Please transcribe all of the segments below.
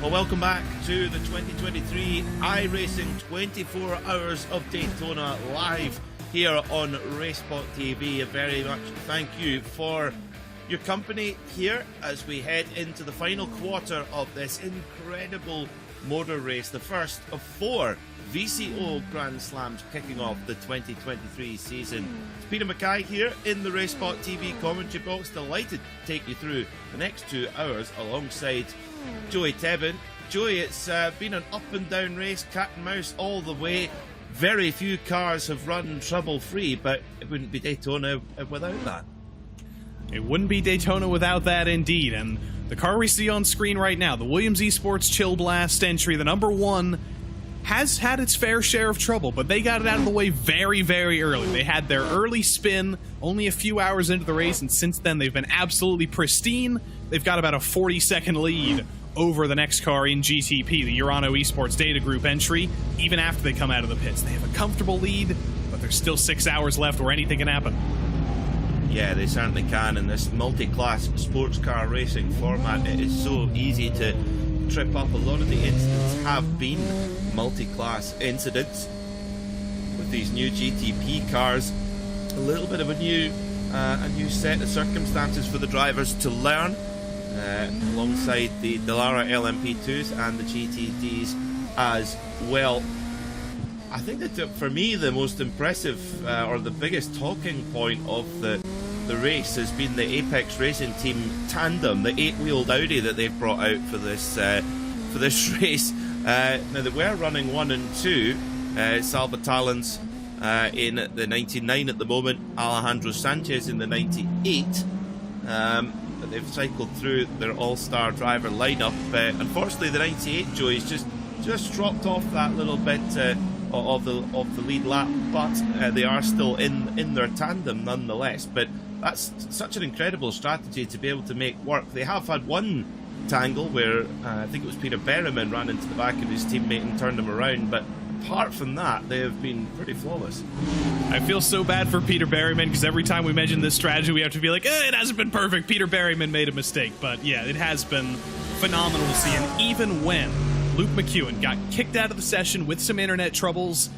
Well, welcome back to the 2023 iRacing 24 Hours of Daytona live here on RaceSpotTV. A very much thank you for your company here as we head into the final quarter of this incredible motor race, the first of 4 VCO Grand Slams kicking off the 2023 season. It's Peter Mackay here in the RaceSpotTV commentary box, delighted to take you through the next 2 hours alongside Joey Tebbin. Joey, it's been an up and down race, cat and mouse all the way. Very few cars have run trouble-free, but it wouldn't be Daytona without that. It wouldn't be Daytona without that, indeed. And the car we see on screen right now, the Williams Esports Chill Blast entry, the number 1, has had its fair share of trouble, but they got it out of the way very, very early. They had their early spin only a few hours into the race, and since then they've been absolutely pristine. They've got about a 40-second lead over the next car in GTP, the Urano Esports Data Group entry, even after they come out of the pits. They have a comfortable lead, but there's still 6 hours left where anything can happen. Yeah, they certainly can. In this multi-class sports car racing format, it is so easy to trip up. A lot of the incidents have been multi-class incidents with these new GTP cars. A little bit of a new set of circumstances for the drivers to learn, alongside the Dallara LMP2s and the GTDs as well. I think that for me the most impressive or the biggest talking point of the race has been the Apex Racing Team Tandem, the 8-wheeled Audi that they've brought out for this race. Now they were running 1 and 2, Salvatalans in the 99 at the moment, Alejandro Sanchez in the 98. But they've cycled through their all-star driver lineup. Unfortunately, the 98 Joey's just dropped off that little bit of the lead lap, but they are still in their tandem nonetheless. But that's such an incredible strategy to be able to make work. They have had one tangle where I think it was Peter Berryman ran into the back of his teammate and turned him around, but apart from that, they have been pretty flawless. I feel so bad for Peter Berryman because every time we mention this strategy, we have to be like, it hasn't been perfect. Peter Berryman made a mistake. But yeah, it has been phenomenal to see. And even when Luke McEwen got kicked out of the session with some internet troubles,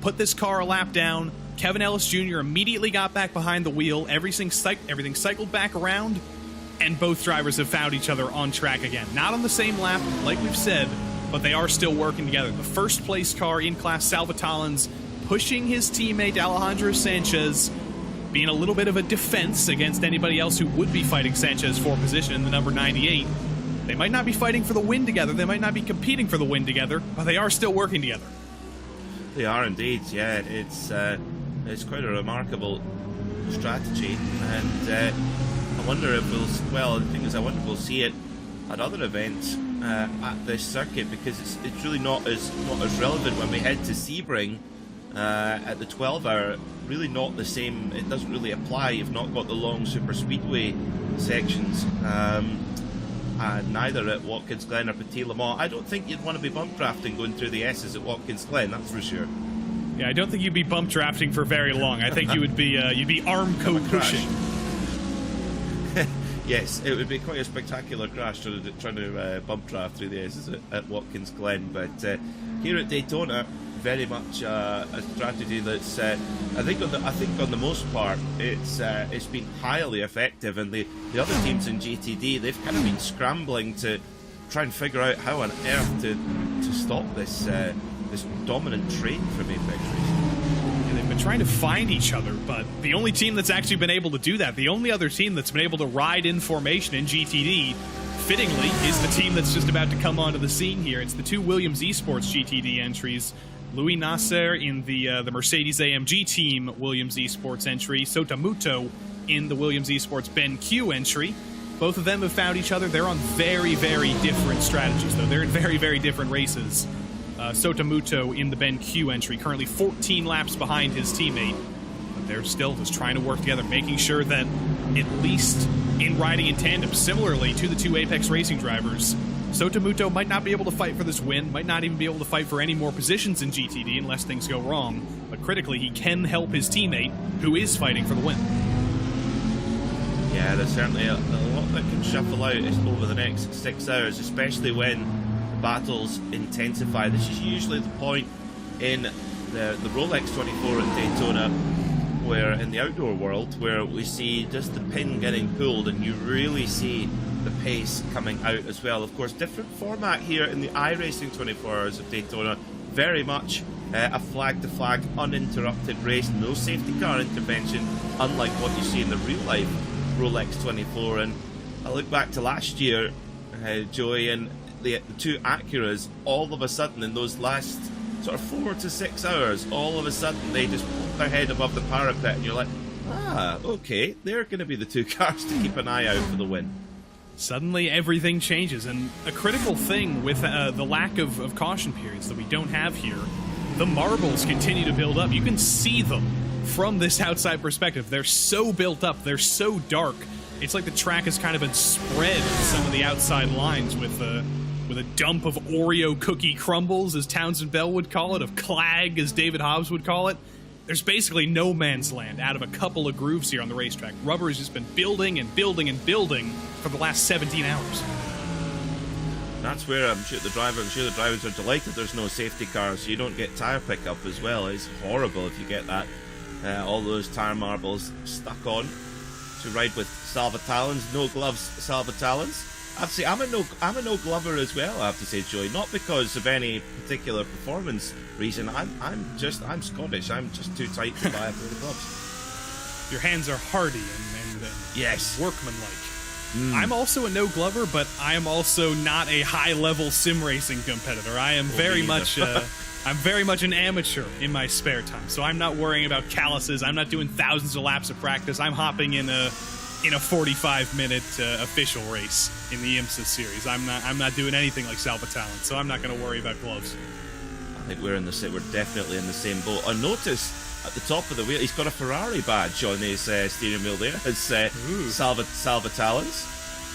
put this car a lap down, Kevin Ellis Jr. immediately got back behind the wheel, everything cycled back around, and both drivers have found each other on track again. Not on the same lap, like we've said, but they are still working together. The first place car in class, Salvatalans, pushing his teammate Alejandro Sanchez, being a little bit of a defense against anybody else who would be fighting Sanchez for position in the number 98. They might not be fighting for the win together, they might not be competing for the win together, but they are still working together. They are indeed, yeah. It's quite a remarkable strategy, and I wonder if I wonder if we'll see it at other events at this circuit, because it's really not as relevant when we head to Sebring at the 12-hour. Really not the same. It doesn't really apply. You've not got the long super speedway sections, and neither at Watkins Glen or Petit Le Mans. I don't think you'd want to be bump drafting going through the S's at Watkins Glen, that's for sure. Yeah, I don't think you'd be bump drafting for very long. I think you would be you'd be arm co-pushing. Yes, it would be quite a spectacular crash trying to bump draft through the S's at Watkins Glen. But here at Daytona, very much a strategy that's I think on the most part it's been highly effective, and the other teams in GTD, they've kind of been scrambling to try and figure out how on earth to stop this dominant train from Apex Racing. They've been trying to find each other, but the only team that's actually been able to do that, the only other team that's been able to ride in formation in GTD, fittingly, is the team that's just about to come onto the scene here. It's the 2 Williams Esports GTD entries. Louis Nasser in the Mercedes-AMG team Williams Esports entry, Sotamuto in the Williams Esports Ben Q entry. Both of them have found each other. They're on very, very different strategies, though. They're in very, very different races. Sotamuto in the Ben Q entry, currently 14 laps behind his teammate. But they're still just trying to work together, making sure that at least in riding in tandem, similarly to the 2 Apex Racing drivers, Sotamuto might not be able to fight for this win, might not even be able to fight for any more positions in GTD unless things go wrong. But critically, he can help his teammate, who is fighting for the win. Yeah, there's certainly a lot that can shuffle out over the next 6 hours, especially when battles intensify. This is usually the point in the Rolex 24 at Daytona, where in the outdoor world, where we see just the pin getting pulled and you really see the pace coming out as well. Of course, different format here in the iRacing 24 Hours of Daytona. Very much a flag-to-flag, uninterrupted race. No safety car intervention, unlike what you see in the real-life Rolex 24. And I look back to last year, Joey, and the two Acuras, all of a sudden in those last sort of 4 to 6 hours, all of a sudden they just pop their head above the parapet and you're like, okay, they're going to be the two cars to keep an eye out for the win. Suddenly everything changes, and a critical thing with the lack of caution periods that we don't have here, the marbles continue to build up. You can see them from this outside perspective. They're so built up, they're so dark. It's like the track has kind of been spread in some of the outside lines with a dump of Oreo cookie crumbles, as Townsend Bell would call it, of clag, as David Hobbs would call it. There's basically no man's land out of a couple of grooves here on the racetrack. Rubber has just been building and building and building for the last 17 hours. That's where I'm sure the drivers are delighted there's no safety cars, so you don't get tyre pickup as well. It's horrible if you get that, all those tyre marbles stuck on. To ride with Salvatallons, no gloves Salvatallons. I'm a no glover as well, I have to say, Joey. Not because of any particular performance reason. I'm Scottish. I'm just too tight to buy a pair of gloves. Your hands are hardy and yes, workmanlike. I'm also a no glover, but I am also not a high level sim racing competitor. I am very much I'm very much an amateur in my spare time. So I'm not worrying about calluses. I'm not doing thousands of laps of practice. I'm hopping in a 45-minute official race in the IMSA series. I'm not doing anything like Salvatallon, so I'm not going to worry about gloves. I think we're definitely in the same boat. I notice at the top of the wheel, he's got a Ferrari badge on his steering wheel there. It's Salvatallons.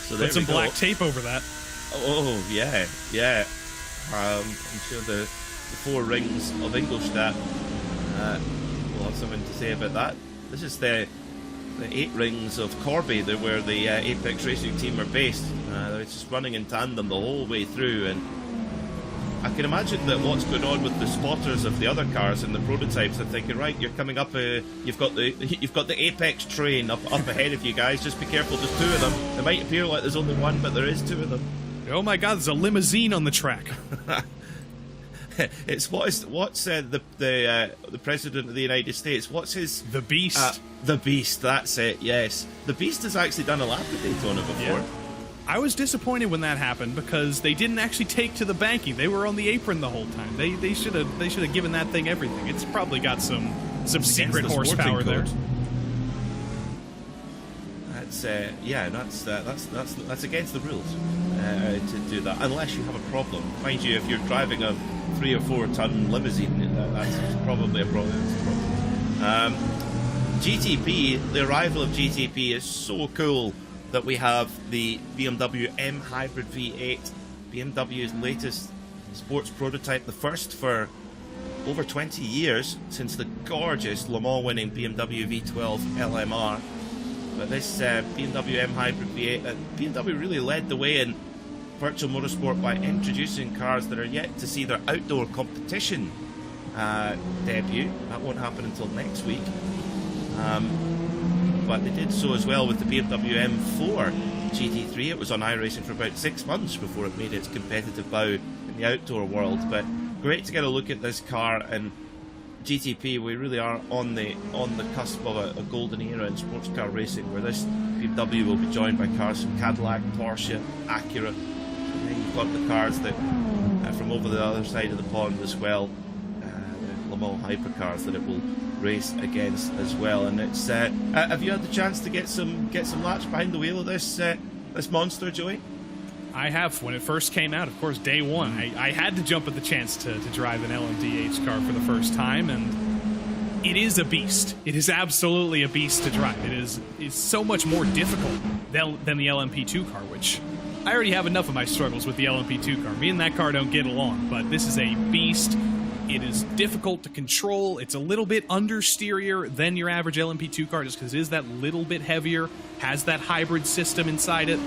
So put some black tape over that. Oh yeah. I'm sure the 4 rings of Ingolstadt will have something to say about that. This is the 8 rings of Corby, where the Apex Racing team are based. They're just running in tandem the whole way through, and I can imagine that what's going on with the spotters of the other cars and the prototypes. They're thinking, right, you're coming up. You've got the Apex train up ahead of you guys. Just be careful. There's 2 of them. It might appear like there's only 1, but there is 2 of them. Oh my God! There's a limousine on the track. It's what's the president of the United States? What's his? The Beast. The Beast. That's it. Yes, the Beast has actually done a lap at Daytona before. Yeah. I was disappointed when that happened because they didn't actually take to the banking. They were on the apron the whole time. They should have given that thing everything. It's probably got some secret horsepower there. That's against the rules to do that, unless you have a problem. Mind you, if you're driving a 3 or 4 ton limousine, that's probably a problem. GTP, the arrival of GTP is so cool that we have the BMW M Hybrid V8, BMW's latest sports prototype, the first for over 20 years since the gorgeous Le Mans winning BMW V12 LMR. But this BMW M Hybrid V8, BMW really led the way in virtual motorsport by introducing cars that are yet to see their outdoor competition debut. That won't happen until next week. But they did so as well with the BMW M4 GT3. It was on iRacing for about 6 months before it made its competitive bow in the outdoor world. But great to get a look at this car, and GTP, we really are on the cusp of a golden era in sports car racing, where this BMW will be joined by cars from Cadillac, Porsche, Acura, and then you've got the cars that from over the other side of the pond as well, the Le Mans hypercars that it will race against as well. And it's have you had the chance to get some laps behind the wheel of this monster, Joey? I have. When it first came out, of course, day one, I had to jump at the chance to drive an LMDH car for the first time, and it is a beast. It is absolutely a beast to drive. It's so much more difficult than the LMP2 car, which I already have enough of my struggles with the LMP2 car. Me and that car don't get along, but this is a beast. It is difficult to control. It's a little bit understeerier than your average LMP2 car, just because it is that little bit heavier, has that hybrid system inside it.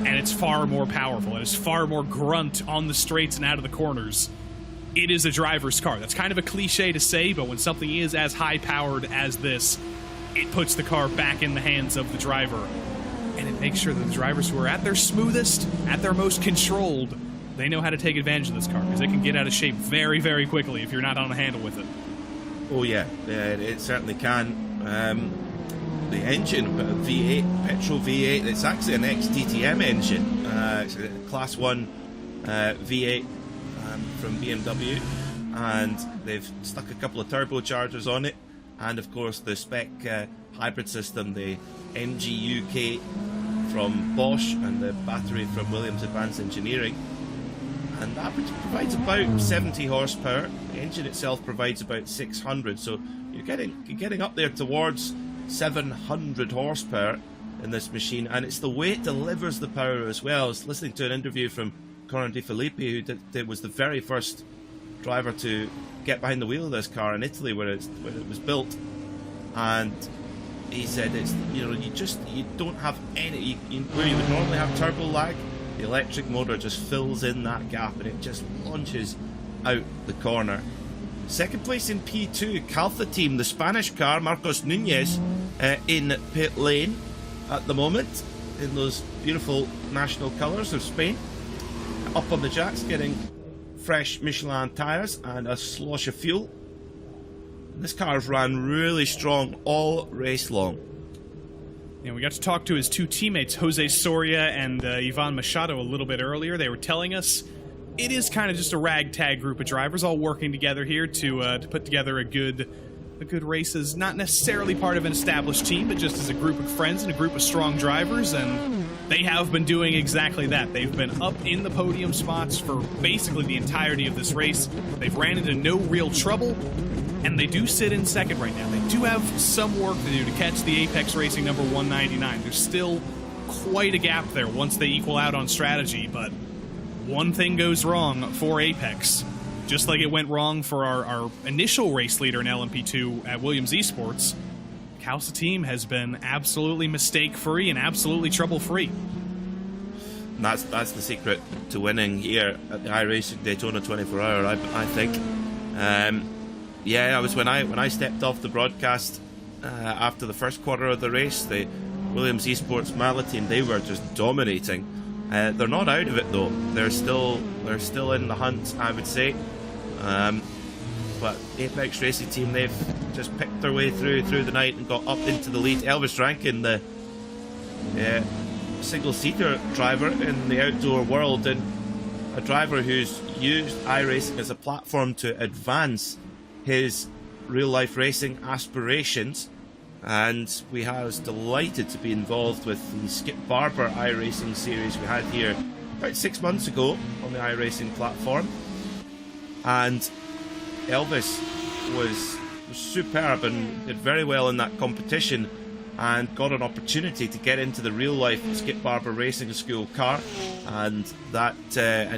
and it's far more powerful, and it's far more grunt on the straights and out of the corners. It is a driver's car. That's kind of a cliche to say, but when something is as high-powered as this, it puts the car back in the hands of the driver. And it makes sure that the drivers who are at their smoothest, at their most controlled, they know how to take advantage of this car, because it can get out of shape very, very quickly if you're not on a handle with it. Oh yeah, it certainly can. The engine, V8, petrol V8, it's actually an XDTM engine. It's a Class 1 V8 from BMW, and they've stuck a couple of turbochargers on it, and of course the spec hybrid system, the MGUK from Bosch and the battery from Williams Advanced Engineering, and that provides about 70 horsepower. The engine itself provides about 600, so you're getting up there towards 700 horsepower in this machine, and it's the way it delivers the power as well. I was listening to an interview from Conor De Filippi, who was the very first driver to get behind the wheel of this car in Italy, where it was built, and he said it's, you don't have any where you would normally have turbo lag. The electric motor just fills in that gap, and it just launches out the corner. Second place in P2, Calfa team, the Spanish car, Marcos Nunez, in pit lane at the moment, in those beautiful national colours of Spain. Up on the jacks, getting fresh Michelin tyres and a slosh of fuel. This car's ran really strong all race long. Yeah, we got to talk to his two teammates, Jose Soria and Ivan Machado, a little bit earlier. They were telling us it is kind of just a ragtag group of drivers all working together here to put together a good race. Is not necessarily part of an established team, but just as a group of friends and a group of strong drivers, and they have been doing exactly that. They've been up in the podium spots for basically the entirety of this race. They've ran into no real trouble, and they do sit in second right now. They do have some work to do to catch the Apex Racing number 199. There's still quite a gap there once they equal out on strategy, but one thing goes wrong for Apex, just like it went wrong for our initial race leader in LMP2 at Williams Esports. Calfa team has been absolutely mistake-free and absolutely trouble-free. And that's the secret to winning here at the iRacing Daytona 24 Hour, I think. Yeah, when I stepped off the broadcast after the first quarter of the race, the Williams Esports Mala team, they were just dominating. They're not out of it though. They're still in the hunt, I would say. But Apex Racing team, they've just picked their way through the night and got up into the lead. Elvis Rankin, the single-seater driver in the outdoor world, and a driver who's used iRacing as a platform to advance his real-life racing aspirations. And I was delighted to be involved with the Skip Barber iRacing series we had here about 6 months ago on the iRacing platform. And Elvis was superb and did very well in that competition, and got an opportunity to get into the real-life Skip Barber Racing School car, and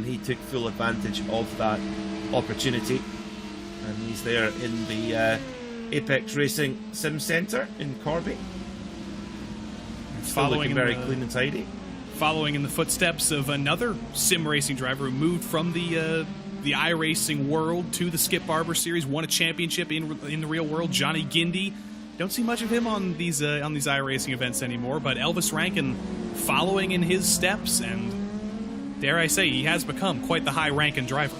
he took full advantage of that opportunity. And he's there in the Apex Racing Sim Centre in Corby. Still looking very clean and tidy. Following in the footsteps of another sim racing driver who moved from the iRacing world to the Skip Barber series, won a championship in the real world, Johnny Gindi. Don't see much of him on these iRacing events anymore, but Elvis Rankin following in his steps, and dare I say, he has become quite the high-ranking driver.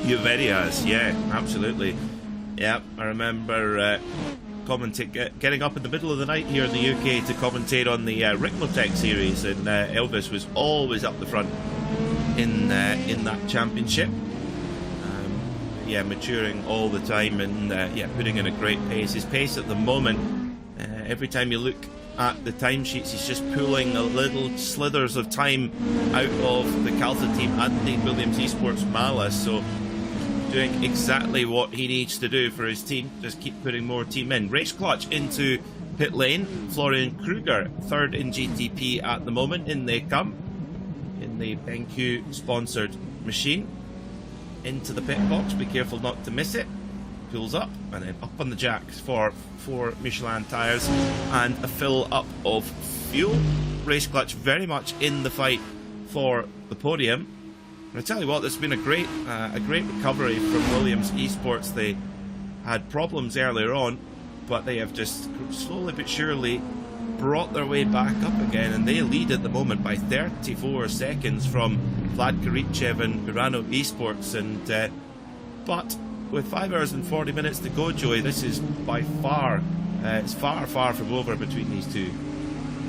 You bet he has, yeah, absolutely. Yeah, I remember getting up in the middle of the night here in the UK to commentate on the Rickmotech series, and Elvis was always up the front in that championship. Maturing all the time, and putting in a great pace. His pace at the moment, every time you look at the timesheets, he's just pulling a little slithers of time out of the Calfa team and the Williams Esports Mala, so doing exactly what he needs to do for his team, just keep putting more team in. Race clutch into pit lane, Florian Kruger, third in GTP at the moment, in they come, in the BenQ sponsored machine. Into the pit box, be careful not to miss it. Pulls up, and then up on the jacks for 4 Michelin tyres and a fill up of fuel. Race Clutch very much in the fight for the podium. And I tell you what, there's been a great recovery from Williams Esports. They had problems earlier on, but they have just slowly but surely brought their way back up again, and they lead at the moment by 34 seconds from Vlad Karichev and Urano Esports. And but with 5 hours and 40 minutes to go, Joey, this is by far, it's far from over between these two.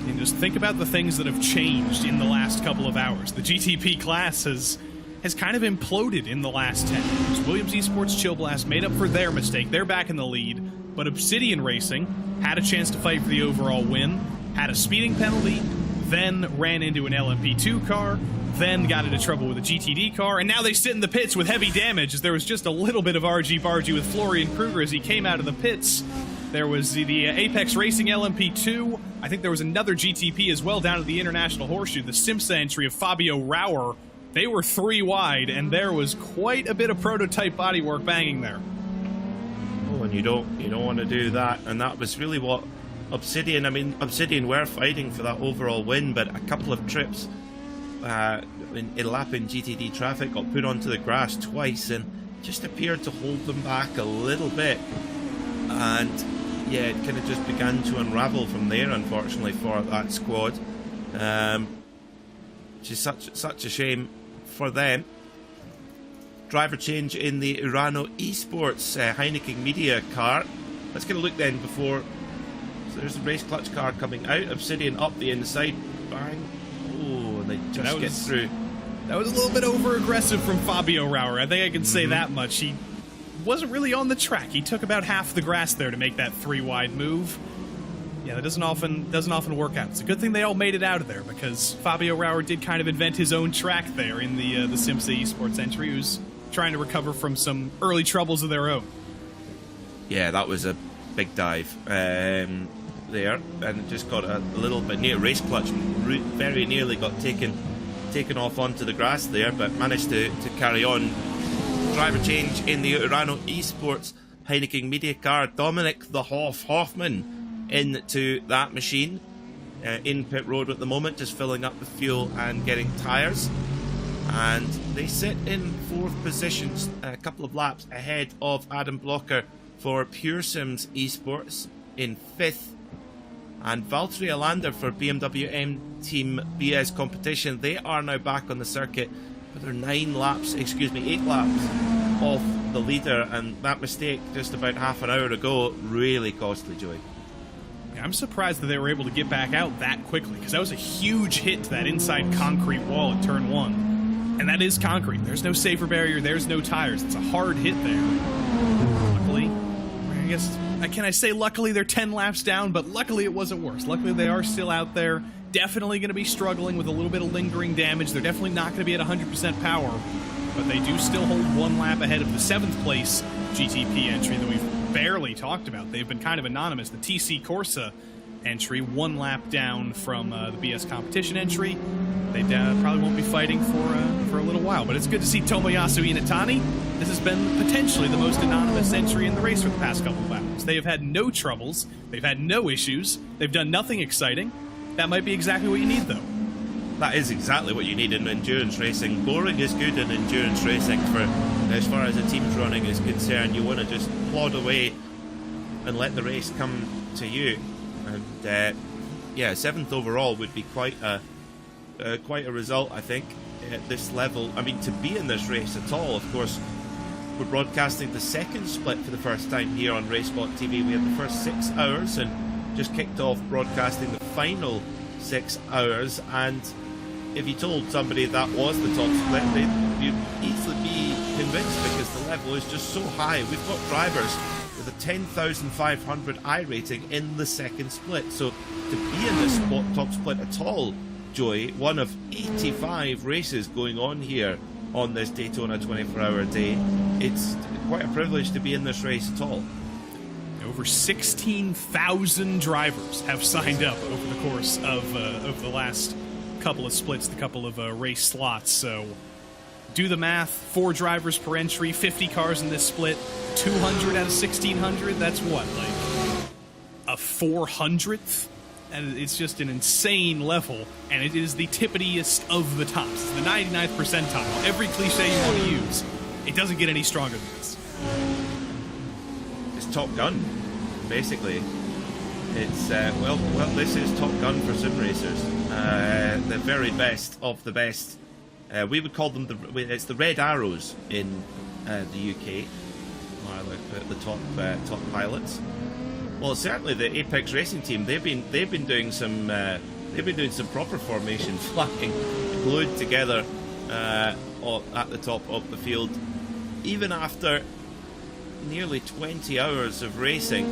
And just think about the things that have changed in the last couple of hours. The GTP class has kind of imploded in the last 10 years. Williams Esports Chill Blast made up for their mistake. They're back in the lead, but Obsidian Racing had a chance to fight for the overall win, had a speeding penalty, then ran into an LMP2 car, then got into trouble with a GTD car, and now they sit in the pits with heavy damage, as there was just a little bit of argy-bargy with Florian Kruger as he came out of the pits. There was the Apex Racing LMP2. I think there was another GTP as well down at the International Horseshoe, the Simsa entry of Fabio Rauer. They were 3 wide, and there was quite a bit of prototype bodywork banging there. Oh, and you don't want to do that, and that was really what Obsidian, I mean, Obsidian were fighting for that overall win, but a couple of trips in lapping GTD traffic got put onto the grass twice and just appeared to hold them back a little bit. And yeah, it kind of just began to unravel from there, unfortunately, for that squad, which is such a shame for them. Driver change in the Urano Esports Heineken Media car. Let's get a look then before. So there's a Race Clutch car coming out. Obsidian up the inside. Bang. Oh, and they just get through. That was a little bit over-aggressive from Fabio Rauer. I think I can say that much. He wasn't really on the track. He took about half the grass there to make that 3-wide move. Yeah, that doesn't often work out. It's a good thing they all made it out of there, because Fabio Rauer did kind of invent his own track there in the Simsa Esports entry. He was trying to recover from some early troubles of their own. Yeah, that was a big dive there, and it just got a little bit near. Race Clutch very nearly got taken off onto the grass there, but managed to carry on. Driver change in the Urano Esports Heineken Media car. Dominic the Hoffman into that machine in pit road at the moment, just filling up the fuel and getting tyres. And they sit in 4th positions, a couple of laps ahead of Adam Blocker for Pure Sims Esports in 5th. And Valtteri Alander for BMW M Team BS Competition. They are now back on the circuit, but they're 8 laps off the leader, and that mistake just about half an hour ago really costly, Joey. Yeah, I'm surprised that they were able to get back out that quickly, because that was a huge hit to that inside concrete wall at turn 1. And that is concrete. There's no safer barrier, there's no tires. It's a hard hit there. Luckily, I guess, can I say luckily they're 10 laps down, but luckily it wasn't worse. Luckily they are still out there. Definitely going to be struggling with a little bit of lingering damage. They're definitely not going to be at 100% power, but they do still hold 1 lap ahead of the 7th place GTP entry that we've barely talked about. They've been kind of anonymous. The TC Corsa entry, 1 lap down from the BS competition entry. They probably won't be fighting for a little while, but it's good to see Tomoyasu Inatani. This has been potentially the most anonymous entry in the race for the past couple of hours. They have had no troubles. They've had no issues. They've done nothing exciting. That might be exactly what you need, though. That is exactly what you need in endurance racing. Boring is good in endurance racing for as far as a team's running is concerned. You want to just plod away and let the race come to you. And yeah, 7th overall would be quite a result, I think, at this level. I mean, to be in this race at all, of course, we're broadcasting the 2nd split for the first time here on RaceSpotTV. We had the first 6 hours and just kicked off broadcasting the final 6 hours, and if you told somebody that was the top split, you'd easily be convinced, because the level is just so high. We've got drivers with a 10,500 I rating in the 2nd split, so to be in this top split at all, Joey, one of 85 races going on here on this Daytona 24-hour day, it's quite a privilege to be in this race at all. Over 16,000 drivers have signed up over the course of the last couple of splits, the couple of race slots. So do the math, 4 drivers per entry, 50 cars in this split, 200 out of 1,600. That's what, like a 400th and it's just an insane level, and it is the tippitiest of the tops. It's the 99th percentile. Every cliche you want to use, it doesn't get any stronger than this. It's Top Gun, basically. It's well, this is Top Gun for sim racers. The very best of the best. We would call them it's the Red Arrows in the UK. The top pilots. Well, certainly the Apex Racing team. They've been doing some proper formation flying, glued together at the top of the field. Even after nearly 20 hours of racing,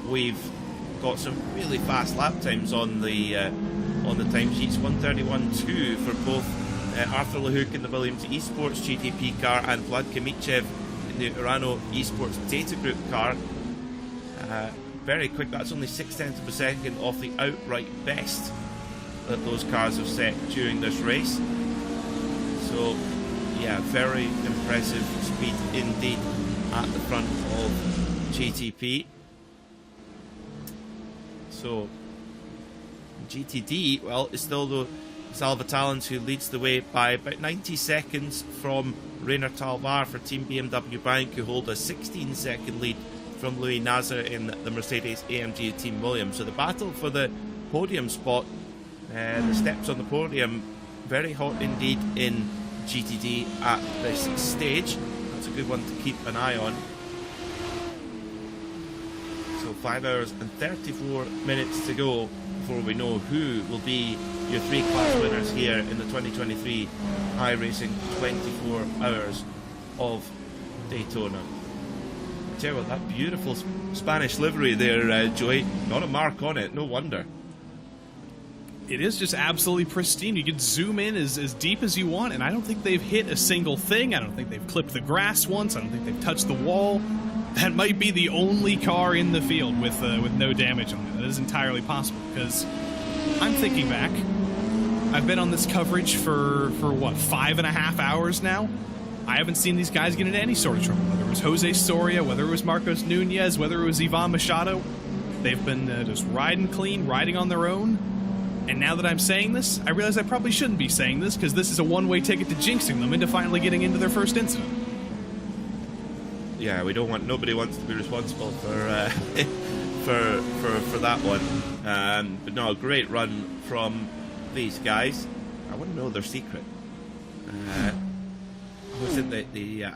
we've got some really fast lap times on the timesheets. 1:31.2 for both Arthur LeHouk in the Williams Esports GTP car and Vlad Kamichev in the Urano Esports Data Group car. Very quick. That's only 0.6 of a second off the outright best that those cars have set during this race. So, yeah, very impressive speed indeed at the front of GTP. So, GTD, well, it's still the Salva Talens who leads the way by about 90 seconds from Rainer Talvar for Team BMW Bank, who hold a 16-second lead from Louis Nasser in the Mercedes AMG Team Williams. So the battle for the podium spot, the steps on the podium, very hot indeed in GTD at this stage. That's a good one to keep an eye on. So 5 hours and 34 minutes to go before we know who will be your 3 class winners here in the 2023 iRacing 24 Hours of Daytona. I tell you what, that beautiful Spanish livery there, Joey, not a mark on it, no wonder. It is just absolutely pristine. You can zoom in as deep as you want, and I don't think they've hit a single thing. I don't think they've clipped the grass once. I don't think they've touched the wall. That might be the only car in the field with no damage on it. That is entirely possible, because I'm thinking back. I've been on this coverage for what, 5.5 hours now? I haven't seen these guys get into any sort of trouble. Whether it was Jose Soria, whether it was Marcos Nunez, whether it was Ivan Machado, they've been just riding clean, riding on their own. And now that I'm saying this, I realize I probably shouldn't be saying this, because this is a one-way ticket to jinxing them into finally getting into their first incident. Yeah, nobody wants to be responsible for that one. But no, great run from these guys. I want to know their secret. I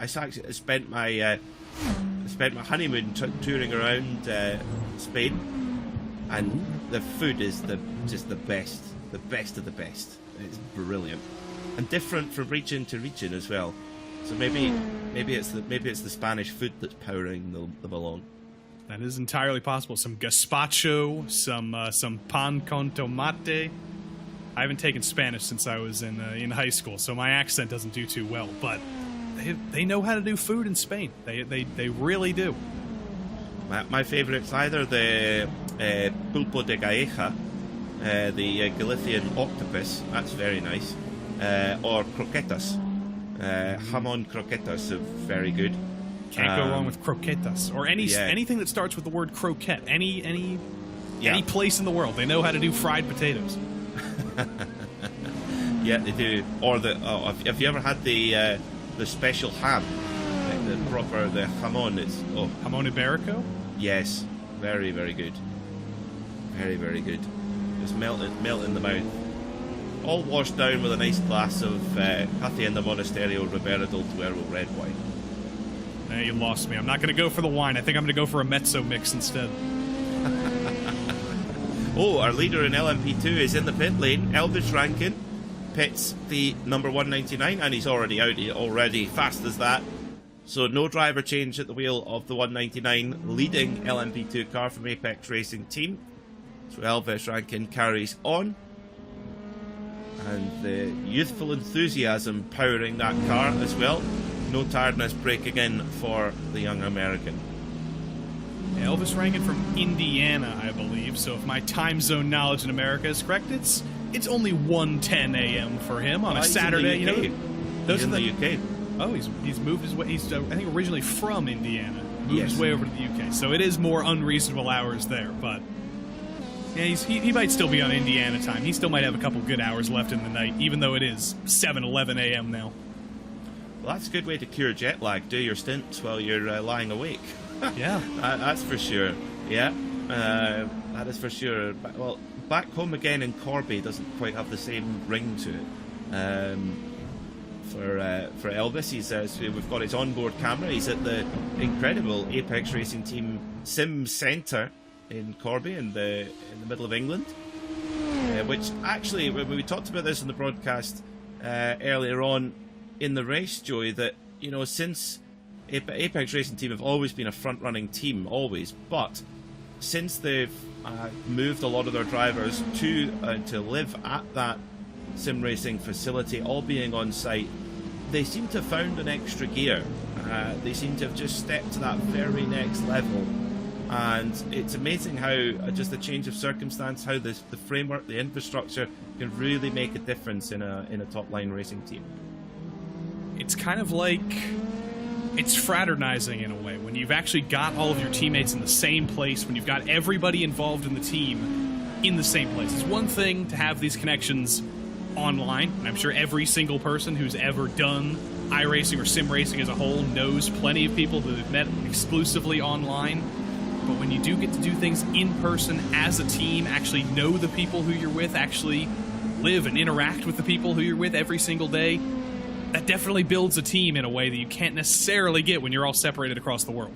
actually spent my honeymoon touring around Spain, and the food is just the best of the best. It's brilliant and different from region to region as well. So maybe it's the Spanish food that's powering them along. That is entirely possible. Some gazpacho, some pan con tomate. I haven't taken Spanish since I was in high school, so my accent doesn't do too well. But they know how to do food in Spain. They really do. My favourite's either the pulpo de galleja, the Galician octopus. That's very nice. Or croquetas. Jamon croquetas are very good. Can't go wrong with croquetas or anything that starts with the word croquette. Any place in the world, they know how to do fried potatoes. Yeah, they do. Or have you ever had the special ham, the jamon? It's jamon iberico. Yes, very very good. Very very good. Just melt in the mouth. All washed down with a nice glass of Hacienda Monasterio Ribera del Duero red wine. You lost me. I'm not going to go for the wine. I think I'm going to go for a mezzo mix instead. Oh, our leader in LMP2 is in the pit lane. Elvis Rankin pits the number 199, and he's already out. Already fast as that. So no driver change at the wheel of the 199, leading LMP2 car from Apex Racing Team. So Elvis Rankin carries on. And the youthful enthusiasm powering that car as well. No tiredness breaking in for the young American. Elvis Rankin from Indiana, I believe. So if my time zone knowledge in America is correct, it's only 1:10 a.m. for him on a Saturday. You know, those he's in the UK. Oh, he's moved his way. He's I think originally from Indiana, moved his way over to the UK. So it is more unreasonable hours there, but Yeah, he might still be on Indiana time. He still might have a couple good hours left in the night, even though it is 7:11 a.m. now. Well, that's a good way to cure jet lag. Do your stints while you're lying awake. Yeah. That's for sure. Yeah, that is for sure. Well, back home again in Corby doesn't quite have the same ring to it. For Elvis, we've got his onboard camera. He's at the incredible Apex Racing Team Sim Centre in Corby in the middle of England. Which actually, when we talked about this in the broadcast earlier on in the race, Joey, that since Apex Racing Team have always been a front-running team, always, but since they've moved a lot of their drivers to live at that sim racing facility, all being on site, they seem to have found an extra gear. They seem to have just stepped to that very next level, and it's amazing how just the change of circumstance, how the framework, the infrastructure can really make a difference in a top-line racing team. It's kind of like it's fraternizing in a way when you've actually got all of your teammates in the same place, when you've got everybody involved in the team in the same place. It's one thing to have these connections online, and I'm sure every single person who's ever done iRacing or sim racing as a whole knows plenty of people that have met exclusively online. But when you do get to do things in person as a team, actually know the people who you're with, actually live and interact with the people who you're with every single day, that definitely builds a team in a way that you can't necessarily get when you're all separated across the world.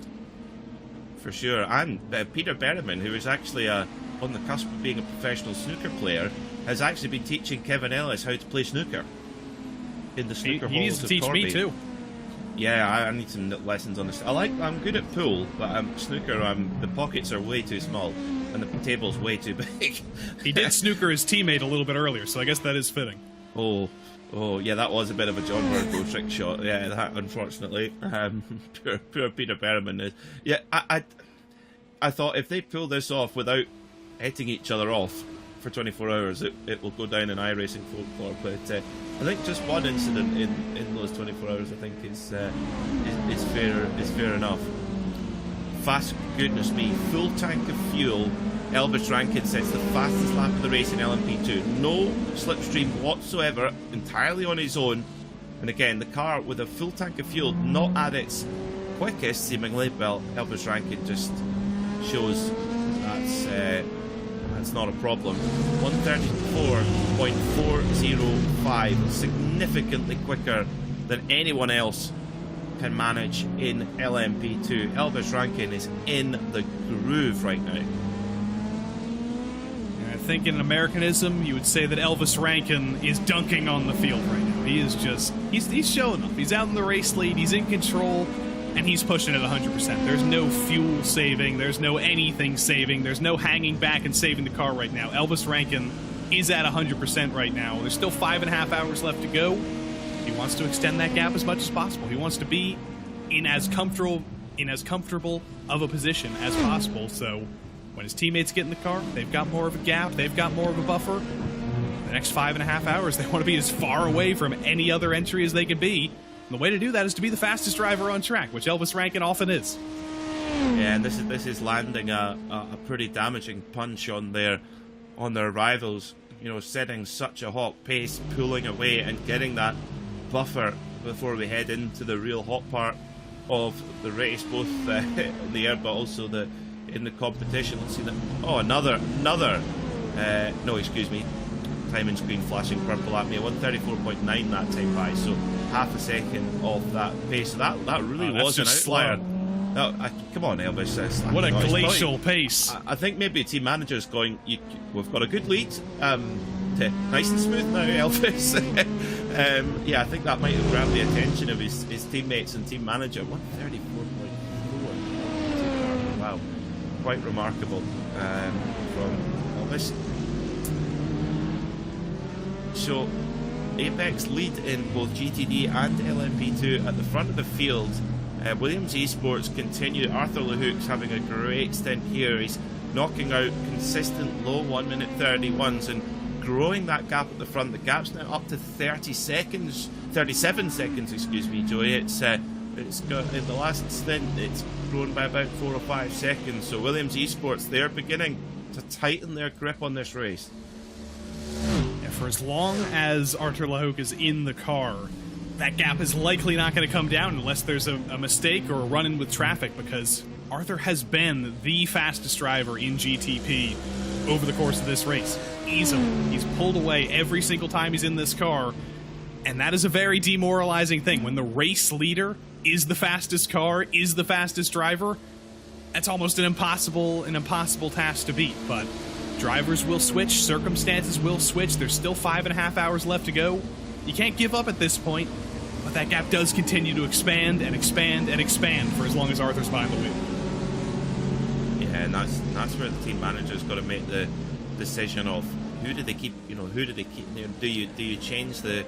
For sure. And Peter Berriman, who is actually on the cusp of being a professional snooker player, has actually been teaching Kevin Ellis how to play snooker in the snooker halls. He needs to teach Corby. me too. Yeah, I need some lessons on this. I'm good at pool, but snooker, the pockets are way too small and the table's way too big. He did snooker his teammate a little bit earlier, so I guess that is fitting. Oh, yeah, that was a bit of a John Virgo trick shot. Yeah, that, unfortunately. Poor Peter Berriman is. Yeah, I thought if they pull this off without hitting each other off for 24 hours, it will go down in iRacing folklore. But I think just one incident in those 24 hours, I think, is fair enough. Fast, goodness me, full tank of fuel. Elvis Rankin sets the fastest lap of the race in LMP2. No slipstream whatsoever, entirely on his own. And again, the car with a full tank of fuel, not at its quickest, seemingly. Well, Elvis Rankin just shows that's not a problem. 134.405, significantly quicker than anyone else can manage in LMP2. Elvis Rankin is in the groove right now. I think in Americanism, you would say that Elvis Rankin is dunking on the field right now. He is just, he's showing up. He's out in the race lead, he's in control, and he's pushing it 100%. There's no fuel saving, there's no anything saving, there's no hanging back and saving the car right now. Elvis Rankin is at 100% right now. There's still 5.5 hours left to go. He wants to extend that gap as much as possible. He wants to be in as comfortable of a position as possible, so when his teammates get in the car, they've got more of a gap, they've got more of a buffer. The next 5.5 hours, they want to be as far away from any other entry as they can be. And the way to do that is to be the fastest driver on track, which Elvis Rankin often is. Yeah, and this is landing a pretty damaging punch on their rivals. Setting such a hot pace, pulling away and getting that buffer before we head into the real hot part of the race, both in the air but also in the competition. Let's see that. Oh, another. No, excuse me. Timing screen flashing purple at me. 134.9 that time by, so half a second off that pace. So that really was an outlier. Come on, Elvis. What a glacial pace. I think maybe team manager's going, we've got a good lead. Nice and smooth now, Elvis. Yeah, I think that might have grabbed the attention of his teammates and team manager. 134.4. Wow. Quite remarkable from Elvis. So, Apex lead in both GTD and LMP2 at the front of the field. Williams Esports continue. Arthur LeHoux having a great stint here. He's knocking out consistent low 1 minute 31s and growing that gap at the front. The gap's now up to 37 seconds, excuse me, Joey. It's got, in the last stint, it's grown by about 4 or 5 seconds. So Williams Esports, they're beginning to tighten their grip on this race. Yeah, for as long as Artur Lehoucq is in the car, that gap is likely not going to come down unless there's a mistake or a run-in with traffic, because Arthur has been the fastest driver in GTP over the course of this race. Easily. He's pulled away every single time he's in this car, and that is a very demoralizing thing. When the race leader is the fastest car, is the fastest driver, that's almost an impossible task to beat. But drivers will switch, circumstances will switch. There's still 5.5 hours left to go. You can't give up at this point, but that gap does continue to expand and expand and expand for as long as Arthur's behind the wheel. Yeah, and that's where the team manager's got to make the decision of who do they keep. Do you change the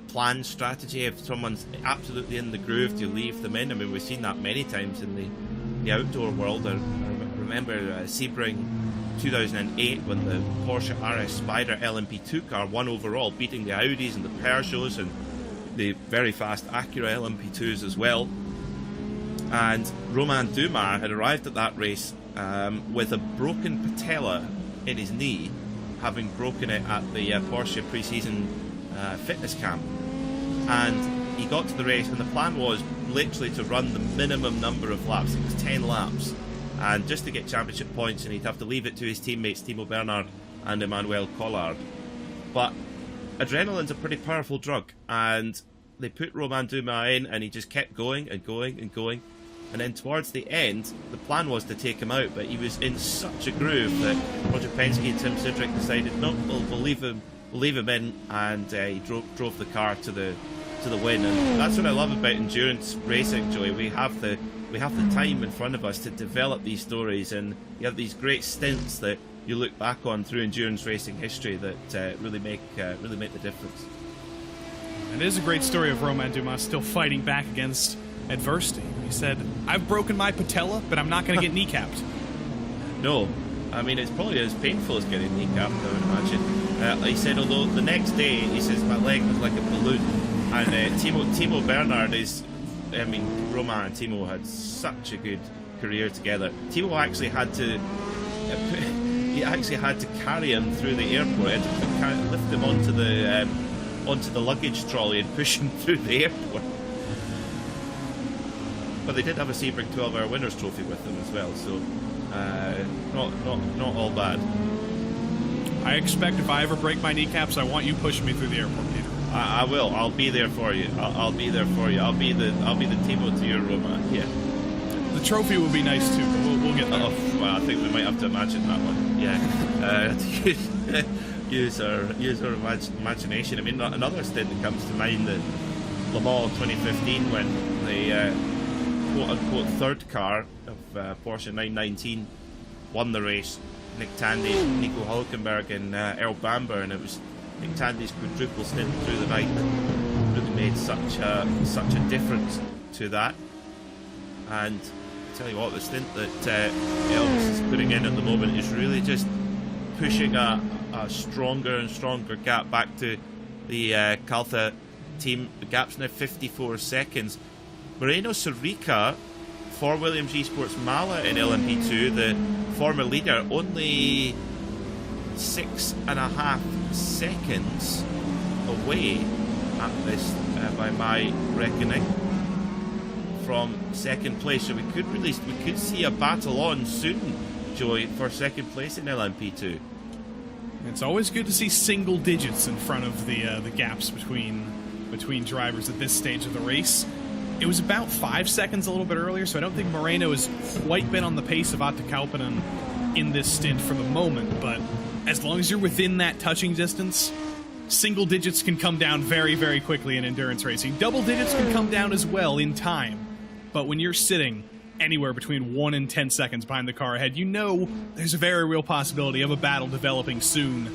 plan strategy if someone's absolutely in the groove? Do you leave them in? I mean, we've seen that many times in the outdoor world. I remember Sebring 2008 when the Porsche RS Spider LMP2 car won overall, beating the Audis and the Peugeots and the very fast Acura LMP2s as well. And Romain Dumas had arrived at that race with a broken patella in his knee, having broken it at the Porsche pre-season fitness camp. And he got to the race, and the plan was literally to run the minimum number of laps. It was 10 laps, and just to get championship points, and he'd have to leave it to his teammates Timo Bernhard and Emmanuel Collard. But adrenaline's a pretty powerful drug, and they put Romain Dumas in, and he just kept going and going and going. And then towards the end, the plan was to take him out, but he was in such a groove that Roger Penske and Tim Sidrick decided, no, we'll leave him in, and he drove the car to the win. And that's what I love about endurance racing, Joey. We have the time in front of us to develop these stories, and you have these great stints that you look back on through endurance racing history that really make the difference. It is a great story of Romain Dumas still fighting back against adversity. He said, I've broken my patella, but I'm not going to get kneecapped. No. I mean, it's probably as painful as getting kneecapped, I would imagine. He said, although the next day, he says, my leg was like a balloon. And Timo Bernhard is, I mean, Romain and Timo had such a good career together. Timo actually had to carry him through the airport. He had to lift him onto the luggage trolley and push him through the airport. But they did have a Sebring 12-hour winners trophy with them as well, so not all bad. I expect if I ever break my kneecaps, I want you pushing me through the airport, Peter. I will. I'll be there for you. I'll be there for you. I'll be the Timo to your Romain. Yeah. The trophy will be nice too, but we'll get there. Oh, well, I think we might have to imagine that one. Yeah. Use our imagination. I mean, another stint that comes to mind, the Le Mans 2015, when the quote-unquote third car of Porsche 919 won the race. Nick Tandy, Nico Hulkenberg and Earl Bamber, and it was Nick Tandy's quadruple stint through the night that really made such a difference to that. And I tell you what, the stint that Elvis is putting in at the moment is really just pushing a stronger and stronger gap back to the Caltha team. The gap's now 54 seconds. Moreno Sorica for Williams Esports Mala in LMP2, the former leader, only 6.5 seconds away at this, by my reckoning, from second place. So we could see a battle on soon, Joey, for second place in LMP2. It's always good to see single digits in front of the gaps between drivers at this stage of the race. It was about 5 seconds a little bit earlier, so I don't think Moreno has quite been on the pace of Atte Kauppinen in this stint for the moment, but as long as you're within that touching distance, single digits can come down very, very quickly in endurance racing. Double digits can come down as well in time, but when you're sitting anywhere between 1 and 10 seconds behind the car ahead, you know there's a very real possibility of a battle developing soon.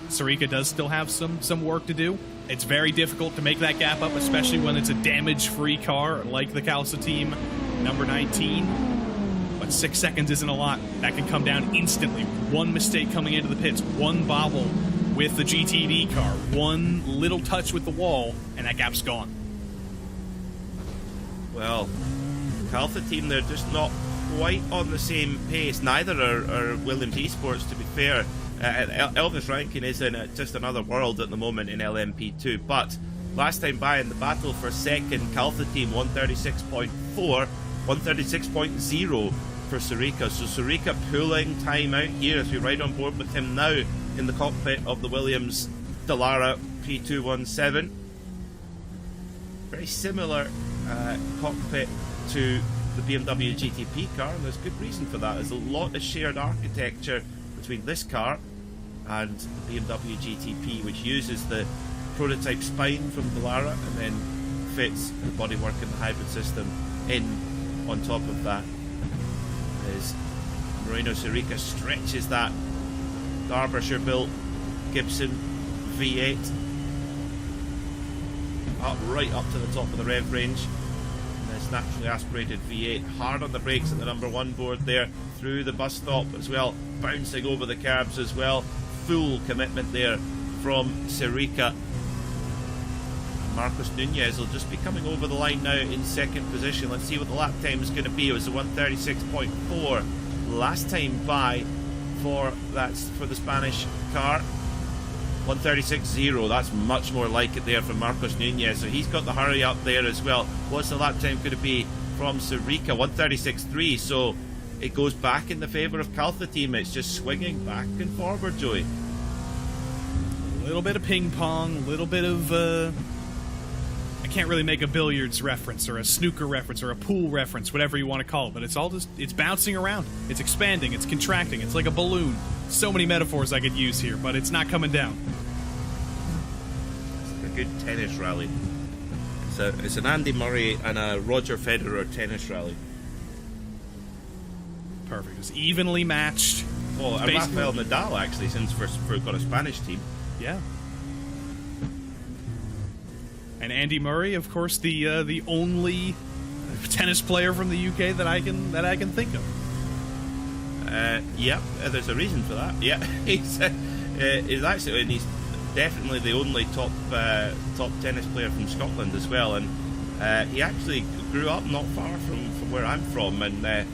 Sorica does still have some work to do. It's very difficult to make that gap up, especially when it's a damage-free car like the Calsa team, number 19. But 6 seconds isn't a lot. That can come down instantly. One mistake coming into the pits, one bobble with the GTD car, one little touch with the wall, and that gap's gone. Well, Caltha team, they're just not quite on the same pace. Neither are Williams Esports, to be fair. Elvis Rankin is in just another world at the moment in LMP2, but last time by in the battle for second, Caltha team 136.4, 136.0 for Sarika. So Sarika pulling time out here as we ride on board with him now in the cockpit of the Williams Dallara P217. Very similar cockpit to the BMW GTP car, and there's good reason for that. There's a lot of shared architecture between this car and the BMW GTP, which uses the prototype spine from Dallara and then fits the bodywork and the hybrid system in on top of that. As Moreno Sarika stretches that Derbyshire built Gibson V8 right up to the top of the rev range. This naturally aspirated V8 hard on the brakes at the number 1 board there, through the bus stop as well, bouncing over the cabs as well. Full commitment there from Sarika. Marcos Nunez will just be coming over the line now in second position. Let's see what the lap time is going to be. It was a 136.4 last time by for the Spanish car. 136.0, that's much more like it there from Marcos Nunez, so he's got the hurry up there as well. What's the lap time going to be from Sarika? 136.3, so it goes back in the favour of Caltha team. It's just swinging back and forward, Joey. A little bit of ping pong, a little bit of I can't really make a billiards reference or a snooker reference or a pool reference, whatever you want to call it, but it's all just, it's bouncing around, it's expanding, it's contracting, it's like a balloon. So many metaphors I could use here, but it's not coming down. It's a good tennis rally. It's an Andy Murray and a Roger Federer tennis rally. Perfect. It's evenly matched. Oh, and Rafael Nadal, actually, since we've got a Spanish team. Yeah. And Andy Murray, of course, the only tennis player from the UK that I can think of. Yeah, there's a reason for that. Yeah, he's actually, and he's definitely the only top tennis player from Scotland as well. And he actually grew up not far from where I'm from. And I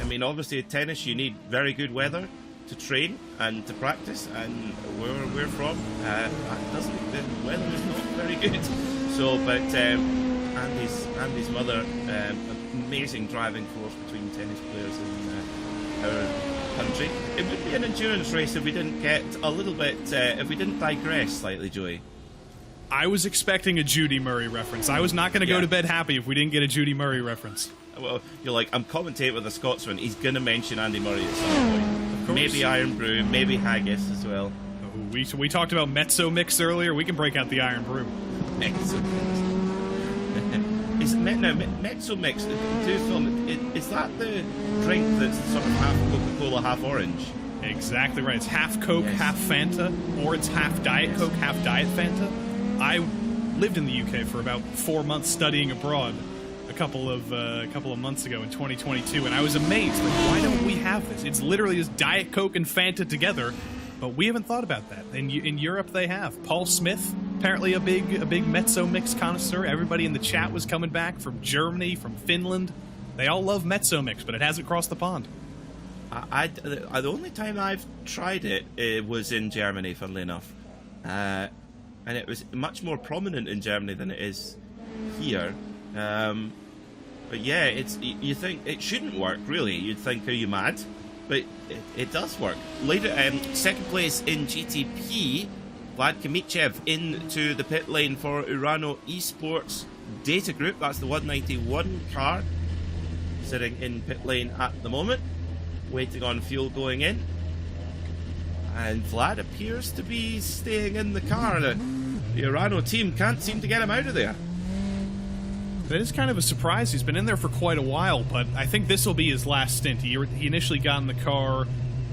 mean, obviously, at tennis you need very good weather to train and to practice. And where we're from, the weather is not very good. So, but Andy's mother, amazing driving force between tennis players in our country. It would be an endurance race if we didn't get a little bit, if we didn't digress slightly, Joey. I was expecting a Judy Murray reference. I was not going to go to bed happy if we didn't get a Judy Murray reference. Well, you're like, I'm commentating with a Scotsman. He's going to mention Andy Murray at some point. Maybe Iron Brew, maybe Haggis as well. Oh, we talked about Mezzo Mix earlier. We can break out the Iron Brew. Mezzo Mix. Mezzo Mix, is that the drink that's sort of half Coca-Cola, half orange? Exactly right. It's half Coke, half Fanta, or it's half Diet Coke, half Diet Fanta. I lived in the UK for about 4 months studying abroad a couple of months ago in 2022, and I was amazed. Like, why don't we have this? It's literally just Diet Coke and Fanta together, but we haven't thought about that. In Europe, they have. Paul Smith, apparently a big Mezzo Mix connoisseur. Everybody in the chat was coming back from Germany, from Finland. They all love Mezzo Mix, but it hasn't crossed the pond. The only time I've tried it was in Germany, funnily enough. And it was much more prominent in Germany than it is here. But yeah, you think it shouldn't work, really. You'd think, are you mad? But it does work. Later, second place in GTP, Vlad Kamichev into the pit lane for Urano Esports Data Group. That's the 191 car sitting in pit lane at the moment, waiting on fuel going in. And Vlad appears to be staying in the car. The Urano team can't seem to get him out of there. That is kind of a surprise. He's been in there for quite a while, but I think this will be his last stint. He initially got in the car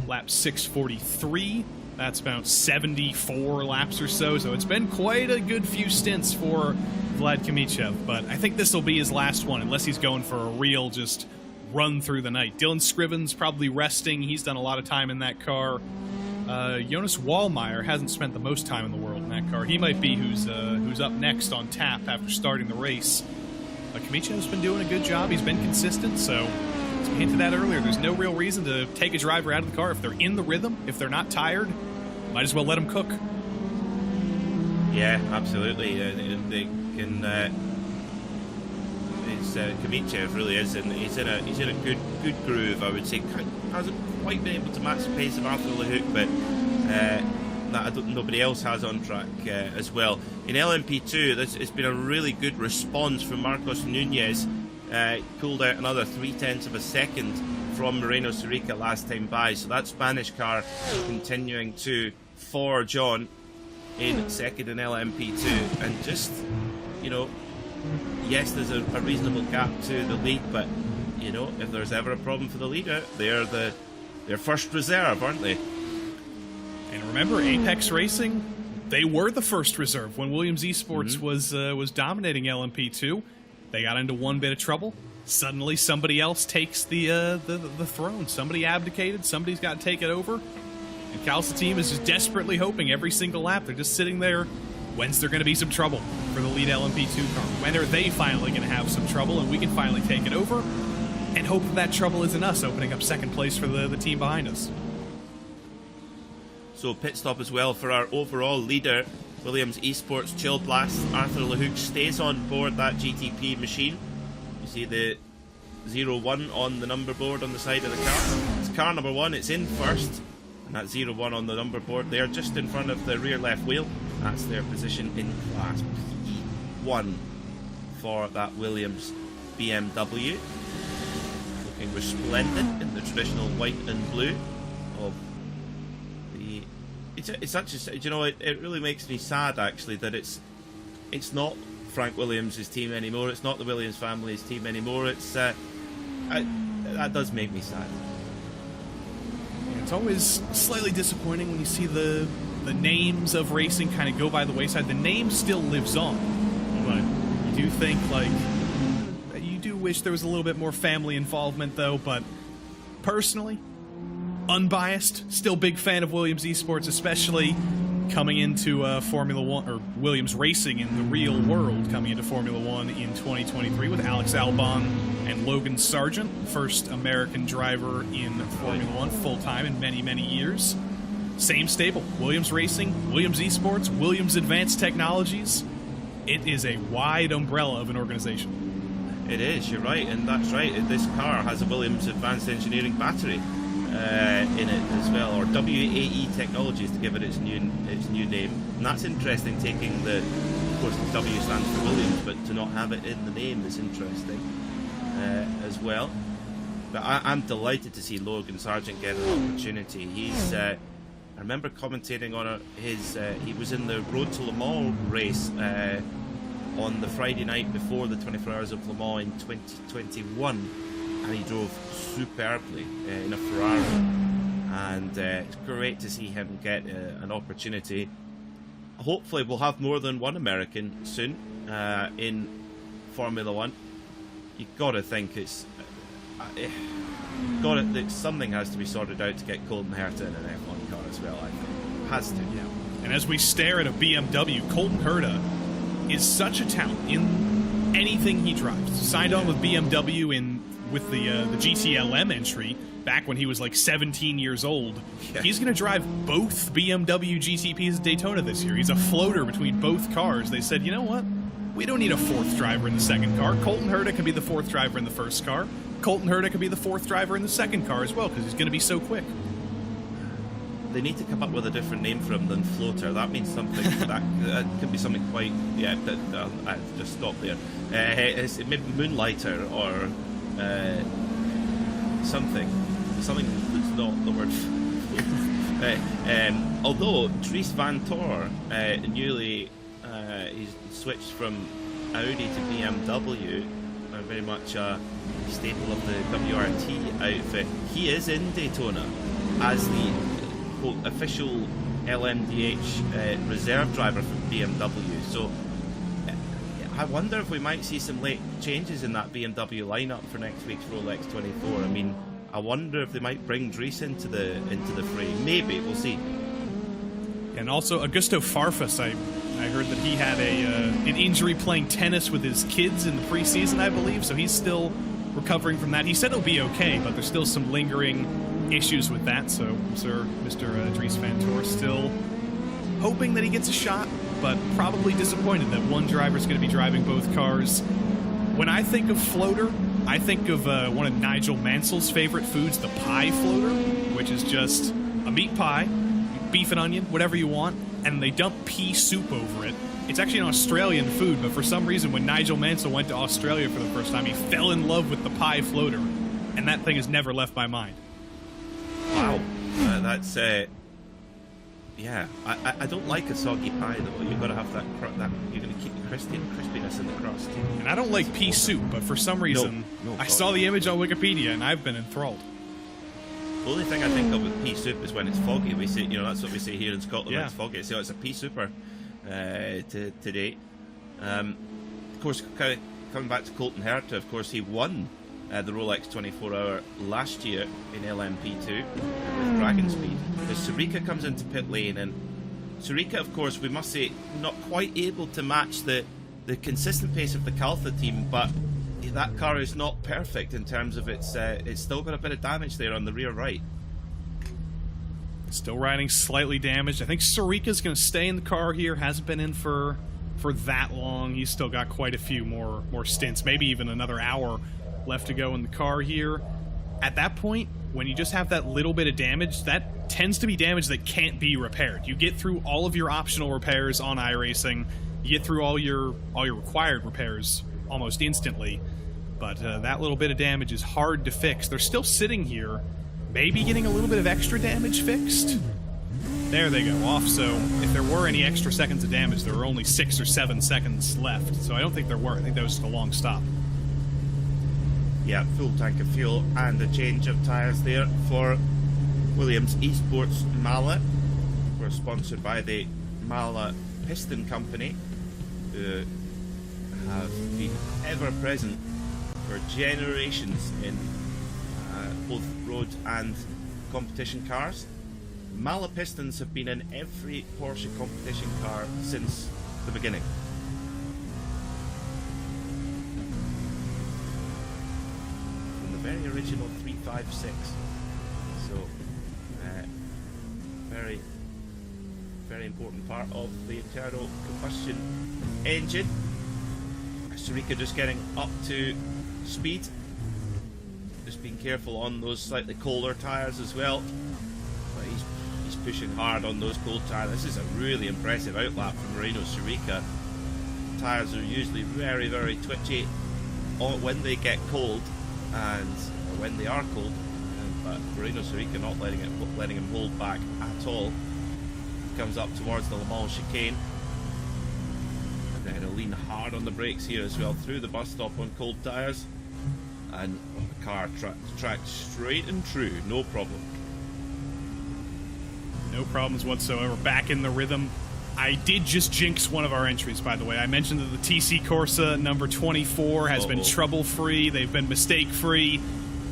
lap 643. That's about 74 laps or so, so it's been quite a good few stints for Vlad Kamichev, but I think this will be his last one, unless he's going for a real just run through the night. Dylan Scriven's probably resting. He's done a lot of time in that car. Jonas Wallmeyer hasn't spent the most time in the world in that car. He might be who's up next on tap after starting the race. Kamichev's been doing a good job. He's been consistent, so it's hinted at earlier, there's no real reason to take a driver out of the car. If they're in the rhythm, if they're not tired, might as well let them cook. Yeah, absolutely. They can. Kamichev really is, and he's in a good groove. I would say hasn't quite been able to match the pace of Arthur LeHoux, but nobody else has on track as well. In LMP2, it's been a really good response from Marcos Nunez. Pulled out another 0.3 of a second from Moreno Sirica last time by, so that Spanish car continuing to forge on in second in LMP2, and just, you know, yes, there's a reasonable gap to the lead, but you know, if there's ever a problem for the leader, they're their first reserve, aren't they? And remember, Apex Racing, they were the first reserve when Williams Esports was dominating LMP2. They got into one bit of trouble. Suddenly, somebody else takes the throne. Somebody abdicated. Somebody's got to take it over. And Cal's team is just desperately hoping every single lap. They're just sitting there. When's there going to be some trouble for the lead LMP2 car? When are they finally going to have some trouble and we can finally take it over? And hope that trouble isn't us opening up second place for the team behind us. So pit stop as well for our overall leader, Williams Esports Chill Blast. Arthur LeHoux stays on board that GTP machine. You see the 01 on the number board on the side of the car. It's car number 1, it's in first. And that 01 on the number board there, just in front of the rear left wheel. That's their position in Class P1 for that Williams BMW. Looking resplendent in the traditional white and blue of the... It's such a... You know, it really makes me sad, actually, that it's not Frank Williams' team anymore. It's not the Williams family's team anymore. It's that does make me sad. It's always slightly disappointing when you see the names of racing kind of go by the wayside. The name still lives on, but you do think, like, you do wish there was a little bit more family involvement, though. But personally, unbiased, still big fan of Williams Esports, especially coming into Formula One, or Williams Racing in the real world, coming into Formula One in 2023 with Alex Albon and Logan Sargent, first American driver in Formula One full-time in many, many years. Same stable, Williams Racing, Williams Esports, Williams Advanced Technologies. It is a wide umbrella of an organization. It is, you're right, and that's right. This car has a Williams Advanced Engineering battery in it as well, or WAE Technologies to give it its new name. And that's interesting, taking of course the W stands for Williams, but to not have it in the name is interesting as well. But I'm delighted to see Logan Sargent get an opportunity. He's I remember commentating on he was in the Road to Le Mans race on the Friday night before the 24 Hours of Le Mans in 2021, and he drove superbly in a Ferrari, and it's great to see him get an opportunity. Hopefully we'll have more than one American soon in Formula One. You've got to think that something has to be sorted out to get Colton Herta in an F1 car as well, I think. Has to. Yeah. And as we stare at a BMW, Colton Herta is such a talent in anything he drives. Signed on with BMW with the GTLM entry back when he was like 17 years old. Yeah. He's going to drive both BMW GTPs at Daytona this year. He's a floater between both cars. They said, you know what? We don't need a fourth driver in the second car. Colton Herta can be the fourth driver in the first car. Colton Herta can be the fourth driver in the second car as well, because he's going to be so quick. They need to come up with a different name for him than floater. That means something. that could be something quite... Yeah, I just stop there. It's maybe Moonlighter or something that's not the word. Although Dries Van Tor newly he's switched from Audi to BMW, very much a staple of the WRT outfit. He is in Daytona as the quote official LMDH reserve driver for BMW. So I wonder if we might see some late changes in that BMW lineup for next week's Rolex 24. I mean, I wonder if they might bring Dries into the fray. Maybe, we'll see. And also Augusto Farfus, I heard that he had an injury playing tennis with his kids in the preseason, I believe, so he's still recovering from that. He said he'll be okay, but there's still some lingering issues with that. So Mr. Dries Van Toor still hoping that he gets a shot, but probably disappointed that one driver is going to be driving both cars. When I think of floater, I think of one of Nigel Mansell's favorite foods, the pie floater, which is just a meat pie, beef and onion, whatever you want, and they dump pea soup over it. It's actually an Australian food, but for some reason when Nigel Mansell went to Australia for the first time, he fell in love with the pie floater, and that thing has never left my mind. Wow. That's... yeah, I don't like a soggy pie, though. You've got to have that you're going to keep the crispiness in the crust. And I don't like pea soup, but for some reason, No, I saw the image on Wikipedia, and I've been enthralled. The only thing I think of with pea soup is when it's foggy. We say, that's what we say here in Scotland, Yeah. when it's foggy. So it's a pea souper today. Of course, coming back to Colton Herta, of course, he won the Rolex 24-hour last year in LMP2 with Dragon Speed. As Sarika comes into pit lane, and Sarika, of course, we must say, not quite able to match the consistent pace of the Caltha team, but that car is not perfect in terms of it's still got a bit of damage there on the rear right. Still riding slightly damaged. I think Sarika's going to stay in the car here. Hasn't been in for that long. He's still got quite a few more stints, maybe even another hour left to go in the car here. At that point, when you just have that little bit of damage, that tends to be damage that can't be repaired. You get through all of your optional repairs on iRacing. You get through all your required repairs almost instantly. But that little bit of damage is hard to fix. They're still sitting here, maybe getting a little bit of extra damage fixed. There they go, off. So if there were any extra seconds of damage, there were only 6 or 7 seconds left. So I don't think there were. I think that was just a long stop. Yeah, full tank of fuel and a change of tyres there for Williams Esports Mala. We're sponsored by the Mala Piston Company, who have been ever present for generations in both road and competition cars. Mala pistons have been in every Porsche competition car since the beginning. From the very original 356. So, very, very important part of the internal combustion engine. Sarika just getting up to speed. Just being careful on those slightly colder tyres as well. But he's pushing hard on those cold tyres. This is a really impressive outlap from Moreno Sarika. Tyres are usually very, very twitchy when they get cold, and when they are cold. But Moreno Sarika not letting him hold back at all. He comes up towards the Le Mans chicane. And then he'll lean hard on the brakes here as well through the bus stop on cold tyres. And the car tracked straight and true, no problem. No problems whatsoever. Back in the rhythm. I did just jinx one of our entries, by the way. I mentioned that the TC Corsa number 24 has been trouble-free. They've been mistake-free.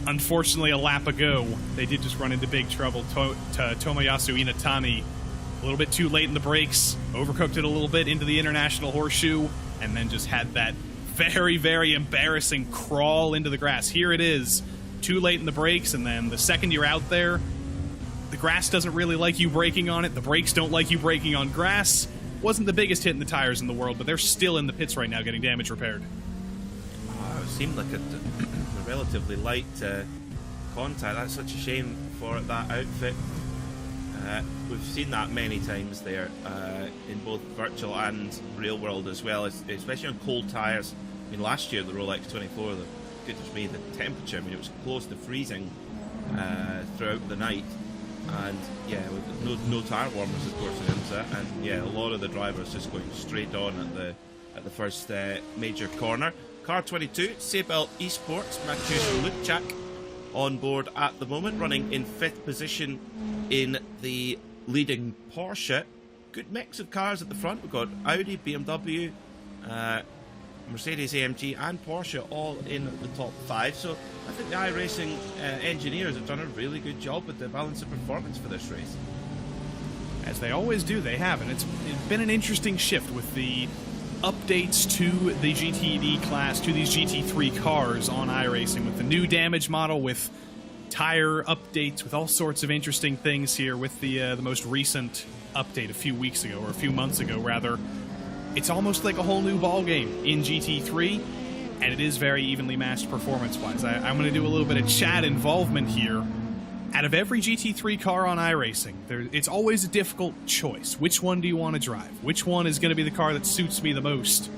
Unfortunately, a lap ago, they did just run into big trouble. Tomoyasu Inatani, a little bit too late in the brakes, overcooked it a little bit into the International Horseshoe, and then just had that very, very embarrassing crawl into the grass. Here it is, too late in the brakes, and then the second you're out there, the grass doesn't really like you braking on it. The brakes don't like you braking on grass. Wasn't the biggest hit in the tires in the world, but they're still in the pits right now getting damage repaired. It seemed like a relatively light contact. That's such a shame for that outfit. We've seen that many times there in both virtual and real world as well, especially on cold tyres. I mean, last year the Rolex 24, goodness me, the temperature, I mean, it was close to freezing throughout the night. And yeah, with no tyre warmers, of course, in IMSA, and yeah, a lot of the drivers just going straight on at the first major corner. Car 22, Seatbelt Esports, Mateusz Lubczak on board at the moment, running in 5th position in the leading Porsche. Good mix of cars at the front. We've got Audi, BMW, Mercedes AMG and Porsche all in the top 5. So I think the iRacing engineers have done a really good job with the balance of performance for this race. As they always do, they have, and it's been an interesting shift with the updates to the GTD class, to these GT3 cars on iRacing, with the new damage model, with tire updates, with all sorts of interesting things here, with the most recent update a few weeks ago, or a few months ago, rather. It's almost like a whole new ball game in GT3, and it is very evenly matched performance-wise. I'm going to do a little bit of chat involvement here. Out of every GT3 car on iRacing, it's always a difficult choice. Which one do you want to drive? Which one is going to be the car that suits me the most?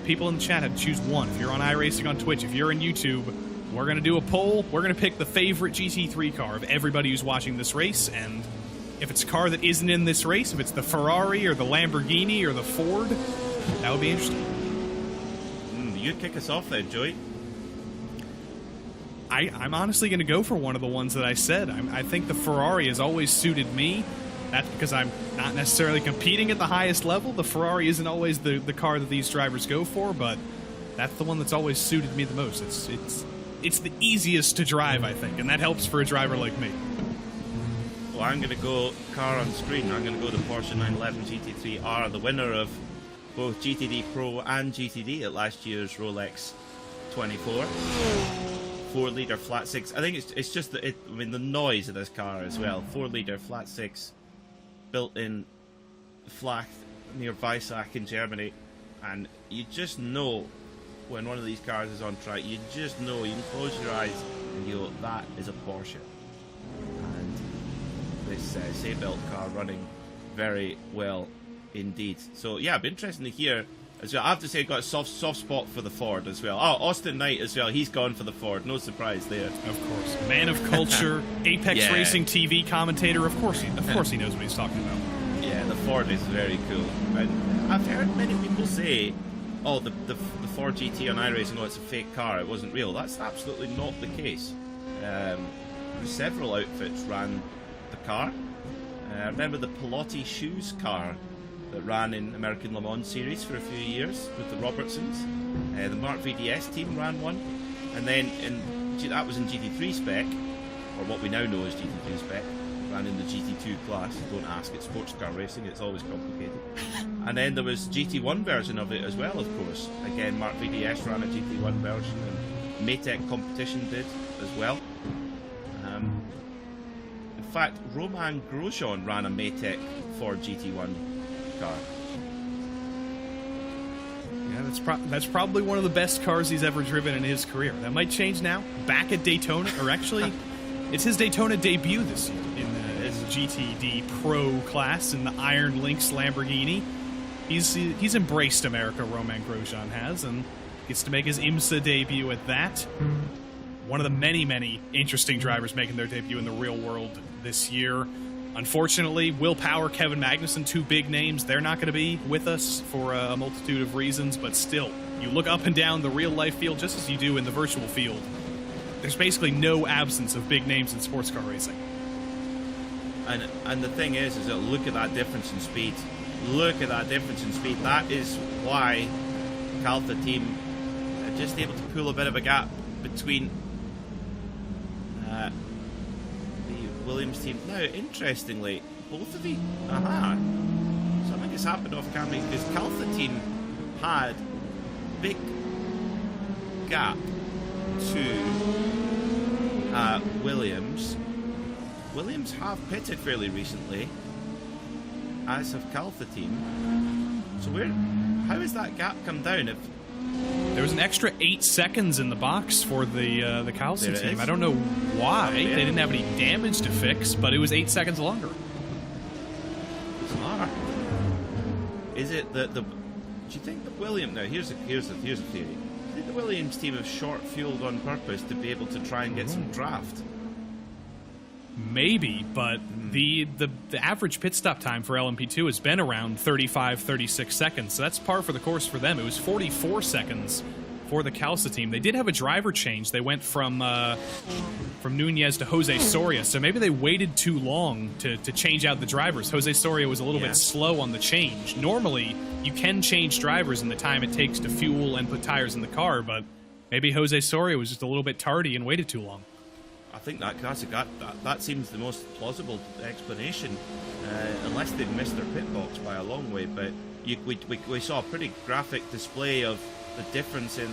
People in the chat have to choose one. If you're on iRacing on Twitch, if you're on YouTube, we're going to do a poll. We're going to pick the favorite GT3 car of everybody who's watching this race, and if it's a car that isn't in this race, if it's the Ferrari or the Lamborghini or the Ford, that would be interesting. You kick us off then, Joey. I'm honestly going to go for one of the ones that I said. I think the Ferrari has always suited me. That's because I'm not necessarily competing at the highest level. The Ferrari isn't always the car that these drivers go for, but that's the one that's always suited me the most. It's the easiest to drive, I think, and that helps for a driver like me. Well, I'm going to go car on screen. I'm going to go the Porsche 911 GT3R, the winner of both GTD Pro and GTD at last year's Rolex 24. 4-litre flat six. I think it's just the noise of this car as well. 4-litre flat six, built in Flach near Weissach in Germany, and you just know when one of these cars is on track. You just know. You can close your eyes and you go, that is a Porsche. And this Seatbelt car running very well indeed. So yeah, it'd be interesting to hear as well. I have to say, I've got a soft spot for the Ford as well. Oh, Austin Knight as well. He's gone for the Ford. No surprise there. Of course, man of culture, Apex Racing TV commentator. Of course he knows what he's talking about. Yeah, the Ford is very cool. And I've heard many people say, "Oh, the Ford GT on iRacing, oh, it's a fake car. It wasn't real." That's absolutely not the case. Several outfits ran the car. Remember the Pelotti Shoes car that ran in American Le Mans series for a few years with the Robertsons. The Mark VDS team ran one, and then that was in GT3 spec, or what we now know as GT3 spec, ran in the GT2 class. Don't ask, it's sports car racing, it's always complicated. And then there was GT1 version of it as well, of course. Again, Mark VDS ran a GT1 version, and Maytech Competition did as well. In fact, Romain Grosjean ran a Maytech Ford GT1 car. Yeah, that's probably one of the best cars he's ever driven in his career. That might change now. Back at Daytona, or actually, it's his Daytona debut this year in the GTD Pro class in the Iron Lynx Lamborghini. He's embraced America, Romain Grosjean has, and gets to make his IMSA debut at that. One of the many interesting drivers making their debut in the real world this year. Unfortunately, Will Power, Kevin Magnussen, two big names, they're not going to be with us for a multitude of reasons, but still, you look up and down the real-life field just as you do in the virtual field. There's basically no absence of big names in sports car racing. And the thing is that look at that difference in speed. Look at that difference in speed. That is why Caltha team are just able to pull a bit of a gap between the Williams team. Now, interestingly, both of the something has happened off camera because Caltha team had big gap to Williams. Williams have pitted fairly recently, as have Caltha team. So how has that gap come down? If there was an extra 8 seconds in the box for the Caltha team. I don't know why. They didn't have any damage to fix, but it was 8 seconds longer. Bizarre. Is it the? Do you think the Williams? Now here's a theory. Do you think the Williams team have short fueled on purpose to be able to try and get some draft? Maybe, but the average pit stop time for LMP2 has been around 35, 36 seconds, so that's par for the course for them. It was 44 seconds for the Caltha team. They did have a driver change. They went from Nunez to Jose Soria, so maybe they waited too long to change out the drivers. Jose Soria was a little bit slow on the change. Normally, you can change drivers in the time it takes to fuel and put tires in the car, but maybe Jose Soria was just a little bit tardy and waited too long. I think that seems the most plausible explanation, unless they've missed their pit box by a long way. But we saw a pretty graphic display of the difference in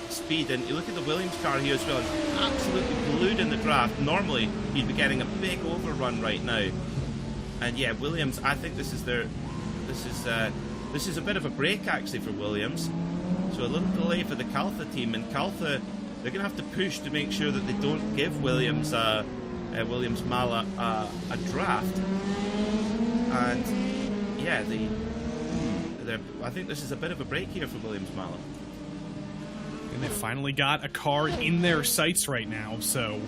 speed. And you look at the Williams car here as well, it's absolutely glued in the draft. Normally you'd be getting a big overrun right now. And yeah, Williams, I think this is a bit of a break actually for Williams. So a little delay for the Caltha team, and Caltha, they're going to have to push to make sure that they don't give Williams Mala a draft. And yeah, I think this is a bit of a break here for Williams Mala. And they finally got a car in their sights right now, so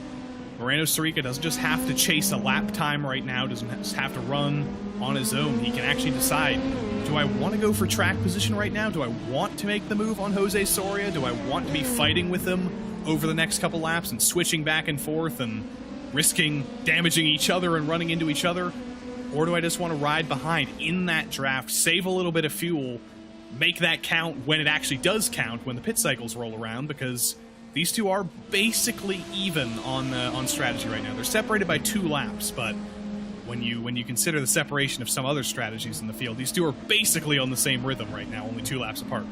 Moreno Sirica doesn't just have to chase a lap time right now, doesn't just have to run on his own. He can actually decide, do I want to go for track position right now? Do I want to make the move on Jose Soria? Do I want to be fighting with him over the next couple laps and switching back and forth and risking damaging each other and running into each other? Or do I just want to ride behind in that draft, save a little bit of fuel, make that count when it actually does count, when the pit cycles roll around? Because these two are basically even on strategy right now. They're separated by 2 laps, but when you consider the separation of some other strategies in the field, these two are basically on the same rhythm right now, only 2 laps apart.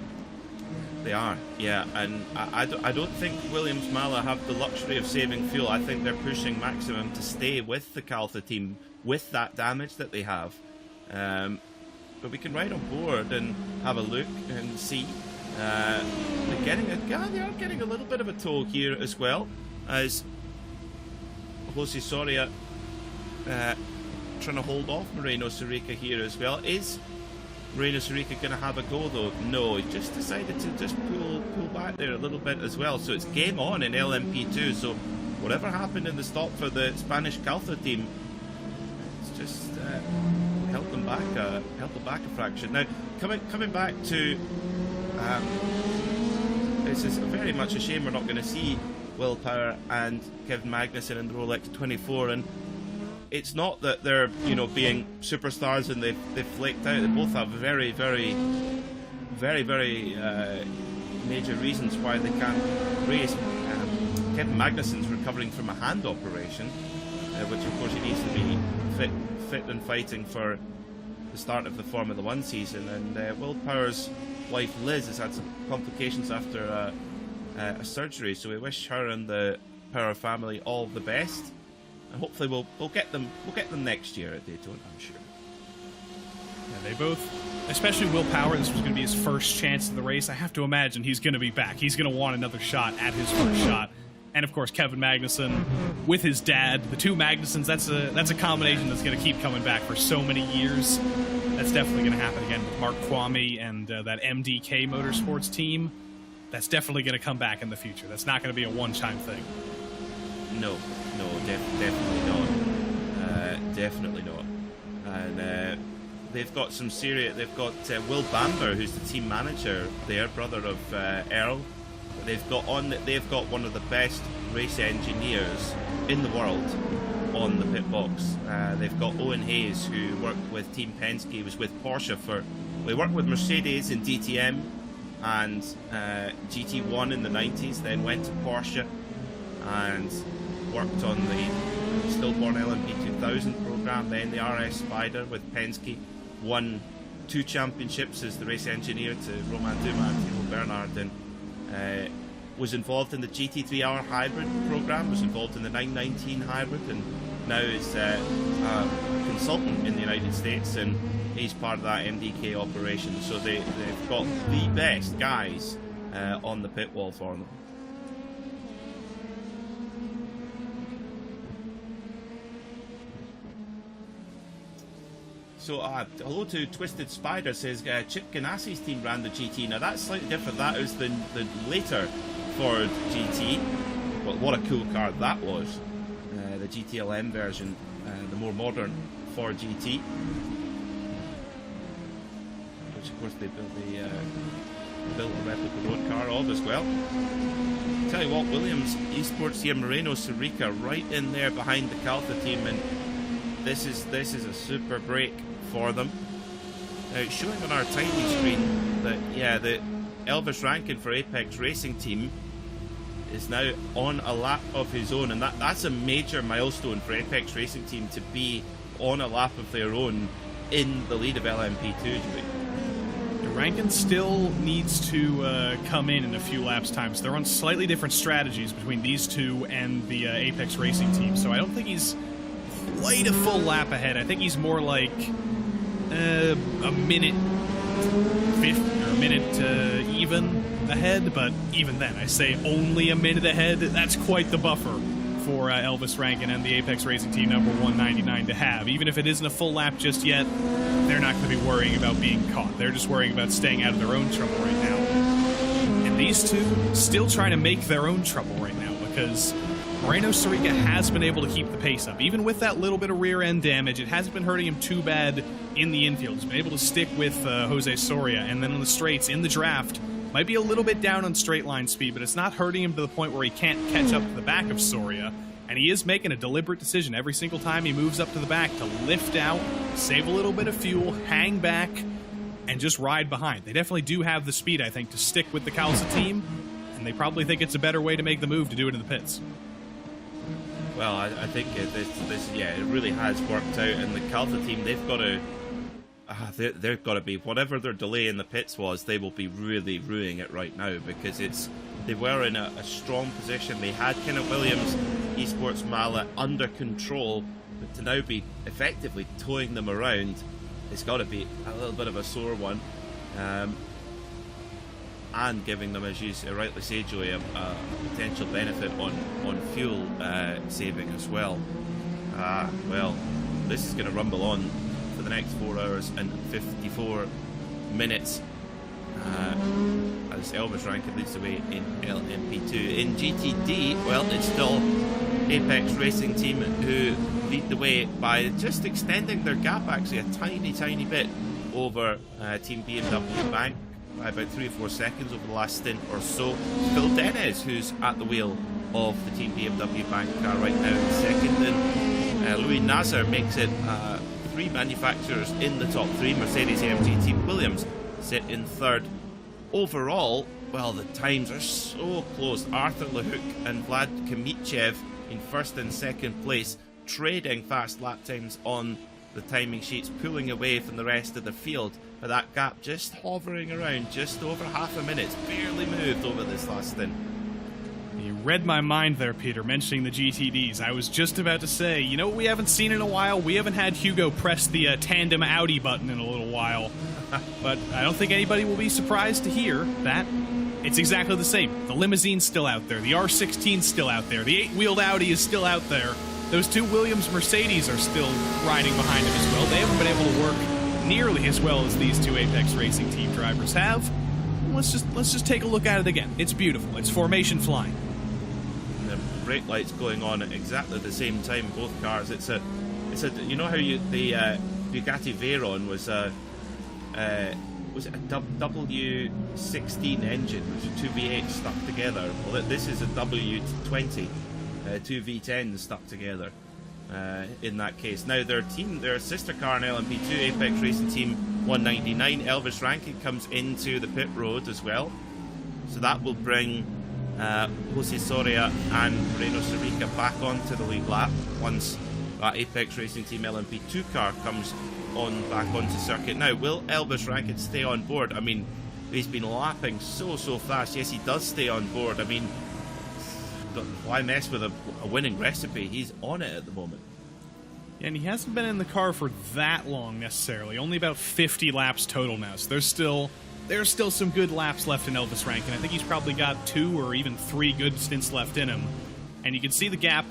They are, yeah, and I don't think Williams Mala have the luxury of saving fuel. I think they're pushing maximum to stay with the Caltha team with that damage that they have. But we can ride on board and have a look and see. They are getting a little bit of a toll here as well, as Jose Soria trying to hold off Moreno Sirica here as well. Is Moreno Sirica going to have a go though? No, he just decided to just pull back there a little bit as well. So it's game on in LMP2. So whatever happened in the stop for the Spanish Caltha team, it's just held them back a fraction. Now coming back to this is very much a shame we're not going to see Will Power and Kevin Magnussen in the Rolex 24, and it's not that they're being superstars and they've flaked out. They both have very major reasons why they can't race. Kevin Magnussen's recovering from a hand operation, which of course he needs to be fit and fighting for the start of the Formula 1 season. And Will Power's wife Liz has had some complications after a surgery, so we wish her and the Power family all the best. And hopefully we'll get them next year at Daytona, I'm sure. Yeah, they both, especially Will Power, this was going to be his first chance of the race. I have to imagine he's going to be back. He's going to want another shot at his first shot. And of course, Kevin Magnussen with his dad, the 2 Magnussens, that's a combination that's going to keep coming back for so many years. That's definitely going to happen again with Mark Kwame and that MDK Motorsports team. That's definitely going to come back in the future. That's not going to be a one-time thing. No, definitely not. Definitely not. And they've got some serious. They've got Will Bamber, who's the team manager there, brother of Earl. They've got one of the best race engineers in the world on the pit box. They've got Owen Hayes, who worked with Team Penske. He was with Porsche we worked with Mercedes in DTM and GT1 in the 90s. Then went to Porsche and worked on the stillborn LMP 2000 program, then the RS Spider with Penske, won 2 championships as the race engineer to Romain Dumas and Timo Bernard, and was involved in the GT3R hybrid program, was involved in the 919 hybrid, and now is a consultant in the United States, and he's part of that MDK operation. So they've got the best guys on the pit wall for them. So, hello to Twisted Spider, says Chip Ganassi's team ran the GT. Now that's slightly different. That was the later Ford GT. But what a cool car that was. The GTLM version, the more modern Ford GT. Which of course they built a replica road car of as well. Tell you what, Williams Esports here, Moreno Sirica right in there behind the Caltha team, and this is a super break for them. Now it's showing on our tiny screen that the Elvis Rankin for Apex Racing Team is now on a lap of his own, and that's a major milestone for Apex Racing Team to be on a lap of their own in the lead of LMP2. Rankin still needs to come in a few laps times. They're on slightly different strategies between these two and the Apex Racing team, so I don't think he's quite a full lap ahead. I think he's more like a minute 50 or a minute even ahead, but even then, I say only a minute ahead. That's quite the buffer for Elvis Rankin and the Apex Racing team number 199 to have. Even if it isn't a full lap just yet, they're not going to be worrying about being caught. They're just worrying about staying out of their own trouble right now. And these two still trying to make their own trouble right now, because Moreno Sorica has been able to keep the pace up. Even with that little bit of rear end damage, it hasn't been hurting him too bad in the infield. He's been able to stick with Jose Soria, and then on the straights in the draft, might be a little bit down on straight line speed, but it's not hurting him to the point where he can't catch up to the back of Soria. And he is making a deliberate decision every single time he moves up to the back to lift out, save a little bit of fuel, hang back, and just ride behind. They definitely do have the speed, I think, to stick with the Calza team, and they probably think it's a better way to make the move to do it in the pits. Well, I think it really has worked out, and the Calza team, they've got to... they've got to be, whatever their delay in the pits was, they will be really ruining it right now, because they were in a strong position. They had Kenneth Williams, Esports Mallet under control, but to now be effectively towing them around, it's got to be a little bit of a sore one, and giving them, as you rightly say, Joey, a potential benefit on fuel saving as well. Well, this is going to rumble on for the next 4 hours and 54 minutes as Elvis Rankin leads the way in LMP2. In GTD, well, it's still Apex Racing team who lead the way by just extending their gap actually a tiny bit over Team BMW Bank by about 3 or 4 seconds over the last stint or so. Phil Dennis, who's at the wheel of the Team BMW Bank car right now in second, and Louis Nasser makes it 3 manufacturers in the top 3. Mercedes-AMG Team Williams sit in third. Overall, well, the times are so close. Arthur Lehouk and Vlad Kamichev in first and second place, trading fast lap times on the timing sheets, pulling away from the rest of the field. But that gap just hovering around just over half a minute. It's barely moved over this last stint. You read my mind there, Peter, mentioning the GTDs. I was just about to say, you know what we haven't seen in a while? We haven't had Hugo press the Tandem Audi button in a little while. But I don't think anybody will be surprised to hear that it's exactly the same. The limousine's still out there. The R16's still out there. The 8-wheeled Audi is still out there. Those 2 Williams Mercedes are still riding behind him as well. They haven't been able to work nearly as well as these 2 Apex Racing team drivers have. Let's just take a look at it again. It's beautiful. It's formation flying. The brake lights going on at exactly the same time, both cars. It's a you know how the Bugatti Veyron was a W16 engine, which was 2 V8s stuck together. Well, this is a W20, 2 V10s stuck together. In that case, now their sister car in LMP2, Apex Racing Team 199, Elvis Rankin comes into the pit road as well, so that will bring Jose Soria and Moreno Sorica back onto the lead lap once that Apex Racing Team LMP2 car comes back onto circuit. Now, will Elvis Rankin stay on board? I mean, he's been lapping so fast. Yes, he does stay on board. I mean, why mess with a winning recipe? He's on it at the moment. Yeah, and he hasn't been in the car for that long necessarily. Only about 50 laps total now. So there's still some good laps left in Elvis Rankin. I think he's probably got 2 or even 3 good stints left in him. And you can see the gap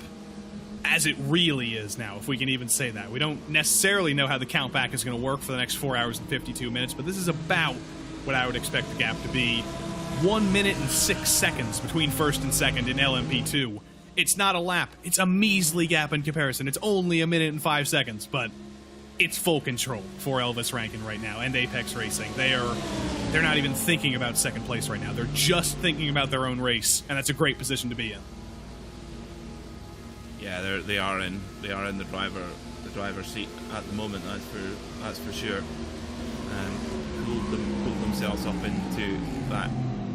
as it really is now, if we can even say that. We don't necessarily know how the countback is going to work for the next 4 hours and 52 minutes, but this is about what I would expect the gap to be. 1 minute and 6 seconds between first and second in LMP2. It's not a lap. It's a measly gap in comparison. It's only 1 minute and 5 seconds, but it's full control for Elvis Rankin right now and Apex Racing. They're not even thinking about second place right now. They're just thinking about their own race, and that's a great position to be in. Yeah, they are in the driver's seat at the moment. That's for sure. Pulled themselves up into that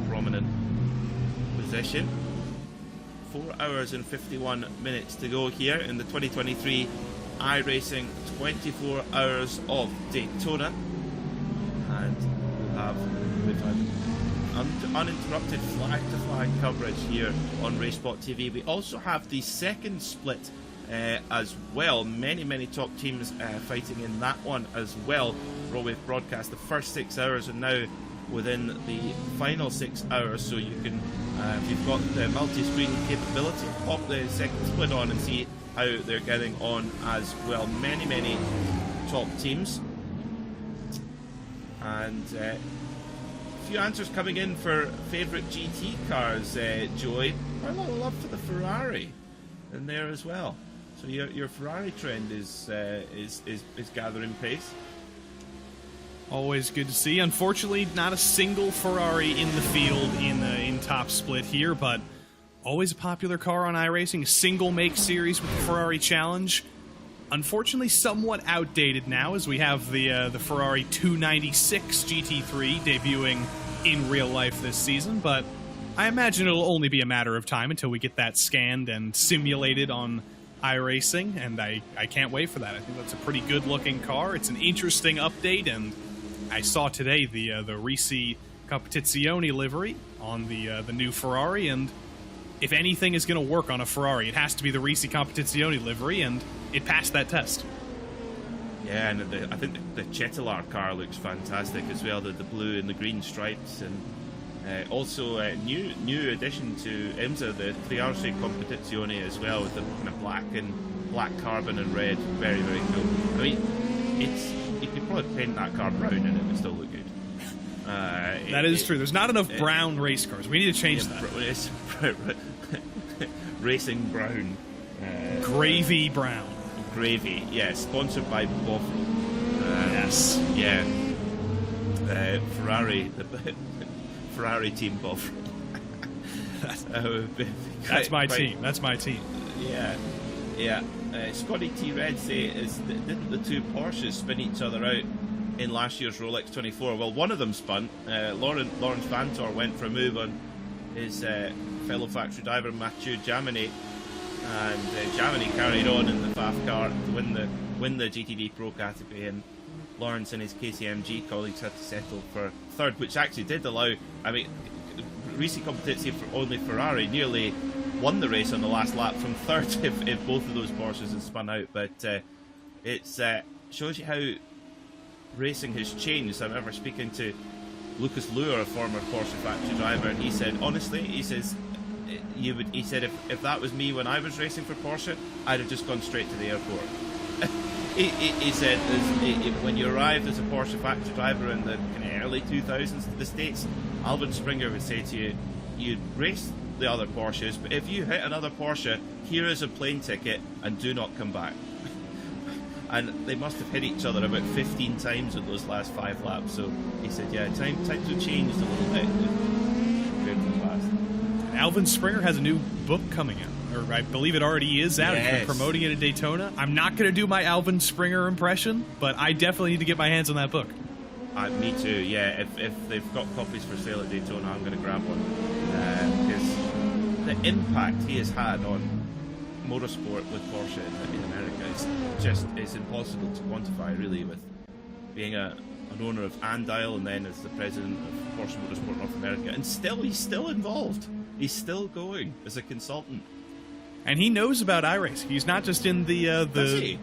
prominent position. 4 hours and 51 minutes to go here in the 2023 iRacing 24 Hours of Daytona, and we'll we've had uninterrupted flag-to-flag coverage here on RaceSpotTV. We also have the second split as well. Many top teams fighting in that one as well. We've broadcast the first 6 hours and now within the final 6 hours, so you can, if you've got the multi-screen capability, pop the second split on and see how they're getting on as well. Many top teams, and a few answers coming in for favourite GT cars. Joey, quite a lot of love for the Ferrari in there as well. So your Ferrari trend is gathering pace. Always good to see. Unfortunately, not a single Ferrari in the field in top split here, but always a popular car on iRacing. A single make series with the Ferrari Challenge. Unfortunately, somewhat outdated now, as we have the Ferrari 296 GT3 debuting in real life this season, but I imagine it'll only be a matter of time until we get that scanned and simulated on iRacing, and I can't wait for that. I think that's a pretty good-looking car. It's an interesting update, and I saw today the RaceSpotTV livery on the new Ferrari, and if anything is going to work on a Ferrari, it has to be the RaceSpotTV livery, and it passed that test. Yeah, and I think the Cetilar car looks fantastic as well, the blue and the green stripes, and also a new addition to IMSA, the RaceSpotTV as well, with the kind of black carbon and red. Very cool. I mean, you could probably paint that car brown and it would still look good. That is true. There's not enough brown race cars. We need to change that. It's racing brown. Gravy brown. Gravy, yeah. Sponsored by Bovril. Yes. Yeah. Ferrari, the Ferrari team Bovril. That's my team. That's my team. Yeah. Scotty T. Red say, didn't the two Porsches spin each other out in last year's Rolex 24? Well, one of them spun. Lawrence Vantor went for a move on his fellow factory driver Mathieu Jaminet, and Jaminet carried on in the FAF car to win the GTD Pro category, and Lawrence and his KCMG colleagues had to settle for third, which actually did allow, I mean, Risi Competizione for only Ferrari nearly won the race on the last lap from third if both of those Porsches had spun out. But it shows you how racing has changed. I remember speaking to Lucas Luer, a former Porsche factory driver, and he said, honestly, he said if that was me when I was racing for Porsche, I'd have just gone straight to the airport. He said when you arrived as a Porsche factory driver in the kind of early 2000s to the States, Alvin Springer would say to you, you'd race the other Porsches, but if you hit another Porsche, here is a plane ticket and do not come back. And they must have hit each other about 15 times in those last 5 laps. So he said, yeah, times have changed a little bit compared to the past. Alvin Springer has a new book coming out, or I believe it already is out. Yes. He's been promoting it at Daytona. I'm not going to do my Alvin Springer impression, but I definitely need to get my hands on that book. Me too, yeah. If they've got copies for sale at Daytona, I'm going to grab one. Because the impact he has had on motorsport with Porsche in America is impossible to quantify, really, with being an owner of Andile and then as the president of Porsche Motorsport North America. And he's still involved. He's still going as a consultant. And he knows about iRacing. He's not just in the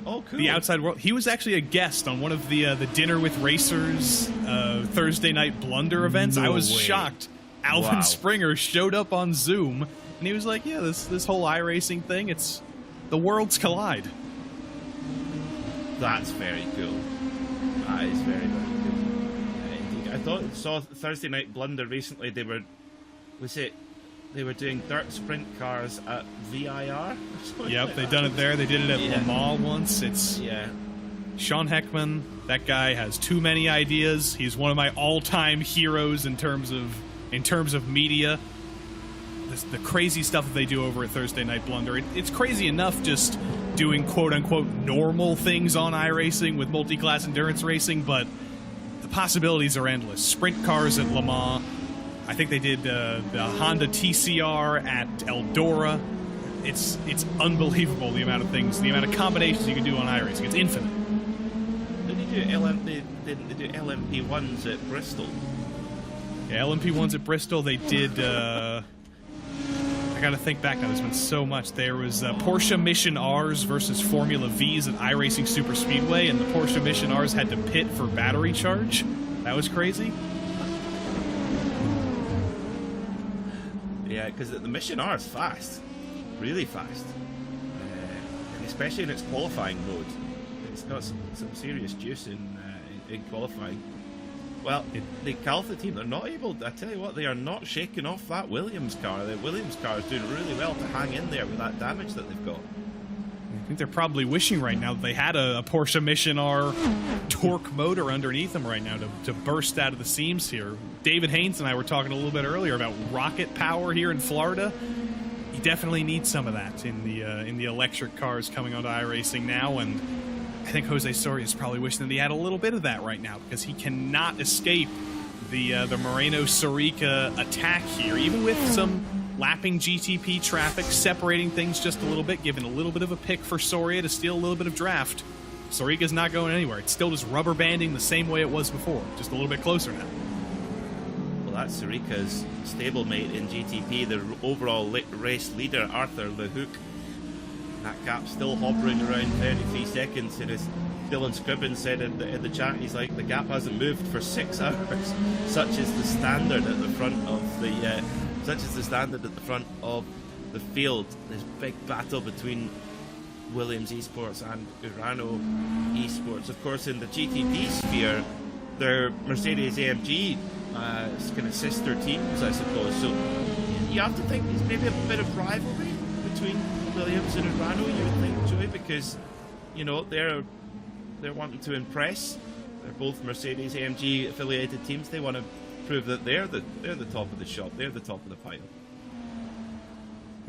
cool. the outside world. He was actually a guest on one of the Dinner with Racers Thursday night blunder events. I was shocked. Alvin Springer showed up on Zoom, and he was like, "Yeah, this whole iRacing thing, it's the worlds collide." That's very cool. That is very cool. Indeed. I saw Thursday night blunder recently. They were doing dirt sprint cars at VIR. Yep, they've done it there. They did it at Le Mans once. It's Sean Heckman. That guy has too many ideas. He's one of my all-time heroes in terms of media. The crazy stuff that they do over at Thursday Night Blunder. It's crazy enough just doing quote-unquote normal things on iRacing with multi-class endurance racing, but the possibilities are endless. Sprint cars at Le Mans. I think they did the Honda TCR at Eldora. It's unbelievable the amount of things, the amount of combinations you can do on iRacing. It's infinite. Did they do LMP1s at Bristol? Yeah, LMP1s at Bristol, they did, I gotta think back now, there's been so much. There was Porsche Mission Rs versus Formula Vs at iRacing Super Speedway, and the Porsche Mission Rs had to pit for battery charge. That was crazy. Yeah, because the Mission R is fast, really fast, and especially in its qualifying mode. It's got some serious juice in qualifying. Well, the Calfa team, they're not able, I tell you what, they are not shaking off that Williams car. The Williams car is doing really well to hang in there with that damage that they've got. I think they're probably wishing right now that they had a Porsche Mission R torque motor underneath them right now to burst out of the seams here. David Haynes and I were talking a little bit earlier about rocket power here in Florida. You definitely need some of that in the electric cars coming onto iRacing now, and I think Jose Soria is probably wishing that he had a little bit of that right now, because he cannot escape the Moreno-Sorica attack here, even with some lapping GTP traffic, separating things just a little bit, giving a little bit of a pick for Soria to steal a little bit of draft. Sorica's not going anywhere. It's still just rubber banding the same way it was before, just a little bit closer now. Well, that's Sorica's stablemate in GTP, the overall race leader, Arthur LeHoux. That gap still hovering around 33 seconds, and as Dylan Scribbin said in the chat, he's like, the gap hasn't moved for 6 hours. Such is the standard at the front of the field. This big battle between Williams Esports and Urano Esports. Of course, in the GTP sphere, they're Mercedes AMG kind of sister teams, I suppose. So you have to think there's maybe a bit of rivalry between Williams and Urano, you would think, Joey, because you know they're wanting to impress. They're both Mercedes AMG affiliated teams. They want to prove that they're the top of the shop. They're the top of the pile.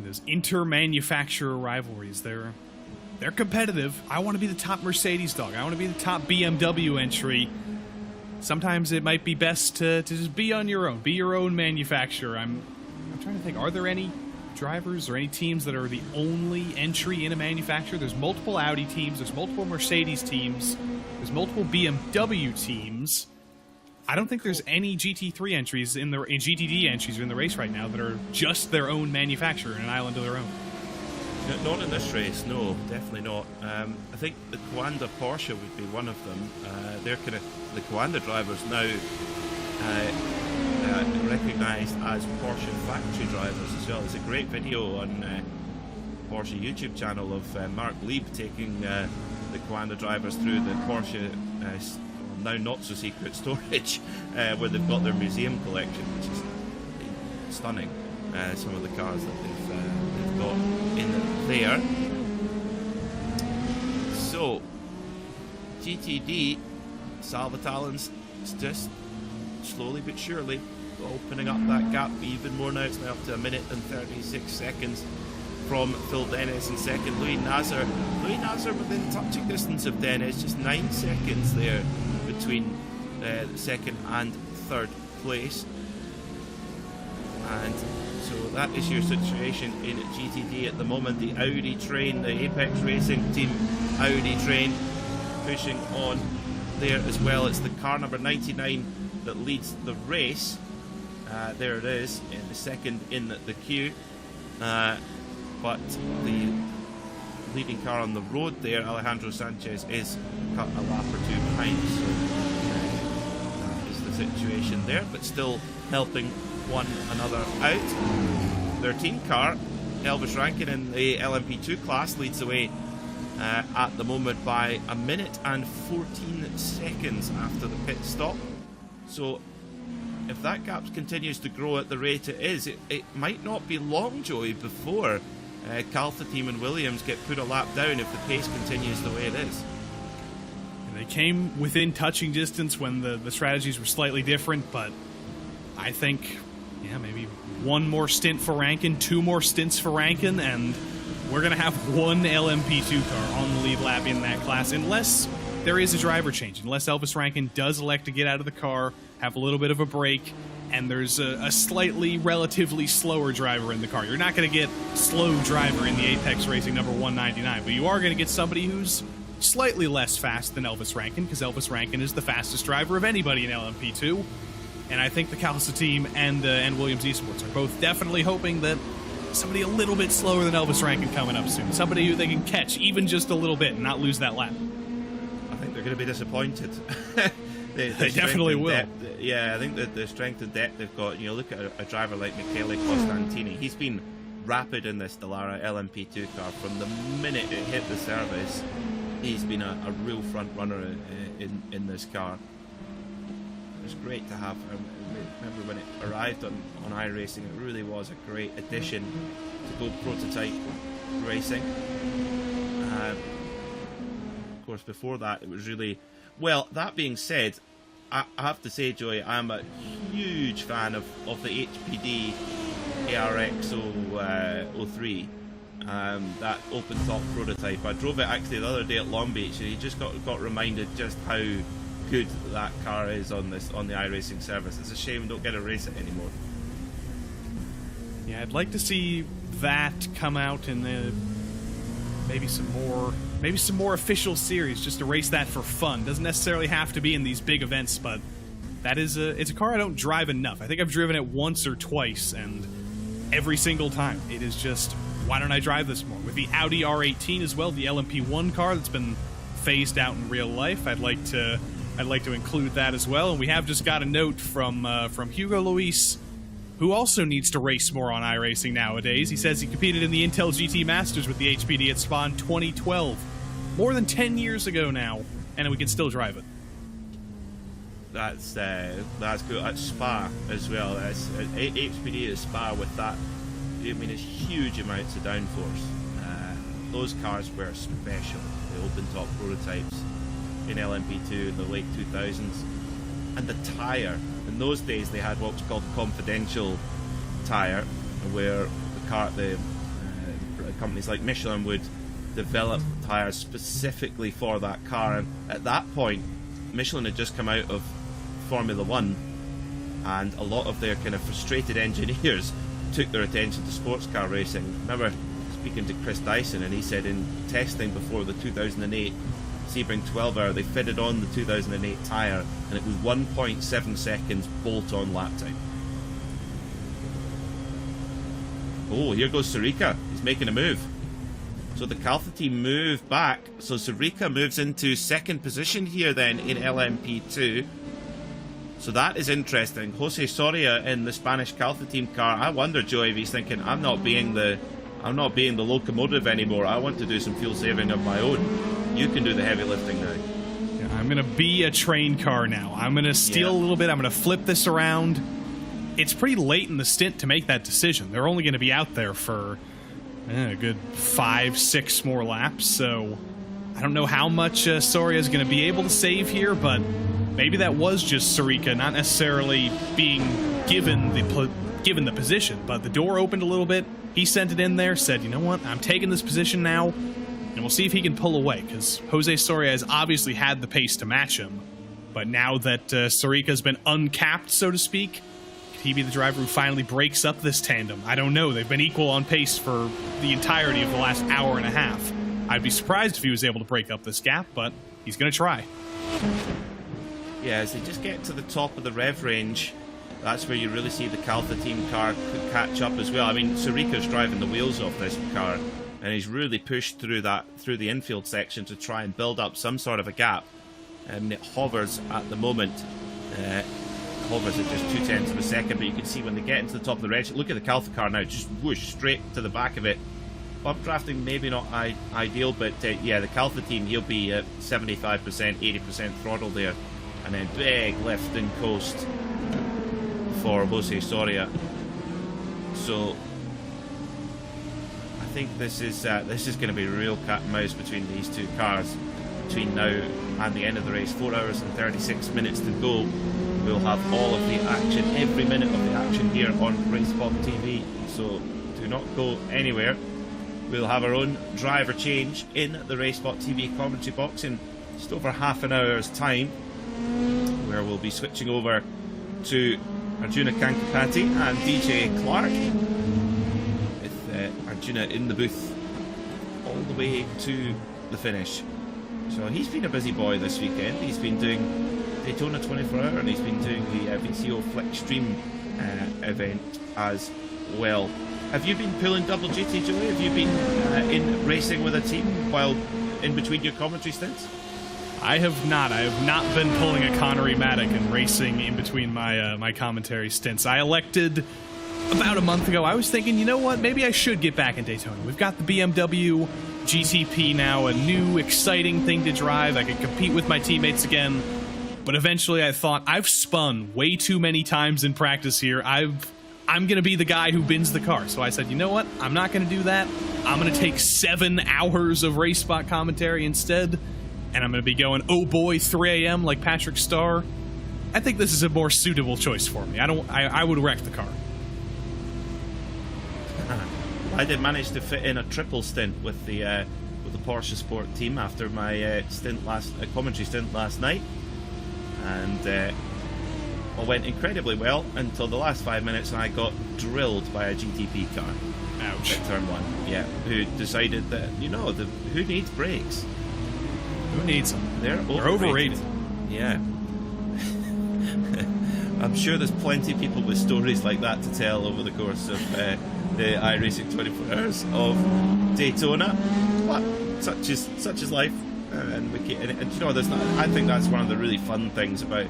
Those inter-manufacturer rivalries, they're competitive. I want to be the top Mercedes dog. I want to be the top BMW entry. Sometimes it might be best to just be on your own. Be your own manufacturer. I'm trying to think, are there any drivers or any teams that are the only entry in a manufacturer? There's multiple Audi teams, there's multiple Mercedes teams, there's multiple BMW teams. I don't think there's any GT3 entries in GTD entries in the race right now that are just their own manufacturer in an island of their own. Not in this race, no, definitely not. I think the Coanda Porsche would be one of them. They're kind of the Coanda drivers now recognised as Porsche factory drivers as well. There's a great video on Porsche YouTube channel of Mark Lieb taking the Coanda drivers through the Porsche now not so secret storage where they've got their museum collection, which is stunning. Some of the cars that they've got in there. So GTD, Salvatallon's just slowly but surely opening up that gap even more now. It's now up to 1 minute and 36 seconds from Phil Dennis in second. Louis Nazar within touching distance of Dennis, just 9 seconds there between the second and third place. And so that is your situation in GTD at the moment. The Audi train, the Apex Racing Team Audi train, pushing on there as well. It's the car number 99 that leads the race. There it is, in the second in the queue. But the leading car on the road there, Alejandro Sanchez, is cut a lap or two behind. So that is the situation there, but still helping one another out. Their team car, Elvis Rankin in the LMP2 class, leads the way at the moment by 1 minute and 14 seconds after the pit stop. So if that gap continues to grow at the rate it is, it might not be long, Joey, before Calfa team and Williams get put a lap down if the pace continues the way it is. And they came within touching distance when the strategies were slightly different, but I think, yeah, maybe one more stint for Rankin, 2 more stints for Rankin, and we're going to have one LMP2 car on the lead lap in that class, unless there is a driver change, unless Elvis Rankin does elect to get out of the car, have a little bit of a break, and there's a slightly, relatively slower driver in the car. You're not going to get slow driver in the Apex Racing number 199, but you are going to get somebody who's slightly less fast than Elvis Rankin, because Elvis Rankin is the fastest driver of anybody in LMP2. And I think the Calsa team and Williams Esports are both definitely hoping that somebody a little bit slower than Elvis Rankin coming up soon. Somebody who they can catch even just a little bit and not lose that lap. I think they're going to be disappointed. They definitely will. Depth, yeah, I think that the strength and depth they've got, look at a driver like Michele Costantini. He's been rapid in this Dallara LMP2 car from the minute it hit the service. He's been a real front runner in this car. It was great to have. I remember when it arrived on iRacing, it really was a great addition to go prototype racing. Of course, before that, it was really... Well, that being said, I have to say, Joey, I'm a huge fan of the HPD ARX 03. That open top prototype. I drove it actually the other day at Long Beach, and you just got reminded just how good that car is on the iRacing service. It's a shame we don't get to race it anymore. Yeah, I'd like to see that come out in the maybe some more official series, just to race that for fun. Doesn't necessarily have to be in these big events, but that is it's a car I don't drive enough. I think I've driven it once or twice, and every single time it is just, why don't I drive this more? With the Audi R18 as well, the LMP1 car that's been phased out in real life, I'd like to include that as well. And we have just got a note from Hugo Luis, who also needs to race more on iRacing nowadays. He says he competed in the Intel GT Masters with the HPD at Spa in 2012. More than 10 years ago now, and we can still drive it. That's good. At Spa as well. That's HPD at Spa with that. I mean, it's huge amounts of downforce. Those cars were special. The open top prototypes in LMP2 in the late 2000s, and the tyre. In those days, they had what was called confidential tyre, where the companies like Michelin would develop tyres specifically for that car. And at that point, Michelin had just come out of Formula One, and a lot of their kind of frustrated engineers took their attention to sports car racing. I remember speaking to Chris Dyson, and he said in testing before the 2008 Sebring 12 hour, they fitted on the 2008 tyre, and it was 1.7 seconds bolt-on lap time. Oh, here goes Sarika. He's making a move. So the Calfa team move back. So Sarika moves into second position here then in LMP2. So that is interesting. Jose Soria in the Spanish Calfa team car. I wonder, Joey, if he's thinking, I'm not being the locomotive anymore. I want to do some fuel saving of my own. You can do the heavy lifting now. Yeah, I'm going to be a train car now. I'm going to steal a little bit. I'm going to flip this around. It's pretty late in the stint to make that decision. They're only going to be out there for a good 5-6 more laps. So I don't know how much Soria is going to be able to save here, but maybe that was just Sarika not necessarily being given the position. But the door opened a little bit. He sent it in there, said, you know what, I'm taking this position now, and we'll see if he can pull away, because Jose Soria has obviously had the pace to match him. But now that Sarika's been uncapped, so to speak, could he be the driver who finally breaks up this tandem? I don't know. They've been equal on pace for the entirety of the last hour and a half. I'd be surprised if he was able to break up this gap, but he's going to try. Yeah, as they just get to the top of the rev range, that's where you really see the Calfa team car could catch up as well. I mean, Sarika's driving the wheels off this car, and he's really pushed through the infield section to try and build up some sort of a gap. And it hovers at the moment. Hovers at just 0.2 of a second, but you can see when they get into the top of the reg, look at the Calfa car now, just whoosh straight to the back of it. Bump drafting maybe not ideal, but yeah, the Calfa team, he'll be at 75%, 80% throttle there, and then big lift and coast for Jose Soria. So I think this is going to be a real cat and mouse between these two cars between now and the end of the race. 4 hours and 36 minutes to go. We'll have all of the action, every minute of the action here on RaceSpotTV. So do not go anywhere. We'll have our own driver change in the RaceSpotTV commentary box in just over half an hour's time, where we'll be switching over to Arjuna Kankapati and DJ Clark, with Arjuna in the booth all the way to the finish. So he's been a busy boy this weekend. He's been doing Daytona 24 Hour, and he's been doing the VCO Flick Stream event as well. Have you been pulling double duty, Joey? Have you been in racing with a team while in between your commentary stints? I have not. I have not been pulling a Connery Maddock and racing in between my my commentary stints. I elected about a month ago. I was thinking, you know what? Maybe I should get back in Daytona. We've got the BMW GTP now, a new exciting thing to drive. I can compete with my teammates again. But eventually I thought, I've spun way too many times in practice here. I'm going to be the guy who bins the car. So I said, you know what? I'm not going to do that. I'm going to take 7 hours of race spot commentary instead. And I'm going to be going, oh boy, 3 a.m. like Patrick Starr. I think this is a more suitable choice for me. I would wreck the car. I did manage to fit in a triple stint with the Porsche Sport team after my commentary stint last night, and all went incredibly well until the last 5 minutes, and I got drilled by a GTP car. Ouch. At turn 1, yeah, who decided that, you know, who needs brakes? Who needs them? They're overrated. Yeah. I'm sure there's plenty of people with stories like that to tell over the course of the iRacing 24 Hours of Daytona, but such is life, and you know, I think that's one of the really fun things about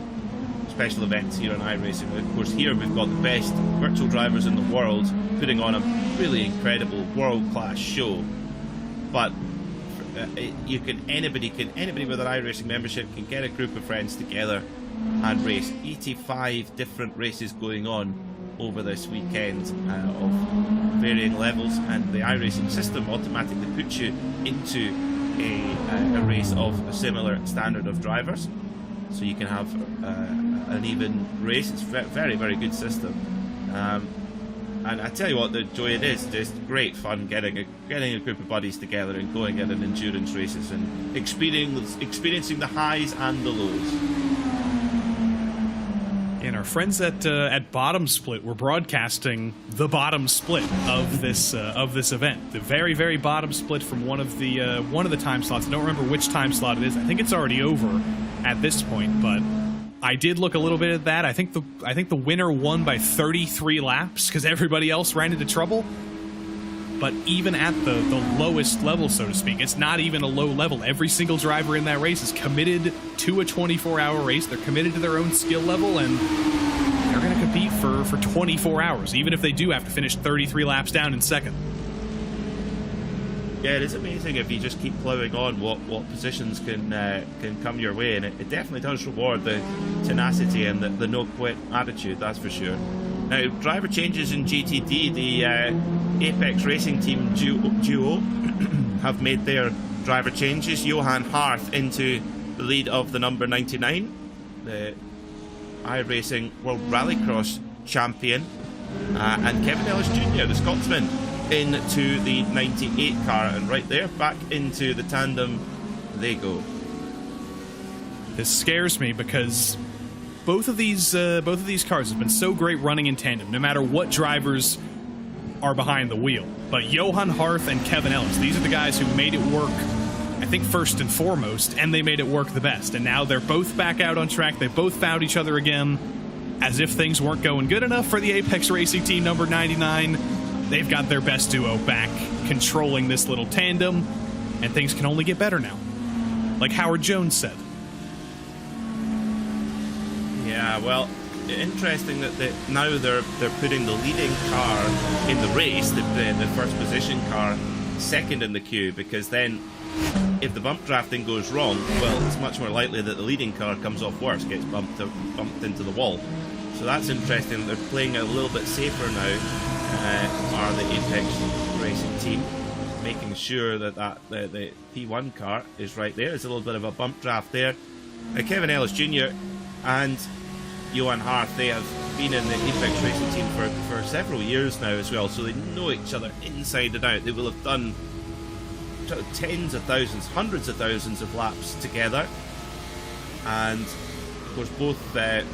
special events here on iRacing. Of course, here we've got the best virtual drivers in the world putting on a really incredible world-class show, but anybody with an iRacing membership can get a group of friends together and race. 85 different races going on over this weekend of varying levels, and the iRacing system automatically puts you into a race of a similar standard of drivers, so you can have an even race. It's a very, very good system. And I tell you what, Joey, it is just great fun getting a group of buddies together and going at an endurance races and experiencing the highs and the lows. And our friends at Bottom Split were broadcasting the bottom split of this event, the very, very bottom split from one of the time slots. I don't remember which time slot it is. I think it's already over at this point, but I did look a little bit at that. I think the winner won by 33 laps because everybody else ran into trouble. But even at the lowest level, so to speak, it's not even a low level. Every single driver in that race is committed to a 24-hour race. They're committed to their own skill level, and they're going to compete for 24 hours, even if they do have to finish 33 laps down in second. Yeah, it is amazing if you just keep ploughing on what positions can come your way, and it definitely does reward the tenacity and the no-quit attitude, that's for sure. Now, driver changes in GTD, the Apex Racing Team duo have made their driver changes. Johan Harth into the lead of the number 99, the iRacing World Rallycross champion, and Kevin Ellis Jr., the Scotsman, into the 98 car, and right there, back into the tandem they go. This scares me because both of these cars have been so great running in tandem, no matter what drivers are behind the wheel. But Johan Harth and Kevin Ellis, these are the guys who made it work, I think, first and foremost, and they made it work the best. And now they're both back out on track. They both found each other again, as if things weren't going good enough for the Apex Racing Team number 99. They've got their best duo back, controlling this little tandem, and things can only get better now. Like Howard Jones said. Yeah, well, interesting that now they're putting the leading car in the race, the first position car, second in the queue, because then if the bump drafting goes wrong, well, it's much more likely that the leading car comes off worse, gets bumped into the wall. So that's interesting. They're playing a little bit safer now, are the Apex Racing Team, making sure that the P1 car is right there. There's a little bit of a bump draft there. Kevin Ellis Jr. and Johan Harth, they have been in the Apex Racing Team for several years now as well, so they know each other inside and out. They will have done tens of thousands, hundreds of thousands of laps together, and of course both have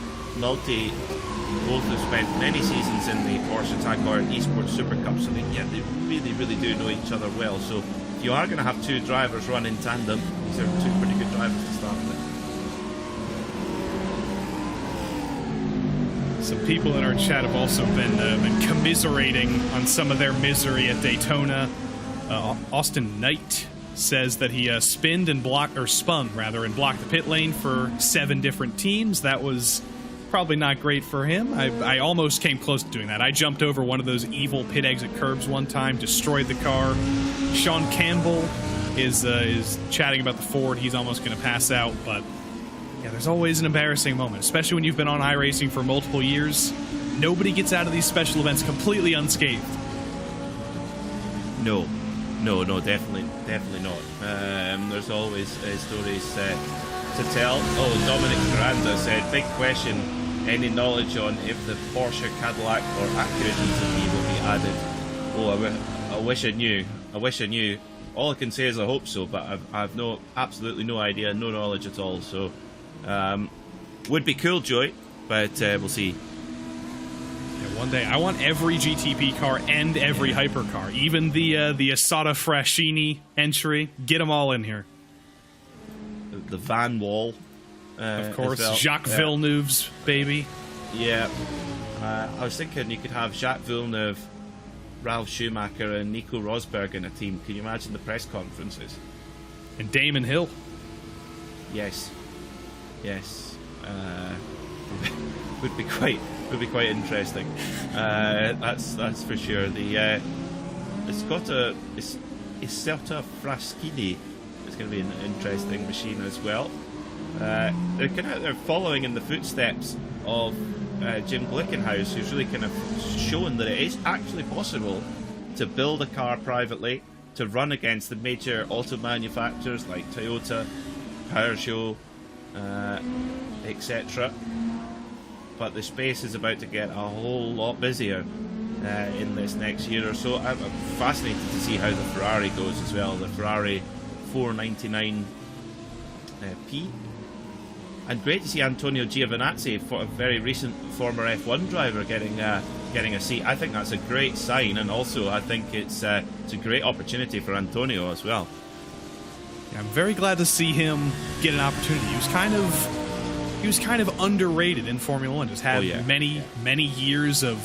spent many seasons in the Porsche Taycan Esports Super Cup, so they really do know each other well. So if you are going to have two drivers run in tandem, these are two pretty good drivers to start with. Some people in our chat have also been commiserating on some of their misery at Daytona. Austin Knight says that he spun and blocked the pit lane for 7 different teams. That was probably not great for him. I almost came close to doing that. I jumped over one of those evil pit exit curbs one time, destroyed the car. Sean Campbell is chatting about the Ford. He's almost going to pass out, but yeah, there's always an embarrassing moment, especially when you've been on iRacing for multiple years. Nobody gets out of these special events completely unscathed. No, definitely not. There's always stories to tell. Oh, Dominic Miranda said, big question, any knowledge on if the Porsche, Cadillac or Acura GTP will be added? Oh, I wish I knew. All I can say is I hope so, but I've absolutely no idea, no knowledge at all. So, would be cool, Joy, but we'll see. Yeah, one day I want every GTP car and every hypercar, even the Asada Fraschini entry. Get them all in here. The Van Wall, of course, well. Jacques Villeneuve's baby. Yeah, I was thinking you could have Jacques Villeneuve, Ralf Schumacher and Nico Rosberg in a team. Can you imagine the press conferences? And Damon Hill. Yes. Would be quite interesting. That's for sure. It's got a Iserta Fraschini. It's going to be an interesting machine as well. They're following in the footsteps of Jim Glickenhaus, who's really kind of shown that it is actually possible to build a car privately, to run against the major auto manufacturers like Toyota, Peugeot, etc. But the space is about to get a whole lot busier in this next year or so. I'm fascinated to see how the Ferrari goes as well. The Ferrari 499P. And great to see Antonio Giovinazzi, a very recent former F1 driver, getting a seat. I think that's a great sign, and also I think it's a great opportunity for Antonio as well. Yeah, I'm very glad to see him get an opportunity. He was kind of underrated in Formula One. Just had many years of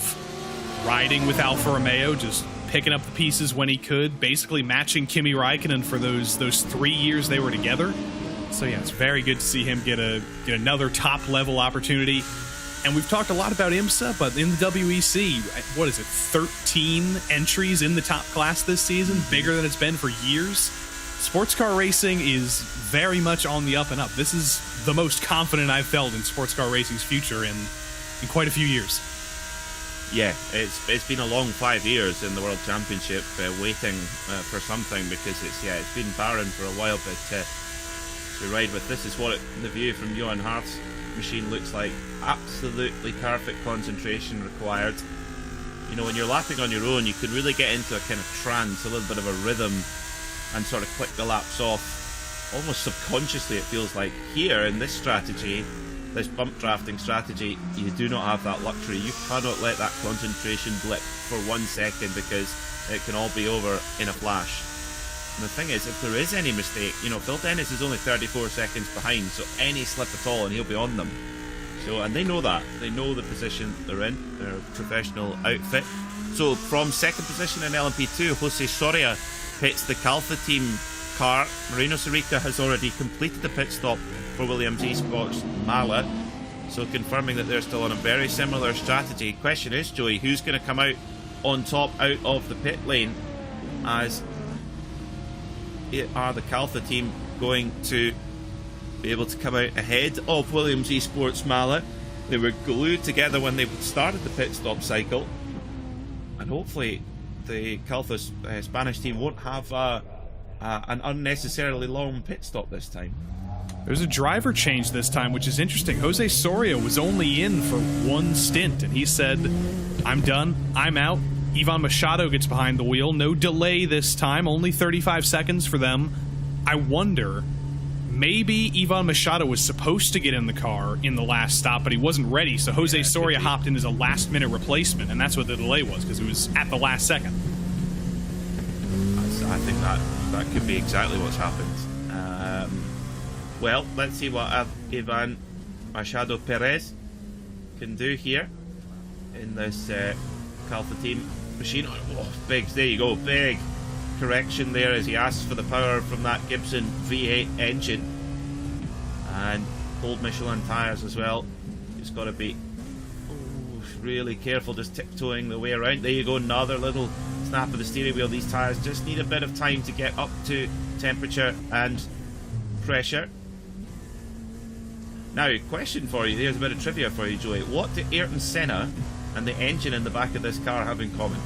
riding with Alfa Romeo, just picking up the pieces when he could, basically matching Kimi Räikkönen for those 3 years they were together. So yeah, it's very good to see him get another top level opportunity. And we've talked a lot about IMSA, but in the WEC, what is it, 13 entries in the top class this season, bigger than it's been for years. Sports car racing is very much on the up and up. This is the most confident I've felt in sports car racing's future in quite a few years. Yeah, it's been a long 5 years in the World Championship, waiting for something, because it's been barren for a while. But to ride with this is what the view from Johan Hart's machine looks like. Absolutely perfect concentration required. You know, when you're lapping on your own, you can really get into a kind of trance, a little bit of a rhythm, and sort of click the laps off almost subconsciously, it feels like. Here in this strategy, this bump drafting strategy, you do not have that luxury. You cannot let that concentration blip for 1 second, because it can all be over in a flash. And the thing is, if there is any mistake, you know, Phil Dennis is only 34 seconds behind, so any slip at all and he'll be on them. So, and they know that. They know the position they're in, their professional outfit. So from second position in LMP2, Jose Soria pits the Calfa team car. Marino Sirica has already completed the pit stop for Williams Esports Mala, so confirming that they're still on a very similar strategy. Question is, Joey, who's going to come out on top out of the pit lane? As are the Calfa team going to be able to come out ahead of Williams Esports Mala? They were glued together when they started the pit stop cycle, and hopefully the Calfa Spanish team won't have an unnecessarily long pit stop this time. There's a driver change this time, which is interesting. Jose Soria was only in for one stint, and he said, I'm done, I'm out. Ivan Machado gets behind the wheel. No delay this time, only 35 seconds for them. I wonder, maybe Ivan Machado was supposed to get in the car in the last stop, but he wasn't ready, so Jose Soria hopped in as a last-minute replacement, and that's what the delay was, because it was at the last second. I think that could be exactly what's happened. Well, let's see what Ivan Machado Perez can do here. in this Calfa team machine. Oh, big, there you go, big correction there as he asks for the power from that Gibson V8 engine. And cold Michelin tyres as well. He's got to be really careful, just tiptoeing the way around. There you go, another little snap of the steering wheel. These tyres just need a bit of time to get up to temperature and pressure. Now, question for you, here's a bit of trivia for you, Joey. What do Ayrton Senna and the engine in the back of this car have in common?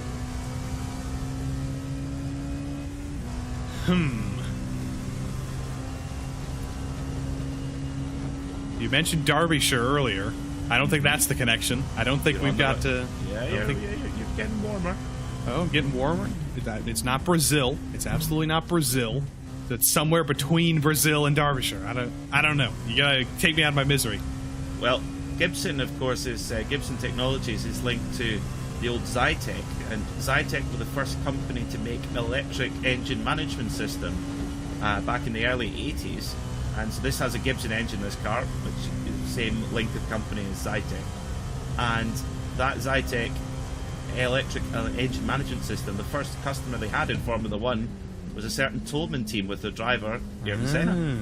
You mentioned Derbyshire earlier. I don't think that's the connection. I don't think we've got to... Yeah, you're getting warmer. Oh, getting warmer? It's not Brazil. It's absolutely not Brazil. It's somewhere between Brazil and Derbyshire. I don't know. You gotta take me out of my misery. Well, Gibson, of course, is Gibson Technologies is linked to the old Zytec, and Zytec were the first company to make electric engine management system back in the early 80s. And so this has a Gibson engine, this car, which is the same link of company as Zytec. And that Zytec electric engine management system, the first customer they had in Formula 1 was a certain Tolman team with their driver, Ayrton Senna.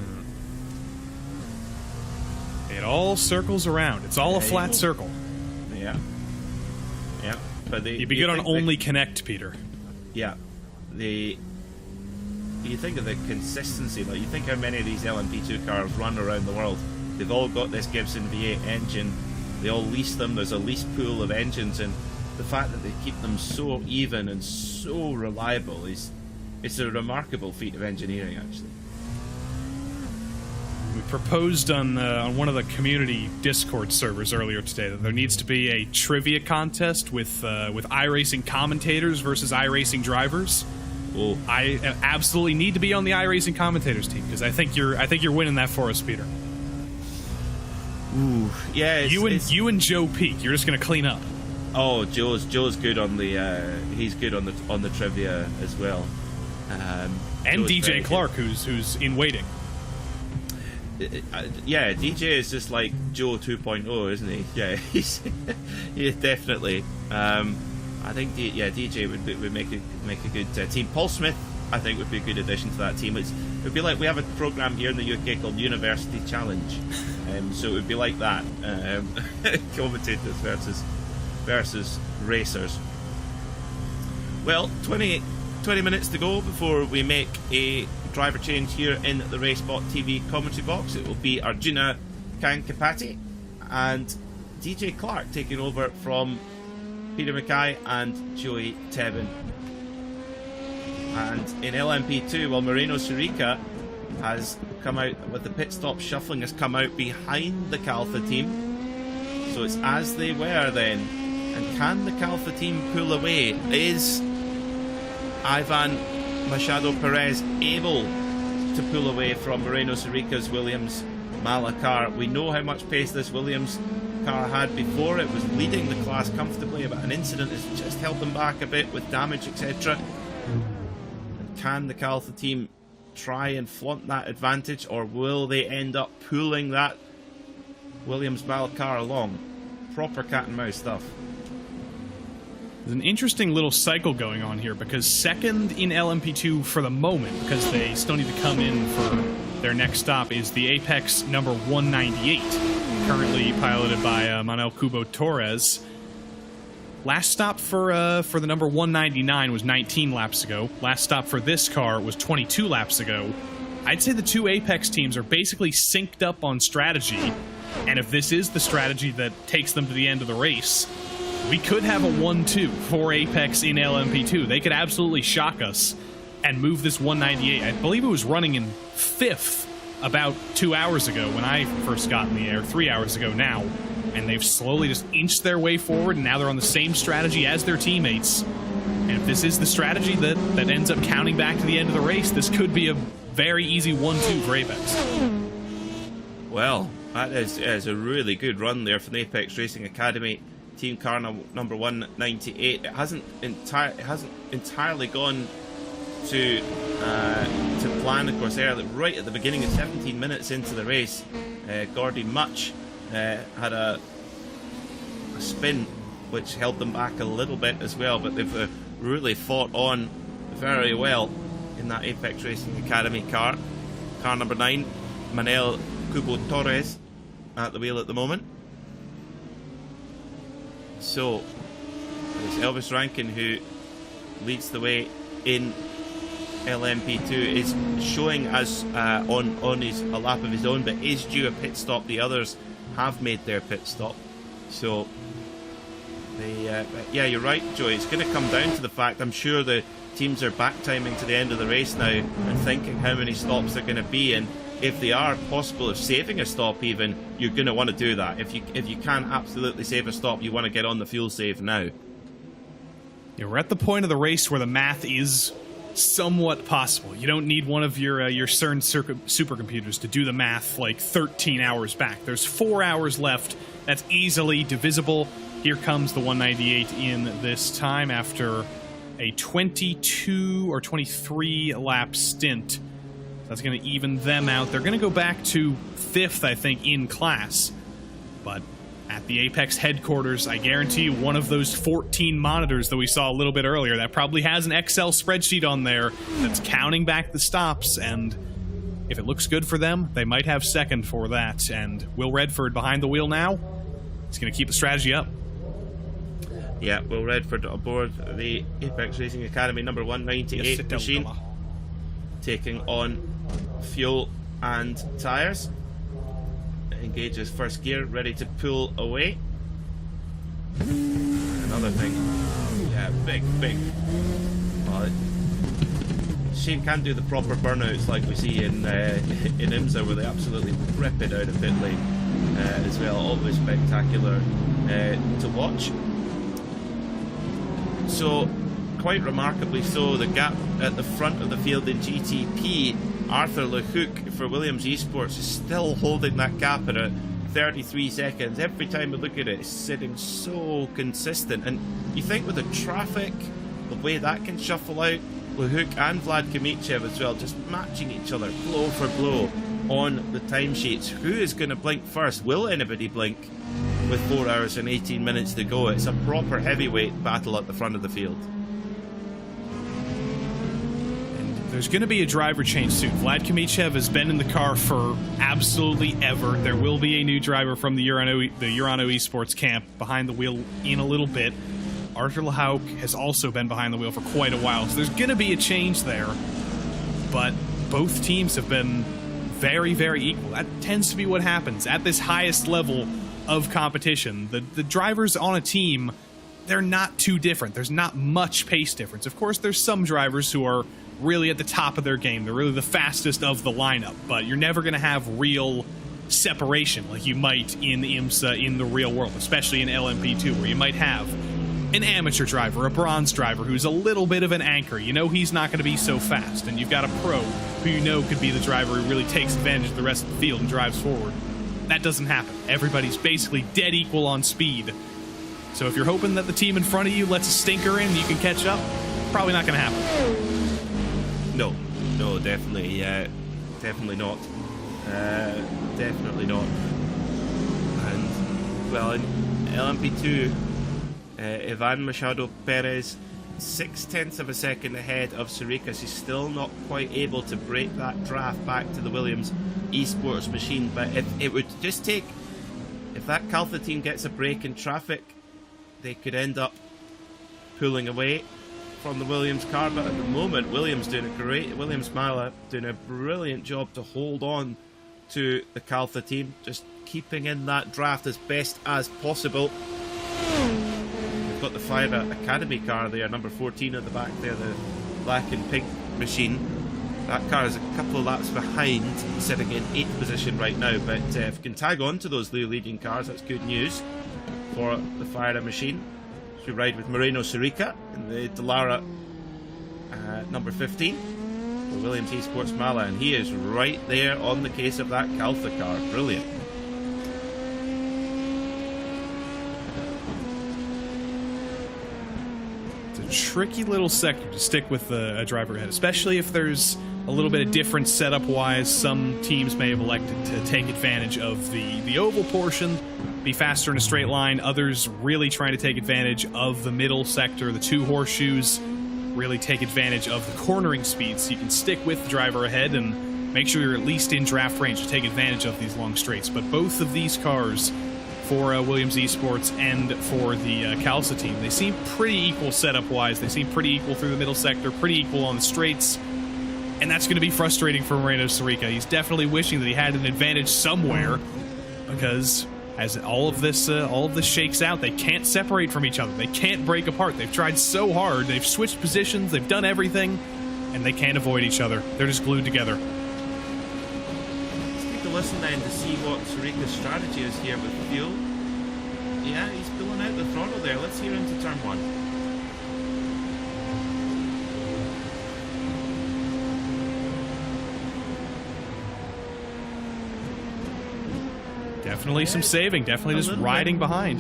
It all circles around. It's all a flat circle. Yeah. Yeah. But you'd be good on Only Connect, Peter. Yeah. You think of the consistency, like you think how many of these LMP2 cars run around the world. They've all got this Gibson V8 engine. They all lease them. There's a lease pool of engines, and the fact that they keep them so even and so reliable it's a remarkable feat of engineering, actually. We proposed on one of the community Discord servers earlier today that there needs to be a trivia contest with iRacing commentators versus iRacing drivers. Oh. I absolutely need to be on the iRacing commentators team because I think you're winning that for us, Peter. Ooh, yeah. You and Joe Peak, you're just gonna clean up. Oh, Joe's good on the he's good on the trivia as well. And DJ Clark, who's in waiting. Yeah, DJ is just like Joe 2.0, isn't he? Yeah, he's definitely. I think DJ would make a good team. Paul Smith, I think, would be a good addition to that team. It would be like we have a program here in the UK called University Challenge, so it would be like that. Commentators versus racers. Well, 20 minutes to go before we make a driver change here in the RaceSpotTV commentary box. It will be Arjuna Kankapati and DJ Clark taking over from Peter Mackay and Joey Tebben. And in LMP2, well, Moreno Sirica has come out with the pit stop shuffling, has come out behind the Calfa team. So it's as they were then. And can the Calfa team pull away? Is Ivan Machado Perez able to pull away from Moreno Sirica's Williams Mala car? We know how much pace this Williams car had before. It was leading the class comfortably, but an incident has just held them back a bit with damage, etc. And can the Calfa team try and flaunt that advantage, or will they end up pulling that Williams Mala car along? Proper cat and mouse stuff. There's an interesting little cycle going on here because second in LMP2 for the moment, because they still need to come in for their next stop, is the Apex number 198, currently piloted by Manuel Cubo Torres. Last stop for the number 199 was 19 laps ago. Last stop for this car was 22 laps ago. I'd say the two Apex teams are basically synced up on strategy, and if this is the strategy that takes them to the end of the race, we could have a 1-2 for Apex in LMP2. They could absolutely shock us and move this 198. I believe it was running in 5th about 2 hours ago when I first got in the air, 3 hours ago now. And they've slowly just inched their way forward, and now they're on the same strategy as their teammates. And if this is the strategy that ends up counting back to the end of the race, this could be a very easy 1-2 for Apex. Well, that is a really good run there from the Apex Racing Academy. Team car number 198. It hasn't entirely gone to plan, of course. Right at the beginning, of 17 minutes into the race, Gordy Much had a spin which held them back a little bit as well, but they've really fought on very well in that Apex Racing Academy car. Car number 9, Manel Cubo Torres at the wheel at the moment. So it's Elvis Rankin who leads the way in LMP2, is showing us on a lap of his own, but is due a pit stop. The others have made their pit stop. So yeah, you're right, Joey. It's going to come down to the fact, I'm sure the teams are back timing to the end of the race now and thinking how many stops they're going to be, and if they are possible of saving a stop even, you're going to want to do that. If you can absolutely save a stop, you want to get on the fuel save now. Yeah, we're at the point of the race where the math is somewhat possible. You don't need one of your CERN supercomputers to do the math like 13 hours back. There's 4 hours left. That's easily divisible. Here comes the 198 in this time after a 22 or 23 lap stint. That's going to even them out. They're going to go back to 5th, I think, in class. But at the Apex headquarters, I guarantee you one of those 14 monitors that we saw a little bit earlier, that probably has an Excel spreadsheet on there that's counting back the stops, and if it looks good for them, they might have second for that. And Will Redford behind the wheel now. He's going to keep the strategy up. Yeah, Will Redford aboard the Apex Racing Academy number 198 machine, taking on fuel and tyres. Engages first gear, ready to pull away. Another thing. Yeah, big. Well, Shane can do the proper burnouts like we see in IMSA, where they absolutely rip it out of pit lane as well. Always spectacular to watch. So, quite remarkably so, the gap at the front of the field in GTP, Arthur LeHouk for Williams Esports is still holding that gap at 33 seconds. Every time we look at it, it's sitting so consistent. And you think with the traffic, the way that can shuffle out, LeHouk and Vlad Kamichev as well, just matching each other blow for blow on the timesheets. Who is going to blink first? Will anybody blink with 4 hours and 18 minutes to go? It's a proper heavyweight battle at the front of the field. There's going to be a driver change soon. Vlad Kamichev has been in the car for absolutely ever. There will be a new driver from the Urano Esports camp behind the wheel in a little bit. Arthur LeHouk has also been behind the wheel for quite a while, so there's going to be a change there. But both teams have been very, very equal. That tends to be what happens at this highest level of competition. The drivers on a team, they're not too different. There's not much pace difference. Of course, there's some drivers who are really at the top of their game. They're really the fastest of the lineup, but you're never going to have real separation like you might in IMSA in the real world, especially in LMP2, where you might have an amateur driver, a bronze driver, who's a little bit of an anchor. You know he's not going to be so fast, and you've got a pro who you know could be the driver who really takes advantage of the rest of the field and drives forward. That doesn't happen. Everybody's basically dead equal on speed. So if you're hoping that the team in front of you lets a stinker in and you can catch up, probably not going to happen. No, definitely not. Definitely not. And, well, in LMP2, Ivan Machado Perez, 0.6 of a second ahead of Sirikas. He's still not quite able to break that draft back to the Williams Esports machine, but it would just take, if that Caltha team gets a break in traffic, they could end up pulling away from the Williams car. But at the moment, Williams Mala doing a brilliant job to hold on to the Caltha team, just keeping in that draft as best as possible. We've got the Fire Academy car there, number 14 at the back there, the black and pink machine. That car is a couple of laps behind, sitting in 8th position right now, but if we can tag on to those leading cars, that's good news for the Fire machine. We ride with Moreno Sirica in the Dallara number 15 for Williams Esports Mala, and he is right there on the case of that Caltha car. Brilliant. It's a tricky little sector to stick with a driver ahead, especially if there's a little bit of difference setup-wise. Some teams may have elected to take advantage of the oval portion, be faster in a straight line. Others really trying to take advantage of the middle sector, the two horseshoes, really take advantage of the cornering speed, so you can stick with the driver ahead and make sure you're at least in draft range to take advantage of these long straights. But both of these cars, for Williams Esports and for the Calsa team, they seem pretty equal setup-wise. They seem pretty equal through the middle sector, pretty equal on the straights. And that's going to be frustrating for Moreno Sirica. He's definitely wishing that he had an advantage somewhere, because as all of this shakes out, they can't separate from each other. They can't break apart. They've tried so hard. They've switched positions. They've done everything, and they can't avoid each other. They're just glued together. Let's take a listen then to see what Sirica's strategy is here with fuel. Yeah, he's pulling out the throttle there. Let's hear into turn 1. Definitely some saving, definitely just riding behind.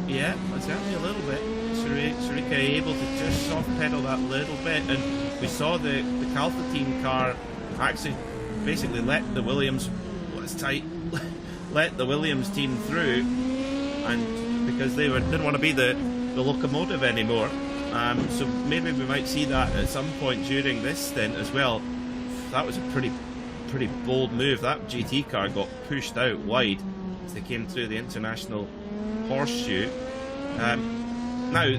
Yeah, certainly a little bit. Sirica able to just soft pedal that little bit, and we saw the Calfa team car actually basically let the Williams, let the Williams team through, and because they didn't want to be the locomotive anymore. So maybe we might see that at some point during this stint as well. That was a pretty bold move. That GT car got pushed out wide as they came through the international horseshoe. Now,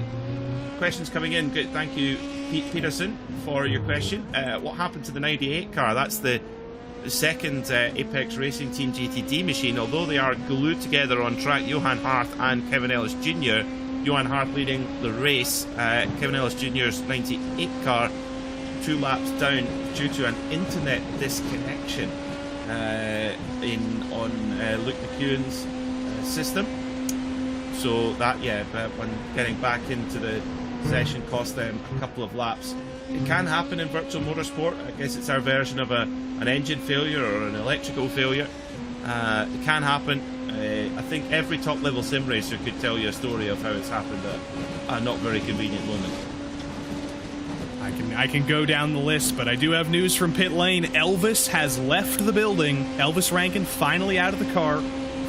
questions coming in. Good, thank you, Pete Peterson, for your question. What happened to the 98 car? That's the second Apex Racing Team GTD machine. Although they are glued together on track, Johan Hart and Kevin Ellis Jr. Johan Hart leading the race. Kevin Ellis Jr.'s 98 car 2 laps down due to an internet disconnection on Luke McEwen's system. So that, when getting back into the session cost them a couple of laps. It can happen in virtual motorsport. I guess it's our version of an engine failure or an electrical failure. It can happen. I think every top level sim racer could tell you a story of how it's happened at a not very convenient moment. I can go down the list, but I do have news from pit lane. Elvis has left the building. Elvis Rankin finally out of the car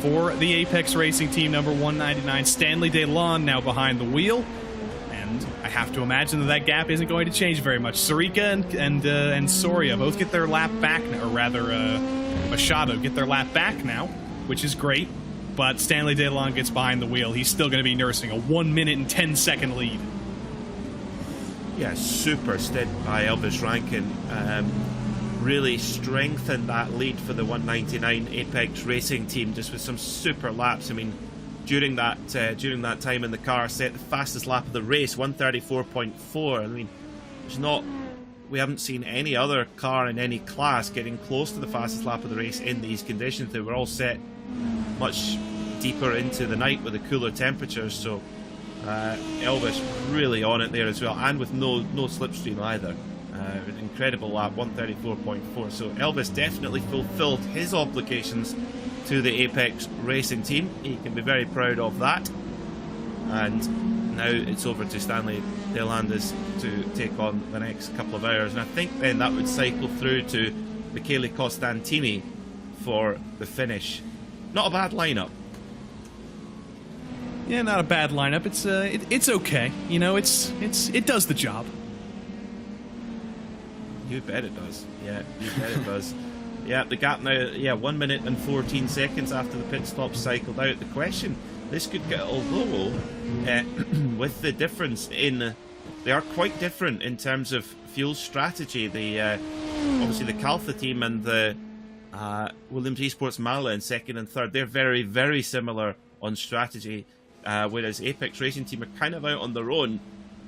for the Apex Racing Team number 199. Stanley DeLon now behind the wheel. And I have to imagine that gap isn't going to change very much. Sirica and Soria both get their lap back, or rather Machado get their lap back now, which is great. But Stanley DeLon gets behind the wheel. He's still going to be nursing a 1 minute and 10 second lead. Yeah, super stint by Elvis Rankin. Really strengthened that lead for the 199 Apex Racing Team just with some super laps. I mean, during that time in the car, set the fastest lap of the race, 134.4. I mean, we haven't seen any other car in any class getting close to the fastest lap of the race in these conditions. They were all set much deeper into the night with the cooler temperatures, so Elvis really on it there as well, and with no slipstream either. An incredible lap, 134.4. So Elvis definitely fulfilled his obligations to the Apex Racing Team. He can be very proud of that. And now it's over to Stanley DeLandis to take on the next couple of hours. And I think then that would cycle through to Michele Costantini for the finish. Not a bad lineup. Yeah, not a bad lineup. It's okay. You know, it does the job. You bet it does. Yeah, you bet it does. Yeah, the gap now, 1 minute and 14 seconds after the pit stop cycled out. The question, this could get, although with the difference in, they are quite different in terms of fuel strategy. The obviously the Calfa team and the Williams Esports Mala in second and third, they're very, very similar on strategy, whereas Apex Racing Team are kind of out on their own.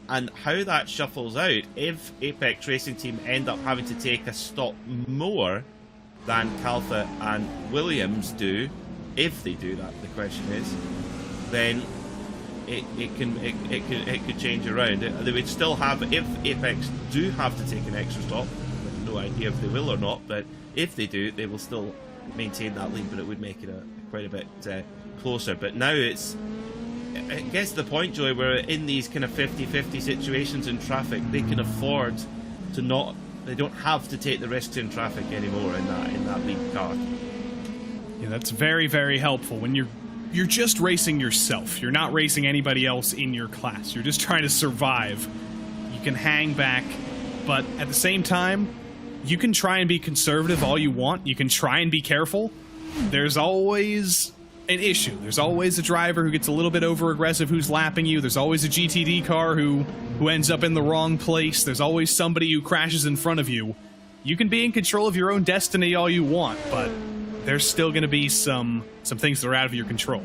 And how that shuffles out, if Apex Racing Team end up having to take a stop more than Calfa and Williams do, if they do that, the question is, then it could change around. They would still have, if Apex do have to take an extra stop, no idea if they will or not, but if they do, they will still maintain that lead, but it would make it quite a bit closer. But now it's it gets to the point, Joey, where in these kind of 50-50 situations in traffic, they can afford to not. They don't have to take the risks in traffic anymore in that lead car. Yeah, that's very, very helpful when you're just racing yourself. You're not racing anybody else in your class. You're just trying to survive. You can hang back, but at the same time, you can try and be conservative all you want. You can try and be careful. There's always an issue. There's always a driver who gets a little bit over-aggressive who's lapping you. There's always a GTD car who ends up in the wrong place. There's always somebody who crashes in front of you. You can be in control of your own destiny all you want, but there's still going to be some things that are out of your control.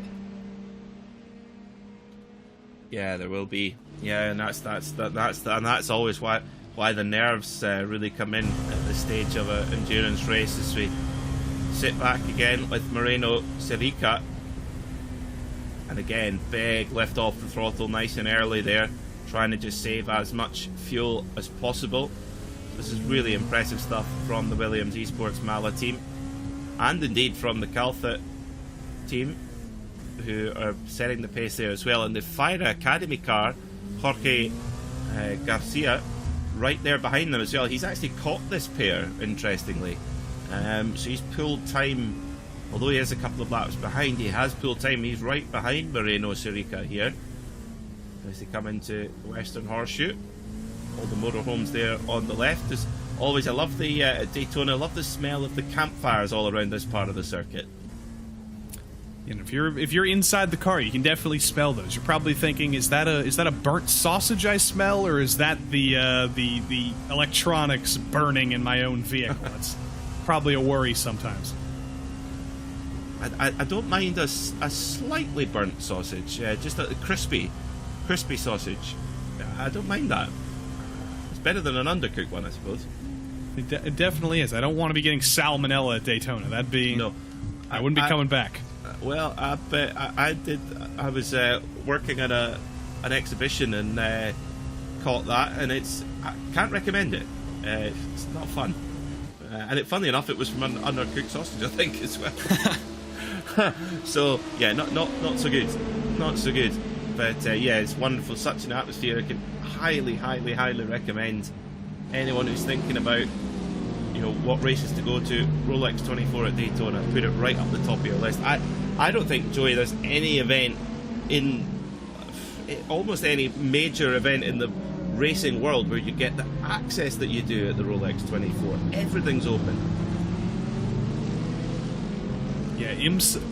Yeah, there will be. Yeah, and that's always why the nerves really come in at the stage of an endurance race, as we sit back again with Moreno Sirica. And again, big lift off the throttle nice and early there, trying to just save as much fuel as possible. This is really impressive stuff from the Williams Esports Mala team, and indeed from the Caltha team, who are setting the pace there as well. And the Fire Academy car, Jorge Garcia, right there behind them as well. He's actually caught this pair, interestingly. So he's pulled time, although he is a couple of laps behind, he has pulled time. He's right behind Moreno Sirica here as they come into Western Horseshoe. All the motorhomes there on the left. As always, I love the Daytona. I love the smell of the campfires all around this part of the circuit. You know, if you're inside the car, you can definitely smell those. You're probably thinking, is that a burnt sausage I smell, or is that the electronics burning in my own vehicle? That's probably a worry sometimes. I don't mind a slightly burnt sausage, just a crispy sausage. I don't mind that. It's better than an undercooked one, I suppose. It definitely is. I don't want to be getting salmonella at Daytona. That'd be no. I wouldn't be coming back. Well, I was working at an exhibition and caught that, and I can't recommend it. It's not fun. And funny enough, it was from an undercooked sausage, I think, as well. So yeah, not so good, not so good. But yeah, it's wonderful. Such an atmosphere. I can highly recommend anyone who's thinking about, you know, what races to go to. Rolex 24 at Daytona. Put it right up the top of your list. I don't think, Joey, there's any event in almost any major event in the racing world where you get the access that you do at the Rolex 24. Everything's open. Yeah, IMSA,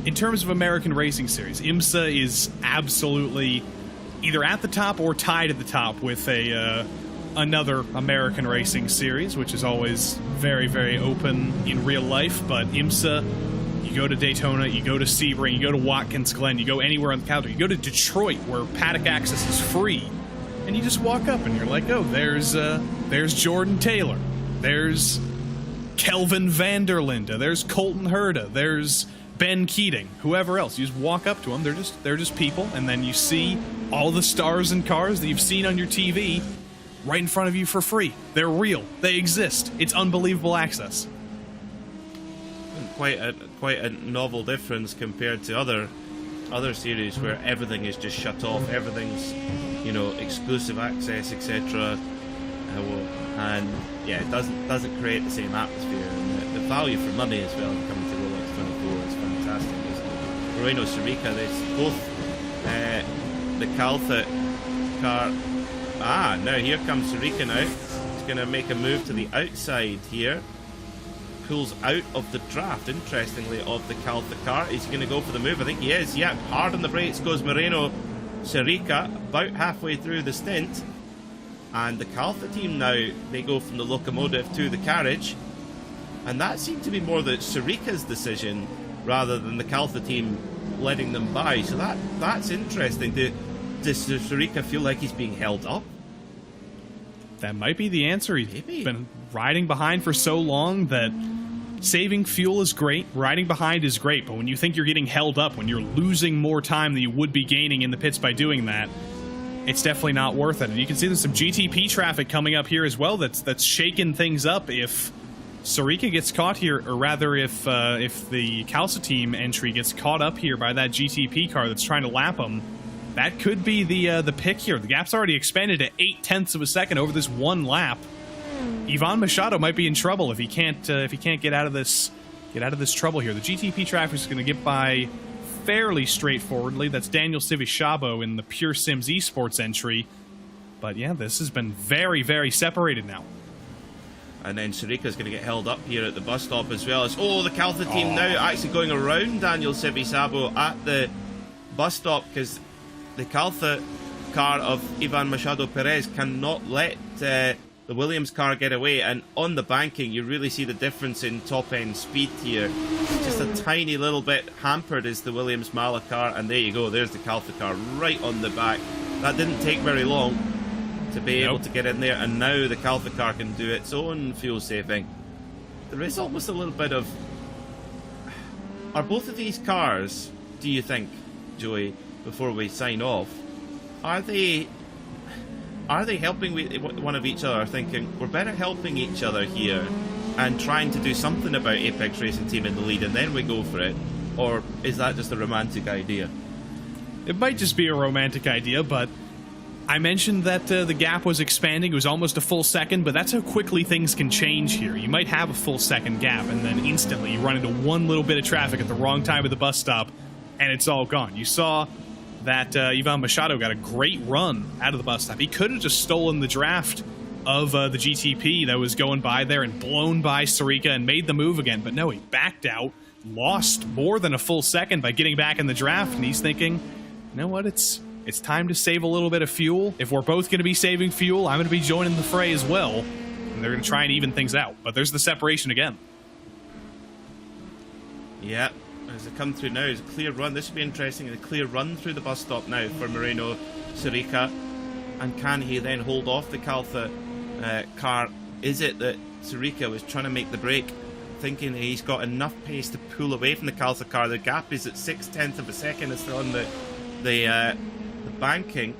in terms of American Racing Series, IMSA is absolutely either at the top or tied at the top with another American Racing Series, which is always very, very open in real life. But IMSA, you go to Daytona, you go to Sebring, you go to Watkins Glen, you go anywhere on the calendar, you go to Detroit where paddock access is free, and you just walk up and you're like, oh, there's Jordan Taylor, there's Kelvin Vanderlinde, there's Colton Herta, there's Ben Keating, whoever else. You just walk up to them, they're just people, and then you see all the stars and cars that you've seen on your TV right in front of you for free. They're real. They exist. It's unbelievable access. Quite a novel difference compared to other series where everything is just shut off. Everything's, you know, exclusive access, etc. And yeah, it doesn't create the same atmosphere. And the value for money as well coming to Rolex 24 is fantastic. There's Moreno Sirica, there's both the Caltha car. Now here comes Sirica now. He's going to make a move to the outside here. Pulls out of the draft, interestingly, of the Caltha car. Is he going to go for the move? I think he is. Yeah, hard on the brakes goes Moreno Sirica, about halfway through the stint. And the Caltha team now, they go from the locomotive to the carriage. And that seemed to be more the Sirica's decision rather than the Caltha team letting them by. So that's interesting. Does Sirica feel like he's being held up? That might be the answer. He's been riding behind for so long that saving fuel is great, riding behind is great, but when you think you're getting held up, when you're losing more time than you would be gaining in the pits by doing that, it's definitely not worth it. And you can see there's some GTP traffic coming up here as well that's shaking things up if Sirica gets caught here, or rather if the Calsa team entry gets caught up here by that GTP car that's trying to lap him, that could be the pick here. The gap's already expanded to 0.8 of a second over this one lap. Ivan Machado might be in trouble if he can't get out of this trouble here. The GTP traffic is going to get by fairly straightforwardly. That's Daniel Civichabo in the Pure Sims Esports entry. But yeah, this has been very, very separated now. And then Sirica's going to get held up here at the bus stop as well. As the Caltha team now actually going around Daniel Civichabo at the bus stop, because the Caltha car of Ivan Machado Perez cannot let the Williams car get away. And on the banking, you really see the difference in top-end speed here. Just a tiny little bit hampered is the Williams Mala car. And there you go, there's the Caltha car right on the back. That didn't take very long to be able to get in there. And now the Caltha car can do its own fuel saving. There is almost a little bit of... Are both of these cars, do you think, Joey, before we sign off, are they helping one of each other, thinking we're better helping each other here and trying to do something about Apex Racing Team in the lead and then we go for it? Or is that just a romantic idea? It might just be a romantic idea, but I mentioned that the gap was expanding. It was almost a full second, but that's how quickly things can change here. You might have a full second gap and then instantly you run into one little bit of traffic at the wrong time at the bus stop and it's all gone. You saw that Ivan Machado got a great run out of the bus stop. He could have just stolen the draft of the GTP that was going by there and blown by Sirica and made the move again. But no, he backed out, lost more than a full second by getting back in the draft, and he's thinking, you know what, it's time to save a little bit of fuel. If we're both going to be saving fuel, I'm going to be joining the fray as well. And they're going to try and even things out. But there's the separation again. Yeah. As they come through now, it's a clear run. This should be interesting. A clear run through the bus stop now for Moreno Sirica. And can he then hold off the Caltha car? Is it that Sirica was trying to make the break, thinking that he's got enough pace to pull away from the Caltha car? The gap is at 0.6 of a second. It's still on the banking.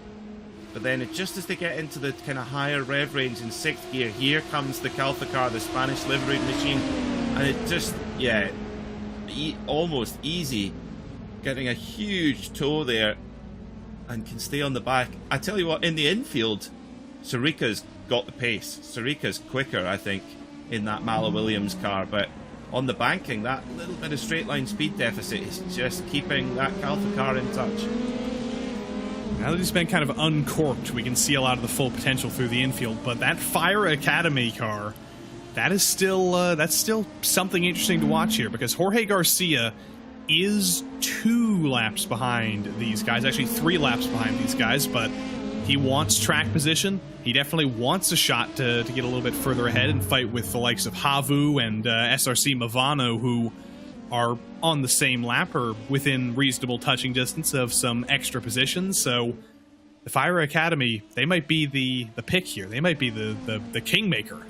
But then just as they get into the kind of higher rev range in 6th gear, here comes the Caltha car, the Spanish liveried machine. And it just, almost easy, getting a huge toe there and can stay on the back. I tell you what, in the infield, Sirica's got the pace. Sirica's quicker, I think, in that Mala Williams car, but on the banking, that little bit of straight line speed deficit is just keeping that Caltha car in touch. Now that he's been kind of uncorked, we can see a lot of the full potential through the infield, but that Fire Academy car, that's still something interesting to watch here, because Jorge Garcia is 2 laps behind these guys, actually 3 laps behind these guys, but he wants track position. He definitely wants a shot to get a little bit further ahead and fight with the likes of Havu and SRC Movano, who are on the same lap or within reasonable touching distance of some extra positions. So the Fire Academy, they might be the pick here. They might be the kingmaker.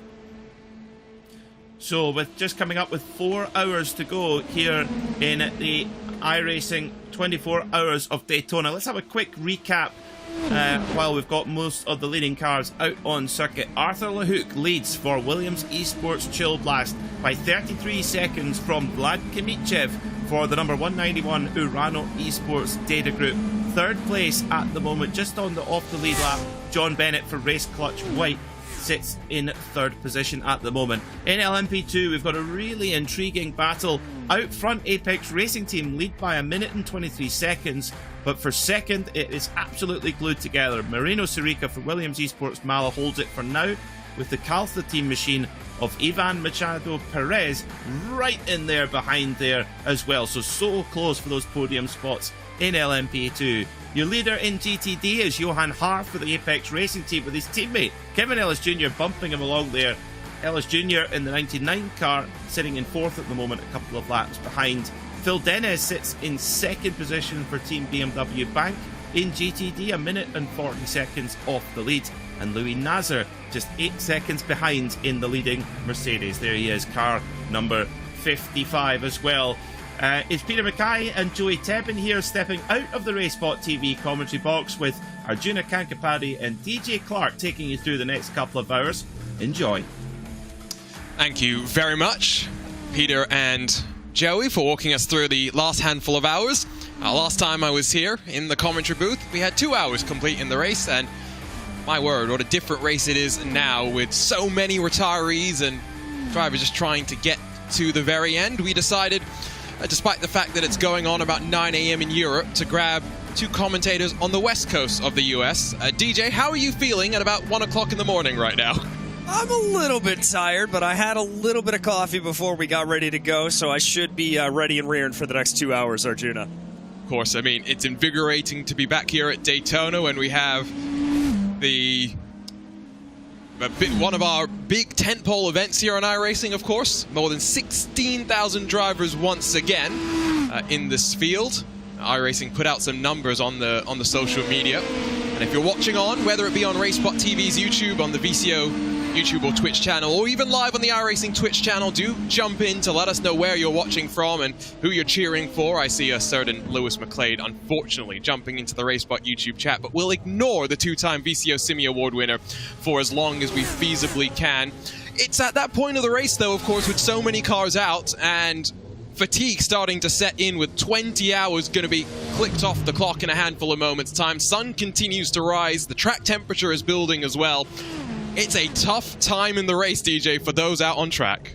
So with just coming up with 4 hours to go here in the iRacing 24 Hours of Daytona, let's have a quick recap while we've got most of the leading cars out on circuit. Arthur LeHoux leads for Williams Esports Chill Blast by 33 seconds from Vlad Kimichev for the number 191 Urano Esports Data Group. 3rd place at the moment, just on the off the lead lap, John Bennett for Race Clutch White sits in 3rd position at the moment. In LMP2, we've got a really intriguing battle. Out front, Apex Racing Team lead by 1 minute and 23 seconds, but for 2nd, it is absolutely glued together. Moreno Sirica for Williams Esports Mala holds it for now, with the Caltha team machine of Ivan Machado Perez right in there behind there as well. So close for those podium spots in LMP2. Your leader in GTD is Johan Haar for the Apex Racing Team, with his teammate Kevin Ellis Jr. bumping him along there. Ellis Jr. in the 99 car sitting in 4th at the moment, a couple of laps behind. Phil Dennis sits in 2nd position for Team BMW Bank in GTD, 1 minute and 40 seconds off the lead. And Louis Nazar just 8 seconds behind in the leading Mercedes. There he is, car number 55 as well. It's Peter Mackay and Joey Tebbin here, stepping out of the RaceSpotTV commentary box, with Arjuna Kankapadi and DJ Clark taking you through the next couple of hours. Enjoy. Thank you very much, Peter and Joey, for walking us through the last handful of hours. Last time I was here in the commentary booth, we had 2 hours complete in the race, and my word, what a different race it is now with so many retirees and drivers just trying to get to the very end. We decided, despite the fact that it's going on about 9 a.m. in Europe, to grab 2 commentators on the west coast of the US. DJ, how are you feeling at about 1 o'clock in the morning right now? I'm a little bit tired, but I had a little bit of coffee before we got ready to go, so I should be ready and rearing for the next 2 hours, Arjuna. Of course, I mean, it's invigorating to be back here at Daytona when we have one of our big tentpole events here on iRacing, of course. More than 16,000 drivers once again in this field. iRacing put out some numbers on the social media. And if you're watching on, whether it be on RaceSpotTV's YouTube, on the VCO YouTube or Twitch channel, or even live on the iRacing Twitch channel, do jump in to let us know where you're watching from and who you're cheering for. I see a certain Lewis McLeod, unfortunately, jumping into the RaceSpot YouTube chat, but we'll ignore the 2-time VCO Simi Award winner for as long as we feasibly can. It's at that point of the race, though, of course, with so many cars out and fatigue starting to set in, with 20 hours going to be clicked off the clock in a handful of moments' time. Sun continues to rise. The track temperature is building as well. It's a tough time in the race, DJ, for those out on track.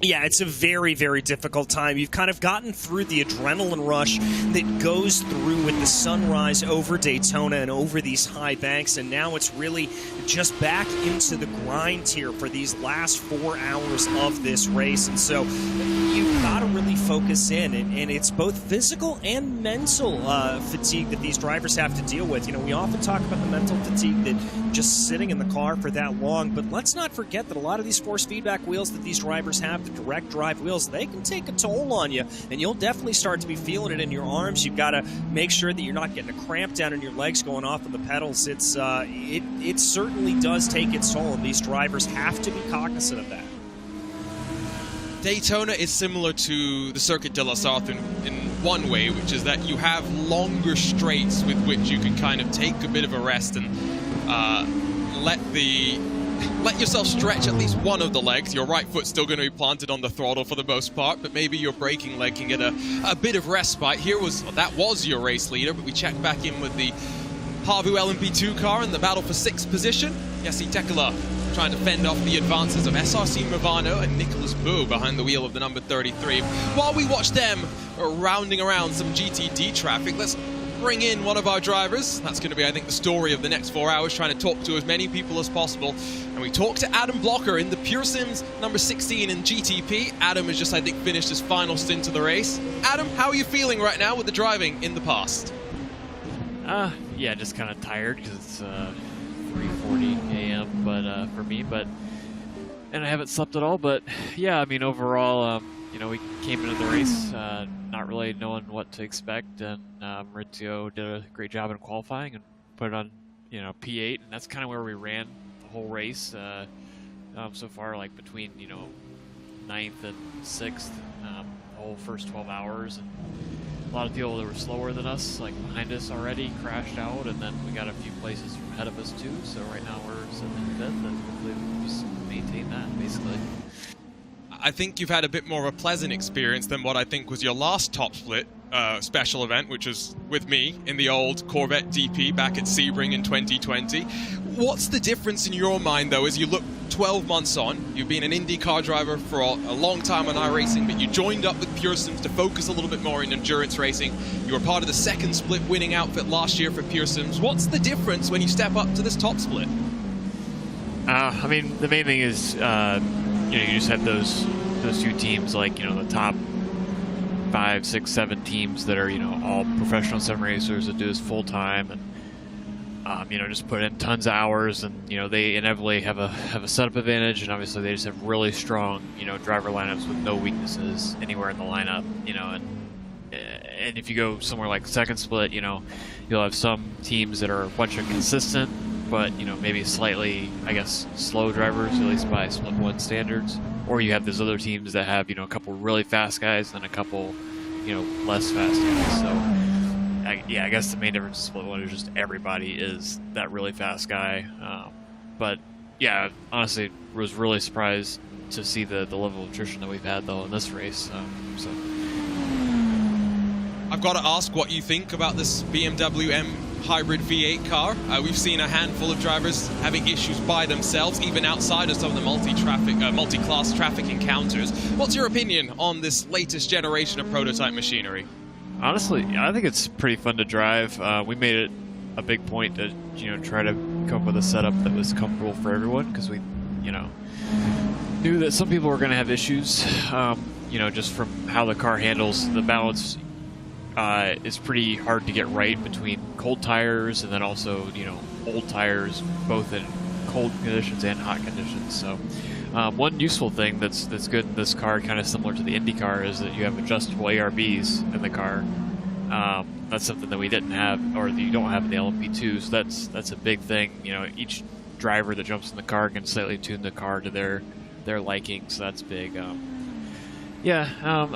Yeah, it's a very, very difficult time. You've kind of gotten through the adrenaline rush that goes through with the sunrise over Daytona and over these high banks, and now it's really just back into the grind here for these last 4 hours of this race. And so you've got to really focus in, and it's both physical and mental fatigue that these drivers have to deal with. You know, we often talk about the mental fatigue that just sitting in the car for that long, but let's not forget that a lot of these force feedback wheels that these drivers have, the direct drive wheels, they can take a toll on you, and you'll definitely start to be feeling it in your arms. You've got to make sure that you're not getting a cramp down in your legs going off on the pedals. It certainly does take its toll, and these drivers have to be cognizant of that. Daytona is similar to the Circuit de la Sarthe in one way, which is that you have longer straights with which you can kind of take a bit of a rest and let yourself stretch at least one of the legs. Your right foot's still going to be planted on the throttle for the most part, but maybe your braking leg can get a bit of respite. That was your race leader, but we checked back in with the Havu LMP2 car in the battle for 6th position. Jesse Tekela trying to fend off the advances of SRC Movano and Nicholas Boo behind the wheel of the number 33. While we watch them rounding around some GTD traffic, let's bring in one of our drivers. That's going to be, I think, the story of the next 4 hours, trying to talk to as many people as possible. And we talked to Adam Blocker in the Pure Sims number 16 in GTP. Adam has just, I think, finished his final stint of the race. Adam, how are you feeling right now with the driving in the past? Yeah, just kind of tired because it's 3:40 a.m. but for me, and I haven't slept at all. But yeah, I mean, overall, you know, we came into the race not really knowing what to expect, and Maurizio did a great job in qualifying and put it on, you know, P8, and that's kind of where we ran the whole race so far, like between, you know, 9th and 6th, the whole first 12 hours, and a lot of people that were slower than us, like behind us already, crashed out, and then we got a few places ahead of us too. So right now we're sitting in 5th, and hopefully we can just maintain that, basically. I think you've had a bit more of a pleasant experience than what I think was your last top split special event, which was with me in the old Corvette DP back at Sebring in 2020. What's the difference in your mind, though, as you look 12 months on? You've been an IndyCar driver for a long time on iRacing, but you joined up with Pure Sims to focus a little bit more in endurance racing. You were part of the second split winning outfit last year for Pure Sims. What's the difference when you step up to this top split? I mean, the main thing is, you know, you just have those two teams, like, you know, the top 5, 6, 7 teams that are, you know, all professional sim racers that do this full time, and you know, just put in tons of hours, and, you know, they inevitably have a setup advantage, and obviously they just have really strong, you know, driver lineups with no weaknesses anywhere in the lineup, you know, and if you go somewhere like second split, you know, you'll have some teams that are a bunch of consistent, but, you know, maybe slightly, I guess, slow drivers, at least by split 1 standards, or you have those other teams that have, you know, a couple really fast guys and a couple, you know, less fast guys. So yeah, I guess the main difference in split 1 is just everybody is that really fast guy. But yeah, honestly, was really surprised to see the level of attrition that we've had though in this race. So I've got to ask what you think about this BMW M hybrid V8 car. We've seen a handful of drivers having issues by themselves, even outside of some of the multi-class traffic encounters. What's your opinion on this latest generation of prototype machinery? honestly, I think it's pretty fun to drive. We made it a big point to try to come up with a setup that was comfortable for everyone, because we knew that some people were going to have issues. Just from how the car handles the balance. Is pretty hard to get right between cold tires and then also old tires, both in cold conditions and hot conditions. So one useful thing that's good in this car, kind of similar to the Indy car, is that you have adjustable ARBs in the car. That's something that we didn't have, or that you don't have in the LMP2. So that's a big thing. Each driver that jumps in the car can slightly tune the car to their liking. So that's big. I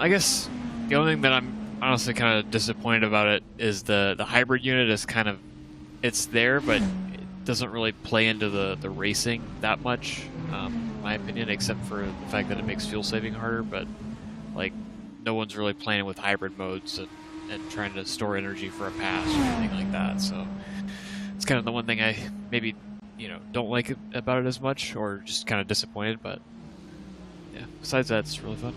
guess the only thing that I'm honestly kind of disappointed about it is the hybrid unit is it's there, but it doesn't really play into the racing that much, in my opinion, except for the fact that it makes fuel saving harder. But no one's really playing with hybrid modes and trying to store energy for a pass or anything like that. So it's kind of the one thing I maybe don't like about it as much, or just kind of disappointed. But yeah, besides that, it's really fun.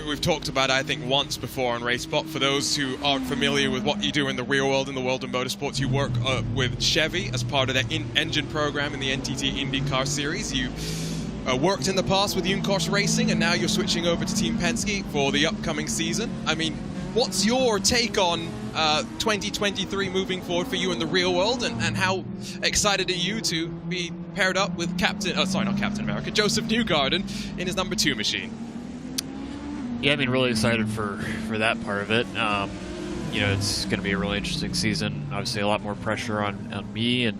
We've talked about it, I think, once before on RaceSpot. For those who aren't familiar with what you do in the real world, in the world of motorsports, you work with Chevy as part of their engine program in the NTT IndyCar Series. You worked in the past with Uncourse Racing, and now you're switching over to Team Penske for the upcoming season. I mean, what's your take on 2023 moving forward for you in the real world, and how excited are you to be paired up with Joseph Newgarden in his number 2 machine? Yeah, I mean, really excited for that part of it. It's going to be a really interesting season. Obviously, a lot more pressure on me and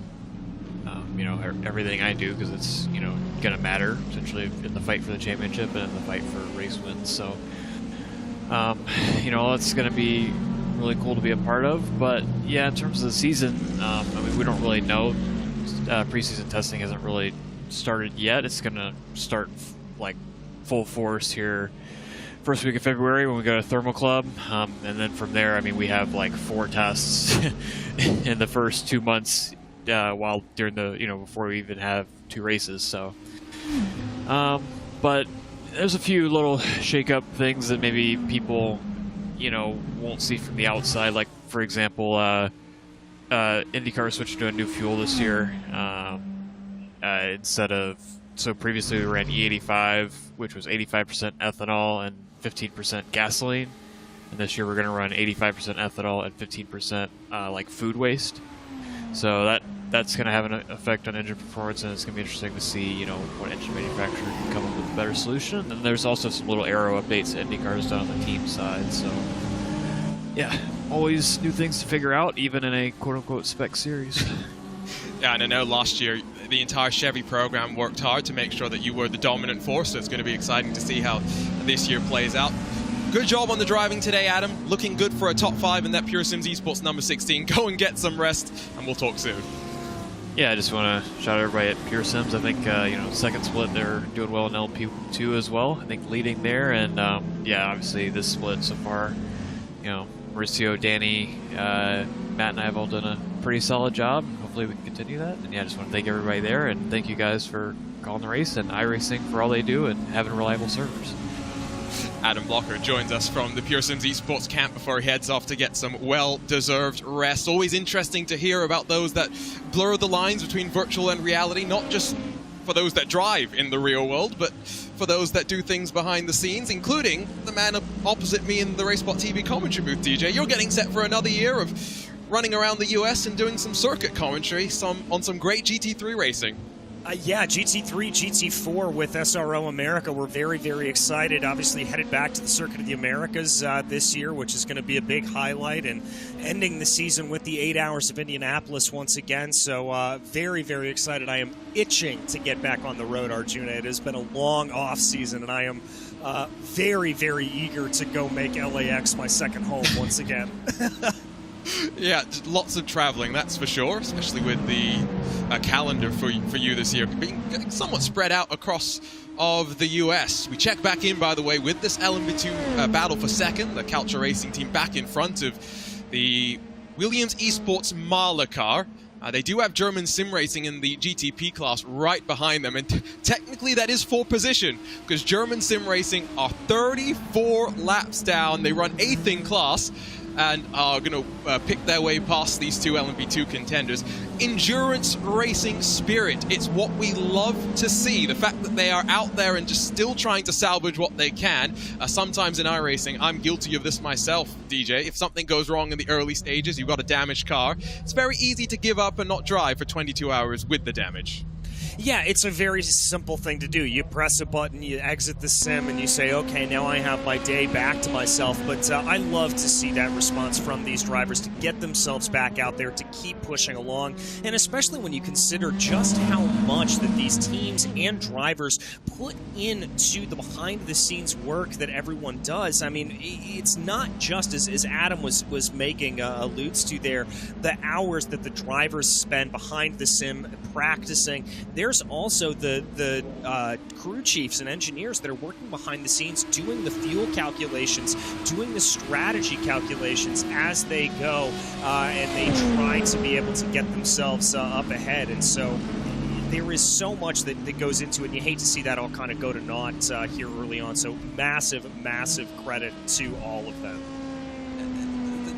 everything I do, because it's going to matter essentially in the fight for the championship and in the fight for race wins. So it's going to be really cool to be a part of. But yeah, in terms of the season, we don't really know. Preseason testing hasn't really started yet. It's going to start full force here first week of February when we go to Thermal Club, and then from there, we have 4 tests in the first 2 months, while during the before we even have 2 races. So, but there's a few little shake-up things that maybe people won't see from the outside. Like, for example, IndyCar switched to a new fuel this year. So previously we ran E85, which was 85% ethanol and 15% gasoline, and this year we're going to run 85% ethanol and 15% food waste. So that's going to have an effect on engine performance, and it's going to be interesting to see what engine manufacturer can come up with a better solution. And there's also some little aero updates that IndyCar's done on the team side. So yeah, always new things to figure out, even in a quote-unquote spec series. Yeah, and I know last year the entire Chevy program worked hard to make sure that you were the dominant force, so it's going to be exciting to see how this year plays out. Good job on the driving today, Adam. Looking good for a top 5 in that Pure Sims Esports number 16. Go and get some rest, and we'll talk soon. Yeah, I just want to shout out everybody at Pure Sims. I think, second split, they're doing well in LP2 as well. I think leading there, and obviously this split so far, Mauricio, Danny, Matt, and I have all done a pretty solid job. Hopefully we can continue that. And yeah, I just want to thank everybody there, and thank you guys for calling the race, and iRacing for all they do and having reliable servers. Adam Blocker joins us from the Pure Sims Esports camp before he heads off to get some well-deserved rest. Always interesting to hear about those that blur the lines between virtual and reality, not just for those that drive in the real world, but for those that do things behind the scenes, including the man opposite me in the RaceSpotTV commentary booth, DJ. You're getting set for another year of running around the US and doing some circuit commentary on some great GT3 racing. Yeah, GT3, GT4 with SRO America. We're very, very excited. Obviously headed back to the Circuit of the Americas this year, which is going to be a big highlight, and ending the season with the 8 Hours of Indianapolis once again. So very, very excited. I am itching to get back on the road, Arjuna. It has been a long off season, and I am very, very eager to go make LAX my second home once again. Yeah, lots of traveling, that's for sure, especially with the calendar for you this year being somewhat spread out across of the US. We check back in, by the way, with this LMP2 battle for second. The Culture Racing team back in front of the Williams Esports Mahler car. They do have German sim racing in the GTP class right behind them, and technically that is for position, because German sim racing are 34 laps down. They run 8th in class and are going to pick their way past these two LMP2 contenders. Endurance racing spirit, it's what we love to see. The fact that they are out there and just still trying to salvage what they can. Sometimes in iRacing, I'm guilty of this myself, DJ. If something goes wrong in the early stages, you've got a damaged car, it's very easy to give up and not drive for 22 hours with the damage. Yeah, it's a very simple thing to do. You press a button, you exit the sim, and you say, okay, now I have my day back to myself. But I love to see that response from these drivers to get themselves back out there, to keep pushing along, and especially when you consider just how much that these teams and drivers put into the behind-the-scenes work that everyone does. I mean, it's not just, as Adam was making alludes to there, the hours that the drivers spend behind the sim practicing. There's also the crew chiefs and engineers that are working behind the scenes, doing the fuel calculations, doing the strategy calculations as they go, and they try to be able to get themselves up ahead. And so there is so much that goes into it, and you hate to see that all kind of go to naught here early on. So massive, massive credit to all of them.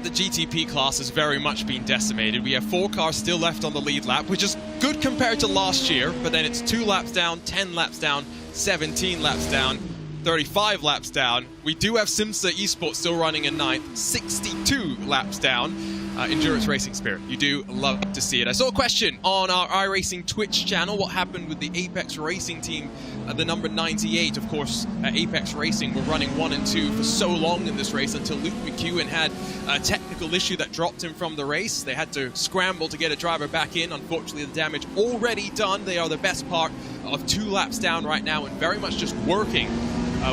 The GTP class has very much been decimated. We have 4 cars still left on the lead lap, which is good compared to last year, but then it's 2 laps down, 10 laps down, 17 laps down, 35 laps down. We do have Simsa Esports still running in 9th, 62 laps down. Endurance racing spirit. You do love to see it. I saw a question on our iRacing Twitch channel. What happened with the Apex Racing team, the number 98? Of course, Apex Racing were running 1 and 2 for so long in this race until Luke McEwen had a technical issue that dropped him from the race. They had to scramble to get a driver back in. Unfortunately, the damage already done. They are the best part of 2 laps down right now and very much just working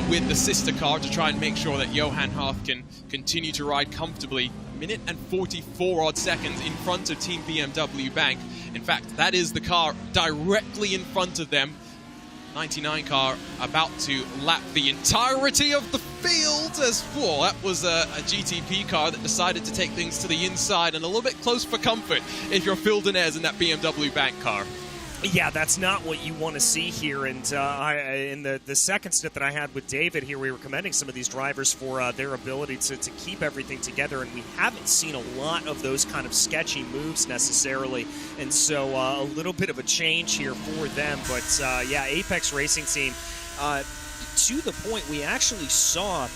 with the sister car to try and make sure that Johan Harth can continue to ride comfortably. Minute and 44 odd seconds in front of Team BMW Bank. In fact, that is the car directly in front of them. 99 car about to lap the entirety of the field as well. That was a GTP car that decided to take things to the inside and a little bit close for comfort if you're Phil Dinez in that BMW Bank car. Yeah, that's not what you want to see here. And in the second stint that I had with David here, we were commending some of these drivers for their ability to keep everything together. And we haven't seen a lot of those kind of sketchy moves necessarily. And so a little bit of a change here for them. But yeah, Apex Racing Team, to the point we actually saw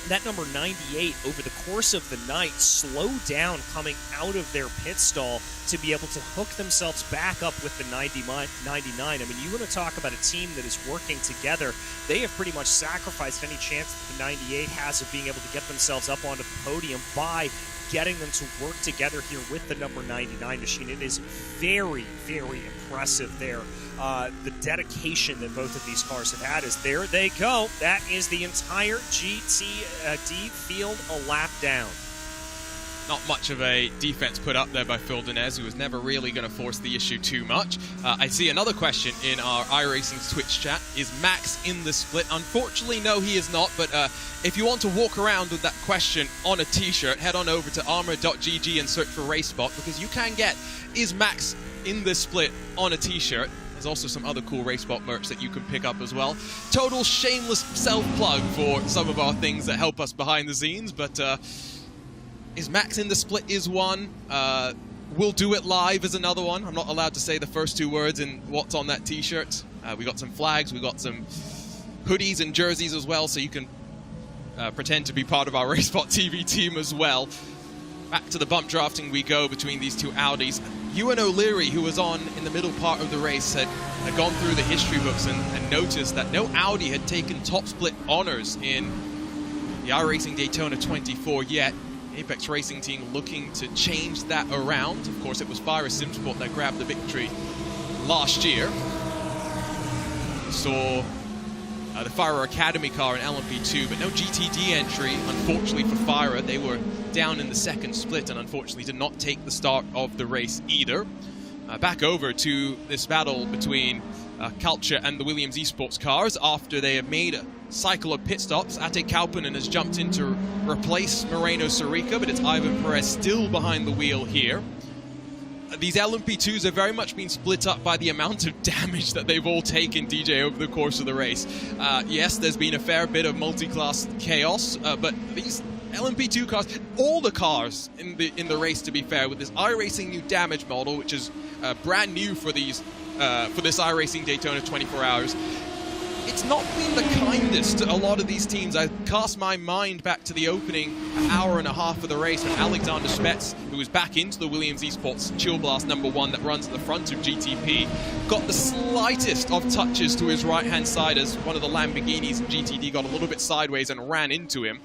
that number 98 over the course of the night slow down coming out of their pit stall to be able to hook themselves back up with the 99. I mean, you want to talk about a team that is working together. They have pretty much sacrificed any chance that the 98 has of being able to get themselves up onto the podium by getting them to work together here with the number 99 machine. It is very, very impressive there. The dedication that both of these cars have had is there they go. That is the entire GTD field a lap down. Not much of a defense put up there by Phil Dinez, who was never really going to force the issue too much. I see another question in our iRacing's Twitch chat. Is Max in the split? Unfortunately, no, he is not. But if you want to walk around with that question on a t-shirt, head on over to armor.gg and search for RaceSpot, because you can get Is Max in the split on a t-shirt. There's also some other cool RaceSpot merch that you can pick up as well. Total shameless self-plug for some of our things that help us behind the scenes, but Is Max in the split is one. We'll Do It Live is another one. I'm not allowed to say the first 2 words in what's on that t-shirt. We got some flags, we got some hoodies and jerseys as well, so you can pretend to be part of our RaceSpotTV team as well. Back to the bump drafting we go between these 2 Audis. Ewan O'Leary, who was on in the middle part of the race, had gone through the history books and noticed that no Audi had taken top split honors in the iRacing Daytona 24 yet. Apex Racing Team looking to change that around. Of course, it was Fire Simsport that grabbed the victory last year. We saw the Fire Academy car in LMP2, but no GTD entry, unfortunately, for Fire. They were down in the second split and unfortunately did not take the start of the race either. Back over to this battle between Culture and the Williams Esports cars after they have made a cycle of pit stops. Ate Kauppinen has jumped in to replace Moreno Sarica, but it's Ivan Perez still behind the wheel here. These LMP2s have very much been split up by the amount of damage that they've all taken, DJ, over the course of the race. Yes, there's been a fair bit of multi-class chaos, but these LMP2 cars, all the cars in the race, to be fair, with this iRacing new damage model, which is brand new for these for this iRacing Daytona 24 Hours, it's not been the kindest to a lot of these teams. I cast my mind back to the opening hour and a half of the race when Alexander Spets, who was back into the Williams Esports Chill Blast #1 that runs at the front of GTP, got the slightest of touches to his right-hand side as one of the Lamborghinis in GTD got a little bit sideways and ran into him.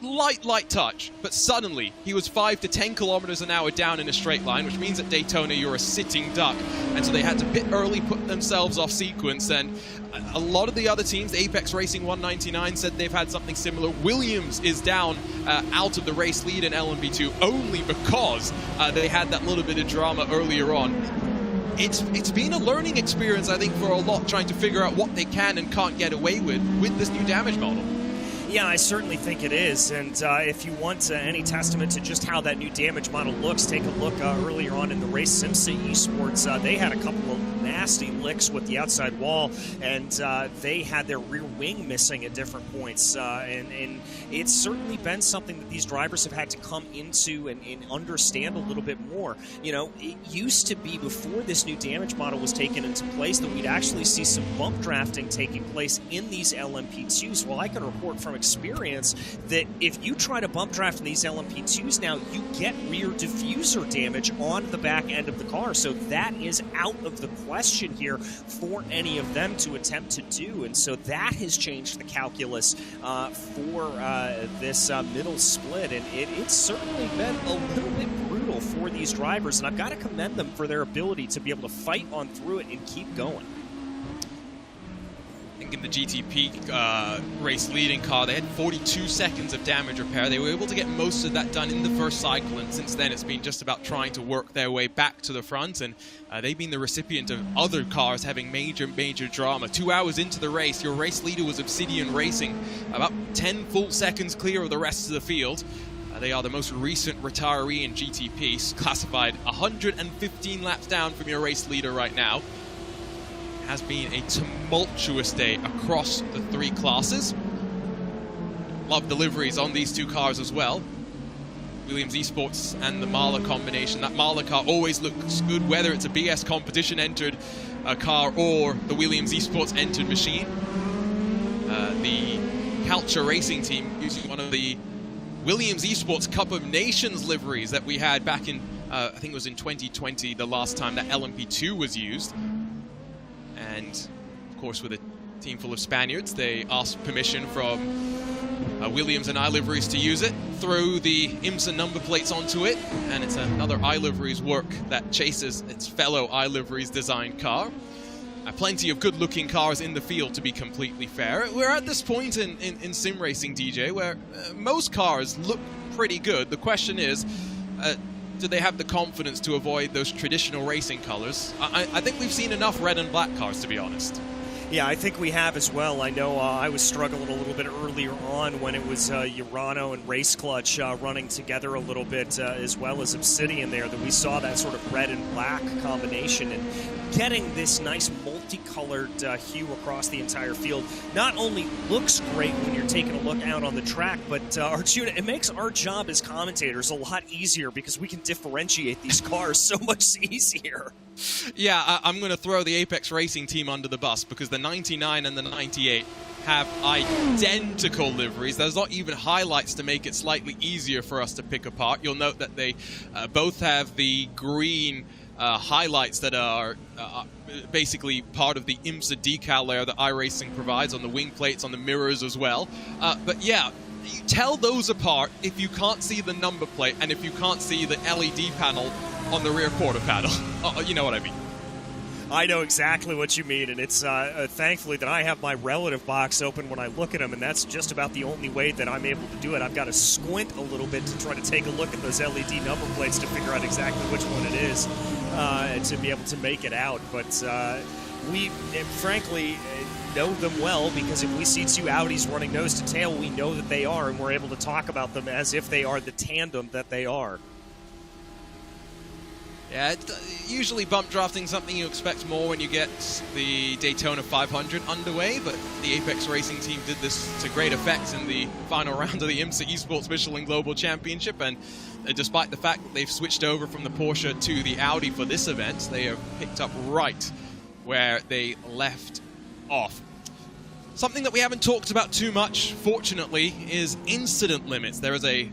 Light touch, but suddenly he was 5 to 10 kilometers an hour down in a straight line, which means at Daytona you're a sitting duck, and so they had to pit early, put themselves off sequence. And a lot of the other teams, the Apex Racing 199 said they've had something similar. Williams is down out of the race lead in LMP2 only because they had that little bit of drama earlier on. It's been a learning experience, I think, for a lot, trying to figure out what they can and can't get away with this new damage model. Yeah, I certainly think it is, and if you want any testament to just how that new damage model looks, take a look earlier on in the race. Simsa Esports, they had a couple of nasty licks with the outside wall, and they had their rear wing missing at different points, and it's certainly been something that these drivers have had to come into and understand a little bit more. You know, it used to be, before this new damage model was taken into place, that we'd actually see some bump drafting taking place in these LMP2s. Well, I can report from experience that if you try to bump draft in these LMP2s now, you get rear diffuser damage on the back end of the car. So that is out of the question here for any of them to attempt to do. And so that has changed the calculus for this middle split. And it's certainly been a little bit brutal for these drivers. And I've got to commend them for their ability to be able to fight on through it and keep going. In the GTP race leading car, they had 42 seconds of damage repair. They were able to get most of that done in the first cycle, and since then it's been just about trying to work their way back to the front, and they've been the recipient of other cars having major drama. 2 hours into the race, your race leader was Obsidian Racing, about 10 full seconds clear of the rest of the field. They are the most recent retiree in GTP, classified 115 laps down from your race leader right now. Has been a tumultuous day across the three classes. Love deliveries on these two cars as well. Williams Esports and the Marla combination. That Marla car always looks good, whether it's a BS competition entered car or the Williams Esports entered machine. The Culture Racing team using one of the Williams Esports Cup of Nations liveries that we had back in, I think it was in 2020, the last time that LMP2 was used. And, of course, with a team full of Spaniards, they asked permission from Williams and iLiveries to use it, throw the IMSA number plates onto it, and it's another iLiveries work that chases its fellow iLiveries designed car. Plenty of good-looking cars in the field, to be completely fair. We're at this point in sim racing, DJ, where most cars look pretty good. The question is, do they have the confidence to avoid those traditional racing colors? I think we've seen enough red and black cars, to be honest. Yeah, I think we have as well. I know I was struggling a little bit earlier on when it was Urano and Race Clutch running together a little bit, as well as Obsidian there, that we saw that sort of red and black combination, and getting this nice multicolored hue across the entire field not only looks great when you're taking a look out on the track, but Arjuna, it makes our job as commentators a lot easier because we can differentiate these cars so much easier. Yeah, I'm going to throw the Apex Racing team under the bus because the 99 and the 98 have identical liveries. There's not even highlights to make it slightly easier for us to pick apart. You'll note that they both have the green highlights that are basically part of the IMSA decal layer that iRacing provides on the wing plates, on the mirrors as well. But yeah, you tell those apart if you can't see the number plate and if you can't see the LED panel on the rear quarter panel. You know what I mean. I know exactly what you mean, and it's thankfully that I have my relative box open when I look at them, and that's just about the only way that I'm able to do it. I've got to squint a little bit to try to take a look at those LED number plates to figure out exactly which one it is, to be able to make it out. But we frankly know them well, because if we see two Audis running nose to tail, we know that they are, and we're able to talk about them as if they are the tandem that they are. Yeah, usually bump drafting something you expect more when you get the Daytona 500 underway, but the Apex Racing team did this to great effect in the final round of the IMSA Esports Michelin Global Championship, and despite the fact that they've switched over from the Porsche to the Audi for this event, they have picked up right where they left off. Something that we haven't talked about too much, fortunately, is incident limits. There is a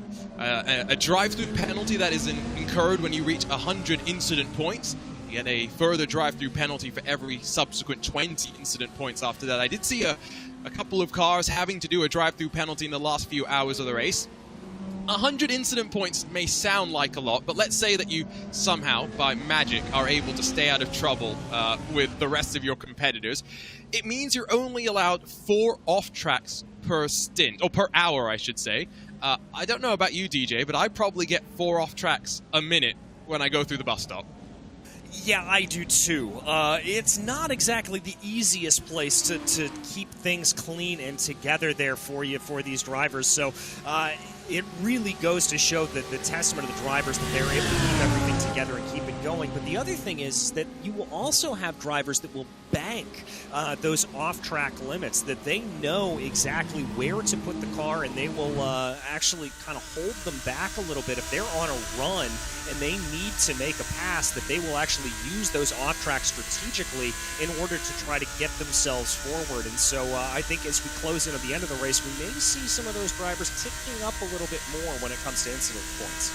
drive-through penalty that is incurred when you reach 100 incident points. You get a further drive-through penalty for every subsequent 20 incident points after that. I did see a couple of cars having to do a drive-through penalty in the last few hours of the race. 100 incident points may sound like a lot, but let's say that you somehow, by magic, are able to stay out of trouble with the rest of your competitors. It means you're only allowed 4 off-tracks per stint, or per hour, I should say. I don't know about you, DJ, but I probably get 4 off-tracks a minute when I go through the bus stop. Yeah, I do too. It's not exactly the easiest place to keep things clean and together there for you, for these drivers. So it really goes to show that the testament of the drivers that they're able to keep everything together and keep it going. But the other thing is that you will also have drivers that will bank those off-track limits, that they know exactly where to put the car, and they will actually kind of hold them back a little bit. If they're on a run and they need to make a pass, that they will actually use those off-tracks strategically in order to try to get themselves forward. And so I think as we close in at the end of the race, we may see some of those drivers ticking up a little bit more when it comes to incident points.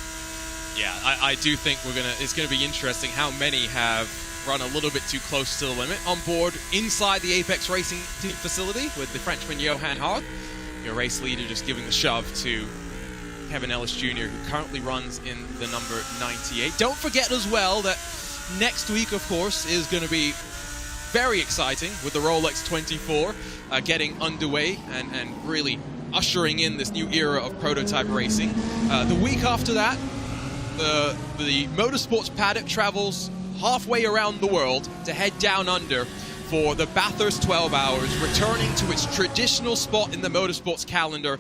Yeah, I do think it's gonna be interesting how many have run a little bit too close to the limit. On board inside the Apex Racing team facility with the Frenchman Johan Hart, your race leader, just giving the shove to Kevin Ellis Jr., who currently runs in the number 98. Don't forget as well that next week, of course, is going to be very exciting with the Rolex 24 getting underway and really ushering in this new era of prototype racing. The week after that, the Motorsports paddock travels halfway around the world to head down under for the Bathurst 12 Hours, returning to its traditional spot in the Motorsports calendar.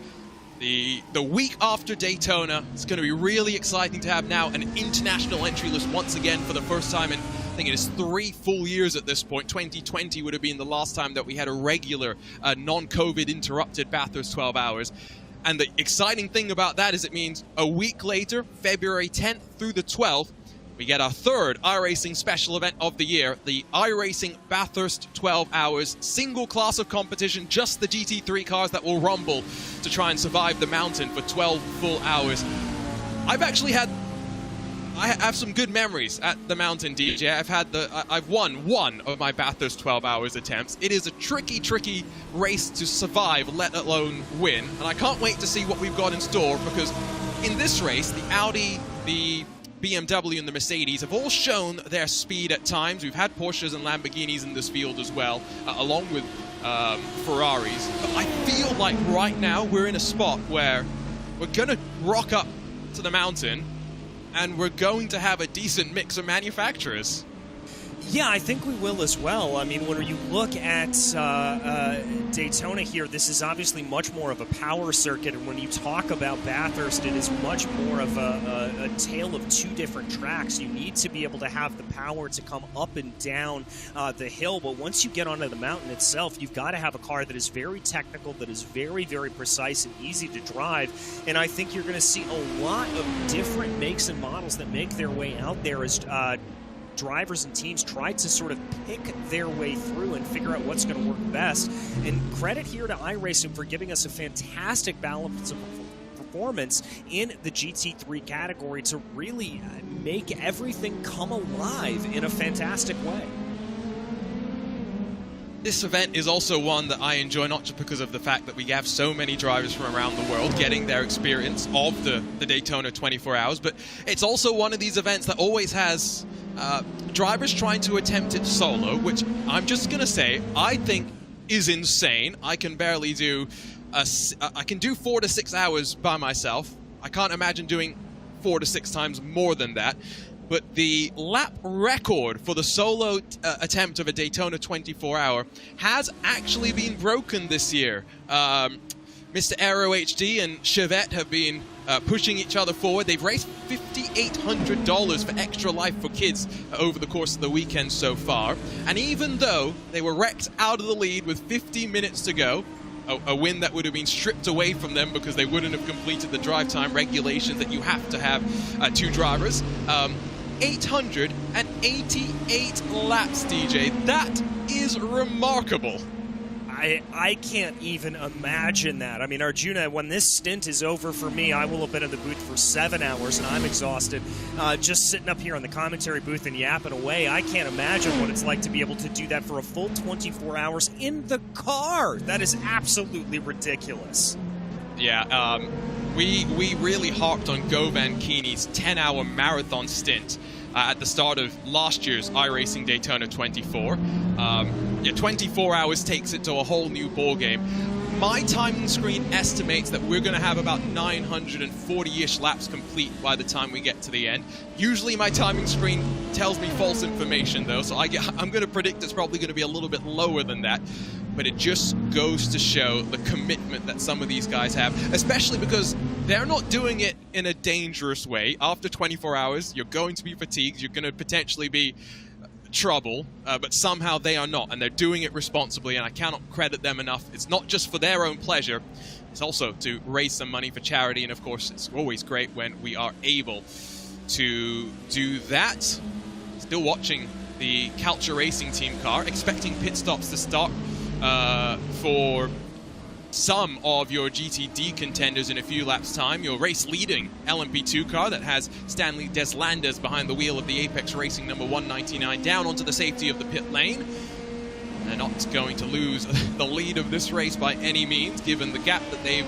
The week after Daytona, it's going to be really exciting to have now an international entry list once again for the first time in, I think it is 3 full years at this point. 2020 would have been the last time that we had a regular, non-COVID interrupted Bathurst 12 Hours. And the exciting thing about that is it means a week later, February 10th through the 12th, we get our third iRacing special event of the year, the iRacing Bathurst 12 Hours, single class of competition, just the GT3 cars that will rumble to try and survive the mountain for 12 full hours. I have some good memories at the mountain, DJ. I've won one of my Bathurst 12 Hours attempts. It is a tricky race to survive, let alone win. And I can't wait to see what we've got in store, because in this race, the Audi, the BMW and the Mercedes have all shown their speed at times. We've had Porsches and Lamborghinis in this field as well, along with Ferraris. But I feel like right now we're in a spot where we're going to rock up to the mountain and we're going to have a decent mix of manufacturers. Yeah, I think we will as well. I mean, when you look at Daytona here, this is obviously much more of a power circuit, and when you talk about Bathurst, it is much more of a tale of 2 different tracks. You need to be able to have the power to come up and down the hill, but once you get onto the mountain itself, you've got to have a car that is very technical, that is very precise and easy to drive, and I think you're going to see a lot of different makes and models that make their way out there as drivers and teams try to sort of pick their way through and figure out what's going to work best. And credit here to iRacing for giving us a fantastic balance of performance in the GT3 category to really make everything come alive in a fantastic way. This event is also one that I enjoy, not just because of the fact that we have so many drivers from around the world getting their experience of the Daytona 24 Hours, but it's also one of these events that always has drivers trying to attempt it solo, which I'm just going to say I think is insane. I can barely do I can do 4 to 6 hours by myself. I can't imagine doing 4 to 6 times more than that. but the lap record for the solo attempt of a Daytona 24-hour has actually been broken this year. Mr. Aero HD and Chevette have been pushing each other forward. They've raised $5,800 for Extra Life for Kids over the course of the weekend so far. And even though they were wrecked out of the lead with 50 minutes to go, a win that would have been stripped away from them because they wouldn't have completed the drive time regulations that you have to have 2 drivers. 888 laps, DJ. That is remarkable. I can't even imagine that. I mean, Arjuna, when this stint is over for me, I will have been in the booth for 7 hours, and I'm exhausted. Just sitting up here on the commentary booth and yapping away, I can't imagine what it's like to be able to do that for a full 24 hours in the car. That is absolutely ridiculous. Yeah, we really harped on Govan Keeney's 10-hour marathon stint at the start of last year's iRacing Daytona 24. 24 hours takes it to a whole new ball game. My timing screen estimates that we're going to have about 940-ish laps complete by the time we get to the end. Usually my timing screen tells me false information, though, so I'm going to predict it's probably going to be a little bit lower than that. But it just goes to show the commitment that some of these guys have, especially because they're not doing it in a dangerous way. After 24 hours, you're going to be fatigued, you're going to potentially be trouble, but somehow they are not, and they're doing it responsibly, and I cannot credit them enough. It's not just for their own pleasure, it's also to raise some money for charity, and of course it's always great when we are able to do that. Still watching the Culture Racing team car, expecting pit stops to start for some of your GTD contenders in a few laps' time. Your race-leading LMP2 car that has Stanley Deslandes behind the wheel of the Apex Racing number 199 down onto the safety of the pit lane. They're not going to lose the lead of this race by any means, given the gap that they've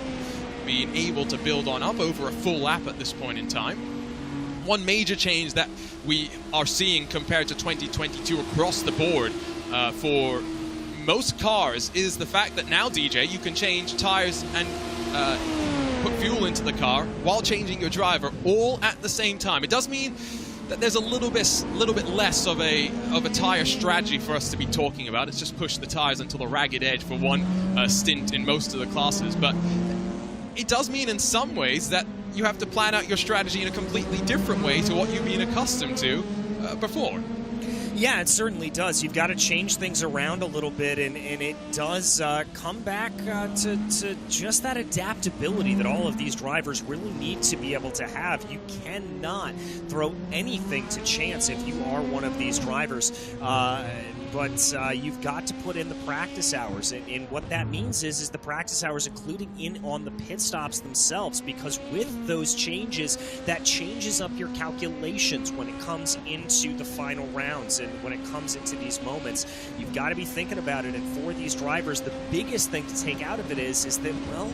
been able to build on up over a full lap at this point in time. One major change that we are seeing compared to 2022 across the board for most cars is the fact that now, DJ, you can change tires and put fuel into the car while changing your driver all at the same time. It does mean that there's a little bit less of a tire strategy for us to be talking about. It's just push the tires until the ragged edge for one stint in most of the classes. But it does mean in some ways that you have to plan out your strategy in a completely different way to what you've been accustomed to before. Yeah, it certainly does. You've got to change things around a little bit, and it does come back to just that adaptability that all of these drivers really need to be able to have. You cannot throw anything to chance if you are one of these drivers. But you've got to put in the practice hours, and what that means is the practice hours including in on the pit stops themselves, because with those changes, that changes up your calculations when it comes into the final rounds and when it comes into these moments. You've got to be thinking about it, and for these drivers, the biggest thing to take out of it is that, well,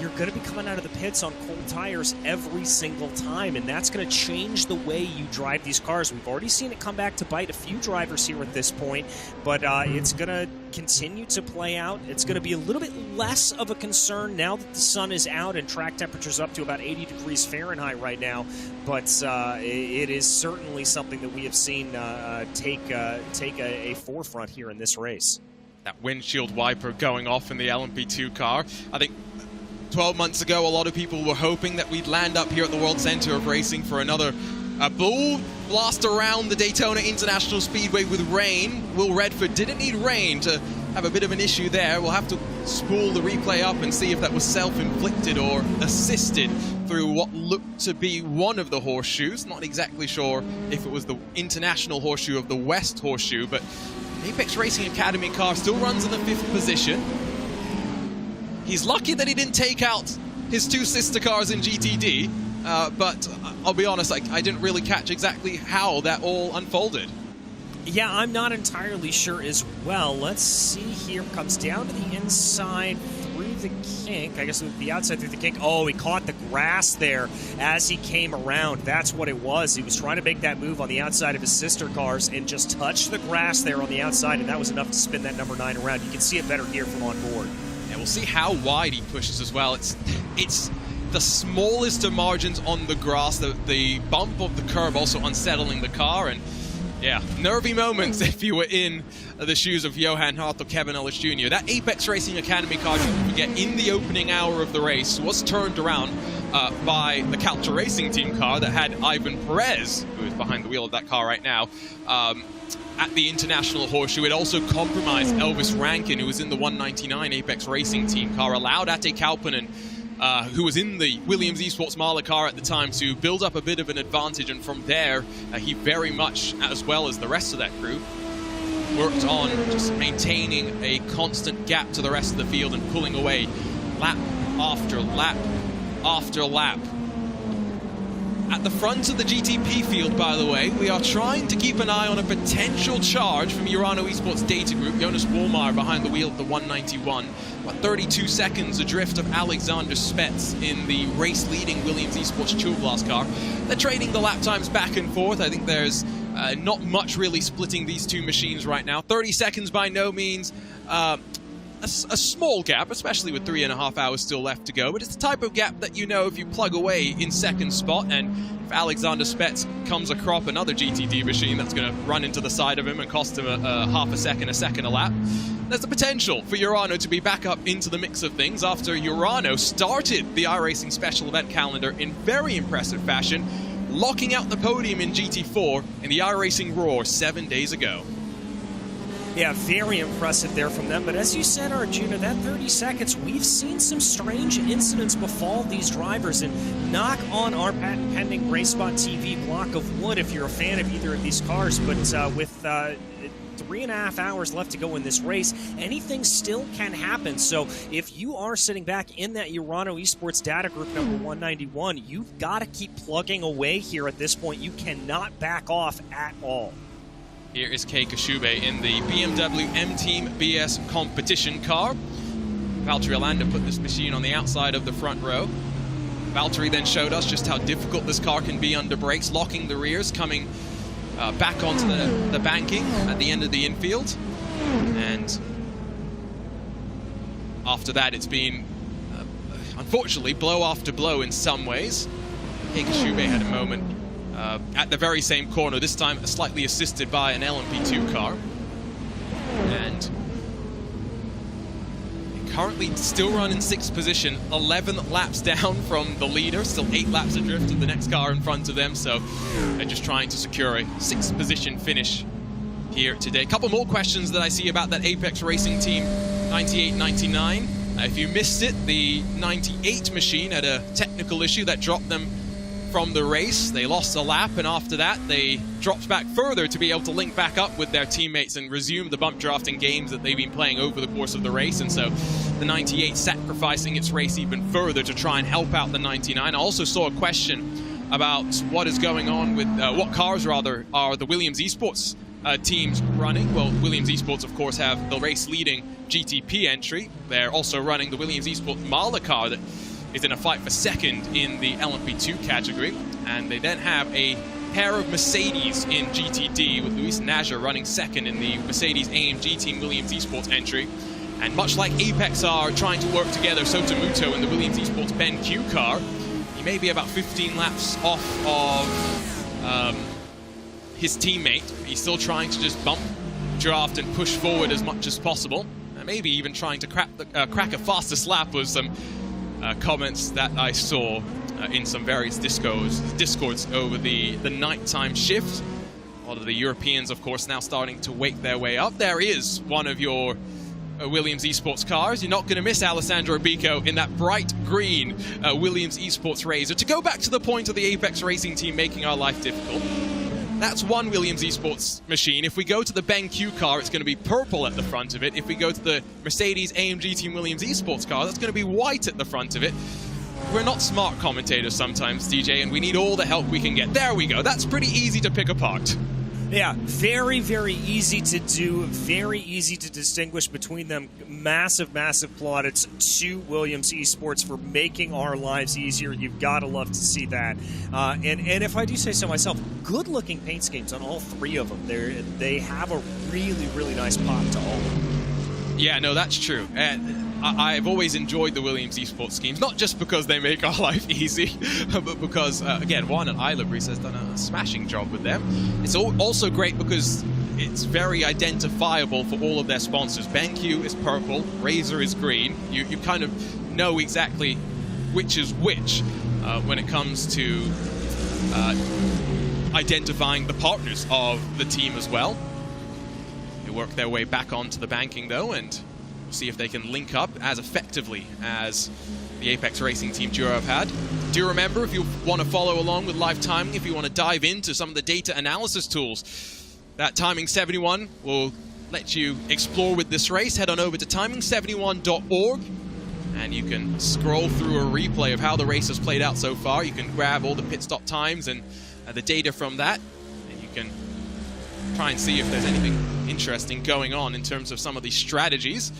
you're going to be coming out of the pits on cold tires every single time, and that's going to change the way you drive these cars. We've already seen it come back to bite a few drivers here at this point, but it's going to continue to play out. It's going to be a little bit less of a concern now that the sun is out and track temperature's up to about 80 degrees Fahrenheit right now, but it is certainly something that we have seen take a forefront here in this race. That windshield wiper going off in the LMP2 car. I think 12 months ago, a lot of people were hoping that we'd land up here at the World Center of Racing for another bull blast around the Daytona International Speedway with rain. Will Redford didn't need rain to have a bit of an issue there. We'll have to spool the replay up and see if that was self-inflicted or assisted through what looked to be one of the horseshoes. Not exactly sure if it was the international horseshoe of the West horseshoe, but Apex Racing Academy car still runs in the 5th position. He's lucky that he didn't take out his 2 sister cars in GTD, but I'll be honest, I didn't really catch exactly how that all unfolded. Yeah, I'm not entirely sure as well. Let's see here. Comes down to the inside through the kink. I guess it was the outside through the kink. Oh, he caught the grass there as he came around. That's what it was. He was trying to make that move on the outside of his sister cars and just touched the grass there on the outside, and that was enough to spin that number 9 around. You can see it better here from on board. And we'll see how wide he pushes as well. It's the smallest of margins on the grass, the bump of the curb also unsettling the car, and yeah, nervy moments if you were in the shoes of Johan Hart or Kevin Ellis Jr. That Apex Racing Academy car, don't forget, in the opening hour of the race was turned around by the Culture Racing Team car that had Ivan Perez, who is behind the wheel of that car right now, at the International Horseshoe. It also compromised Elvis Rankin, who was in the 199 Apex Racing Team car, allowed Ate Kauppinen, who was in the Williams Esports Marla car at the time, to build up a bit of an advantage, and from there he very much, as well as the rest of that group, worked on just maintaining a constant gap to the rest of the field and pulling away lap after lap after lap. At the front of the GTP field, by the way, we are trying to keep an eye on a potential charge from Urano Esports data group. Jonas Wallmeyer behind the wheel of the 191. About 32 seconds adrift of Alexander Spets in the race-leading Williams Esports Chill Glass car. They're trading the lap times back and forth. I think there's not much really splitting these two machines right now. 30 seconds by no means a small gap, especially with 3.5 hours still left to go, but it's the type of gap that, you know, if you plug away in second spot, and if Alexander Spets comes across another GTD machine that's going to run into the side of him and cost him a half a second a lap, there's the potential for Urano to be back up into the mix of things after Urano started the iRacing special event calendar in very impressive fashion, locking out the podium in GT4 in the iRacing Roar 7 days ago. Yeah, very impressive there from them. But as you said, Arjuna, that 30 seconds, we've seen some strange incidents befall these drivers, and knock on our patent-pending RaceSpotTV block of wood if you're a fan of either of these cars. But with 3.5 hours left to go in this race, anything still can happen. So if you are sitting back in that Urano Esports data group number 191, you've got to keep plugging away here at this point. You cannot back off at all. Here is Kei Kashube in the BMW M-Team BS competition car. Valtteri Alander put this machine on the outside of the front row. Valtteri then showed us just how difficult this car can be under brakes, locking the rears, coming back onto the banking at the end of the infield. And after that, it's been, unfortunately, blow after blow in some ways. Kei Kashube had a moment at the very same corner, this time slightly assisted by an LMP2 car. And currently still running 6th position, 11 laps down from the leader, still 8 laps adrift of the next car in front of them, so they're just trying to secure a 6th position finish here today. A couple more questions that I see about that Apex Racing Team 98-99. If you missed it, the 98 machine had a technical issue that dropped them from the race. They lost a lap, and after that they dropped back further to be able to link back up with their teammates and resume the bump drafting games that they've been playing over the course of the race. And so the 98 sacrificing its race even further to try and help out the 99. I also saw a question about what is going on with what cars rather are the Williams Esports teams running. Well, Williams Esports of course have the race leading GTP entry. They're also running the Williams Esports Marla car that is in a fight for second in the LMP2 category. And they then have a pair of Mercedes in GTD, with Luis Naja running second in the Mercedes AMG Team Williams Esports entry. And much like Apex are trying to work together, Sotomuto in the Williams Esports BenQ car, he may be about 15 laps off of his teammate. He's still trying to just bump, draft, and push forward as much as possible. And maybe even trying to crack a fastest lap with some comments that I saw in some various discords over the nighttime shift. A lot of the Europeans, of course, now starting to wake their way up. There is one of your Williams Esports cars. You're not going to miss Alessandro Bico in that bright green Williams Esports Razor. To go back to the point of the Apex Racing Team making our life difficult, that's one Williams Esports machine. If we go to the BenQ car, it's going to be purple at the front of it. If we go to the Mercedes AMG Team Williams Esports car, that's going to be white at the front of it. We're not smart commentators sometimes, DJ, and we need all the help we can get. There we go. That's pretty easy to pick apart. Yeah, very, very easy to do, very easy to distinguish between them. Massive, massive plaudits to Williams Esports for making our lives easier. You've got to love to see that. And if I do say so myself, good-looking paint schemes on all 3 of them. They have a really, really nice pop to all of them. Yeah, no, that's true. I've always enjoyed the Williams Esports schemes, not just because they make our life easy, but because, again, Juan at iLiveries has done a smashing job with them. It's also great because it's very identifiable for all of their sponsors. BenQ is purple, Razer is green. You kind of know exactly which is which when it comes to identifying the partners of the team as well. They work their way back onto the banking, though, and see if they can link up as effectively as the Apex Racing Team duo have had. Do remember, if you want to follow along with live timing, if you want to dive into some of the data analysis tools, that Timing 71 will let you explore with this race. Head on over to timing71.org and you can scroll through a replay of how the race has played out so far. You can grab all the pit stop times and the data from that, and you can try and see if there's anything interesting going on in terms of some of these strategies.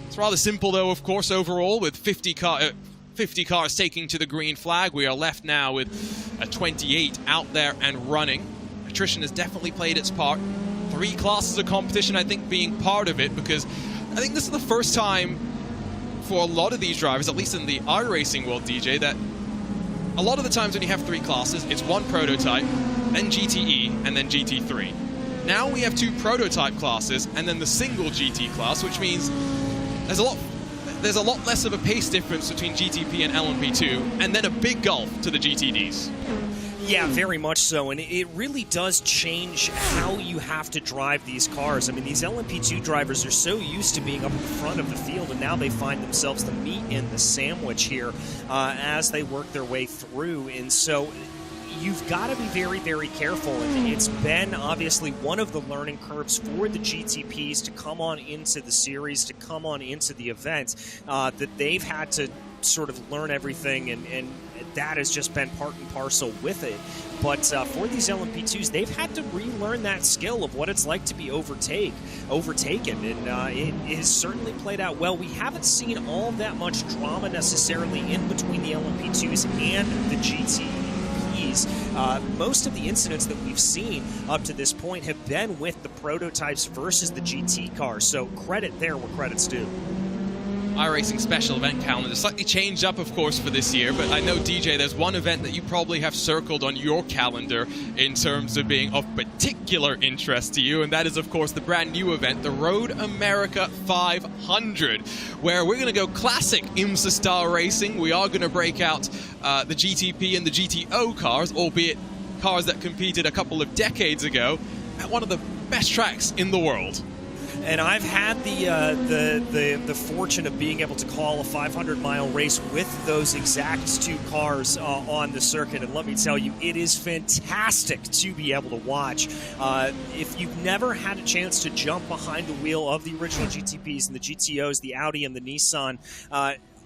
It's rather simple, though, of course, overall, with 50 cars taking to the green flag. We are left now with 28 out there and running. Attrition has definitely played its part. 3 classes of competition, I think, being part of it, because I think this is the first time for a lot of these drivers, at least in the iRacing world, DJ, that a lot of the times when you have 3 classes, it's 1 prototype, then GTE, and then GT3. Now we have 2 prototype classes, and then the single GT class, which means there's a lot less of a pace difference between GTP and LMP2, and then a big gulf to the GTDs. Yeah, very much so, and it really does change how you have to drive these cars. I mean, these LMP2 drivers are so used to being up in the front of the field, and now they find themselves the meat in the sandwich here as they work their way through, and so you've got to be very, very careful, and it's been obviously one of the learning curves for the GTPs to come on into the series, to come on into the event, that they've had to sort of learn everything, and that has just been part and parcel with it. But for these LMP2s, they've had to relearn that skill of what it's like to be overtaken, and it has certainly played out well. We haven't seen all that much drama necessarily in between the LMP2s and the GTPs. Most of the incidents that we've seen up to this point have been with the prototypes versus the GT cars, so credit there where credit's due. iRacing special event calendar slightly changed up, of course, for this year, but I know, DJ, there's one event that you probably have circled on your calendar in terms of being of particular interest to you, and that is, of course, the brand new event, the Road America 500, where we're going to go classic IMSA style racing. We are going to break out the GTP and the GTO cars, albeit cars that competed a couple of decades ago at one of the best tracks in the world. And I've had the fortune of being able to call a 500-mile race with those exact 2 cars on the circuit, and let me tell you, it is fantastic to be able to watch. If you've never had a chance to jump behind the wheel of the original GTPs and the GTOs, the Audi and the Nissan,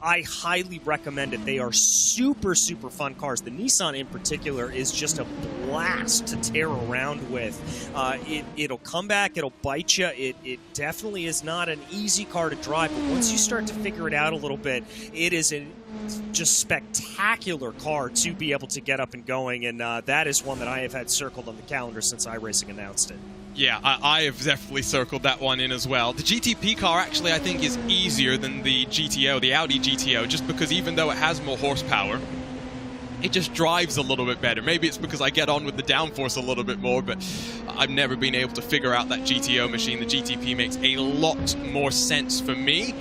I highly recommend it. They are super, super fun cars. The Nissan in particular is just a blast to tear around with. It'll come back, it'll bite you. It definitely is not an easy car to drive, but once you start to figure it out a little bit, it is a just spectacular car to be able to get up and going, and that is one that I have had circled on the calendar since iRacing announced it. Yeah, I have definitely circled that one in as well. The GTP car actually, I think, is easier than the GTO, the Audi GTO, just because even though it has more horsepower, it just drives a little bit better. Maybe it's because I get on with the downforce a little bit more, but I've never been able to figure out that GTO machine. The GTP makes a lot more sense for me.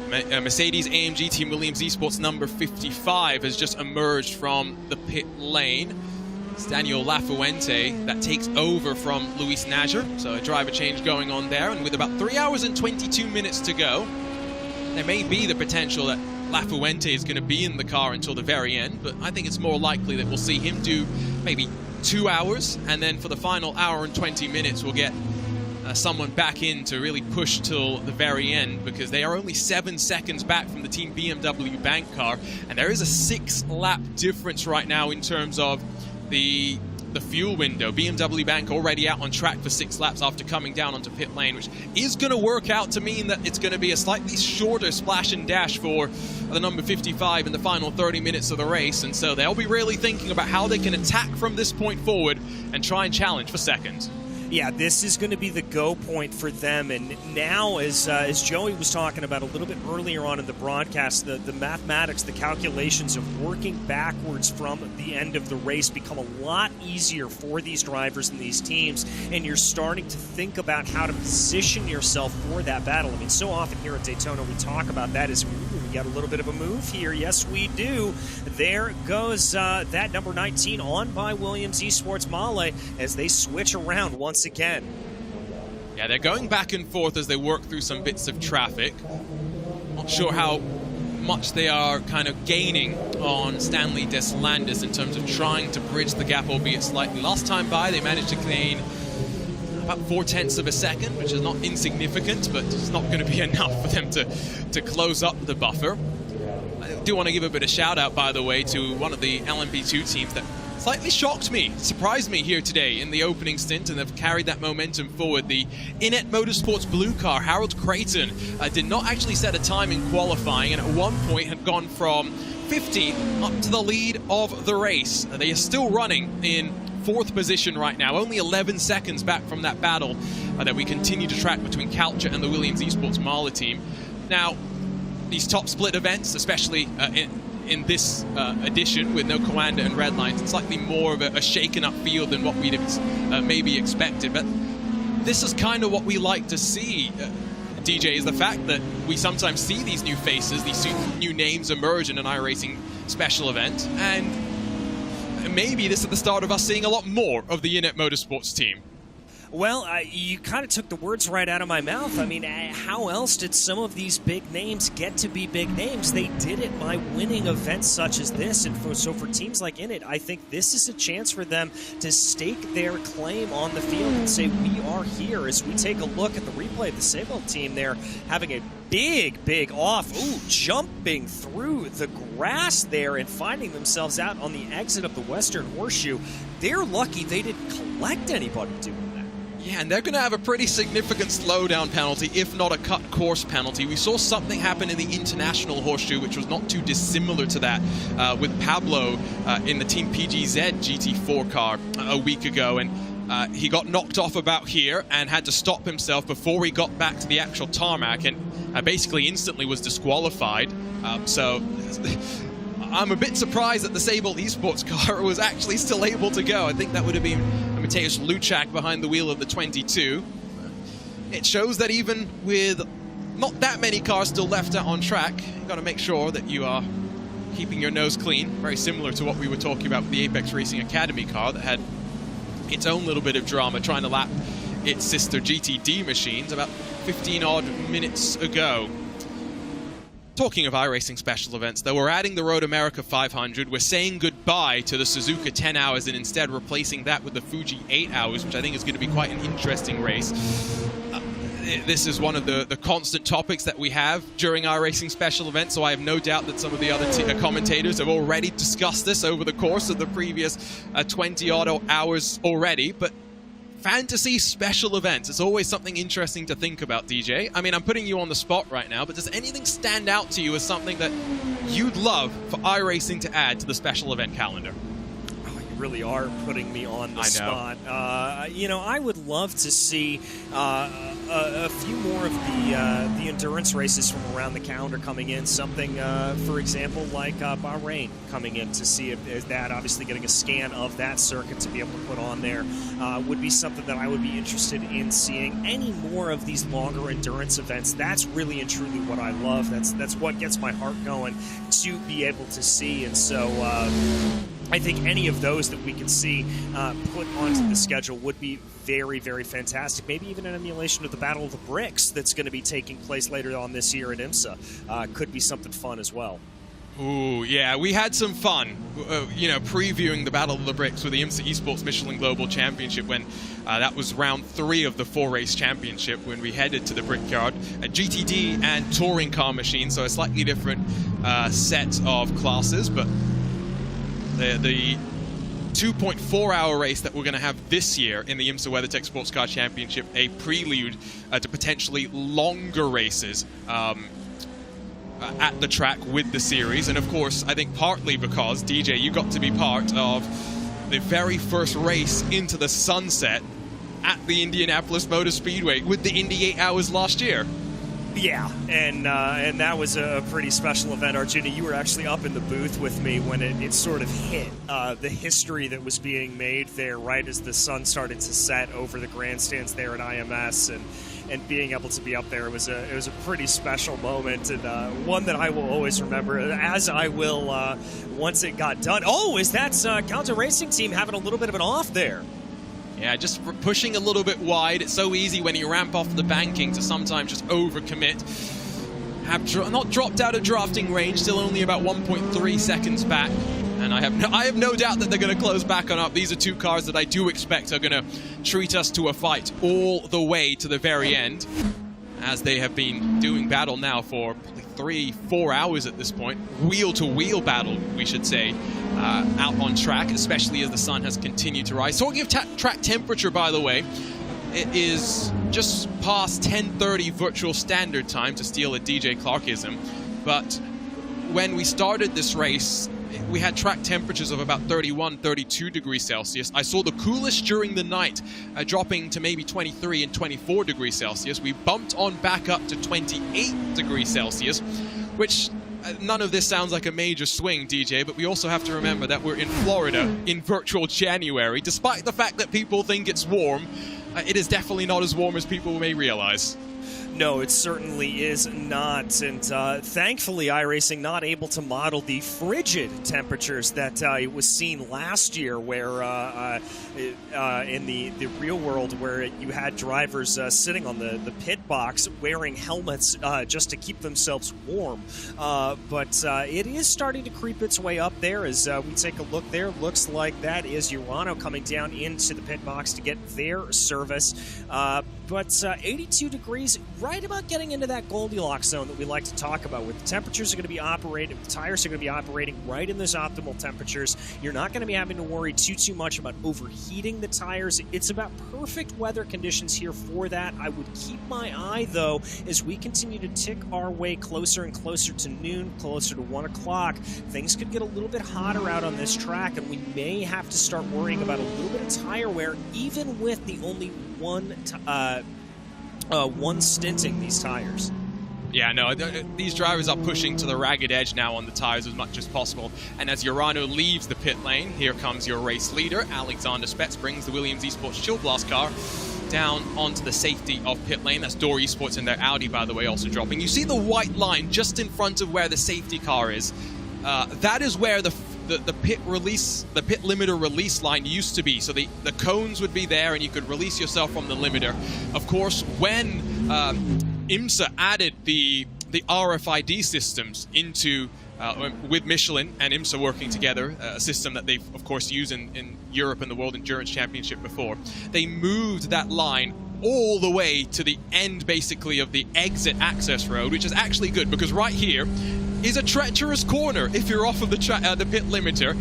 Mercedes-AMG Team Williams Esports number 55 has just emerged from the pit lane. It's Daniel Lafuente that takes over from Luis Nager, so a driver change going on there, and with about 3 hours and 22 minutes to go, there may be the potential that Lafuente is going to be in the car until the very end, but I think it's more likely that we'll see him do maybe 2 hours, and then for the final hour and 20 minutes we'll get someone back in to really push till the very end, because they are only 7 seconds back from the Team BMW bank car, and there is a 6-lap difference right now in terms of the fuel window. BMW Bank already out on track for 6 laps after coming down onto pit lane, which is going to work out to mean that it's going to be a slightly shorter splash and dash for the number 55 in the final 30 minutes of the race, and so they'll be really thinking about how they can attack from this point forward and try and challenge for second. Yeah, this is going to be the go point for them. And now, as Joey was talking about a little bit earlier on in the broadcast, the mathematics, the calculations of working backwards from the end of the race become a lot easier for these drivers and these teams. And you're starting to think about how to position yourself for that battle. I mean, so often here at Daytona, we talk about that as, we got a little bit of a move here. Yes, we do. There goes that number 19 on by Williams Esports Male as they switch around once again. Yeah, they're going back and forth as they work through some bits of traffic. Not sure how much they are kind of gaining on Stanley Deslandis in terms of trying to bridge the gap, albeit slightly. Last time by, they managed to gain about 0.4 of a second, which is not insignificant, but it's not going to be enough for them to close up the buffer. I do want to give a bit of shout out, by the way, to one of the LMP2 teams that slightly shocked me, surprised me here today in the opening stint, and have carried that momentum forward. The Inet Motorsports blue car, Harold Creighton, did not actually set a time in qualifying, and at one point had gone from 50 up to the lead of the race. They are still running in 4th position right now, only 11 seconds back from that battle that we continue to track between Kalcha and the Williams Esports Mala team. Now, these top split events, especially in this edition with no Coanda and red lines, it's slightly more of a shaken up field than what we'd maybe expected. But this is kind of what we like to see, DJ, is the fact that we sometimes see these new faces, these new names emerge in an iRacing special event, and maybe this is the start of us seeing a lot more of the Inet Motorsports team. Well, you kind of took the words right out of my mouth. I mean, how else did some of these big names get to be big names? They did it by winning events such as this. And so for teams like Inet, I think this is a chance for them to stake their claim on the field and say, we are here. As we take a look at the replay of the Sable team there, having a big off. Ooh, jumping through the grass there and finding themselves out on the exit of the Western Horseshoe. They're lucky they didn't collect anybody doing that. Yeah, and they're going to have a pretty significant slowdown penalty, if not a cut course penalty. We saw something happen in the International Horseshoe, which was not too dissimilar to that, with Pablo in the Team PGZ GT4 car a week ago, and he got knocked off about here and had to stop himself before he got back to the actual tarmac, and basically instantly was disqualified. So I'm a bit surprised that the Sable Esports car was actually still able to go. I think that would have been Mateusz Luchak behind the wheel of the 22. It shows that even with not that many cars still left out on track, you've got to make sure that you are keeping your nose clean. Very similar to what we were talking about with the Apex Racing Academy car that had its own little bit of drama trying to lap its sister GTD machines about 15 odd minutes ago. Talking of iRacing special events, though, we're adding the Road America 500. We're saying goodbye to the Suzuka 10 hours and instead replacing that with the Fuji 8 hours, which I think is going to be quite an interesting race. This is one of the constant topics that we have during iRacing special events, so I have no doubt that some of the other commentators have already discussed this over the course of the previous 20-odd hours already. But fantasy special events, it's always something interesting to think about, DJ. I mean, I'm putting you on the spot right now, but does anything stand out to you as something that you'd love for iRacing to add to the special event calendar? Oh, you really are putting me on the spot. You know, I would love to see a few more of the endurance races from around the calendar coming in. Something, for example, like Bahrain coming in, to see if that, obviously getting a scan of that circuit to be able to put on there, would be something that I would be interested in seeing. Any more of these longer endurance events, that's really and truly what I love. That's what gets my heart going to be able to see. And so I think any of those that we can see put onto the schedule would be very, very fantastic. Maybe even an emulation of the Battle of the Bricks that's going to be taking place later on this year at IMSA could be something fun as well. Ooh, yeah, we had some fun, you know, previewing the Battle of the Bricks with the IMSA Esports Michelin Global Championship when that was round 3 of the 4-race championship when we headed to the Brickyard. A GTD and touring car machine, so a slightly different set of classes, but the 2.4-hour race that we're going to have this year in the IMSA WeatherTech Sports Car Championship, a prelude to potentially longer races at the track with the series. And of course, I think partly because, DJ, you got to be part of the very first race into the sunset at the Indianapolis Motor Speedway with the Indy 8 Hours last year. Yeah, and that was a pretty special event. Arjuna, you were actually up in the booth with me when it sort of hit the history that was being made there right as the sun started to set over the grandstands there at IMS, and being able to be up there, it was a pretty special moment, and one that I will always remember, as I will once it got done. Oh, is that Counter Racing Team having a little bit of an off there? Yeah, just pushing a little bit wide. It's so easy when you ramp off the banking to sometimes just overcommit. Have not dropped out of drafting range, still only about 1.3 seconds back. And I have no doubt that they're going to close back on up. These are two cars that I do expect are going to treat us to a fight all the way to the very end, as they have been doing battle now for probably 3-4 hours at this point. Wheel-to-wheel battle, we should say, out on track, especially as the sun has continued to rise. Talking of track temperature, by the way, it is just past 10:30 virtual standard time, to steal a DJ Clarkism. But when we started this race, we had track temperatures of about 31, 32 degrees Celsius. I saw the coolest during the night dropping to maybe 23 and 24 degrees Celsius. We bumped on back up to 28 degrees Celsius, which none of this sounds like a major swing, DJ, but we also have to remember that we're in Florida in virtual January. Despite the fact that people think it's warm, it is definitely not as warm as people may realize. No, it certainly is not, and thankfully iRacing not able to model the frigid temperatures that was seen last year, where in the real world, where you had drivers sitting on the pit box wearing helmets just to keep themselves warm. But it is starting to creep its way up there. As we take a look there, looks like that is Urano coming down into the pit box to get their service. But 82 degrees, right about getting into that Goldilocks zone that we like to talk about, where the temperatures are going to be operating, the tires are going to be operating right in those optimal temperatures. You're not going to be having to worry too much about overheating the tires. It's about perfect weather conditions here for that. I would keep my eye, though, as we continue to tick our way closer and closer to noon, closer to 1 o'clock. Things could get a little bit hotter out on this track, and we may have to start worrying about a little bit of tire wear, even with the only one stinting these tires. Yeah, no, these drivers are pushing to the ragged edge now on the tires as much as possible. And as Urano leaves the pit lane, here comes your race leader. Alexander Spetz brings the Williams Esports Chill Blast car down onto the safety of pit lane. That's Door Esports in their Audi, by the way, also dropping. You see the white line just in front of where the safety car is. That is where the pit limiter release line used to be. So the cones would be there and you could release yourself from the limiter. Of course, when IMSA added the RFID systems into with Michelin and IMSA working together, a system that they've of course used in Europe and the World Endurance Championship before, they moved that line all the way to the end basically of the exit access road, which is actually good because right here is a treacherous corner if you're off of the pit limiter.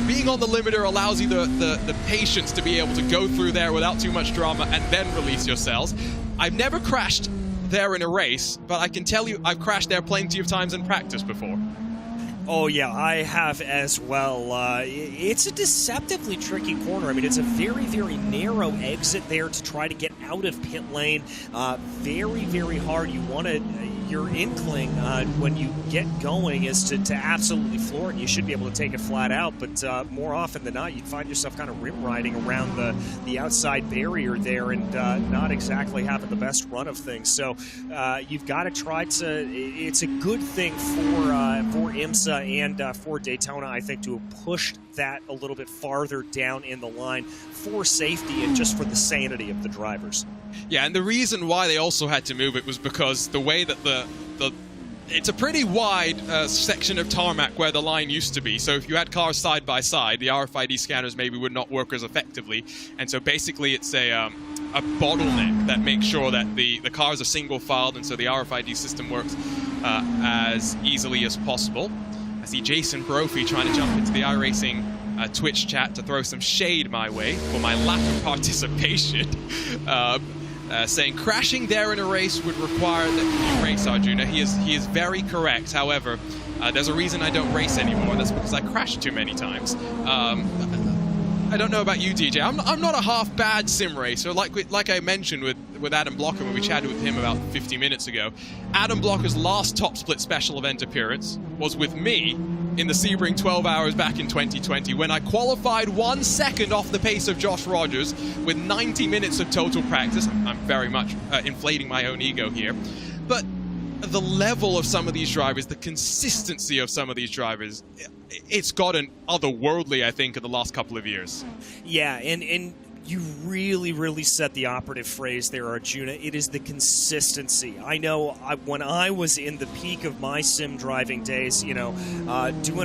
Being on the limiter allows you the patience to be able to go through there without too much drama and then release yourselves. I've never crashed there in a race, but I can tell you I've crashed there plenty of times in practice before. Oh yeah, I have as well. It's a deceptively tricky corner. I mean, it's a very, very narrow exit there to try to get out of pit lane. Very, very hard. You want to... Your inkling when you get going is to absolutely floor it, and you should be able to take it flat out, but more often than not, you'd find yourself kind of rim riding around the outside barrier there and not exactly having the best run of things. So you've got to try to... It's a good thing for IMSA and for Daytona, I think, to have pushed that a little bit farther down in the line for safety and just for the sanity of the drivers. Yeah, and the reason why they also had to move it was because the way that it's a pretty wide section of tarmac where the line used to be. So if you had cars side by side, the RFID scanners maybe would not work as effectively. And so basically it's a bottleneck that makes sure that the cars are single filed, and so the RFID system works as easily as possible. I see Jason Brophy trying to jump into the iRacing Twitch chat to throw some shade my way for my lack of participation. Saying crashing there in a race would require that you race, Arjuna. He is very correct. However, there's a reason I don't race anymore. That's because I crashed too many times. I don't know about you, DJ. I'm not a half bad sim racer. Like I mentioned with Adam Blocker when we chatted with him about 50 minutes ago. Adam Blocker's last Top Split special event appearance was with me in the Sebring 12 Hours back in 2020 when I qualified 1 second off the pace of Josh Rogers with 90 minutes of total practice. I'm very much inflating my own ego here. But the level of some of these drivers, the consistency of some of these drivers, it's gotten otherworldly, I think, in the last couple of years. Yeah, and you really set the operative phrase there, Arjuna. It is the consistency. I know when I was in the peak of my sim driving days, doing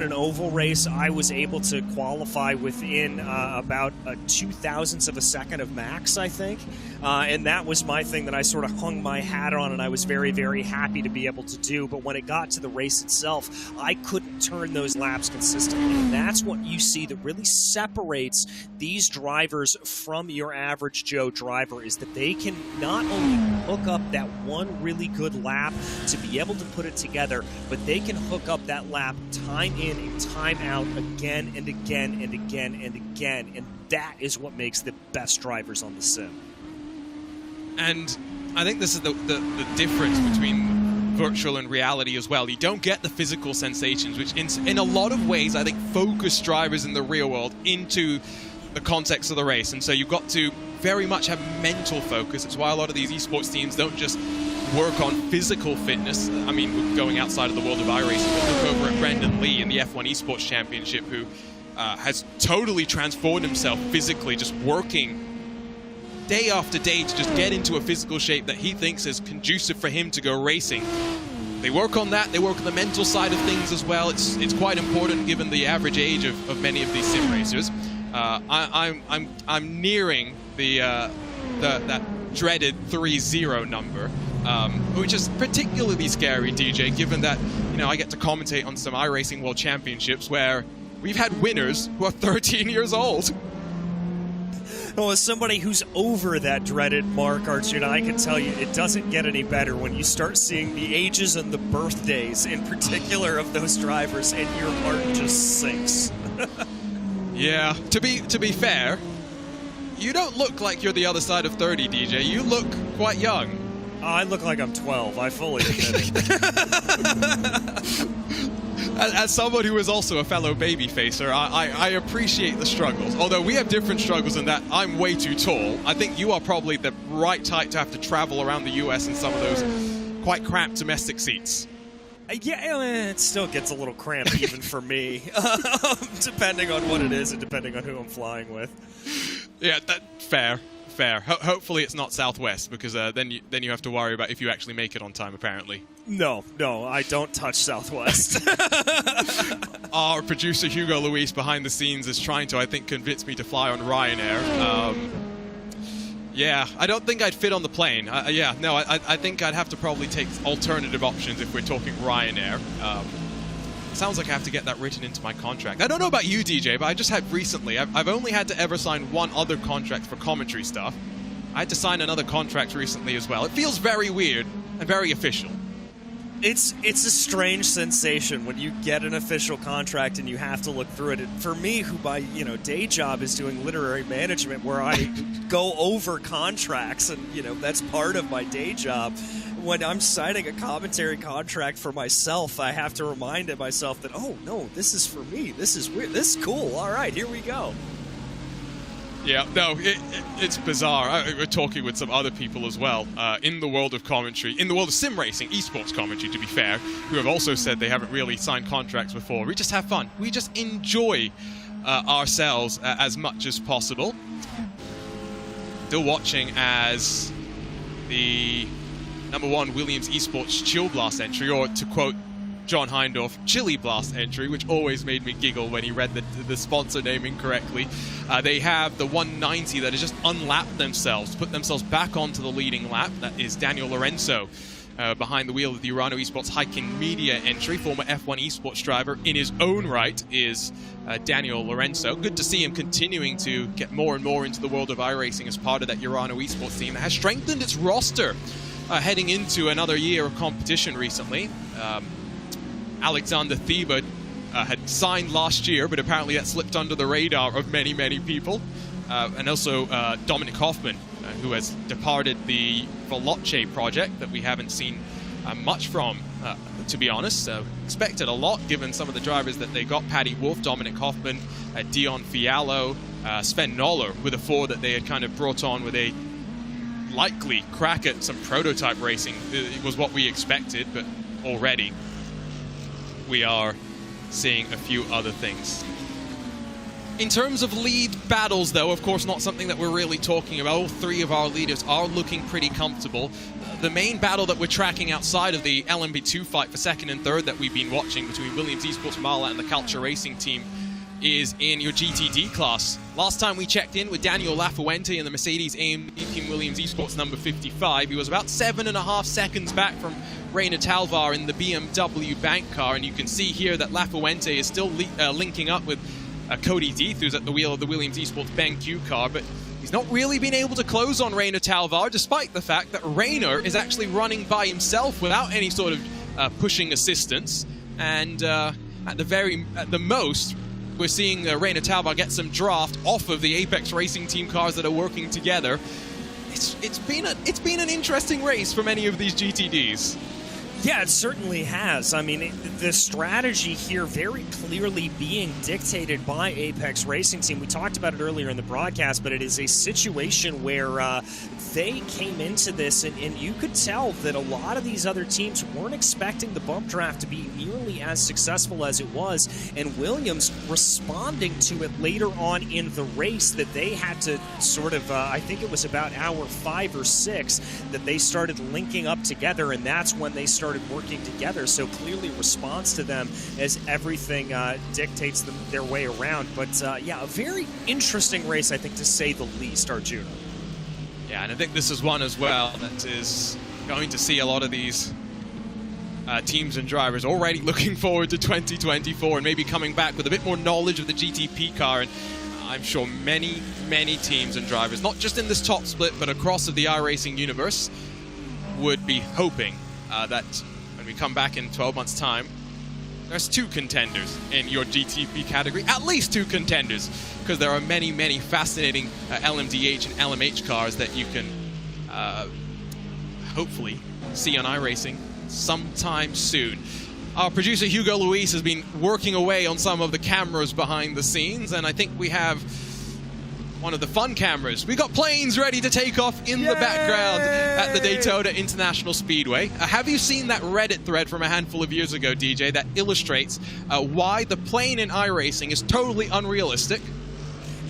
an oval race, I was able to qualify within about a 2,000th of a second of max, I think. And that was my thing that I sort of hung my hat on, and I was very happy to be able to do. But when it got to the race itself, I couldn't turn those laps consistently. And that's what you see that really separates these drivers from your average Joe driver, is that they can not only hook up that one really good lap to be able to put it together, but they can hook up that lap time in and time out again and again and again and again. And that is what makes the best drivers on the sim. And I think this is the difference between virtual and reality as well. You don't get the physical sensations, which in a lot of ways I think focus drivers in the real world into the context of the race. And so you've got to very much have mental focus. It's why a lot of these esports teams don't just work on physical fitness. I mean, we're going outside of the world of iRacing, but look over at Brendan Lee in the F1 Esports Championship, who has totally transformed himself physically, just working day after day to just get into a physical shape that he thinks is conducive for him to go racing. They work on that. They work on the mental side of things as well. It's quite important given the average age of many of these sim racers. I'm nearing that dreaded 3-0 number, which is particularly scary, DJ, given that I get to commentate on some iRacing World Championships where we've had winners who are 13 years old. Well, as somebody who's over that dreaded mark, Arjuna, I can tell you it doesn't get any better when you start seeing the ages and the birthdays in particular of those drivers, and your heart just sinks. Yeah, to be fair, you don't look like you're the other side of 30, DJ. You look quite young. I look like I'm 12, I fully admit it. As someone who is also a fellow baby facer, I appreciate the struggles. Although we have different struggles in that I'm way too tall. I think you are probably the right type to have to travel around the US in some of those quite cramped domestic seats. Yeah, it still gets a little cramped even for me, depending on what it is and depending on who I'm flying with. Yeah, fair. Hopefully it's not Southwest, because then you have to worry about if you actually make it on time, apparently. No, I don't touch Southwest. Our producer Hugo Luis behind the scenes is trying to, I think, convince me to fly on Ryanair. Yeah, I don't think I'd fit on the plane. I think I'd have to probably take alternative options if we're talking Ryanair. Sounds like I have to get that written into my contract. I don't know about you, DJ, but I just had recently, I've only had to ever sign one other contract for commentary stuff. I had to sign another contract recently as well. It feels very weird and very official. It's a strange sensation when you get an official contract and you have to look through it. And for me, who by day job is doing literary management, where I go over contracts, and that's part of my day job. When I'm signing a commentary contract for myself, I have to remind myself that, oh no, this is for me. This is weird. This is cool. All right, here we go. Yeah, no, it's bizarre. We're talking with some other people as well in the world of commentary, in the world of sim racing, esports commentary, to be fair, who have also said they haven't really signed contracts before. We just have fun. We just enjoy ourselves as much as possible. Still watching as the #1 Williams Esports Chill Blast entry, or to quote John Hindorf, Chili Blast entry, which always made me giggle when he read the sponsor name incorrectly. They have the 190 that has just unlapped themselves, put themselves back onto the leading lap. That is Daniel Lorenzo behind the wheel of the Urano Esports Hiking Media entry. Former F1 Esports driver in his own right is Daniel Lorenzo. Good to see him continuing to get more and more into the world of iRacing as part of that Urano Esports team that has strengthened its roster heading into another year of competition recently. Alexander Thieber had signed last year, but apparently that slipped under the radar of many, many people. And also Dominic Hoffman, who has departed the Veloce project that we haven't seen much from, to be honest. So expected a lot given some of the drivers that they got. Paddy Wolf, Dominic Hoffman, Dion Fiallo, Sven Noller were the four that they had kind of brought on with a likely crack at some prototype racing. It was what we expected, but already we are seeing a few other things. In terms of lead battles, though, of course, not something that we're really talking about. All three of our leaders are looking pretty comfortable. The main battle that we're tracking outside of the LMP2 fight for second and third that we've been watching between Williams Esports Marla and the Culture Racing team is in your GTD class. Last time we checked in with Daniel Lafuente in the Mercedes-AMG Team Williams Esports number 55, he was about 7.5 seconds back from Reina Talvar in the BMW bank car, and you can see here that Lafuente is still linking up with Cody Deeth, who's at the wheel of the Williams Esports BenQ car, but he's not really been able to close on Reina Talvar, despite the fact that Reina is actually running by himself without any sort of pushing assistance, and at the most, we're seeing Reina Talvar get some draft off of the Apex Racing Team cars that are working together. It's been an interesting race for many of these GTDs. Yeah, it certainly has. I mean, the strategy here very clearly being dictated by Apex Racing Team. We talked about it earlier in the broadcast, but it is a situation where they came into this, and you could tell that a lot of these other teams weren't expecting the bump draft to be nearly as successful as it was, and Williams responding to it later on in the race that they had to sort of, I think it was about hour 5 or 6, that they started linking up together, and that's when they started working together. So clearly responds to them as everything dictates their way around. But yeah, a very interesting race, I think, to say the least, Arjuna. Yeah, and I think this is one as well that is going to see a lot of these teams and drivers already looking forward to 2024 and maybe coming back with a bit more knowledge of the GTP car. And I'm sure many, many teams and drivers, not just in this top split, but across the iRacing universe, would be hoping that when we come back in 12 months' time, there's 2 contenders in your GTP category, at least 2 contenders, because there are many, many fascinating LMDH and LMH cars that you can hopefully see on iRacing sometime soon. Our producer Hugo Luis has been working away on some of the cameras behind the scenes, and I think we have one of the fun cameras. We got planes ready to take off in the background at the Daytona International Speedway. Have you seen that Reddit thread from a handful of years ago, DJ, that illustrates why the plane in iRacing is totally unrealistic?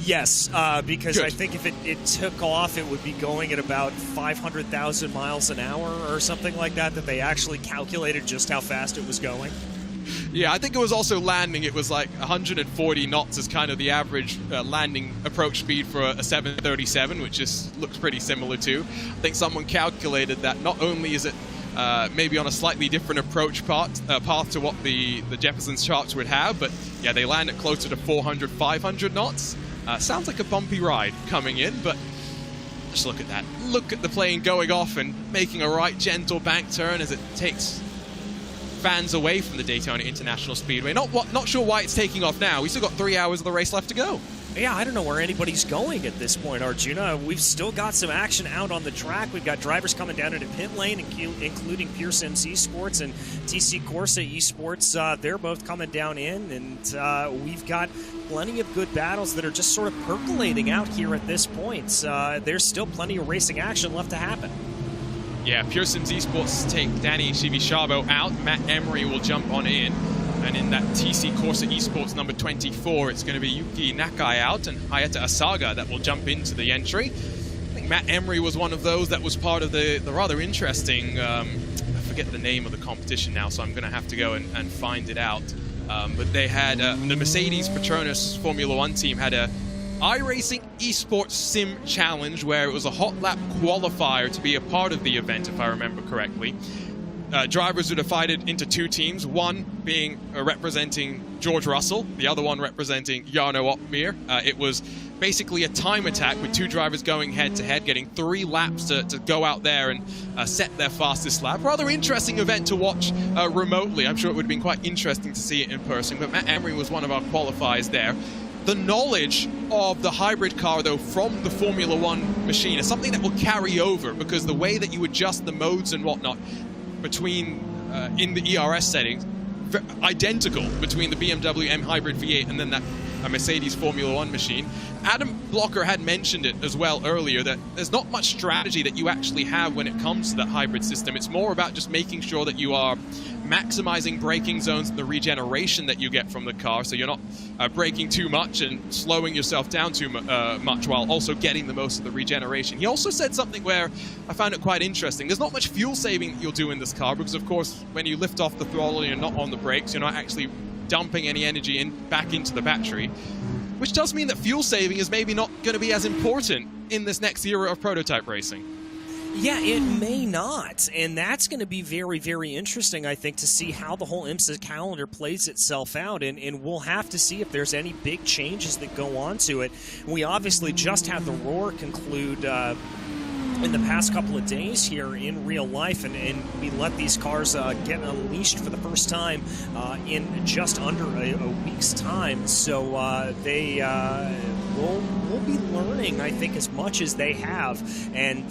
Yes, because Good. I think if it took off, it would be going at about 500,000 miles an hour or something like that, that they actually calculated just how fast it was going. Yeah, I think it was also landing. It was like 140 knots is kind of the average landing approach speed for a 737, which looks pretty similar to. I think someone calculated that not only is it maybe on a slightly different approach path to what the Jefferson's charts would have, but yeah, they land at closer to 400, 500 knots. Sounds like a bumpy ride coming in, but just look at that. Look at the plane going off and making a right gentle bank turn as it takes fans away from the Daytona International Speedway. Not sure why it's taking off now. We still got 3 hours of the race left to go. Yeah, I don't know where anybody's going at this point, Arjuna. We've still got some action out on the track. We've got drivers coming down into pit lane, including Pierce MC Sports and TC Corsa Esports. They're both coming down in, and we've got plenty of good battles that are just sort of percolating out here at this point. There's still plenty of racing action left to happen. Yeah, Pearson's Esports take Danny Chivichabo out. Matt Emery will jump on in. And in that TC Corsa Esports number 24, it's going to be Yuki Nakai out and Hayata Asaga that will jump into the entry. I think Matt Emery was one of those that was part of the rather interesting, I forget the name of the competition now, so I'm going to have to go and find it out. But they had, the Mercedes Petronas Formula One team had a iRacing Esports Sim Challenge where it was a hot lap qualifier to be a part of the event, if I remember correctly. Drivers were divided into 2 teams, one being representing George Russell, the other one representing Jarno Opmeer. It was basically a time attack with 2 drivers going head-to-head, getting 3 laps to go out there and set their fastest lap. Rather interesting event to watch remotely. I'm sure it would have been quite interesting to see it in person, but Matt Emery was one of our qualifiers there. The knowledge of the hybrid car, though, from the Formula One machine is something that will carry over, because the way that you adjust the modes and whatnot between in the ERS settings, identical between the BMW M Hybrid V8 and then that Mercedes Formula One machine. Adam Blocker had mentioned it as well earlier, that there's not much strategy that you actually have when it comes to that hybrid system. It's more about just making sure that you are maximizing braking zones and the regeneration that you get from the car, so you're not braking too much and slowing yourself down too much, while also getting the most of the regeneration. He also said something where I found it quite interesting. There's not much fuel saving that you'll do in this car, because of course when you lift off the throttle and you're not on the brakes, you're not actually dumping any energy back into the battery, which does mean that fuel saving is maybe not going to be as important in this next era of prototype racing. Yeah, it may not, and that's going to be very, very interesting, I think, to see how the whole IMSA calendar plays itself out, and we'll have to see if there's any big changes that go on to it. We obviously just had the Roar conclude in the past couple of days here in real life, and we let these cars get unleashed for the first time in just under a week's time. So they will be learning, I think, as much as they have, and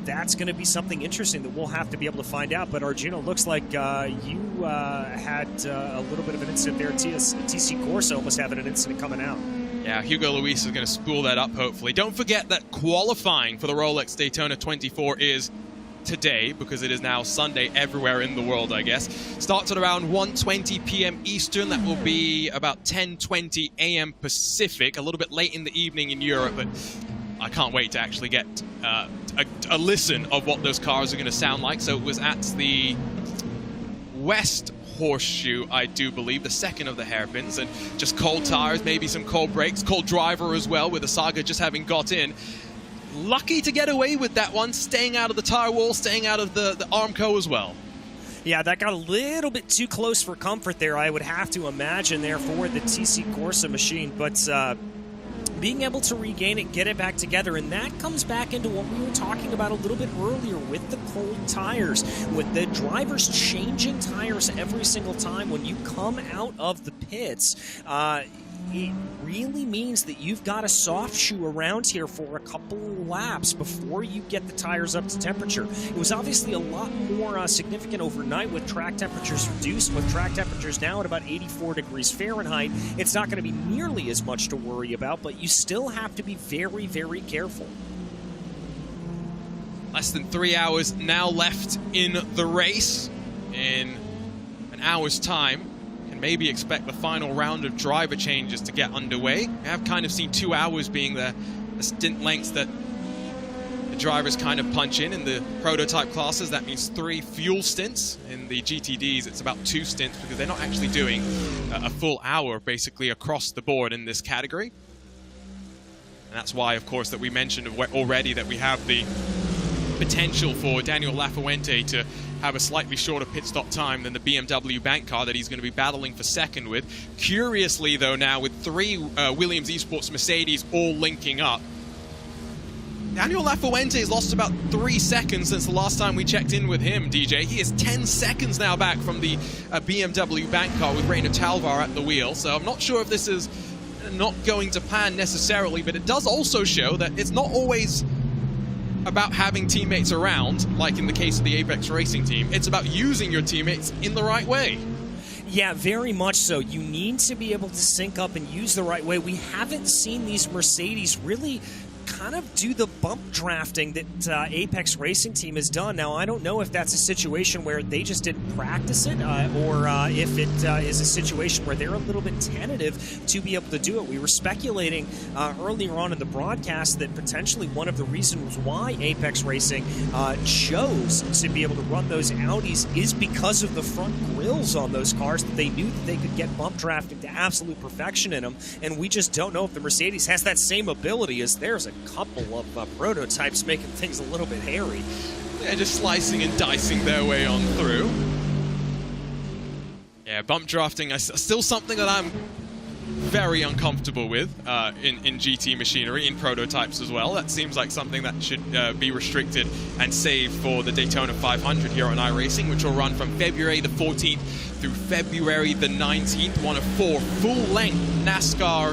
that's going to be something interesting that we'll have to be able to find out. But Arjuna, looks like you had a little bit of an incident there. TC Corsa almost having an incident coming out. Yeah, Hugo Luis is going to spool that up, hopefully. Don't forget that qualifying for the Rolex Daytona 24 is today, because it is now Sunday everywhere in the world, I guess. Starts at around 1:20 p.m. Eastern. That will be about 10:20 a.m. Pacific, a little bit late in the evening in Europe, but I can't wait to actually get a listen of what those cars are going to sound like. So it was at the West Horseshoe, I do believe, the second of the hairpins, and just cold tires, maybe some cold brakes, cold driver as well, with the Saga just having got in. Lucky to get away with that one, staying out of the tire wall, staying out of the Armco as well. Yeah, that got a little bit too close for comfort there, I would have to imagine, there for the TC Corsa machine, but being able to regain it, get it back together, and that comes back into what we were talking about a little bit earlier with the cold tires, with the drivers changing tires every single time when you come out of the pits. It really means that you've got a soft shoe around here for a couple laps before you get the tires up to temperature. It was obviously a lot more significant overnight with track temperatures reduced, with track temperatures now at about 84 degrees Fahrenheit. It's not going to be nearly as much to worry about, but you still have to be very, very careful. Less than 3 hours now left in the race. In an hour's time, maybe expect the final round of driver changes to get underway. We have kind of seen 2 hours being the stint lengths that the drivers kind of punch in the prototype classes. That means 3 fuel stints. In the GTDs, it's about 2 stints, because they're not actually doing a full hour basically across the board in this category. And that's why, of course, that we mentioned already that we have the potential for Daniel Lafuente to have a slightly shorter pit stop time than the BMW bank car that he's going to be battling for second with. Curiously, though, now with 3 Williams Esports Mercedes all linking up, Daniel Lafuente has lost about 3 seconds since the last time we checked in with him, DJ. He is 10 seconds now back from the BMW bank car with Reina Talvar at the wheel. So I'm not sure if this is not going to plan necessarily, but it does also show that it's not always about having teammates around, like in the case of the Apex Racing team. It's about using your teammates in the right way. Yeah, very much so. You need to be able to sync up and use the right way. We haven't seen these Mercedes really kind of do the bump drafting that Apex Racing Team has done. Now, I don't know if that's a situation where they just didn't practice it, or if it is a situation where they're a little bit tentative to be able to do it. We were speculating earlier on in the broadcast that potentially one of the reasons why Apex Racing chose to be able to run those Audis is because of the front grills on those cars, that they knew that they could get bump drafting to absolute perfection in them, and we just don't know if the Mercedes has that same ability, as there's a couple of prototypes making things a little bit hairy. They're just slicing and dicing their way on through. Yeah, bump drafting is still something that I'm very uncomfortable with in GT machinery, in prototypes as well. That seems like something that should be restricted and saved for the Daytona 500 here on iRacing, which will run from February the 14th through February the 19th. One of 4 full-length NASCAR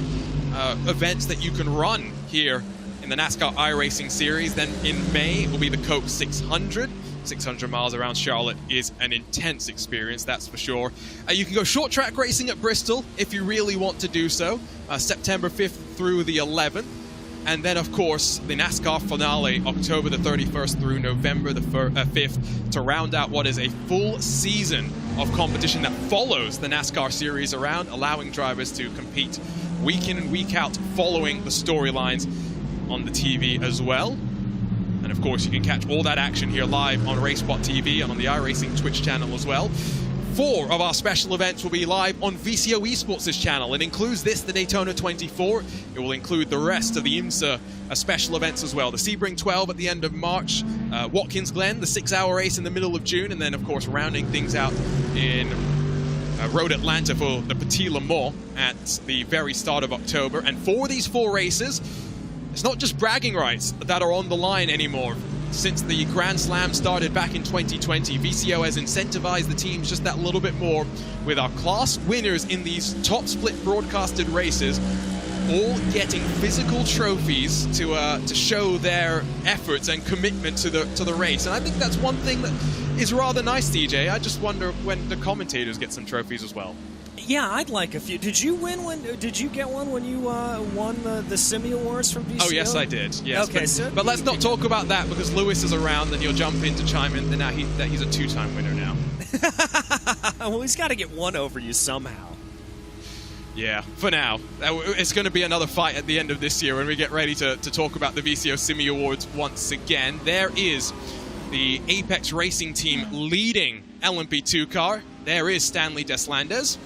events that you can run here in the NASCAR iRacing series. Then in May will be the Coke 600. 600 miles around Charlotte is an intense experience, that's for sure. You can go short track racing at Bristol if you really want to do so, September 5th through the 11th. And then, of course, the NASCAR finale, October the 31st through November the 5th, to round out what is a full season of competition that follows the NASCAR series around, allowing drivers to compete week in and week out, following the storylines on the TV as well. And of course, you can catch all that action here live on RaceSpotTV and on the iRacing Twitch channel as well. 4 of our special events will be live on VCO Esports' channel. It includes this, the Daytona 24. It will include the rest of the IMSA special events as well. The Sebring 12 at the end of March, Watkins Glen, the 6-hour race in the middle of June, and then of course rounding things out in Road Atlanta for the Petit Le Mans at the very start of October. And for these 4 races, it's not just bragging rights that are on the line anymore. Since the Grand Slam started back in 2020, VCO has incentivized the teams just that little bit more, with our class winners in these top split broadcasted races all getting physical trophies to show their efforts and commitment to the race. And I think that's one thing that is rather nice, DJ. I just wonder when the commentators get some trophies as well. Yeah, I'd like a few. Did you get one when you won the Simi Awards from VCO? Oh, yes, I did. Yes. Okay, but let's not talk about that, because Lewis is around, and he'll jump in to chime in. Now he's a 2-time winner now. Well, he's got to get one over you somehow. Yeah, for now. It's going to be another fight at the end of this year when we get ready to talk about the VCO Simi Awards once again. There is the Apex Racing team leading LMP2 car. There is Stanley Deslandes.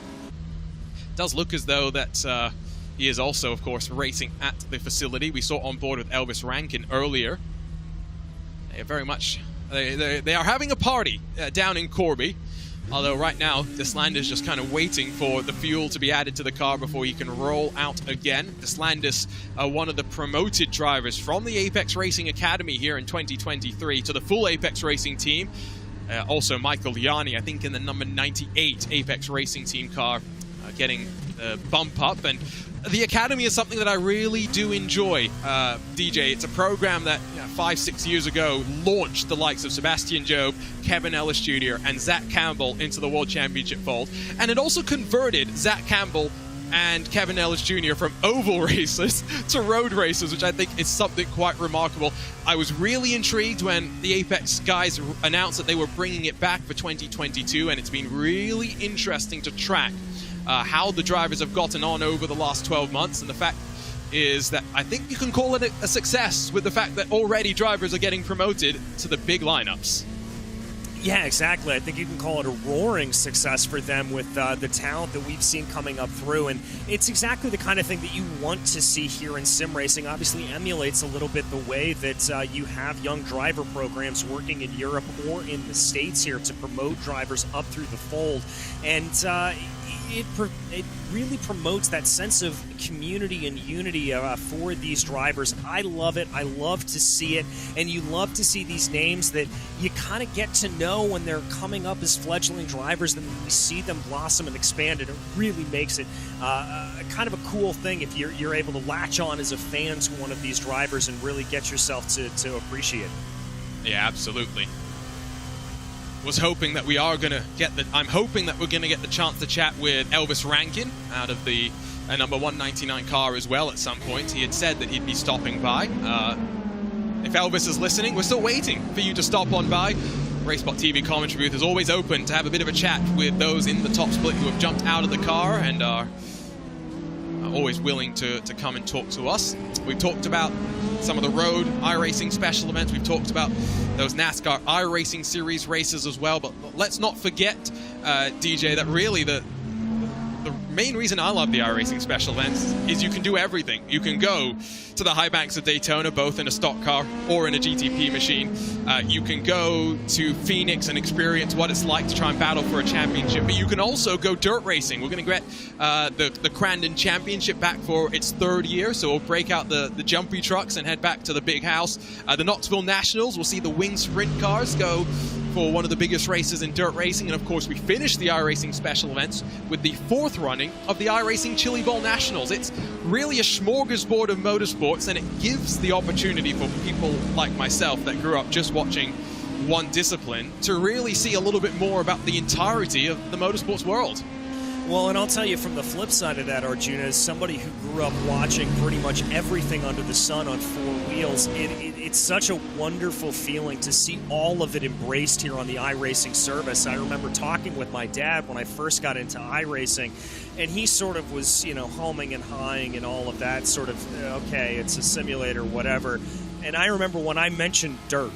Does look as though that he is also, of course, racing at the facility. We saw on board with Elvis Rankin earlier. They are very much, they are having a party down in Corby. Although right now, Deslandis is just kind of waiting for the fuel to be added to the car before he can roll out again. Deslandis, one of the promoted drivers from the Apex Racing Academy here in 2023 to the full Apex Racing team. Also Michael Liani, I think in the number 98 Apex Racing team car, getting the bump up. And the Academy is something that I really do enjoy, DJ. It's a program that 5-6 years ago launched the likes of Sebastian Jobe, Kevin Ellis Jr., and Zach Campbell into the World Championship fold. And it also converted Zach Campbell and Kevin Ellis Jr. from oval races to road races, which I think is something quite remarkable. I was really intrigued when the Apex guys announced that they were bringing it back for 2022, and it's been really interesting to track how the drivers have gotten on over the last 12 months. And the fact is that I think you can call it a success, with the fact that already drivers are getting promoted to the big lineups. Yeah, exactly. I think you can call it a roaring success for them with the talent that we've seen coming up through. And it's exactly the kind of thing that you want to see here in sim racing. Obviously emulates a little bit the way that you have young driver programs working in Europe or in the States here to promote drivers up through the fold. And it really promotes that sense of community and unity for these drivers. I love it. I love to see it. And you love to see these names that you kind of get to know when they're coming up as fledgling drivers, then we see them blossom and expand, and it really makes it kind of a cool thing if you're able to latch on as a fan to one of these drivers and really get yourself to appreciate it. Yeah, absolutely. Was hoping that we are going to get the... I'm hoping that we're going to get the chance to chat with Elvis Rankin out of the number 199 car as well at some point. He had said that he'd be stopping by. If Elvis is listening, we're still waiting for you to stop on by. RaceSpotTV commentary booth is always open to have a bit of a chat with those in the top split who have jumped out of the car and are always willing to come and talk to us. We've talked about some of the road iRacing special events. We've talked about those NASCAR iRacing series races as well. But let's not forget, DJ, that really the the main reason I love the iRacing special events is you can do everything. You can go to the high banks of Daytona, both in a stock car or in a GTP machine. You can go to Phoenix and experience what it's like to try and battle for a championship. But you can also go dirt racing. We're going to get the Crandon Championship back for its 3rd year, so we'll break out the jumpy trucks and head back to the big house. The Knoxville Nationals, we'll see the wing sprint cars go for one of the biggest races in dirt racing. And of course, we finish the iRacing special events with the 4th running of the iRacing Chili Bowl Nationals. It's really a smorgasbord of motorsports, and it gives the opportunity for people like myself that grew up just watching one discipline to really see a little bit more about the entirety of the motorsports world. Well, and I'll tell you from the flip side of that, Arjuna, as somebody who grew up watching pretty much everything under the sun on 4 wheels, it's such a wonderful feeling to see all of it embraced here on the iRacing service. I remember talking with my dad when I first got into iRacing, and he sort of was, humming and hawing and all of that sort of, okay, it's a simulator, whatever. And I remember when I mentioned dirt,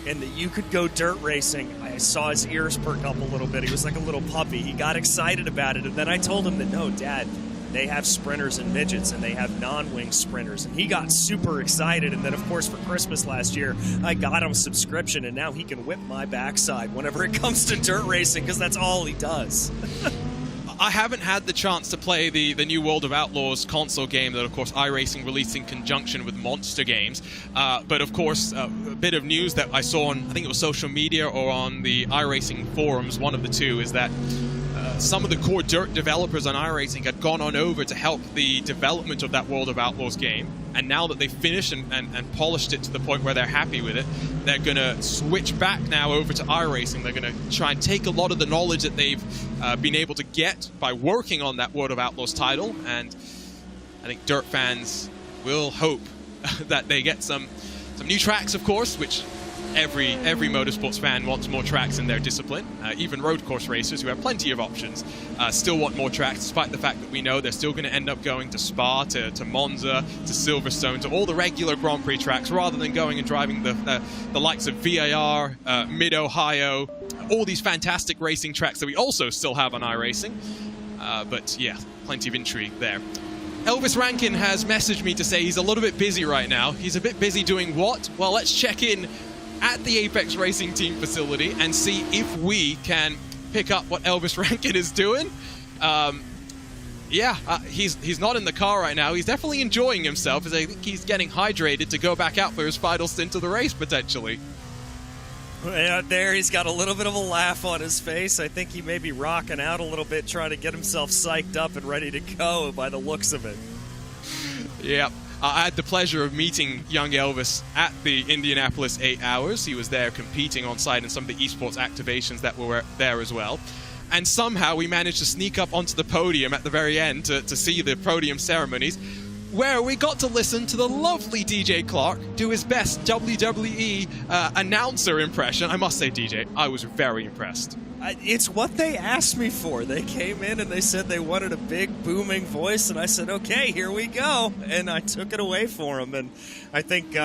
and that you could go dirt racing, I saw his ears perk up a little bit. He was like a little puppy. He got excited about it. And then I told him that, no, Dad, they have sprinters and midgets, and they have non-wing sprinters. And he got super excited. And then, of course, for Christmas last year, I got him a subscription, and now he can whip my backside whenever it comes to dirt racing, because that's all he does. I haven't had the chance to play the new World of Outlaws console game that, of course, iRacing released in conjunction with Monster Games. But, of course, a bit of news that I saw on, I think it was social media or on the iRacing forums, one of the two, is that some of the core dirt developers on iRacing had gone on over to help the development of that World of Outlaws game. And now that they've finished and polished it to the point where they're happy with it, they're going to switch back now over to iRacing. They're going to try and take a lot of the knowledge that they've been able to get by working on that World of Outlaws title. And I think dirt fans will hope that they get some new tracks, of course, which every motorsports fan wants more tracks in their discipline. Even road course racers, who have plenty of options, still want more tracks, despite the fact that we know they're still going to end up going to Spa, to Monza, to Silverstone, to all the regular Grand Prix tracks, rather than going and driving the likes of VAR, Mid-Ohio, all these fantastic racing tracks that we also still have on iRacing. But yeah, plenty of intrigue there. Elvis Rankin has messaged me to say he's a little bit busy right now. He's a bit busy doing what? Well, let's check in at the Apex Racing Team facility and see if we can pick up what Elvis Rankin is doing. He's not in the car right now. He's definitely enjoying himself, as I think he's getting hydrated to go back out for his final stint of the race, potentially. Out there, he's got a little bit of a laugh on his face. I think he may be rocking out a little bit, trying to get himself psyched up and ready to go by the looks of it. Yeah. I had the pleasure of meeting young Elvis at the Indianapolis 8 Hours. He was there competing on site in some of the esports activations that were there as well. And somehow we managed to sneak up onto the podium at the very end to see the podium ceremonies, where we got to listen to the lovely DJ Clark do his best WWE announcer impression. I must say, DJ, I was very impressed. It's what they asked me for. They came in and they said they wanted a big booming voice, and I said, okay, here we go. And I took it away for him. And I think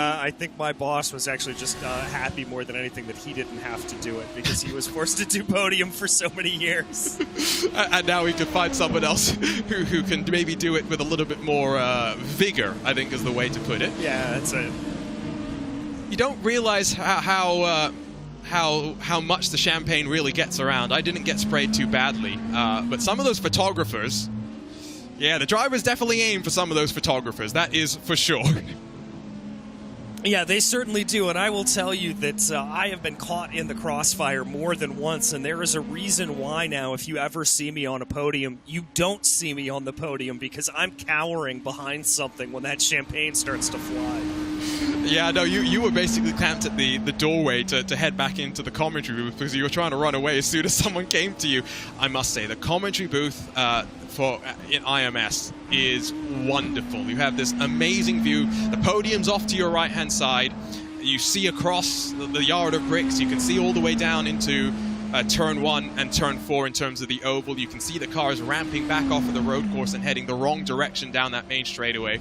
my boss was actually just happy more than anything that he didn't have to do it, because he was forced to do podium for so many years. And now we can find someone else who can maybe do it with a little bit more vigor, I think is the way to put it. Yeah, that's it. You don't realize how much the champagne really gets around. I didn't get sprayed too badly, but some of those photographers, yeah, the drivers definitely aim for some of those photographers, that is for sure. Yeah, they certainly do, and I will tell you that I have been caught in the crossfire more than once, and there is a reason why now, if you ever see me on a podium, you don't see me on the podium, because I'm cowering behind something when that champagne starts to fly. Yeah, no, you were basically camped at the doorway to head back into the commentary booth, because you were trying to run away as soon as someone came to you. I must say, the commentary booth in IMS is wonderful. You have this amazing view. The podium's off to your right-hand side. You see across the yard of bricks. You can see all the way down into turn 1 and turn 4 in terms of the oval. You can see the cars ramping back off of the road course and heading the wrong direction down that main straightaway.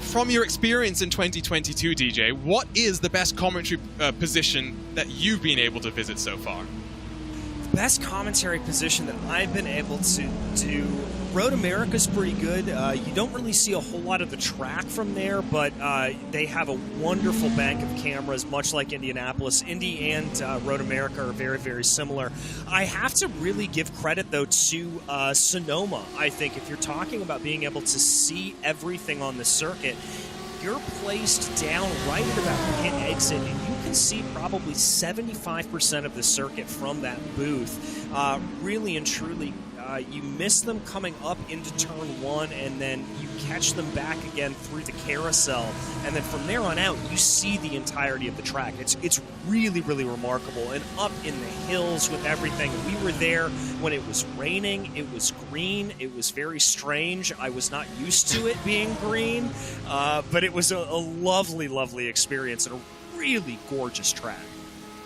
From your experience in 2022, DJ, what is the best commentary position that you've been able to visit so far? best commentary position that I've been able to do. Road America's pretty good. You don't really see a whole lot of the track from there, but they have a wonderful bank of cameras, much like Indianapolis. Indy and Road America are very, very similar. I have to really give credit, though, to Sonoma. I think if you're talking about being able to see everything on the circuit, you're placed down right at about the pit exit, and you can see probably 75% of the circuit from that booth. Really and truly, you miss them coming up into turn 1, and then you catch them back again through the carousel, and then from there on out, you see the entirety of the track. It's really, really remarkable, and up in the hills with everything. We were there when it was raining. It was green. It was very strange. I was not used to it being green, but it was a lovely, lovely experience and a really gorgeous track.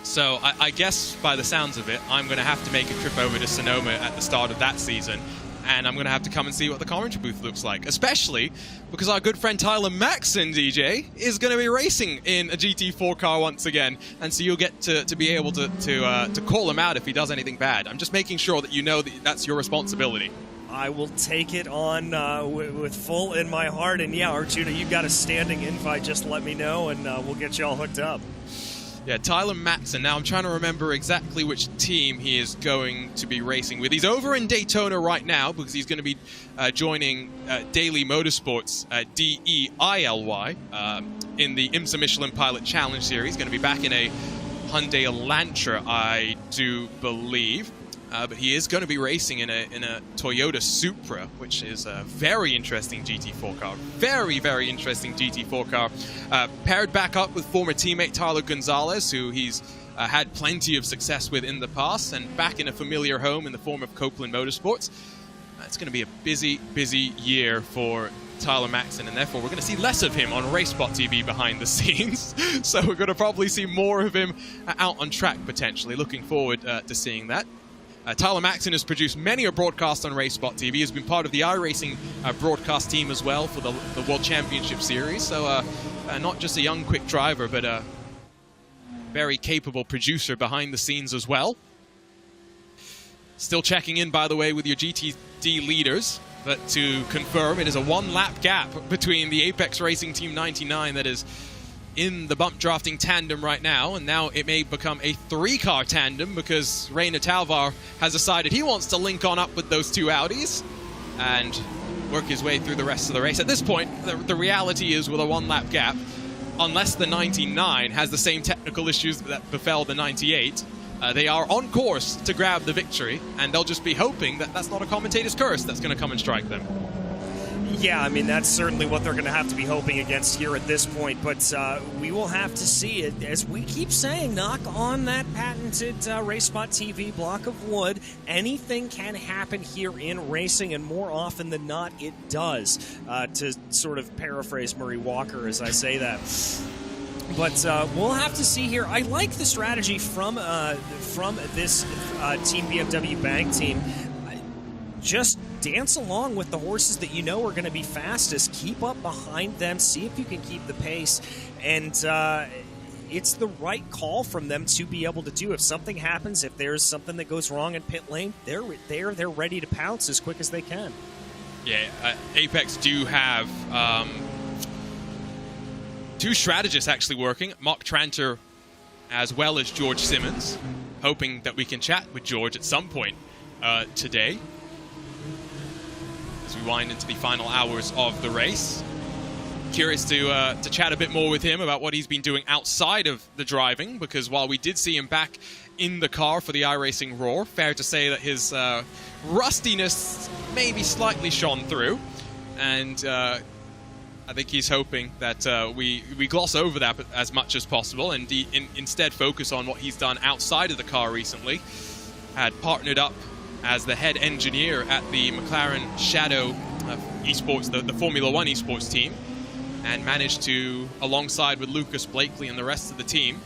So I guess by the sounds of it, I'm going to have to make a trip over to Sonoma at the start of that season, and I'm going to have to come and see what the commentary booth looks like, especially because our good friend Tyler Maxson, DJ, is going to be racing in a GT4 car once again, and so you'll get to be able to call him out if he does anything bad. I'm just making sure that you know that that's your responsibility. I will take it on with full in my heart, and yeah, Arjuna, you've got a standing invite, just let me know, and we'll get you all hooked up. Yeah, Tyler Maxson. Now, I'm trying to remember exactly which team he is going to be racing with. He's over in Daytona right now because he's going to be joining Daily Motorsport's DEILY in the IMSA Michelin Pilot Challenge Series. Going to be back in a Hyundai Elantra, I do believe. But he is going to be racing in a Toyota Supra, which is a very interesting GT4 car. Very, very interesting GT4 car. Paired back up with former teammate Tyler Gonzalez, who he's had plenty of success with in the past, and back in a familiar home in the form of Copeland Motorsports. It's going to be a busy, busy year for Tyler Maxson, and therefore we're going to see less of him on RaceSpotTV behind the scenes. So we're going to probably see more of him out on track, potentially. Looking forward to seeing that. Tyler Maxson has produced many a broadcast on RaceSpotTV. He has been part of the iRacing broadcast team as well for the World Championship Series. So not just a young, quick driver, but a very capable producer behind the scenes as well. Still checking in, by the way, with your GTD leaders. But to confirm, it is a one-lap gap between the Apex Racing Team 99 that is in the bump drafting tandem right now, and now it may become a 3-car tandem because Reina Talvar has decided he wants to link on up with those 2 Audis and work his way through the rest of the race. At this point, the reality is with a 1-lap gap, unless the 99 has the same technical issues that befell the 98, they are on course to grab the victory, and they'll just be hoping that that's not a commentator's curse that's going to come and strike them. Yeah, I mean, that's certainly what they're going to have to be hoping against here at this point, but we will have to see it. As we keep saying, knock on that patented RaceSpotTV block of wood. Anything can happen here in racing, and more often than not, it does, to sort of paraphrase Murray Walker as I say that. But we'll have to see here. I like the strategy from this Team BMW Bank team. Just dance along with the horses that you know are going to be fastest. Keep up behind them. See if you can keep the pace. And it's the right call from them to be able to do. If something happens, if there's something that goes wrong in pit lane, they're ready to pounce as quick as they can. Yeah, Apex do have 2 strategists actually working. Mark Tranter as well as George Simmons. Hoping that we can chat with George at some point today. We wind into the final hours of the race. Curious to chat a bit more with him about what he's been doing outside of the driving, because while we did see him back in the car for the iRacing Roar, fair to say that his rustiness maybe slightly shone through, and I think he's hoping that we gloss over that as much as possible and instead focus on what he's done outside of the car recently. Had partnered up as the head engineer at the McLaren Shadow esports, the Formula One esports team, and managed to, alongside with Lucas Blakely and the rest of the team,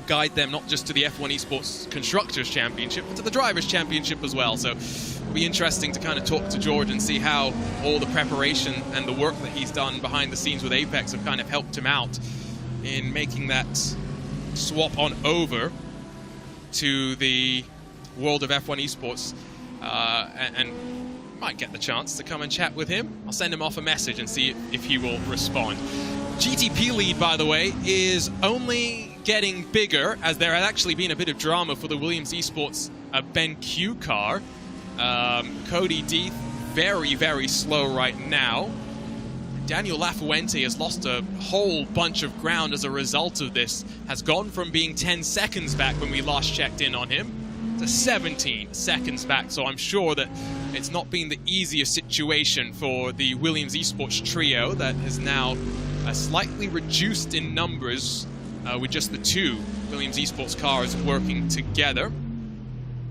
guide them not just to the F1 Esports Constructors Championship, but to the Drivers' Championship as well. So it'll be interesting to kind of talk to George and see how all the preparation and the work that he's done behind the scenes with Apex have kind of helped him out in making that swap on over to the world of F1 esports, and might get the chance to come and chat with him. I'll send him off a message and see if he will respond. GTP lead, by the way, is only getting bigger, as there had actually been a bit of drama for the Williams Esports Ben Q car. Cody Deeth, very, very slow right now. Daniel Lafuente has lost a whole bunch of ground as a result of this, has gone from being 10 seconds back when we last checked in on him to 17 seconds back, so I'm sure that it's not been the easiest situation for the Williams Esports trio that has now slightly reduced in numbers with just the two Williams Esports cars working together.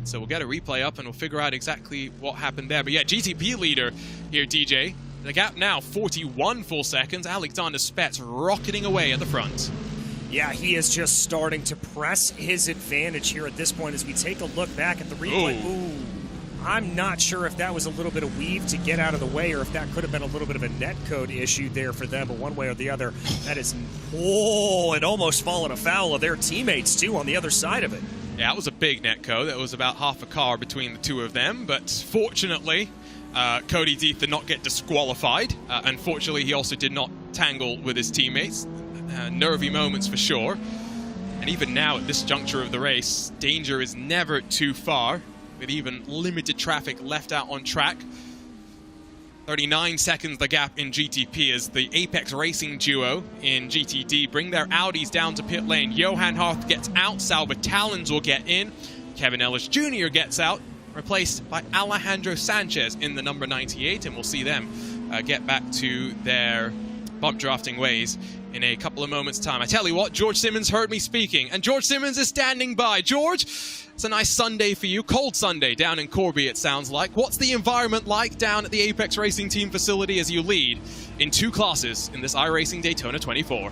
So we'll get a replay up and we'll figure out exactly what happened there. But yeah, GTP leader here, DJ. The gap now 41 full seconds. Alexander Spets rocketing away at the front. Yeah, he is just starting to press his advantage here at this point as we take a look back at the replay. Ooh. I'm not sure if that was a little bit of weave to get out of the way or if that could have been a little bit of a netcode issue there for them, but one way or the other, that is, it almost fallen afoul of their teammates too on the other side of it. Yeah, it was a big netcode. That was about half a car between the two of them, but fortunately, Cody Deeth did not get disqualified. Unfortunately, he also did not tangle with his teammates. Nervy moments for sure. And even now, at this juncture of the race, danger is never too far, with even limited traffic left out on track. 39 seconds the gap in GTP as the Apex Racing duo in GTD bring their Audis down to pit lane. Johan Harth gets out, Salva Talons will get in, Kevin Ellis Jr. gets out, replaced by Alejandro Sanchez in the number 98, and we'll see them get back to their bump drafting ways in a couple of moments' time. I tell you what, George Simmons heard me speaking, and George Simmons is standing by. George, it's a nice Sunday for you, cold Sunday down in Corby it sounds like. What's the environment like down at the Apex Racing Team facility as you lead in two classes in this iRacing Daytona 24?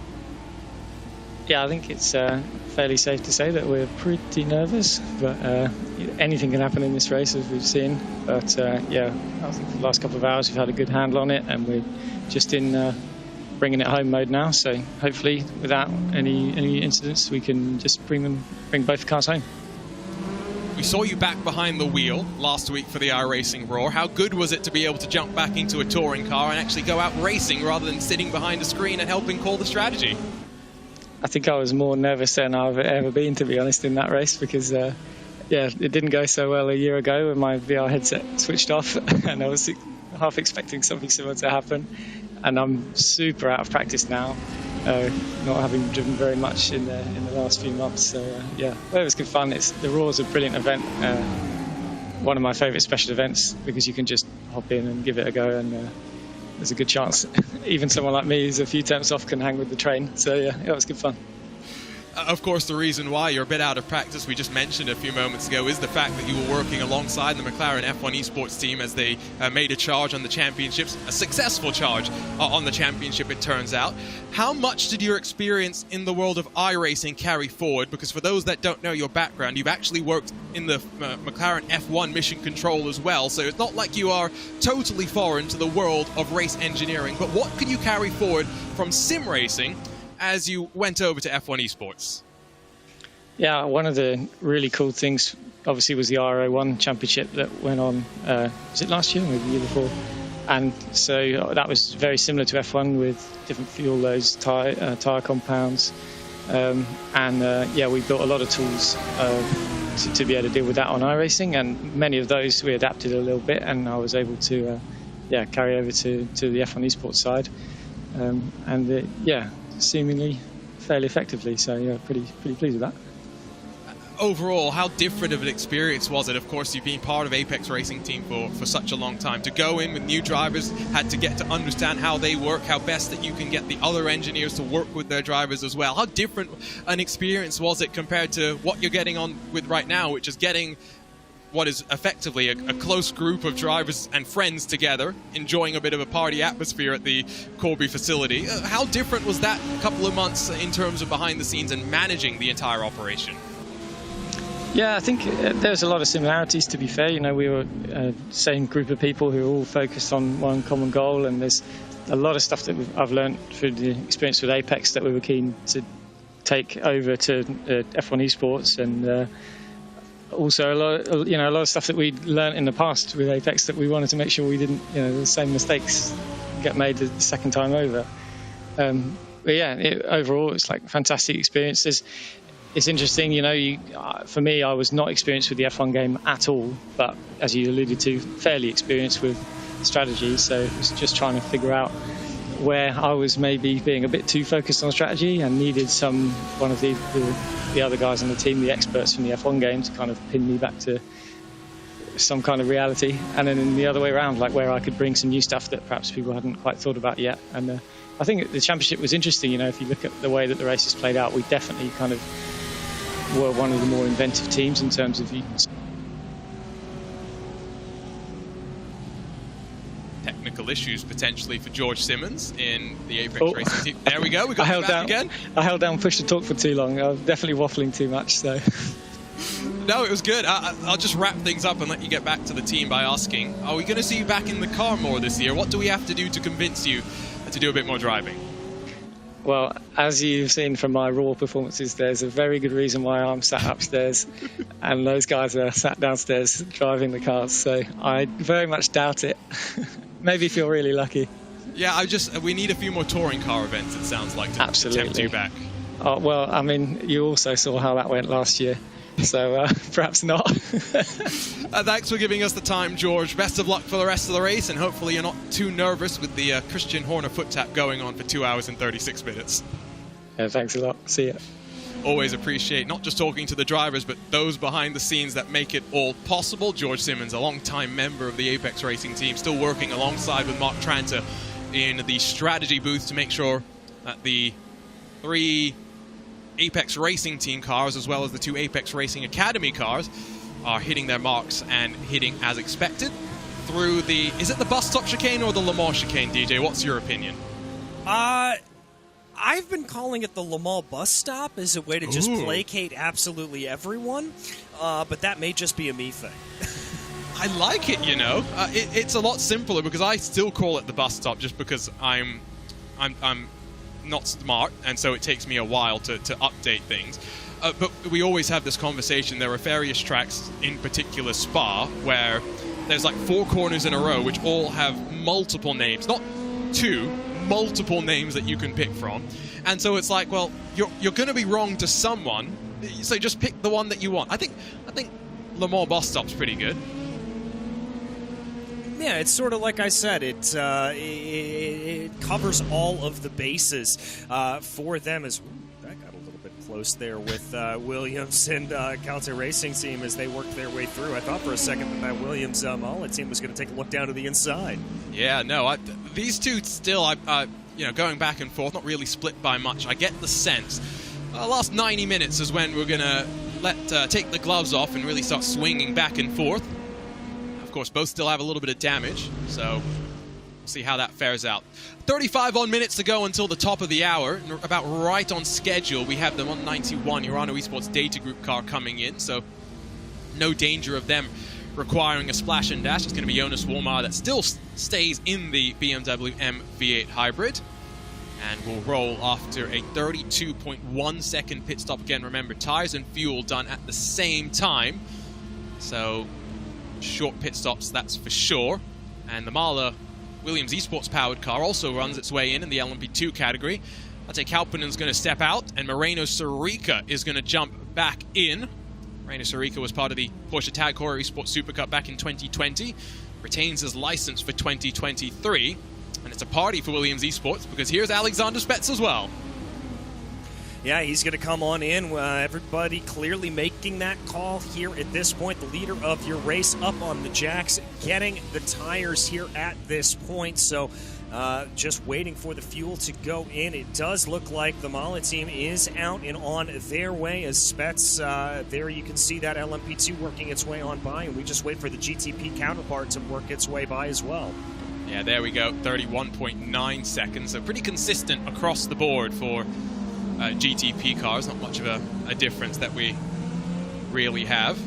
Yeah, I think it's fairly safe to say that we're pretty nervous, but anything can happen in this race, as we've seen. But yeah, I think for the last couple of hours we've had a good handle on it, and we're just in bringing it home mode now. So hopefully, without any incidents, we can just bring both cars home. We saw you back behind the wheel last week for the iRacing Roar. How good was it to be able to jump back into a touring car and actually go out racing rather than sitting behind a screen and helping call the strategy? I think I was more nervous than I've ever been, to be honest, in that race, because yeah, it didn't go so well a year ago when my VR headset switched off and I was half expecting something similar to happen. And I'm super out of practice now, not having driven very much in the last few months. So yeah, well, it was good fun. The Roar's a brilliant event, one of my favourite special events, because you can just hop in and give it a go, and there's a good chance even someone like me who's a few temps off can hang with the train. So yeah, it was good fun. Of course, the reason why you're a bit out of practice, we just mentioned a few moments ago, is the fact that you were working alongside the McLaren F1 esports team as they made a charge on the championships, a successful charge on the championship, it turns out. How much did your experience in the world of iRacing carry forward? Because for those that don't know your background, you've actually worked in the McLaren F1 mission control as well, so it's not like you are totally foreign to the world of race engineering. But what could you carry forward from sim racing as you went over to F1 esports? Yeah, one of the really cool things obviously was the RO1 championship that went on, was it last year or maybe the year before? And so that was very similar to F1 with different fuel loads, tyre compounds, yeah, we built a lot of tools to be able to deal with that on iRacing, and many of those we adapted a little bit, and I was able to yeah, carry over to the F1 esports side, yeah, seemingly fairly effectively. So yeah, pretty pleased with that. Overall, how different of an experience was it? Of course, you've been part of Apex Racing Team for such a long time. To go in with new drivers, had to get to understand how they work, how best that you can get the other engineers to work with their drivers as well. How different an experience was it compared to what you're getting on with right now, which is getting what is effectively a close group of drivers and friends together, enjoying a bit of a party atmosphere at the Corby facility. How different was that couple of months in terms of behind the scenes and managing the entire operation? Yeah, I think there's a lot of similarities, to be fair. You know, we were same group of people who are all focused on one common goal, and there's a lot of stuff that I've learned through the experience with Apex that we were keen to take over to F1 esports, and also a lot of stuff that we'd learnt in the past with Apex that we wanted to make sure we didn't, the same mistakes get made the second time over. But yeah, overall it's like a fantastic experience. It's interesting, for me, I was not experienced with the F1 game at all, but as you alluded to, fairly experienced with strategy. So it was just trying to figure out where I was maybe being a bit too focused on strategy and needed one of the other guys on the team, the experts from the F1 game, to kind of pin me back to some kind of reality. And then in the other way around, like where I could bring some new stuff that perhaps people hadn't quite thought about yet. And I think the championship was interesting. If you look at the way that the races played out, we definitely kind of were one of the more inventive teams in terms of technical issues potentially for George Simmons in the Apex Racing team. There we go. We got him back again. I held down push to talk for too long. I was definitely waffling too much. So. No, it was good. I'll just wrap things up and let you get back to the team by asking, are we going to see you back in the car more this year? What do we have to do to convince you to do a bit more driving? Well, as you've seen from my raw performances, there's a very good reason why I'm sat upstairs and those guys are sat downstairs driving the cars. So I very much doubt it. Maybe if you're really lucky. Yeah, we need a few more touring car events, it sounds like, to tempt you back. Oh, well, I mean, you also saw how that went last year. So perhaps not. Thanks for giving us the time, George. Best of luck for the rest of the race, and hopefully you're not too nervous with the Christian Horner foot tap going on for 2 hours and 36 minutes. Yeah, thanks a lot. See ya. Always appreciate not just talking to the drivers, but those behind the scenes that make it all possible. George Simmons, a long-time member of the Apex Racing team, still working alongside with Mark Tranter in the strategy booth to make sure that the 3 Apex Racing team cars, as well as the 2 Apex Racing Academy cars, are hitting their marks and hitting as expected through the... Is it the bus stop chicane or the Le Mans chicane, DJ? What's your opinion? I've been calling it the Le Mans bus stop as a way to just placate absolutely everyone, but that may just be a me thing. I like it, it's a lot simpler because I still call it the bus stop just because I'm not smart, and so it takes me a while to update things. But we always have this conversation. There are various tracks, in particular Spa, where there's like 4 corners in a row which all have multiple names, not 2, multiple names that you can pick from. And so it's like, well, you're going to be wrong to someone, so just pick the one that you want. I think Le Mans bus stop's pretty good. Yeah, it's sort of like I said. It covers all of the bases for them. As that got a little bit close there with Williams and Commentator Racing team as they worked their way through. I thought for a second that Williams Mullet team was going to take a look down to the inside. Yeah, no, these two still, going back and forth, not really split by much. I get the sense. Last 90 minutes is when we're going to take the gloves off and really start swinging back and forth. Of course, both still have a little bit of damage, so we'll see how that fares out. 35 on minutes to go until the top of the hour. About right on schedule, we have the 191 Urano Esports Data Group car coming in, so no danger of them requiring a splash and dash. It's going to be Jonas Wolmar that still stays in the BMW M V8 Hybrid, and will roll after a 32.1 second pit stop. Again, remember, tires and fuel done at the same time, so short pit stops, that's for sure. And the Mahler Williams Esports powered car also runs its way in the LMP2 category. Mate Kalpinen's going to step out, and Moreno Sorica is going to jump back in. Moreno Sorica was part of the Porsche Tag Heuer Esports Super Cup back in 2020, retains his license for 2023, and it's a party for Williams Esports because here's Alexander Spetz as well. Yeah, he's going to come on in. Everybody clearly making that call here at this point. The leader of your race up on the jacks, getting the tires here at this point. So just waiting for the fuel to go in. It does look like the Mala team is out and on their way as Spetz. There you can see that LMP2 working its way on by, and we just wait for the GTP counterpart to work its way by as well. Yeah, there we go. 31.9 seconds. So pretty consistent across the board for GTP cars. Not much of a difference that we really have.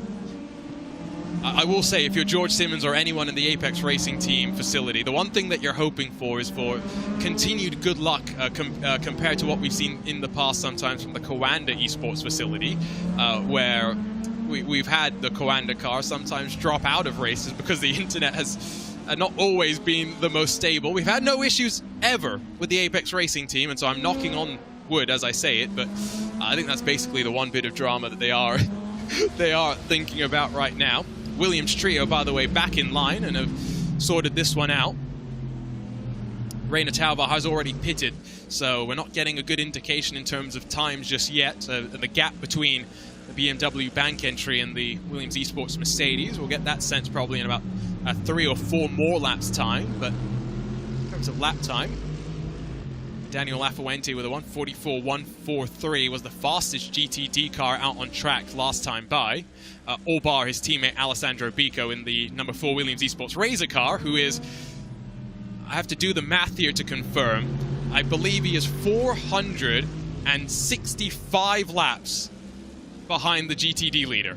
I will say, if you're George Simmons or anyone in the Apex Racing team facility, the one thing that you're hoping for is for continued good luck compared to what we've seen in the past sometimes from the Coanda Esports facility, where we've had the Coanda car sometimes drop out of races because the internet has not always been the most stable. We've had no issues ever with the Apex Racing team, and so I'm knocking on wood as I say it, but I think that's basically the one bit of drama that they are they are thinking about right now. Williams trio, by the way, back in line and have sorted this one out. Reina Tauber has already pitted, so we're not getting a good indication in terms of times just yet. The gap between the BMW bank entry and the Williams Esports Mercedes, we'll get that sense probably in about 3 or 4 more laps time. But in terms of lap time, Daniel Lafuente with a 1:44.143 was the fastest GTD car out on track last time by, all bar his teammate Alessandro Bico in the number 4 Williams Esports Razor car, who is, I have to do the math here to confirm, I believe he is 465 laps behind the GTD leader.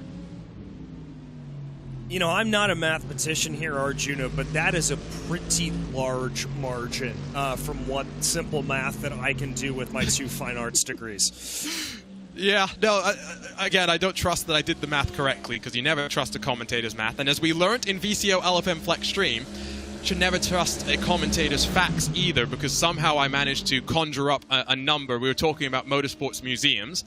You know, I'm not a mathematician here, Arjuna, but that is a pretty large margin from what simple math that I can do with my 2 fine arts degrees. Yeah, no, again, I don't trust that I did the math correctly, because you never trust a commentator's math. And as we learnt in VCO LFM Flex Stream, you should never trust a commentator's facts either, because somehow I managed to conjure up a number. We were talking about motorsports museums,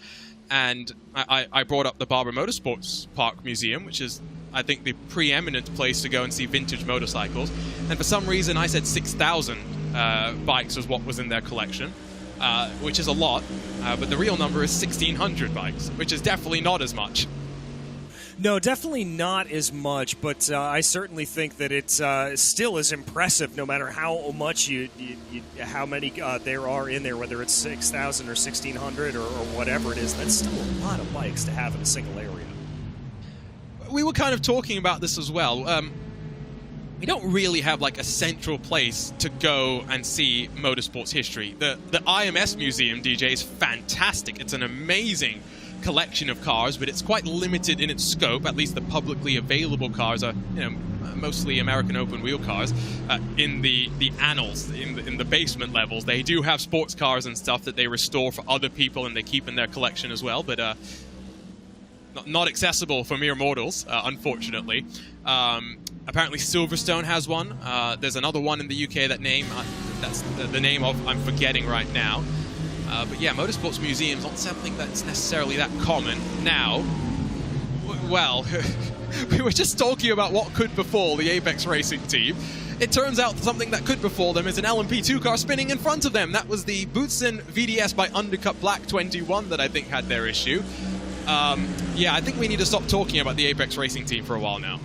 and I brought up the Barber Motorsports Park Museum, which is, I think, the preeminent place to go and see vintage motorcycles. And for some reason, I said 6,000 bikes was what was in their collection, which is a lot. But the real number is 1,600 bikes, which is definitely not as much. No, definitely not as much, but I certainly think that it's still is impressive, no matter how much how many there are in there, whether it's 6,000 or 1,600 or whatever it is. That's still a lot of bikes to have in a single area. We were kind of talking about this as well. We don't really have like a central place to go and see motorsports history. The IMS Museum, DJ, is fantastic. It's an amazing collection of cars, but it's quite limited in its scope. At least the publicly available cars are, you know, mostly American open wheel cars. In the annals, in the basement levels, they do have sports cars and stuff that they restore for other people and they keep in their collection as well, but not accessible for mere mortals, unfortunately. Apparently Silverstone has one. There's another one in the UK, that's the name of, I'm forgetting right now. But yeah, motorsports museums aren't something that's necessarily that common. Now, well, we were just talking about what could befall the Apex Racing team. It turns out something that could befall them is an LMP2 car spinning in front of them. That was the Boutsen VDS by Undercut Black 21 that I think had their issue. Yeah, I think we need to stop talking about the Apex Racing team for a while now.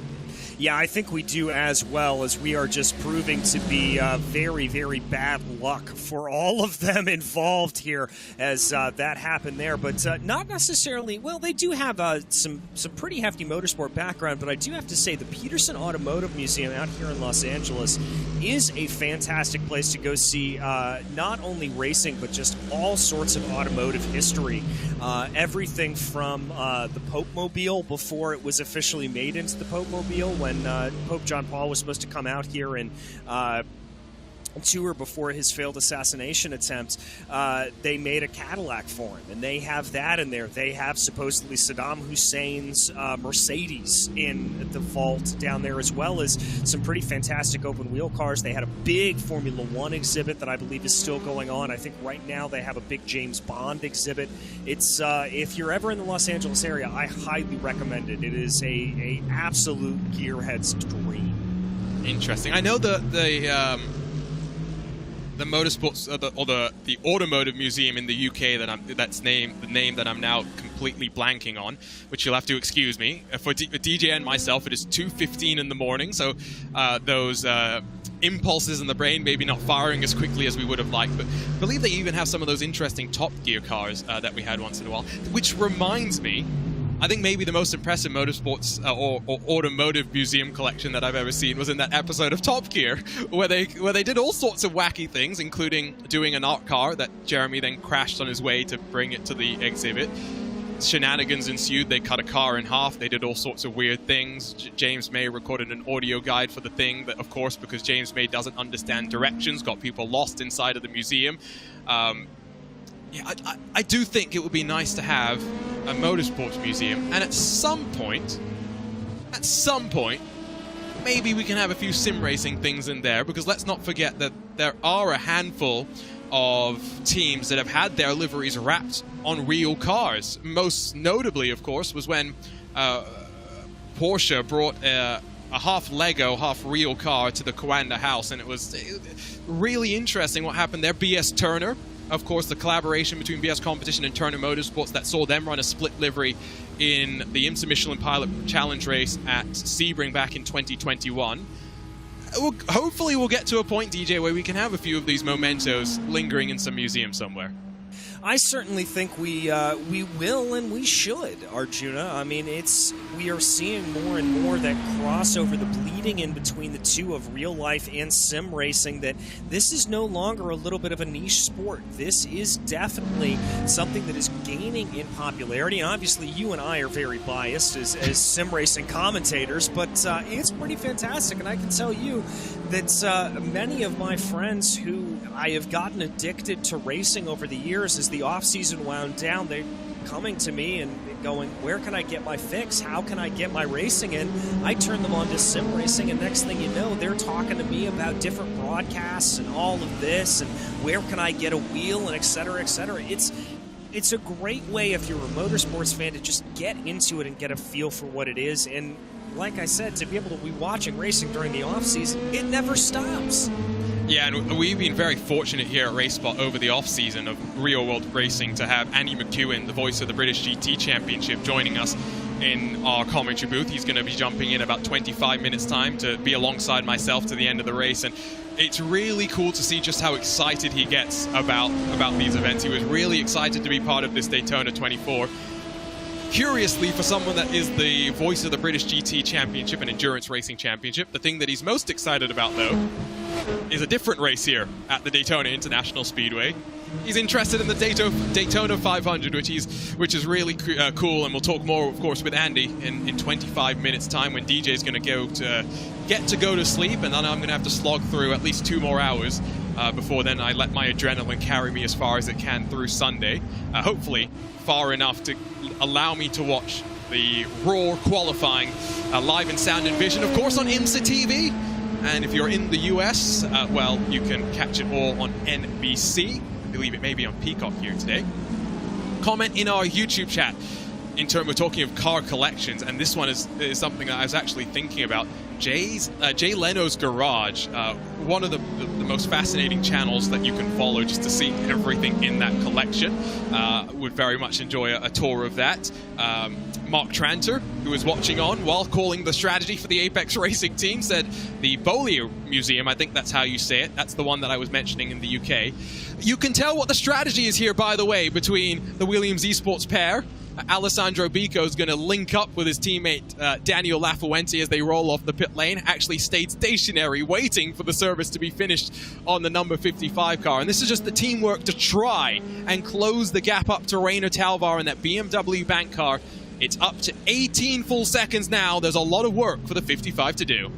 Yeah, I think we do as well, as we are just proving to be very, very bad luck for all of them involved here as that happened there. But not necessarily, well, they do have some pretty hefty motorsport background, but I do have to say the Peterson Automotive Museum out here in Los Angeles is a fantastic place to go see not only racing, but just all sorts of automotive history. Everything from the Pope Mobile before it was officially made into the Pope Mobile, when Pope John Paul was supposed to come out here and tour before his failed assassination attempt. They made a Cadillac for him, and they have that in there. They have supposedly Saddam Hussein's Mercedes in the vault down there, as well as some pretty fantastic open wheel cars. They had a big Formula One exhibit that I believe is still going on. I think right now they have a big James Bond exhibit. It's if you're ever in the Los Angeles area, I highly recommend it. It is a absolute gearhead's dream. Interesting. I know the motorsports or the automotive museum in the UK the name that I'm now completely blanking on, which you'll have to excuse me. For DJ and myself, it is 2:15 in the morning, so those impulses in the brain maybe not firing as quickly as we would have liked. But I believe they even have some of those interesting Top Gear cars that we had once in a while. Which reminds me, I think maybe the most impressive motorsports or automotive museum collection that I've ever seen was in that episode of Top Gear, where they did all sorts of wacky things, including doing an art car that Jeremy then crashed on his way to bring it to the exhibit. Shenanigans ensued. They cut a car in half. They did all sorts of weird things. James May recorded an audio guide for the thing that, of course, because James May doesn't understand directions, got people lost inside of the museum. Yeah, I do think it would be nice to have a motorsports museum, and at some point, maybe we can have a few sim racing things in there, because let's not forget that there are a handful of teams that have had their liveries wrapped on real cars. Most notably, of course, was when Porsche brought a half Lego, half real car to the Coanda house, and it was really interesting what happened there. BS Turner, of course, the collaboration between BS Competition and Turner Motorsports that saw them run a split livery in the IMSA Michelin Pilot Challenge race at Sebring back in 2021. Hopefully we'll get to a point, DJ, where we can have a few of these mementos lingering in some museum somewhere. I certainly think we will and we should, Arjuna. I mean, we are seeing more and more that crossover, the bleeding in between the two of real life and sim racing, that this is no longer a little bit of a niche sport. This is definitely something that is gaining in popularity. And obviously, you and I are very biased as sim racing commentators, but it's pretty fantastic. And I can tell you that many of my friends who I have gotten addicted to racing over the years, as the off-season wound down, they're coming to me and going, where can I get my fix? How can I get my racing in? I turn them on to sim racing, and next thing you know, they're talking to me about different broadcasts and all of this, and where can I get a wheel, and et cetera, et cetera. It's a great way, if you're a motorsports fan, to just get into it and get a feel for what it is. And like I said, to be able to be watching racing during the off-season, it never stops. Yeah, and we've been very fortunate here at RaceSpot over the off-season of real-world racing to have Andy McEwen, the voice of the British GT Championship, joining us in our commentary booth. He's going to be jumping in about 25 minutes time to be alongside myself to the end of the race, and it's really cool to see just how excited he gets about these events. He was really excited to be part of this Daytona 24. Curiously, for someone that is the voice of the British GT Championship and Endurance Racing Championship, the thing that he's most excited about, though, is a different race here at the Daytona International Speedway. He's interested in the Daytona 500, which is really cool, and we'll talk more, of course, with Andy in 25 minutes' time, when DJ's going to get to go to sleep, and then I'm going to have to slog through at least 2 more hours before then I let my adrenaline carry me as far as it can through Sunday. Hopefully far enough to allow me to watch the Raw qualifying live in sound and vision, of course, on IMSA TV. And if you're in the US, well, you can catch it all on NBC. I believe it may be on Peacock here today. Comment in our YouTube chat in terms of talking of car collections, and this one is something that I was actually thinking about. Jay Leno's Garage, one of the most fascinating channels that you can follow just to see everything in that collection. Would very much enjoy a tour of that. Mark Tranter, who was watching on while calling the strategy for the Apex Racing team, said the Beaulieu Museum, I think that's how you say it, that's the one that I was mentioning in the UK. You can tell what the strategy is here, by the way, between the Williams Esports pair. Alessandro Bico is going to link up with his teammate Daniel Lafuente as they roll off the pit lane. Actually stayed stationary, waiting for the service to be finished on the number 55 car. And this is just the teamwork to try and close the gap up to Rainer Talvar and that BMW bank car. It's up to 18 full seconds now. There's a lot of work for the 55 to do.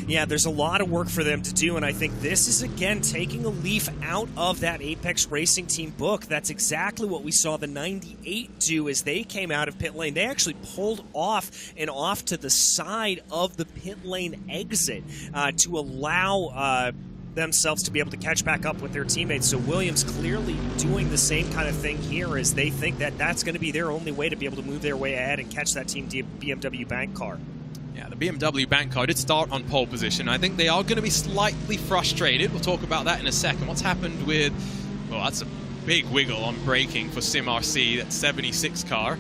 Yeah, there's a lot of work for them to do, and I think this is, again, taking a leaf out of that Apex Racing Team book. That's exactly what we saw the 98 do as they came out of pit lane. They actually pulled off and off to the side of the pit lane exit to allow themselves to be able to catch back up with their teammates. So Williams clearly doing the same kind of thing here, as they think that that's going to be their only way to be able to move their way ahead and catch that Team BMW bank car. Yeah, the BMW bank car did start on pole position. I think they are going to be slightly frustrated. We'll talk about that in a second. What's happened with... Well, that's a big wiggle on braking for SimRC, that 76 car.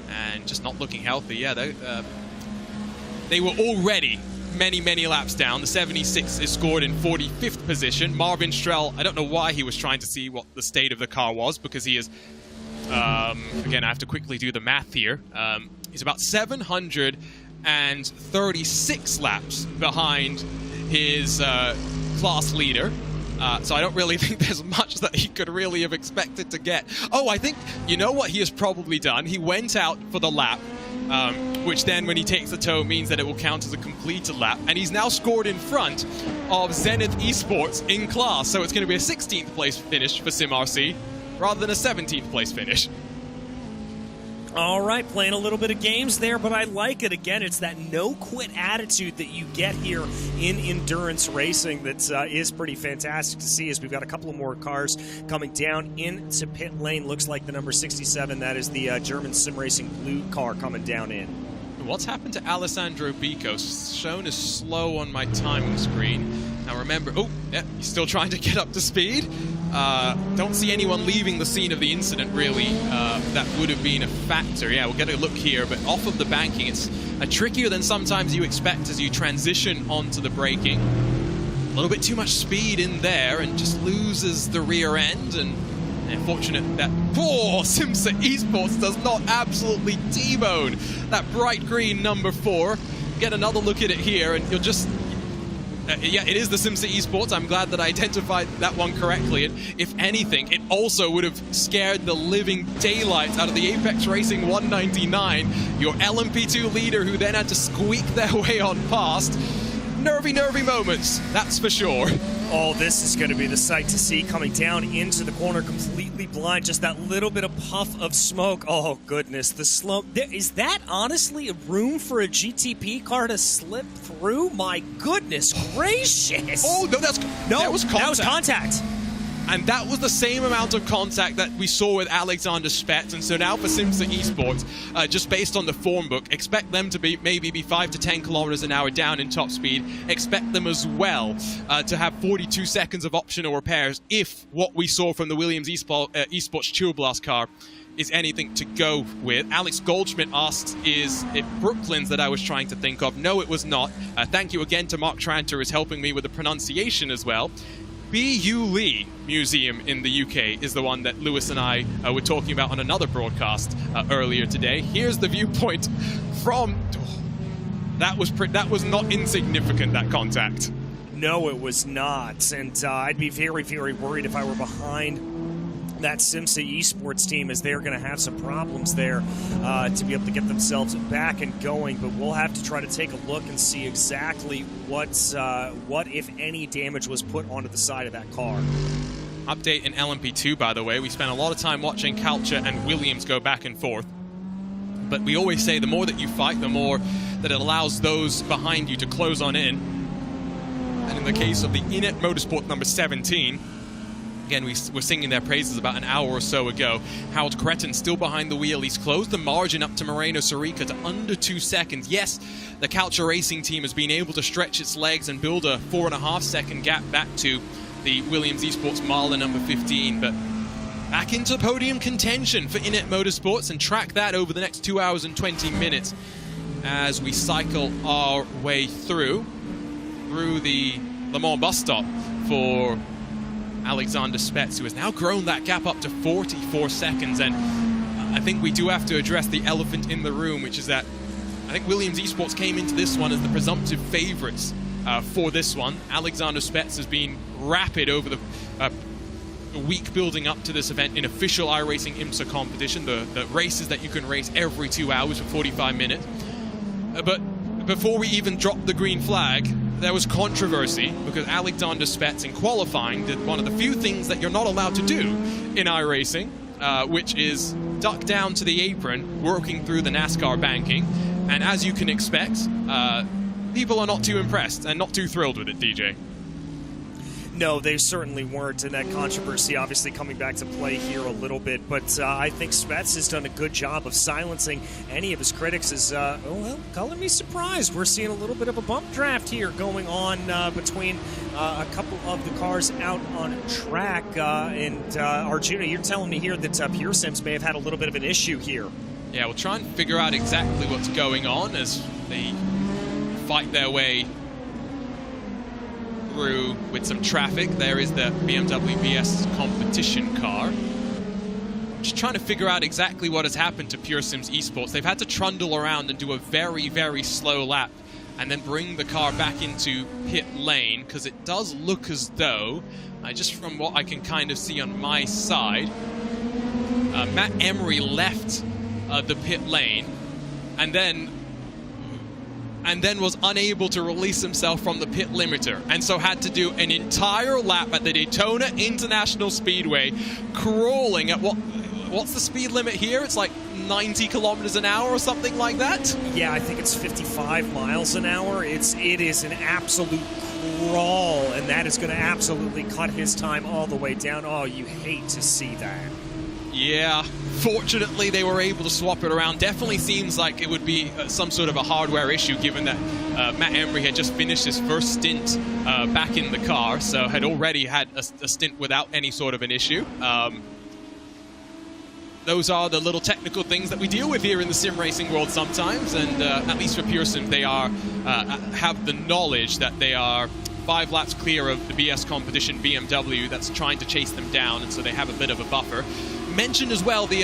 And just not looking healthy. Yeah, they were already many laps down. The 76 is scored in 45th position. Marvin Strell, I don't know why he was trying to see what the state of the car was, because he is... again, I have to quickly do the math here. He's about 736 laps behind his class leader. So I don't really think there's much that he could really have expected to get. Oh, I think, you know what he has probably done? He went out for the lap, which then when he takes the toe means that it will count as a completed lap. And he's now scored in front of Zenith Esports in class. So it's going to be a 16th place finish for SimRC. rather than a 17th place finish. All right, playing a little bit of games there, but I like it. Again, it's that no-quit attitude that you get here in endurance racing that is pretty fantastic to see, as we've got a couple of more cars coming down into pit lane. Looks like the number 67, that is the German sim racing blue car coming down in. What's happened to Alessandro Bico? Shown as slow on my timing screen. Now remember, oh, yeah, he's still trying to get up to speed. Don't see anyone leaving the scene of the incident, really. That would have been a factor. Yeah, we'll get a look here, but off of the banking, it's trickier than sometimes you expect as you transition onto the braking. A little bit too much speed in there and just loses the rear end, and unfortunate that poor Simsa Esports does not absolutely T-bone that bright green number 4. Get another look at it here, and you'll just... yeah, it is the Simsa Esports. I'm glad that I identified that one correctly. And if anything, it also would have scared the living daylights out of the Apex Racing 199, your LMP2 leader, who then had to squeak their way on past. Nervy moments, that's for sure. Oh, this is going to be the sight to see coming down into the corner, completely blind. Just that little bit of puff of smoke. Oh, goodness. The slow... Is that honestly room for a GTP car to slip through? My goodness gracious. Oh, no, that was contact. And that was the same amount of contact that we saw with Alexander Spetz. And so now for Simsa Esports, just based on the form book, expect them to be maybe 5 to 10 kilometers an hour down in top speed. Expect them as well to have 42 seconds of optional repairs if what we saw from the Williams Esports Chill Blast car is anything to go with. Alex Goldschmidt asks, is it Brooklyn's that I was trying to think of? No, it was not. Thank you again to Mark Tranter, who is helping me with the pronunciation as well. B.U. Lee Museum in the UK is the one that Lewis and I were talking about on another broadcast earlier today. Here's the viewpoint from... That was not insignificant, that contact. No, it was not. And I'd be very, very worried if I were behind that Simsa Esports team, as they're going to have some problems there to be able to get themselves back and going. But we'll have to try to take a look and see exactly what, if any, damage was put onto the side of that car. Update in LMP2, by the way. We spent a lot of time watching Kalcha and Williams go back and forth. But we always say the more that you fight, the more that it allows those behind you to close on in. And in the case of the Inet Motorsport number 17, again, we were singing their praises about an hour or so ago. Harold Cretin still behind the wheel. He's closed the margin up to Moreno Sorica to under 2 seconds. Yes, the Kalcha Racing team has been able to stretch its legs and build a 4.5 second gap back to the Williams Esports Marlin number 15, but back into podium contention for Inet Motorsports, and track that over the next 2 hours and 20 minutes as we cycle our way through the Le Mans bus stop for Alexander Spetz, who has now grown that gap up to 44 seconds. And I think we do have to address the elephant in the room, which is that I think Williams Esports came into this one as the presumptive favorites for this one. Alexander Spetz has been rapid over the week building up to this event in official iRacing IMSA competition, the races that you can race every 2 hours for 45 minutes. But before we even dropped the green flag, there was controversy because Alexander Spetz in qualifying did one of the few things that you're not allowed to do in iRacing, which is duck down to the apron, working through the NASCAR banking. And as you can expect, people are not too impressed and not too thrilled with it, DJ. No, they certainly weren't, and that controversy obviously coming back to play here a little bit. But I think Spetz has done a good job of silencing any of his critics. Well, color me surprised. We're seeing a little bit of a bump draft here going on between a couple of the cars out on track. And Arjuna, you're telling me here that Pure Sims may have had a little bit of an issue here. Yeah, we'll try and figure out exactly what's going on as they fight their way through with some traffic. There is the BMW BS competition car. Just trying to figure out exactly what has happened to Pure Sims Esports. They've had to trundle around and do a very, very slow lap and then bring the car back into pit lane, because it does look as though, just from what I can kind of see on my side, Matt Emery left the pit lane, and then and then was unable to release himself from the pit limiter, and so had to do an entire lap at the Daytona International Speedway, crawling at what's the speed limit here? It's like 90 kilometers an hour or something like that? Yeah, I think it's 55 miles an hour. It is an absolute crawl, and that is going to absolutely cut his time all the way down. Oh, you hate to see that. Yeah, fortunately they were able to swap it around. Definitely seems like it would be some sort of a hardware issue, given that Matt Embry had just finished his first stint back in the car, so had already had a stint without any sort of an issue. Those are the little technical things that we deal with here in the sim racing world sometimes, and at least for Pearson, they are have the knowledge that they are 5 laps clear of the BS competition BMW that's trying to chase them down, and so they have a bit of a buffer. Mentioned as well the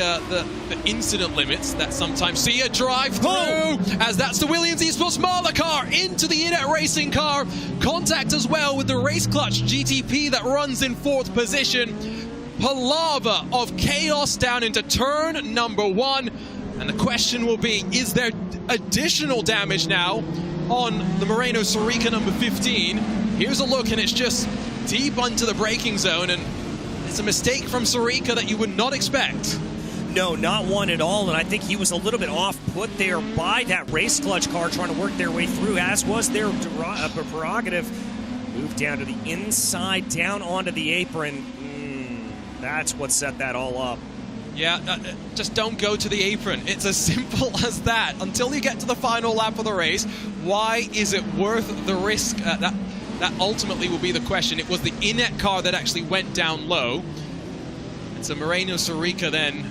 incident limits that sometimes see a drive through, as that's the Williams Esports smaller car into the iRacing car. Contact as well with the Race Clutch GTP that runs in 4th position. Palaver of chaos down into turn number 1, and the question will be, is there additional damage now on the Moreno Sorica number 15? Here's a look, and it's just deep onto the braking zone, and it's a mistake from Sorica that you would not expect. No, not one at all, and I think he was a little bit off-put there by that Race Clutch car trying to work their way through, as was their prerogative. Moved down to the inside, down onto the apron. That's what set that all up. Yeah, just don't go to the apron. It's as simple as that. Until you get to the final lap of the race, why is it worth the risk? That ultimately will be the question. It was the Inet car that actually went down low. And so Moreno Sorica then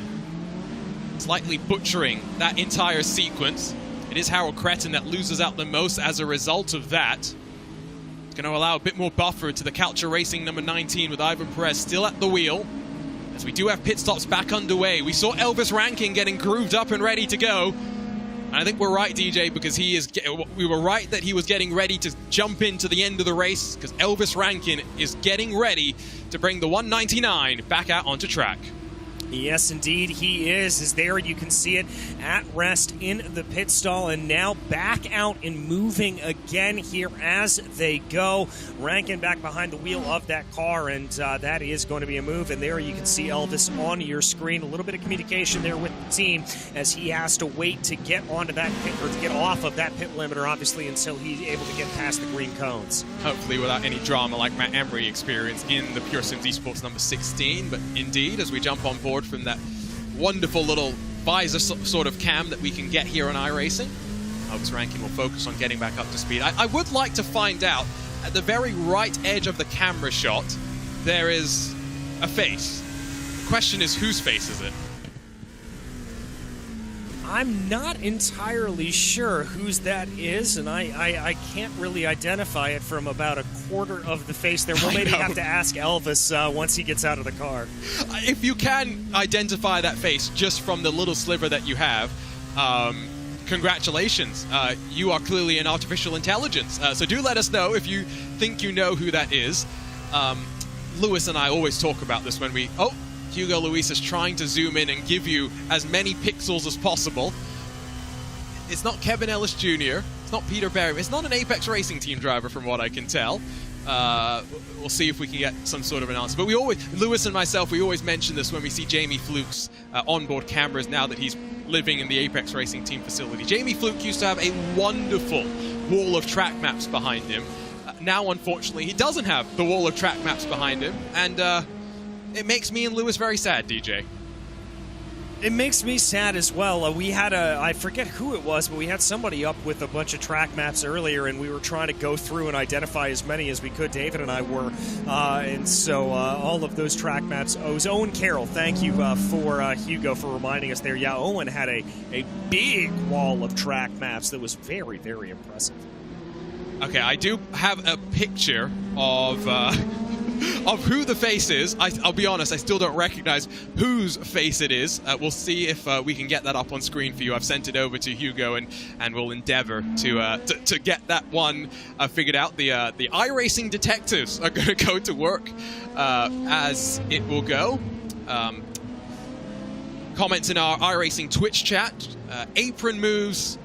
slightly butchering that entire sequence. It is Harold Cretin that loses out the most as a result of that. It's going to allow a bit more buffer to the Culture Racing number 19 with Ivan Perez still at the wheel. As we do have pit stops back underway. We saw Elvis Rankin getting grooved up and ready to go. And I think we're right, DJ, because we were right that he was getting ready to jump into the end of the race, because Elvis Rankin is getting ready to bring the 199 back out onto track. Yes, indeed, he is there. You can see it at rest in the pit stall, and now back out and moving again here as they go. Rankin back behind the wheel of that car, and that is going to be a move. And there you can see Elvis on your screen. A little bit of communication there with the team as he has to wait to get onto that pit, or to get off of that pit limiter, obviously, until he's able to get past the green cones. Hopefully without any drama like Matt Embry experienced in the Pure Sims Esports number 16. But indeed, as we jump on board from that wonderful little visor sort of cam that we can get here on iRacing, Elvis Rankin will focus on getting back up to speed. I would like to find out, at the very right edge of the camera shot, there is a face. The question is, whose face is it? I'm not entirely sure whose that is, and I can't really identify it from about a quarter of the face there. We'll maybe have to ask Elvis once he gets out of the car. If you can identify that face just from the little sliver that you have, congratulations. You are clearly an artificial intelligence. So do let us know if you think you know who that is. Lewis and I always talk about this when we... Oh, Hugo Luis is trying to zoom in and give you as many pixels as possible. It's not Kevin Ellis Jr. It's not Peter Berry. It's not an Apex Racing Team driver from what I can tell. We'll see if we can get some sort of an answer. But we always, Lewis and myself, we always mention this when we see Jamie Fluke's onboard cameras now that he's living in the Apex Racing Team facility. Jamie Fluke used to have a wonderful wall of track maps behind him. Now, unfortunately, he doesn't have the wall of track maps behind him. And it makes me and Lewis very sad, DJ. It makes me sad as well. We had I forget who it was, but we had somebody up with a bunch of track maps earlier, and we were trying to go through and identify as many as we could. David and I were. And so all of those track maps. Oh, it was Owen Carroll. Thank you for Hugo for reminding us there. Yeah, Owen had a big wall of track maps that was very, very impressive. Okay, I do have a picture of who the face is. I'll be honest, I still don't recognize whose face it is. We'll see if we can get that up on screen for you. I've sent it over to Hugo, and we'll endeavor to get that one figured out. The iRacing detectives are going to go to work as it will go. Comments in our iRacing Twitch chat. Apron moves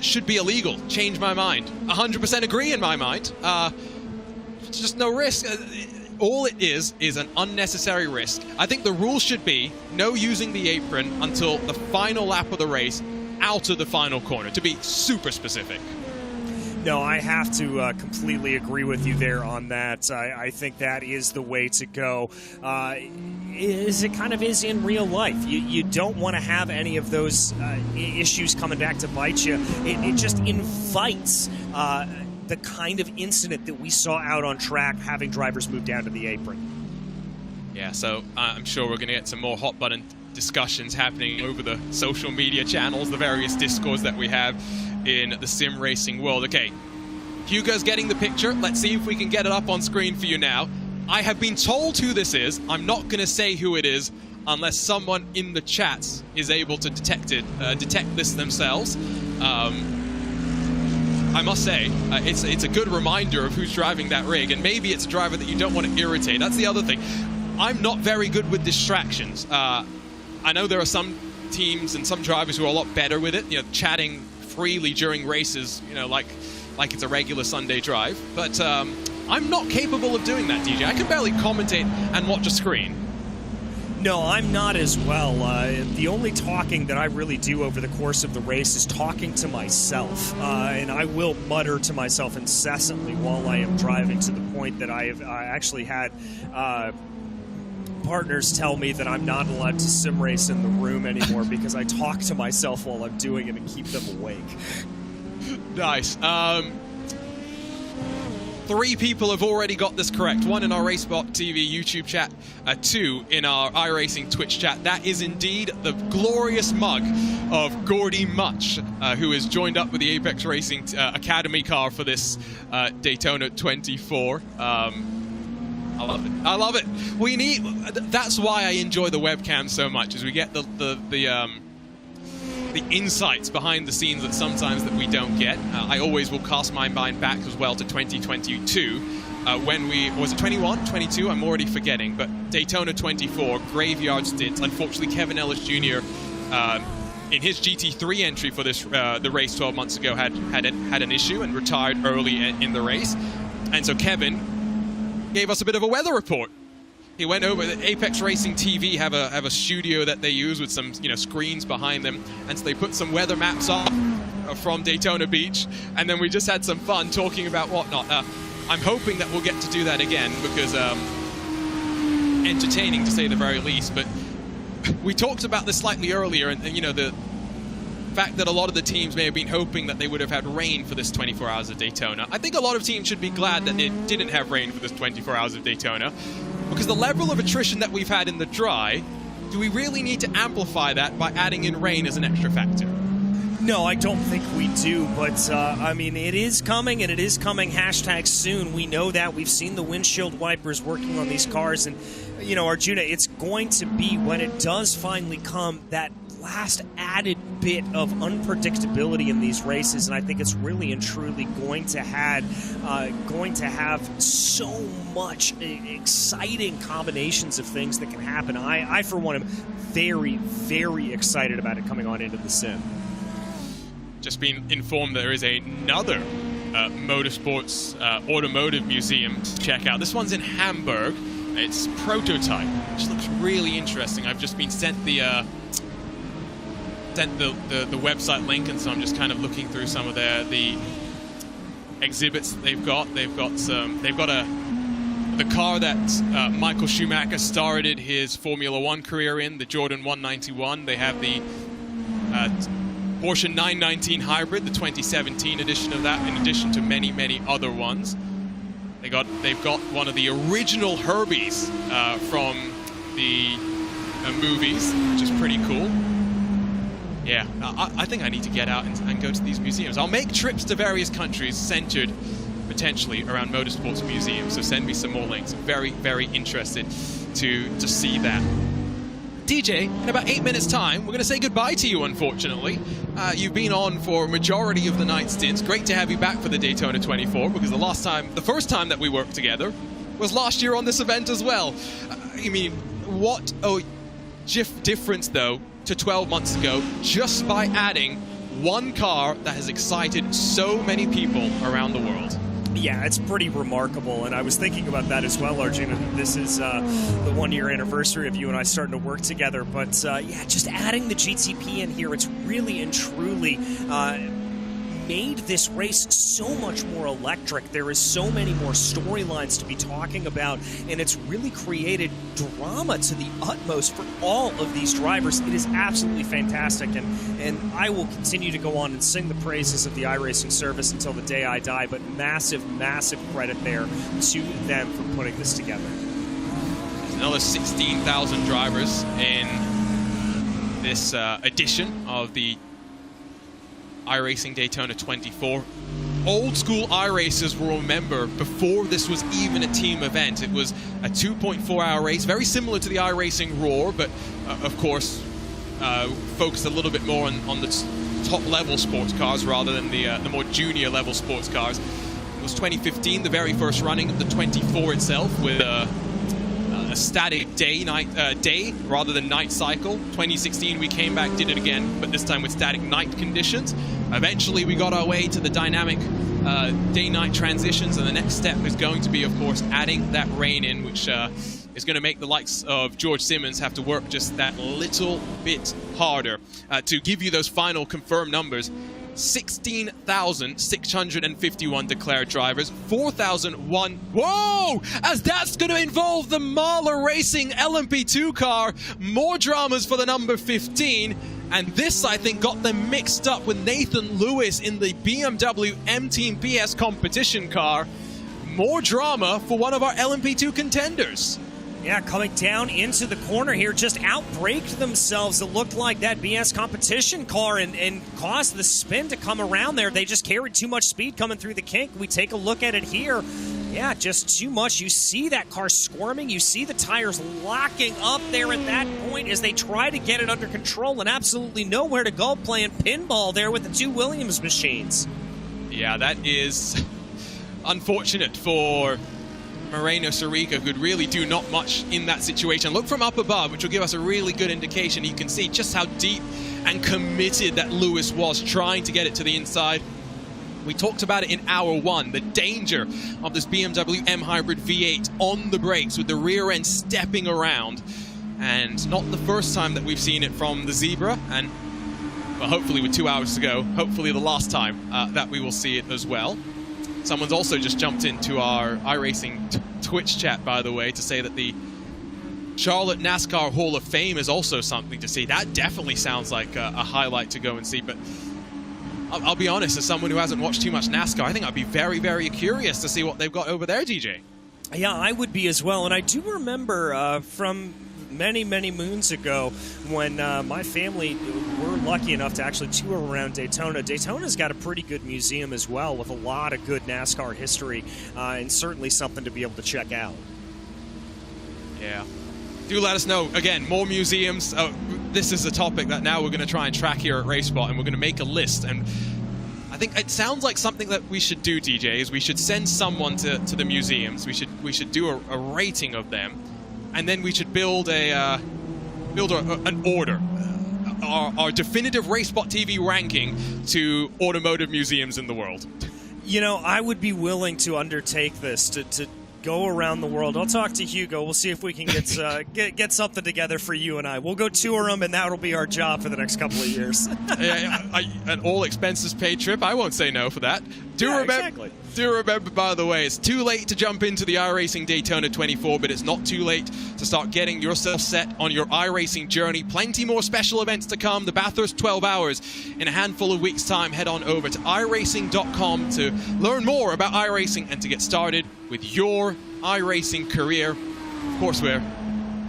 should be illegal. Change my mind. 100% agree in my mind. Just no risk. All it is an unnecessary risk. I think the rule should be no using the apron until the final lap of the race, out of the final corner, to be super specific. No, I have to completely agree with you there on that. I think that is the way to go. As it kind of is in real life. You don't want to have any of those issues coming back to bite you. It just invites the kind of incident that we saw out on track, having drivers move down to the apron. Yeah, so I'm sure we're going to get some more hot button discussions happening over the social media channels, the various discords that we have in the sim racing world. Okay, Hugo's getting the picture. Let's see if we can get it up on screen for you now. I have been told who this is. I'm not going to say who it is unless someone in the chats is able to detect this themselves. I must say, it's a good reminder of who's driving that rig, and maybe it's a driver that you don't want to irritate. That's the other thing. I'm not very good with distractions. I know there are some teams and some drivers who are a lot better with it, you know, chatting freely during races, you know, like it's a regular Sunday drive. But I'm not capable of doing that, DJ. I can barely commentate and watch a screen. No, I'm not as well. The only talking that I really do over the course of the race is talking to myself. And I will mutter to myself incessantly while I am driving, to the point that I actually had partners tell me that I'm not allowed to sim race in the room anymore because I talk to myself while I'm doing it and keep them awake. Nice. 3 people have already got this correct. 1 in our RaceSpotTV YouTube chat, 2 in our iRacing Twitch chat. That is indeed the glorious mug of Gordy Much, who has joined up with the Apex Racing Academy car for this Daytona 24. I love it. I love it. We need. That's why I enjoy the webcam so much, is we get the insights behind the scenes that sometimes that we don't get. I always will cast my mind back as well to 2022 when was it 21, 22? I'm already forgetting. But Daytona 24 graveyard stint. Unfortunately, Kevin Ellis Jr. In his GT3 entry for this the race 12 months ago had an issue and retired early in the race, and so Kevin gave us a bit of a weather report. He went over. Apex Racing TV have a studio that they use with some screens behind them, and so they put some weather maps up from Daytona Beach, and then we just had some fun talking about whatnot. I'm hoping that we'll get to do that again because entertaining to say the very least. But we talked about this slightly earlier, and the fact that a lot of the teams may have been hoping that they would have had rain for this 24 hours of Daytona. I think a lot of teams should be glad that they didn't have rain for this 24 hours of Daytona. Because the level of attrition that we've had in the dry, do we really need to amplify that by adding in rain as an extra factor? No, I don't think we do, but I mean, it is coming, and it is coming #soon. We know that. We've seen the windshield wipers working on these cars, and Arjuna, it's going to be, when it does finally come, that last added bit of unpredictability in these races, and I think it's really and truly going to have so much exciting combinations of things that can happen. I for one, am very, very excited about it coming on into the sim. Just been informed there is another motorsports automotive museum to check out. This one's in Hamburg. It's Prototype, which looks really interesting. I've just been sent the website link, and so I'm just kind of looking through some of the exhibits that they've got. They've got the car that Michael Schumacher started his Formula One career in, the Jordan 191. They have the Porsche 919 Hybrid, the 2017 edition of that, in addition to many, many other ones. They've got one of the original Herbies from the movies, which is pretty cool. Yeah, I think I need to get out and go to these museums. I'll make trips to various countries centered potentially around motorsports museums, so send me some more links. I'm very, very interested to see that. DJ, in about 8 minutes time, we're going to say goodbye to you, unfortunately. You've been on for a majority of the night stints. Great to have you back for the Daytona 24, because the first time that we worked together was last year on this event as well. I mean, what a difference, though, to 12 months ago, just by adding one car that has excited so many people around the world. Yeah, it's pretty remarkable, and I was thinking about that as well, Arjuna. This is the one-year anniversary of you and I starting to work together, but yeah, just adding the GTP in here, it's really and truly made this race so much more electric. There is so many more storylines to be talking about, and it's really created drama to the utmost for all of these drivers. It is absolutely fantastic, and I will continue to go on and sing the praises of the iRacing service until the day I die, but massive, massive credit there to them for putting this together. There's another 16,000 drivers in this edition of the iRacing Daytona 24. Old school iRacers will remember before this was even a team event. It was a 2.4-hour race, very similar to the iRacing Roar, but of course focused a little bit more on the top-level sports cars rather than the more junior-level sports cars. It was 2015, the very first running of the 24 itself, with a static day rather than night cycle. 2016 we came back, did it again, but this time with static night conditions. Eventually we got our way to the dynamic day-night transitions, and the next step is going to be, of course, adding that rain in, which is going to make the likes of George Simmons have to work just that little bit harder. To give you those final confirmed numbers, 16,651 declared drivers, 4,001. Whoa! As that's going to involve the Mahler Racing LMP2 car. More dramas for the number 15. And this, I think, got them mixed up with Nathan Lewis in the BMW M Team PS competition car. More drama for one of our LMP2 contenders. Yeah, coming down into the corner here, just outbraked themselves. It looked like that BS competition car and caused the spin to come around there. They just carried too much speed coming through the kink. We take a look at it here. Yeah, just too much. You see that car squirming. You see the tires locking up there at that point as they try to get it under control, and absolutely nowhere to go, playing pinball there with the two Williams machines. Yeah, that is unfortunate for Moreno Sarica, could really do not much in that situation. Look from up above, which will give us a really good indication. You can see just how deep and committed that Lewis was trying to get it to the inside. We talked about it in hour one, the danger of this BMW M Hybrid V8 on the brakes with the rear end stepping around. And not the first time that we've seen it from the Zebra, and well, hopefully with 2 hours to go, hopefully the last time that we will see it as well. Someone's also just jumped into our iRacing Twitch chat, by the way, to say that the Charlotte NASCAR Hall of Fame is also something to see. That definitely sounds like a highlight to go and see, but I'll be honest, as someone who hasn't watched too much NASCAR, I think I'd be very, very curious to see what they've got over there, DJ. Yeah, I would be as well, and I do remember from many, many moons ago when my family were lucky enough to actually tour around Daytona. Daytona's got a pretty good museum as well with a lot of good NASCAR history and certainly something to be able to check out. Yeah. Do let us know. Again, more museums. This is a topic that now we're going to try and track here at RaceSpot, and we're going to make a list. And I think it sounds like something that we should do, DJ, is we should send someone to the museums. We should do a rating of them. And then we should build an order, our definitive RaceSpotTV ranking to automotive museums in the world. You know, I would be willing to undertake this, to go around the world. I'll talk to Hugo. We'll see if we can get something together for you and I. We'll go tour them, and that'll be our job for the next couple of years. An all expenses paid trip. I won't say no for that. Exactly. Do remember, by the way, it's too late to jump into the iRacing Daytona 24, but it's not too late to start getting yourself set on your iRacing journey. Plenty more special events to come. The Bathurst 12 Hours in a handful of weeks' time. Head on over to iRacing.com to learn more about iRacing and to get started with your iRacing career. Of course, we're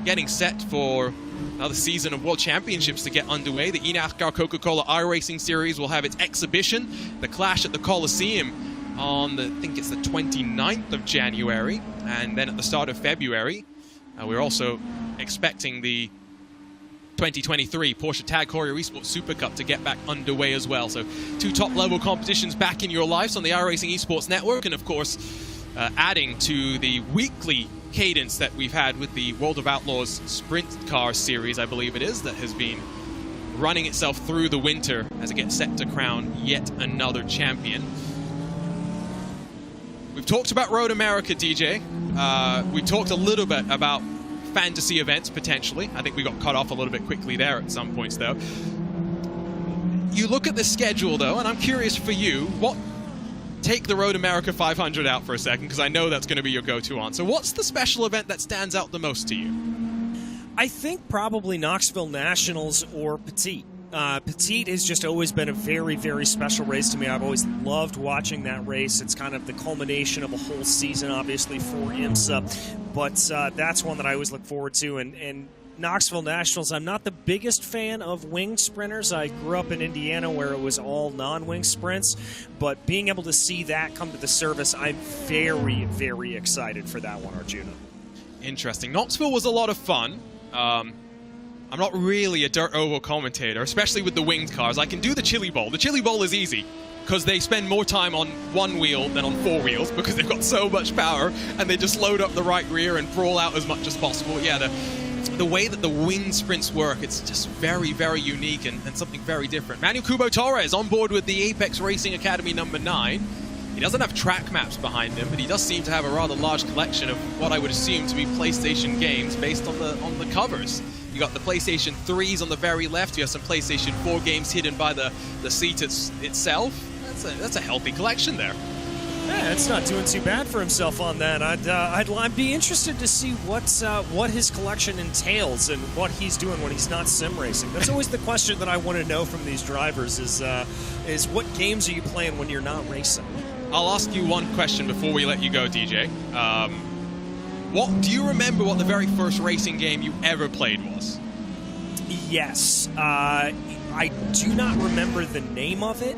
getting set for another season of World Championships to get underway. The eNASCAR Coca-Cola iRacing Series will have its exhibition, the Clash at the Coliseum, on I think it's the 29th of January, and then at the start of February. We're also expecting the 2023 Porsche Tag Heuer Esports Super Cup to get back underway as well. So 2 top-level competitions back in your lives on the iRacing Esports Network, and of course, adding to the weekly cadence that we've had with the World of Outlaws Sprint Car Series, I believe it is, that has been running itself through the winter as it gets set to crown yet another champion. We've talked about Road America, DJ. We talked a little bit about fantasy events, potentially. I think we got cut off a little bit quickly there at some points, though. You look at the schedule, though, and I'm curious for you, take the Road America 500 out for a second, because I know that's going to be your go-to answer. What's the special event that stands out the most to you? I think probably Knoxville Nationals or Petite. Petite has just always been a very, very special race to me. I've always loved watching that race. It's kind of the culmination of a whole season, obviously, for IMSA. But that's one that I always look forward to. And Knoxville Nationals, I'm not the biggest fan of winged sprinters. I grew up in Indiana where it was all non-winged sprints. But being able to see that come to the service, I'm very, very excited for that one, Arjuna. Interesting. Knoxville was a lot of fun. I'm not really a dirt oval commentator, especially with the winged cars. I can do the Chili Bowl. The Chili Bowl is easy because they spend more time on one wheel than on four wheels because they've got so much power and they just load up the right rear and brawl out as much as possible. Yeah, the way that the winged sprints work, it's just very, very unique and something very different. Manuel Cubo Torres on board with the Apex Racing Academy number 9. He doesn't have track maps behind him, but he does seem to have a rather large collection of what I would assume to be PlayStation games based on the covers. You got the PlayStation 3s on the very left. You have some PlayStation 4 games hidden by the seat itself. That's a healthy collection there. Yeah, it's not doing too bad for himself on that. I'd be interested to see what his collection entails and what he's doing when he's not sim racing. That's always the question that I want to know from these drivers is what games are you playing when you're not racing? I'll ask you one question before we let you go, DJ. Do you remember what the very first racing game you ever played was? Yes. I do not remember the name of it.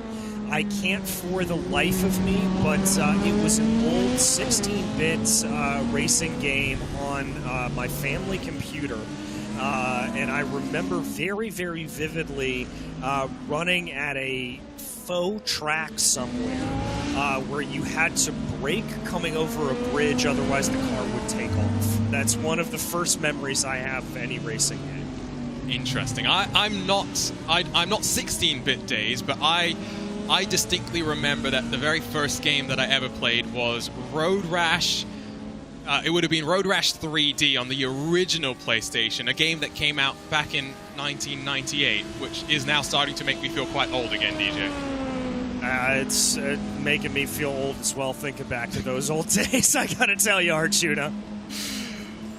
I can't for the life of me, but it was an old 16-bit racing game on my family computer. And I remember very, very vividly running at a faux track somewhere where you had to brake coming over a bridge, otherwise the car would take off. That's one of the first memories I have of any racing game. Interesting. I'm not 16-bit days, but I distinctly remember that the very first game that I ever played was Road Rash. It would have been Road Rash 3D on the original PlayStation, a game that came out back in 1998, which is now starting to make me feel quite old again, DJ. It's making me feel old as well, thinking back to those old days, I gotta tell you, Arjuna.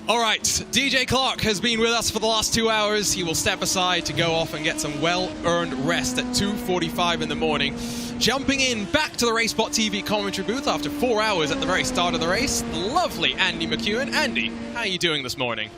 All right, DJ Clark has been with us for the last 2 hours. He will step aside to go off and get some well-earned rest at 2:45 in the morning. Jumping in back to the RaceSpotTV commentary booth after 4 hours at the very start of the race, the lovely Andy McEwen. Andy, how are you doing this morning?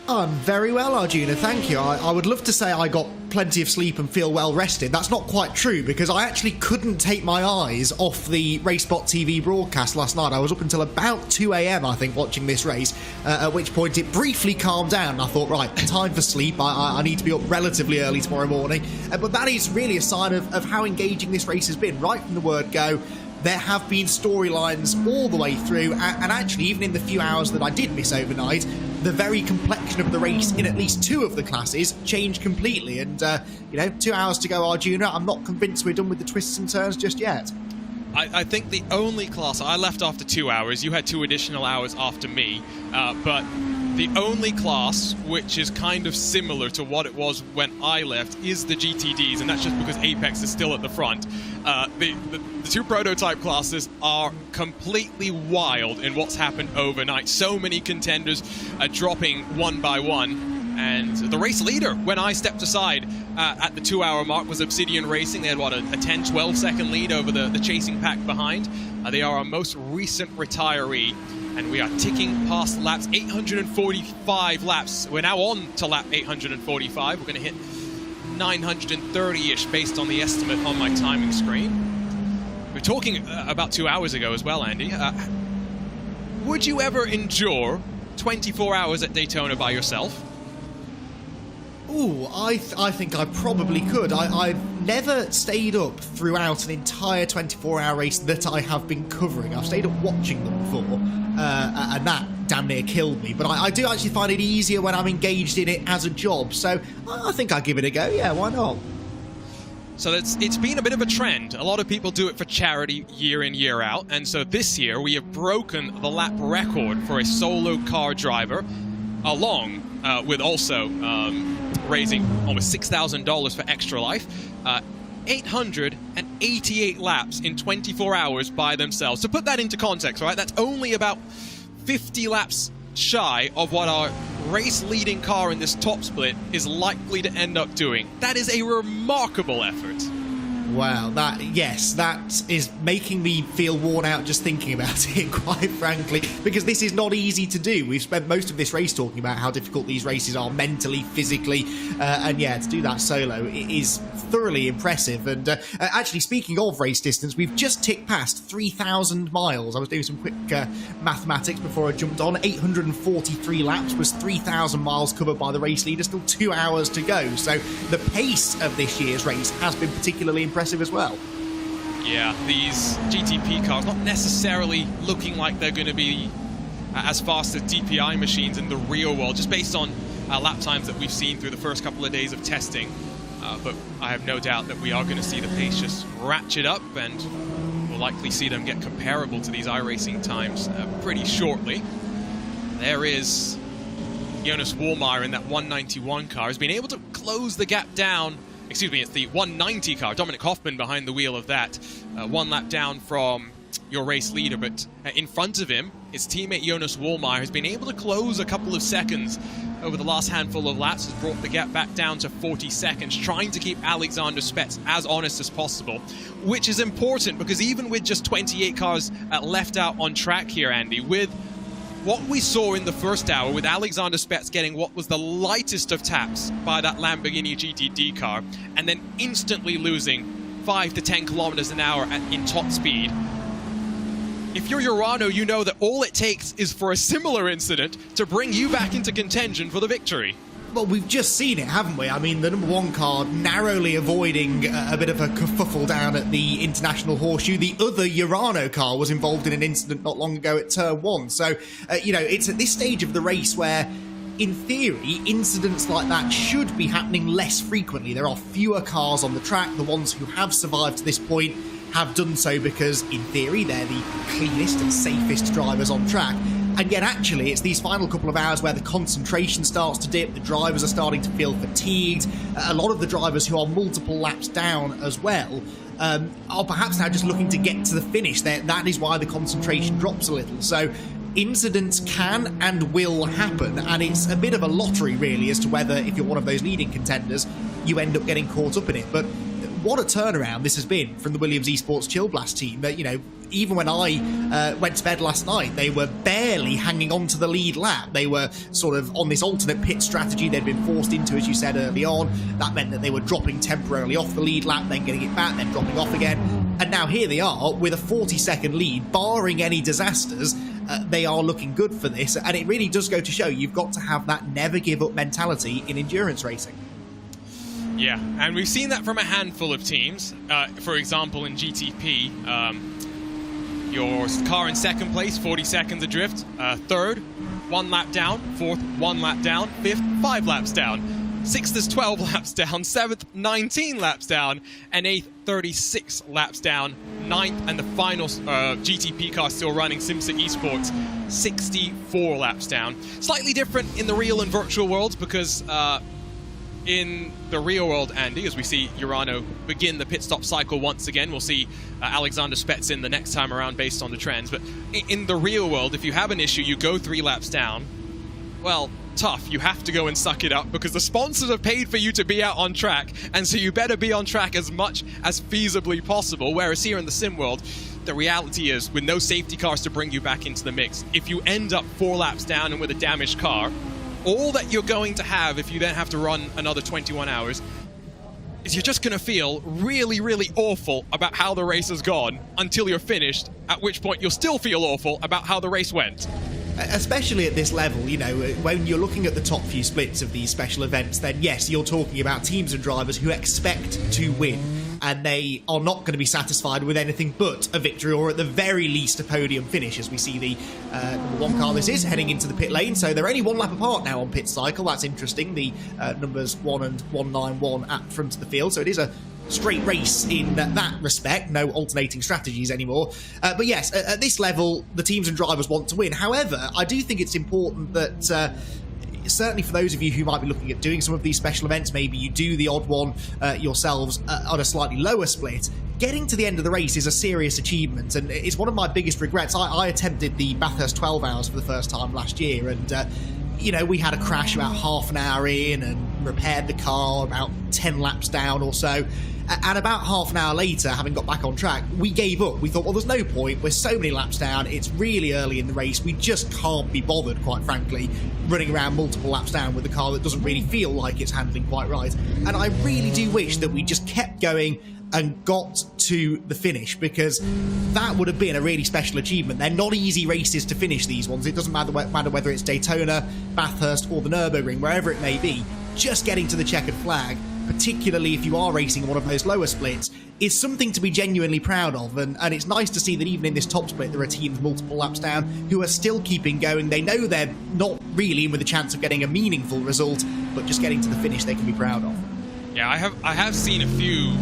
I'm very well, Arjuna, thank you. I would love to say I got plenty of sleep and feel well rested. That's not quite true, because I actually couldn't take my eyes off the RaceSpotTV broadcast last night. I was up until about 2 a.m, I think, watching this race, at which point it briefly calmed down, and I thought, right, time for sleep. I need to be up relatively early tomorrow morning. But that is really a sign of how engaging this race has been. Right from the word go, there have been storylines all the way through, and actually, even in the few hours that I did miss overnight, the very complexion of the race in at least 2 of the classes changed completely. And, 2 hours to go, Arjuna. I'm not convinced we're done with the twists and turns just yet. I think the only class, I left after 2 hours, you had 2 additional hours after me, but the only class which is kind of similar to what it was when I left is the GTDs, and that's just because Apex is still at the front. The 2 prototype classes are completely wild in what's happened overnight. So many contenders are dropping one by one. And the race leader, when I stepped aside at the 2-hour mark, was Obsidian Racing. They had, a 10-12 second lead over the chasing pack behind. They are our most recent retiree, and we are ticking past laps, 845 laps. We're now on to lap 845. We're going to hit 930-ish based on the estimate on my timing screen. We were talking about 2 hours ago as well, Andy. Would you ever endure 24 hours at Daytona by yourself? Ooh, I think I probably could. I've never stayed up throughout an entire 24-hour race that I have been covering. I've stayed up watching them before, and that damn near killed me. But I do actually find it easier when I'm engaged in it as a job. So I think I'll give it a go. Yeah, why not? So it's been a bit of a trend. A lot of people do it for charity year in, year out. And so this year we have broken the lap record for a solo car driver, along with also raising almost $6,000 for Extra Life. 888 laps in 24 hours by themselves. To put that into context, right, that's only about 50 laps shy of what our race-leading car in this top split is likely to end up doing. That is a remarkable effort. Wow, that is making me feel worn out just thinking about it, quite frankly, because this is not easy to do. We've spent most of this race talking about how difficult these races are mentally, physically, and yeah, to do that solo is thoroughly impressive. And actually, speaking of race distance, we've just ticked past 3,000 miles. I was doing some quick mathematics before I jumped on. 843 laps was 3,000 miles covered by the race leader, still 2 hours to go. So the pace of this year's race has been particularly impressive as well. Yeah, these GTP cars not necessarily looking like they're going to be as fast as DPI machines in the real world, just based on lap times that we've seen through the first couple of days of testing. But I have no doubt that we are going to see the pace just ratchet up, and we'll likely see them get comparable to these iRacing times pretty shortly. There is Jonas Wallmeyer in that 191 car, has been able to close the gap down. Excuse me, it's the 190 car. Dominic Hoffman behind the wheel of that. One lap down from your race leader, but in front of him, his teammate Jonas Wallmeyer has been able to close a couple of seconds over the last handful of laps, has brought the gap back down to 40 seconds, trying to keep Alexander Spets as honest as possible, which is important because even with just 28 cars left out on track here, Andy, with what we saw in the first hour with Alexander Spets getting what was the lightest of taps by that Lamborghini GTD car, and then instantly losing 5 to 10 kilometers an hour in top speed. If you're Urano, you know that all it takes is for a similar incident to bring you back into contention for the victory. Well, we've just seen it, haven't we? I mean, the number one car narrowly avoiding a bit of a kerfuffle down at the International Horseshoe. The other Urano car was involved in an incident not long ago at Turn 1. So, you know, it's at this stage of the race where, in theory, incidents like that should be happening less frequently. There are fewer cars on the track. The ones who have survived to this point have done so because, in theory, they're the cleanest and safest drivers on track. And yet, actually, it's these final couple of hours where the concentration starts to dip, the drivers are starting to feel fatigued. A lot of the drivers who are multiple laps down as well are perhaps now just looking to get to the finish. That is why the concentration drops a little. So incidents can and will happen, and it's a bit of a lottery, really, as to whether, if you're one of those leading contenders, you end up getting caught up in it. But what a turnaround this has been from the Williams Esports Chill Blast team. That, you know, even when I went to bed last night, they were barely hanging on to the lead lap. They were sort of on this alternate pit strategy they'd been forced into, as you said early on. That meant that they were dropping temporarily off the lead lap, then getting it back, then dropping off again. And now here they are with a 40-second lead, barring any disasters. They are looking good for this, and it really does go to show you've got to have that never give up mentality in endurance racing. Yeah, and we've seen that from a handful of teams. For example, in GTP, your car in second place, 40 seconds adrift. Third, 1 lap down. Fourth, 1 lap down. Fifth, 5 laps down. Sixth is 12 laps down. Seventh, 19 laps down. And eighth, 36 laps down. Ninth, and the final GTP car still running, Simsa Esports, 64 laps down. Slightly different in the real and virtual worlds because in the real world, Andy, as we see Urano begin the pit stop cycle once again, we'll see Alexander Spets in the next time around based on the trends. But in the real world, if you have an issue, you go 3 laps down, well, tough. You have to go and suck it up because the sponsors have paid for you to be out on track, and so you better be on track as much as feasibly possible. Whereas here in the sim world, the reality is, with no safety cars to bring you back into the mix, if you end up 4 laps down and with a damaged car, all that you're going to have if you then have to run another 21 hours is you're just going to feel really, really awful about how the race has gone until you're finished, at which point you'll still feel awful about how the race went. Especially at this level, you know, when you're looking at the top few splits of these special events, then yes, you're talking about teams and drivers who expect to win. and they are not going to be satisfied with anything but a victory, or at the very least a podium finish, as we see the number 1 car this is heading into the pit lane. So they're only 1 lap apart now on pit cycle. That's interesting. The numbers 1 and 191 at front of the field, so it is a straight race in that respect, no alternating strategies anymore. But yes, at this level, the teams and drivers want to win. However, I do think it's important that certainly for those of you who might be looking at doing some of these special events, maybe you do the odd one yourselves on a slightly lower split, getting to the end of the race is a serious achievement, and it's one of my biggest regrets. I attempted the Bathurst 12 hours for the first time last year, and you know, we had a crash about half an hour in and repaired the car about 10 laps down or so. And about half an hour later, having got back on track, we gave up. We thought, well, there's no point. We're so many laps down. It's really early in the race. We just can't be bothered, quite frankly, running around multiple laps down with a car that doesn't really feel like it's handling quite right. And I really do wish that we just kept going and got to the finish, because that would have been a really special achievement. They're not easy races to finish, these ones. It doesn't matter whether it's Daytona, Bathurst, or the Nürburgring, wherever it may be. Just getting to the checkered flag, particularly if you are racing one of those lower splits, is something to be genuinely proud of. And it's nice to see that even in this top split, there are teams multiple laps down who are still keeping going. They know they're not really in with a chance of getting a meaningful result, but just getting to the finish they can be proud of. Yeah, I have seen a few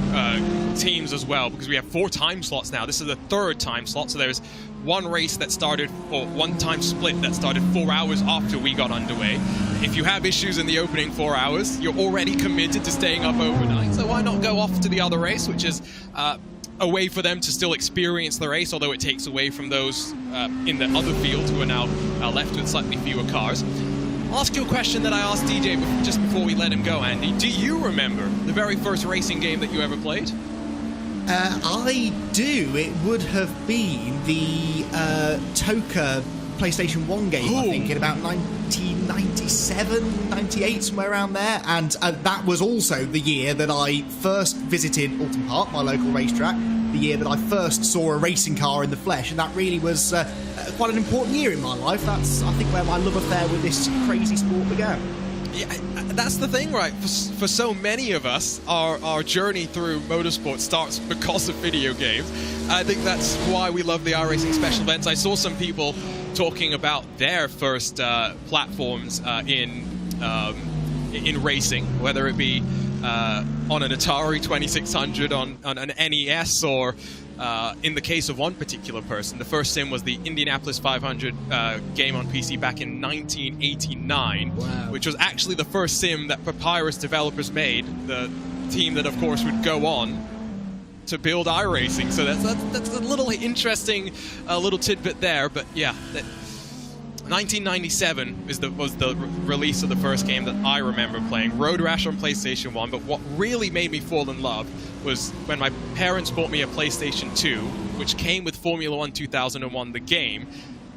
teams as well, because we have 4 time slots now. This is the 3rd time slot, so there's one race that started, or one time split that started 4 hours after we got underway. If you have issues in the opening 4 hours, you're already committed to staying up overnight, so why not go off to the other race, which is a way for them to still experience the race, although it takes away from those in the other field who are now left with slightly fewer cars. I'll ask you a question that I asked DJ just before we let him go, Andy. Do you remember the very first racing game that you ever played? I do. It would have been the Toka PlayStation 1 game, I think, in about 1997, 98, somewhere around there. And that was also the year that I first visited Alton Park, my local racetrack, the year that I first saw a racing car in the flesh, and that really was quite an important year in my life. That's, I think, where my love affair with this crazy sport began. Yeah, that's the thing, right? For so many of us, our journey through motorsport starts because of video games. I think that's why we love the iRacing special events. I saw some people talking about their first platforms in racing, whether it be on an Atari 2600, on an NES, or in the case of one particular person, the first sim was the Indianapolis 500 game on PC back in 1989, wow, which was actually the first sim that Papyrus developers made, the team that, of course, would go on to build iRacing. So that's a little interesting little tidbit there, but yeah. 1997 was the release of the first game that I remember playing, Road Rash on PlayStation 1, but what really made me fall in love was when my parents bought me a PlayStation 2, which came with Formula 1 2001, the game,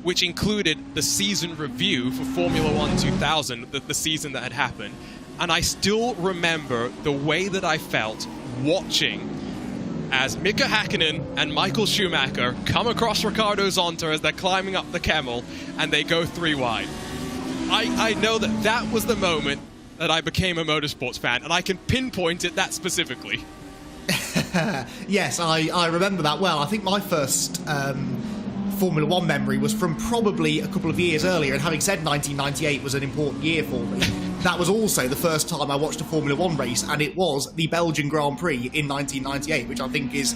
which included the season review for Formula 1 2000, the season that had happened. And I still remember the way that I felt watching as Mika Hakkinen and Michael Schumacher come across Riccardo Zonta as they're climbing up the Kemmel and they go 3 wide. I know that was the moment that I became a motorsports fan, and I can pinpoint it that specifically. Yes, I remember that well. I think my first Formula 1 memory was from probably a couple of years earlier, and having said 1998 was an important year for me, that was also the first time I watched a Formula 1 race, and it was the Belgian Grand Prix in 1998, which I think is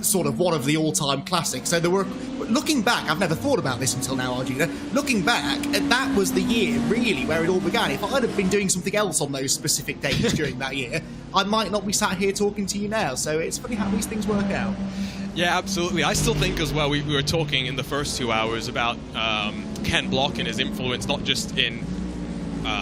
sort of one of the all-time classics. So there were, looking back, I've never thought about this until now, Arjuna, looking back, that was the year really where it all began. If I'd have been doing something else on those specific days during that year, I might not be sat here talking to you now. So it's funny how these things work out. Yeah, absolutely. I still think as well, we were talking in the first 2 hours about Ken Block and his influence, not just in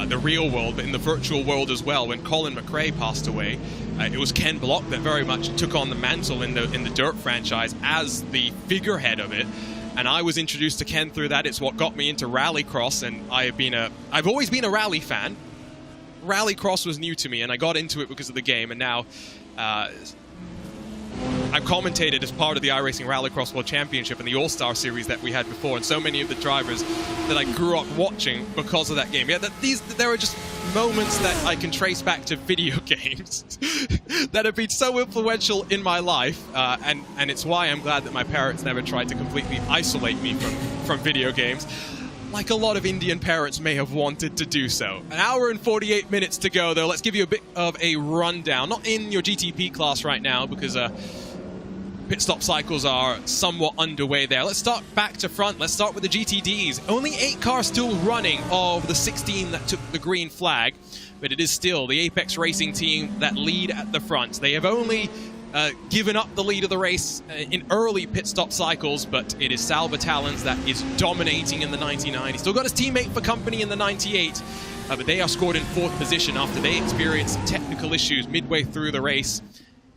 the real world, but in the virtual world as well. When Colin McRae passed away, it was Ken Block that very much took on the mantle in the Dirt franchise as the figurehead of it. And I was introduced to Ken through that. It's what got me into Rallycross, and I've always been a rally fan. Rallycross was new to me, and I got into it because of the game, and now I've commentated as part of the iRacing Rallycross World Championship and the All-Star Series that we had before, and so many of the drivers that I grew up watching because of that game. Yeah, there are just moments that I can trace back to video games that have been so influential in my life, and it's why I'm glad that my parents never tried to completely isolate me from video games, like a lot of Indian parents may have wanted to do so. An hour and 48 minutes to go, though. Let's give you a bit of a rundown. Not in your GTP class right now, because pit stop cycles are somewhat underway there. Let's start back to front. Let's start with the GTDs. Only 8 cars still running of the 16 that took the green flag, but it is still the Apex Racing team that lead at the front. They have only given up the lead of the race in early pit stop cycles, but it is Sal Batalans that is dominating in the 99. He's still got his teammate for company in the 98, but they are scored in 4th position after they experienced technical issues midway through the race,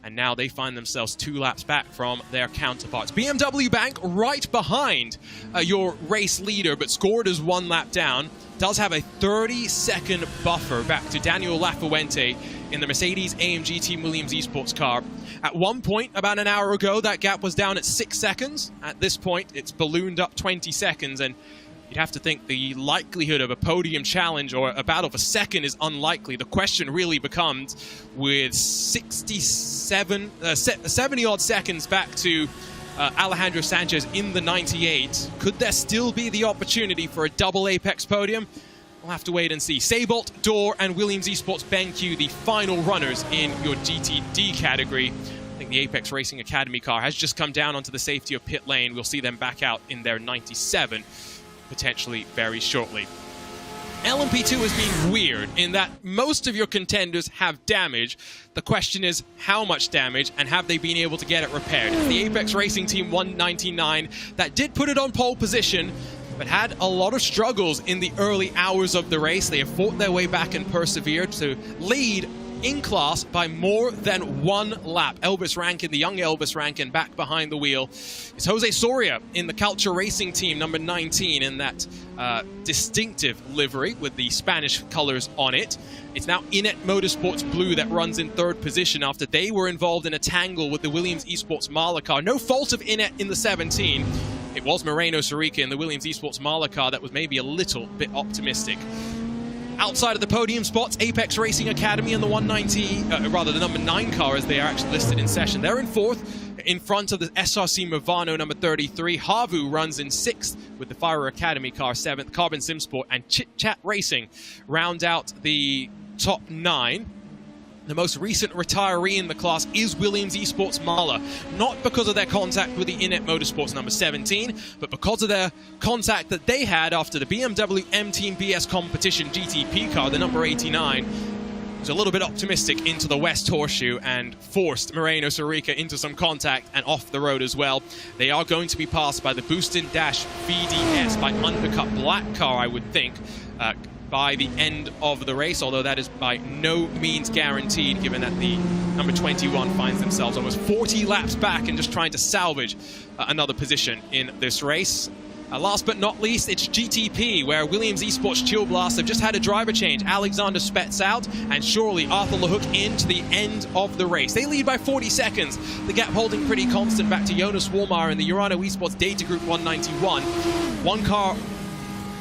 and now they find themselves 2 laps back from their counterparts. BMW Bank right behind your race leader, but scored as 1 lap down. Does have a 30-second buffer back to Daniel Lafuente in the Mercedes-AMG Team Williams Esports car. At one point, about an hour ago, that gap was down at 6 seconds. At this point, it's ballooned up 20 seconds, and you'd have to think the likelihood of a podium challenge or a battle for second is unlikely. The question really becomes, with 70-odd seconds back to Alejandro Sanchez in the 98, could there still be the opportunity for a double Apex podium? We'll have to wait and see. Seybolt, Dorr, and Williams Esports BenQ, the final runners in your GTD category. I think the Apex Racing Academy car has just come down onto the safety of pit lane. We'll see them back out in their 97, potentially very shortly. LMP2 has been weird in that most of your contenders have damage. The question is how much damage, and have they been able to get it repaired? It's the Apex Racing Team 199 that did put it on pole position, but had a lot of struggles in the early hours of the race. They have fought their way back and persevered to lead in class by more than 1 lap. Elvis Rankin, the young Elvis Rankin, back behind the wheel. It's Jose Soria in the Culture Racing Team, number 19, in that distinctive livery with the Spanish colors on it. It's now Inet Motorsports Blue that runs in 3rd position after they were involved in a tangle with the Williams Esports Marla car. No fault of Inet in the 17. It was Moreno Sarica in the Williams Esports Marla car that was maybe a little bit optimistic. Outside of the podium spots, Apex Racing Academy and the 190, the number 9 car as they are actually listed in session. They're in 4th, in front of the SRC Movano number 33. Havu runs in 6th with the Fire Academy car 7th. Carbon Sim Sport and Chit Chat Racing round out the top 9. The most recent retiree in the class is Williams Esports Marla, not because of their contact with the Inet Motorsports number 17, but because of their contact that they had after the BMW M Team BS Competition GTP car, the number 89, was a little bit optimistic into the West Horseshoe and forced Moreno Sarica into some contact and off the road as well. They are going to be passed by the Boostin Dash VDS, by Undercut Black car, I would think, by the end of the race, although that is by no means guaranteed, given that the number 21 finds themselves almost 40 laps back and just trying to salvage another position in this race. Last but not least, it's GTP, where Williams Esports Chill Blast have just had a driver change. Alexander Spets out, and surely Arthur LeHook into the end of the race. They lead by 40 seconds. The gap holding pretty constant back to Jonas Walmar in the Urano Esports Data Group 191. One car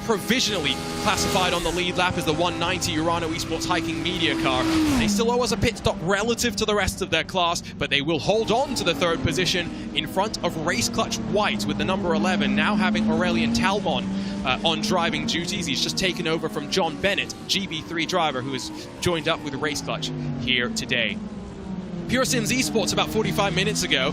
provisionally classified on the lead lap as the 190 Urano Esports Hiking Media car. They still owe us a pit stop relative to the rest of their class, but they will hold on to the 3rd position in front of Race Clutch White, with the number 11 now having Aurelian Talmon on driving duties. He's just taken over from John Bennett, GB3 driver, who has joined up with Race Clutch here today. Pure Sims Esports, about 45 minutes ago,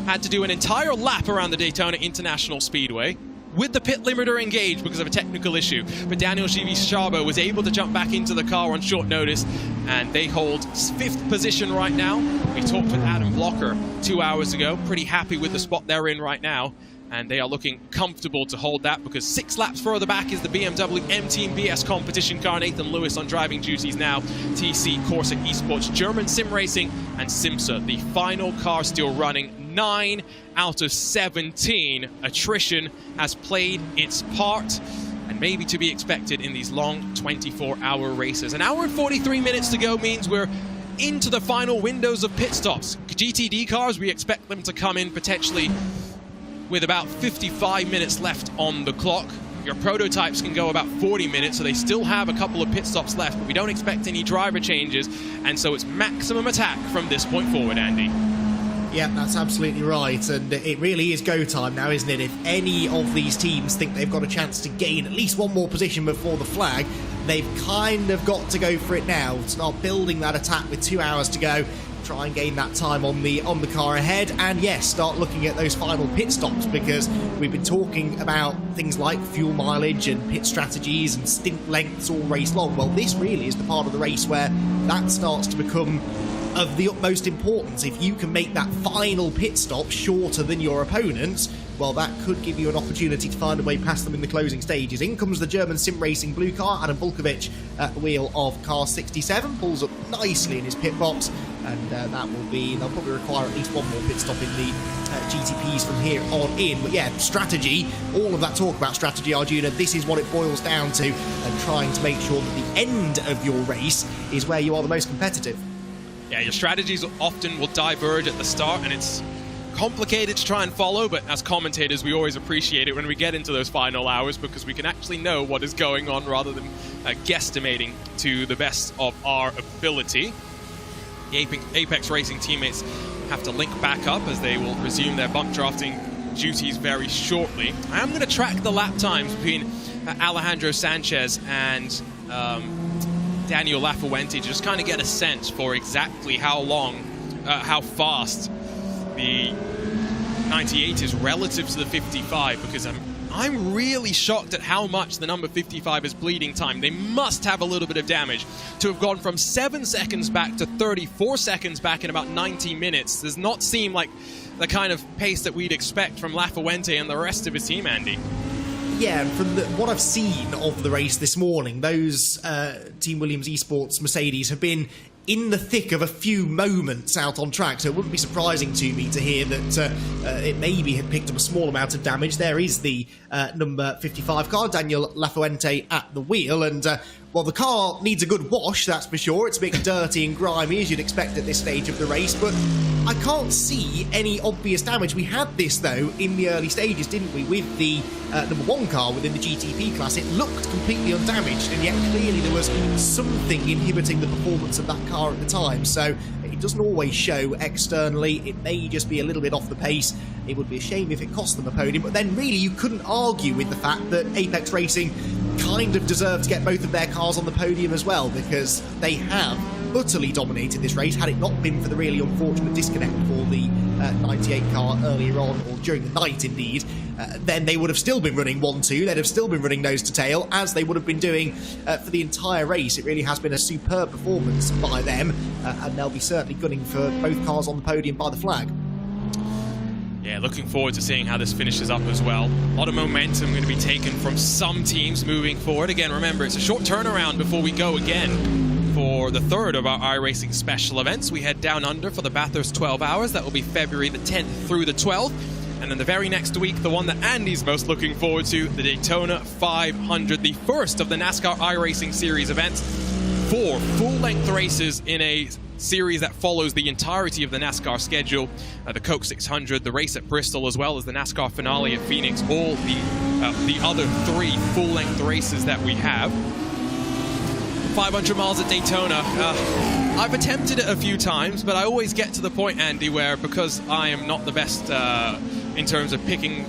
had to do an entire lap around the Daytona International Speedway with the pit limiter engaged because of a technical issue. But Daniel Givi-Szabo was able to jump back into the car on short notice, and they hold 5th position right now. We talked with Adam Blocker 2 hours ago. Pretty happy with the spot they're in right now, and they are looking comfortable to hold that, because 6 laps further back is the BMW M Team BS Competition car. Nathan Lewis on driving duties now. TC Corsic Esports, German Sim Racing, and Simsa, the final car still running. 9 out of 17. Attrition has played its part, and maybe to be expected in these long 24-hour races. An hour and 43 minutes to go means we're into the final windows of pit stops. GTD cars, we expect them to come in potentially with about 55 minutes left on the clock. Your prototypes can go about 40 minutes, so they still have a couple of pit stops left, but we don't expect any driver changes, and so it's maximum attack from this point forward, Andy. Yeah, that's absolutely right, and it really is go time now, isn't it? If any of these teams think they've got a chance to gain at least one more position before the flag, they've kind of got to go for it now. Start building that attack with 2 hours to go. Try and gain that time on the car ahead, and yes, start looking at those final pit stops, because we've been talking about things like fuel mileage and pit strategies and stint lengths all race long. Well, this really is the part of the race where that starts to become of the utmost importance. If you can make that final pit stop shorter than your opponents, well, that could give you an opportunity to find a way past them in the closing stages. In comes the German sim racing blue car, Adam Bulkovic at the wheel of car 67, pulls up nicely in his pit box, and they'll probably require at least one more pit stop in the GTPs from here on in. But yeah, strategy, all of that talk about strategy, Arjuna, this is what it boils down to, and trying to make sure that the end of your race is where you are the most competitive. Yeah, your strategies often will diverge at the start, and it's complicated to try and follow, but as commentators we always appreciate it when we get into those final hours, because we can actually know what is going on rather than guesstimating to the best of our ability. The Apex Racing teammates have to link back up as they will resume their bump drafting duties very shortly. I am going to track the lap times between Alejandro Sanchez and Daniel Lafuente to just kind of get a sense for exactly how fast the 98 is relative to the 55, because I'm really shocked at how much the number 55 is bleeding time. They must have a little bit of damage to have gone from 7 seconds back to 34 seconds back in about 90 minutes. Does not seem like the kind of pace that we'd expect from Lafuente and the rest of his team, Andy. Yeah, and from what I've seen of the race this morning, those Team Williams Esports Mercedes have been in the thick of a few moments out on track, so it wouldn't be surprising to me to hear that it maybe had picked up a small amount of damage. There is the number 55 car, Daniel Lafuente at the wheel, and well, the car needs a good wash, that's for sure. It's a bit dirty and grimy, as you'd expect at this stage of the race, but I can't see any obvious damage. We had this, though, in the early stages, didn't we, with the number 1 car within the GTP class. It looked completely undamaged, and yet clearly there was something inhibiting the performance of that car at the time, so it doesn't always show externally. It may just be a little bit off the pace. It would be a shame if it cost them a podium, but then really you couldn't argue with the fact that Apex Racing kind of deserved to get both of their cars on the podium as well, because they have utterly dominated this race. Had it not been for the really unfortunate disconnect for the 98 car earlier on, or during the night indeed, then they would have still been running 1-2, they'd have still been running nose to tail, as they would have been doing for the entire race. It really has been a superb performance by them, and they'll be certainly gunning for both cars on the podium by the flag. Yeah, looking forward to seeing how this finishes up as well. A lot of momentum going to be taken from some teams moving forward. Again, remember, it's a short turnaround before we go again for the third of our iRacing special events. We head down under for the Bathurst 12 Hours. That will be February the 10th through the 12th. And then the very next week, the one that Andy's most looking forward to, the Daytona 500, the first of the NASCAR iRacing Series events. 4 full-length races in a series that follows the entirety of the NASCAR schedule. The Coke 600, the race at Bristol, as well as the NASCAR finale at Phoenix, all the other 3 full-length races that we have. 500 miles at Daytona. I've attempted it a few times, but I always get to the point, Andy, where because I am not the best in terms of making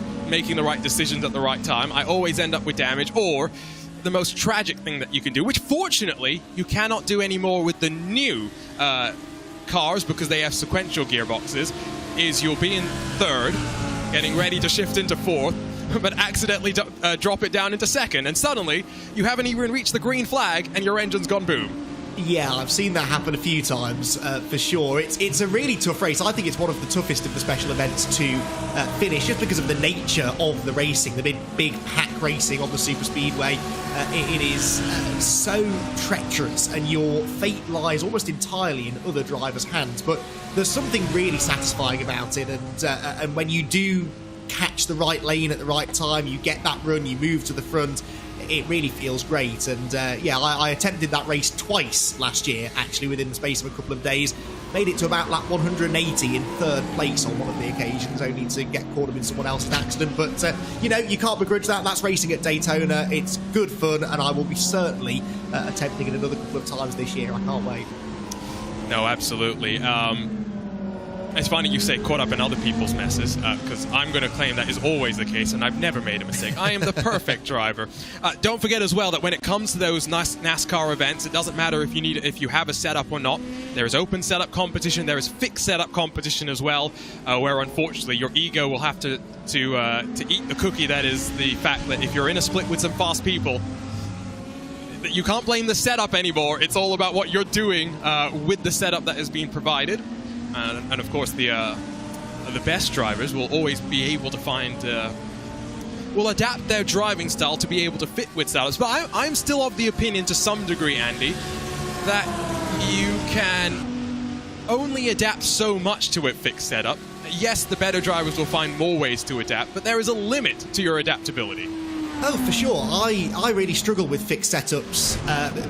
the right decisions at the right time, I always end up with damage, or the most tragic thing that you can do, which fortunately you cannot do anymore with the new cars because they have sequential gearboxes, is you'll be in 3rd, getting ready to shift into 4th, but accidentally drop it down into 2nd, and suddenly you haven't even reached the green flag and your engine's gone boom. Yeah, I've seen that happen a few times, for sure. It's a really tough race. I think it's one of the toughest of the special events to finish, just because of the nature of the racing, the big pack racing on the super speedway. It is so treacherous, and your fate lies almost entirely in other drivers' hands. But there's something really satisfying about it, and when you do catch the right lane at the right time, you get that run, you move to the front, it really feels great. And yeah, I attempted that race twice last year, actually, within the space of a couple of days. made it to about lap 180 in 3rd place on one of the occasions, only to get caught up in someone else's accident. But, you know, you can't begrudge that. That's racing at Daytona. It's good fun, and I will be certainly attempting it another couple of times this year. I can't wait. No, absolutely. It's funny you say caught up in other people's messes, because I'm going to claim that is always the case, and I've never made a mistake. I am the perfect driver. Don't forget as well that when it comes to those NASCAR events, it doesn't matter if you have a setup or not. There is open setup competition, there is fixed setup competition as well, where unfortunately your ego will have to eat the cookie that is the fact that if you're in a split with some fast people, you can't blame the setup anymore. It's all about what you're doing with the setup that is being provided. And of course, the best drivers will always be able to find, will adapt their driving style to be able to fit with setups. But I'm still of the opinion, to some degree, Andy, that you can only adapt so much to a fixed setup. Yes, the better drivers will find more ways to adapt, but there is a limit to your adaptability. Oh, for sure. I really struggle with fixed setups,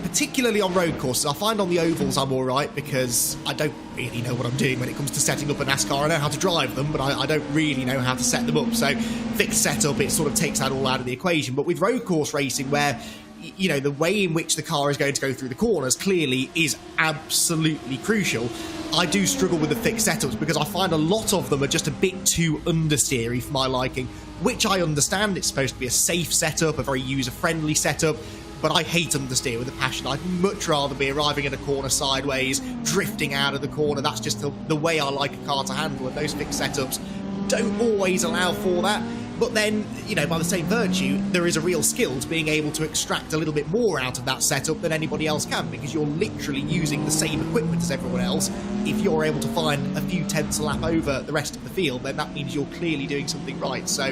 particularly on road courses. I find on the ovals I'm all right because I don't really know what I'm doing when it comes to setting up a NASCAR. I know how to drive them, but I don't really know how to set them up. So fixed setup, it sort of takes that all out of the equation. But with road course racing, where you know the way in which the car is going to go through the corners clearly is absolutely crucial, I do struggle with the fixed setups because I find a lot of them are just a bit too understeery for my liking, which I understand. It's supposed to be a safe setup, a very user-friendly setup, but I hate understeer with a passion. I'd much rather be arriving in a corner sideways, drifting out of the corner. That's just the way I like a car to handle, and those fixed setups don't always allow for that. But then, you know, by the same virtue, there is a real skill to being able to extract a little bit more out of that setup than anybody else can, because you're literally using the same equipment as everyone else. If you're able to find a few tenths a lap over the rest of the field, then that means you're clearly doing something right. So,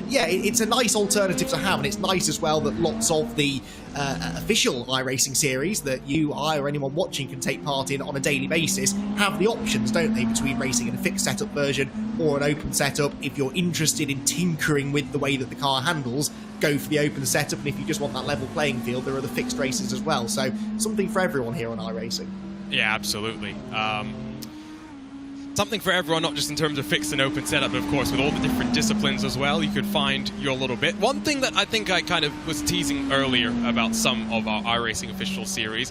yeah, it's a nice alternative to have, and it's nice as well that lots of the official iRacing series that you, I, or anyone watching can take part in on a daily basis have the options, don't they, between racing in a fixed setup version or an open setup. If you're interested in tinkering with the way that the car handles, go for the open setup, and if you just want that level playing field, there are the fixed races as well. So something for everyone here on iRacing. Yeah, absolutely. Something for everyone, not just in terms of fixed and open setup, but of course with all the different disciplines as well, you could find your little bit. One thing that I think I kind of was teasing earlier about some of our iRacing official series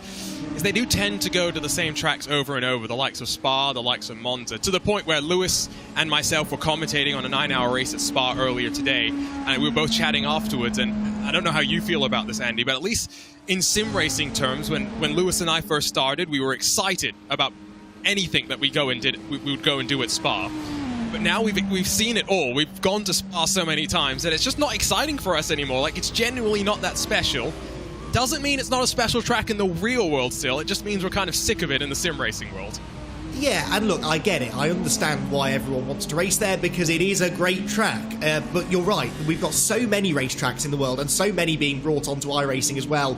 is they do tend to go to the same tracks over and over, the likes of Spa, the likes of Monza, to the point where Lewis and myself were commentating on a 9-hour race at Spa earlier today, and we were both chatting afterwards, and I don't know how you feel about this, Andy, but at least in sim racing terms, when Lewis and I first started, we were excited about anything that we would go and do at Spa. But now we've seen it all. We've gone to Spa so many times that it's just not exciting for us anymore. Like, it's genuinely not that special. Doesn't mean it's not a special track in the real world still. It just means we're kind of sick of it in the sim racing world. Yeah, and look, I get it. I understand why everyone wants to race there, because it is a great track. But you're right, we've got so many racetracks in the world, and so many being brought onto iRacing as well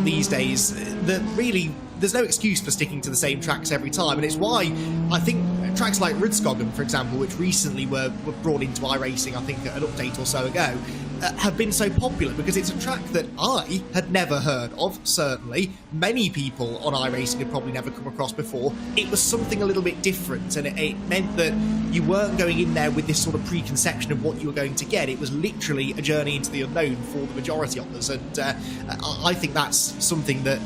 these days, that really there's no excuse for sticking to the same tracks every time. And it's why I think tracks like Rudskogen, for example, which recently were brought into iRacing, I think an update or so ago, have been so popular, because it's a track that I had never heard of, certainly. Many people on iRacing had probably never come across before. It was something a little bit different, and it meant that you weren't going in there with this sort of preconception of what you were going to get. It was literally a journey into the unknown for the majority of us, and I think that's something that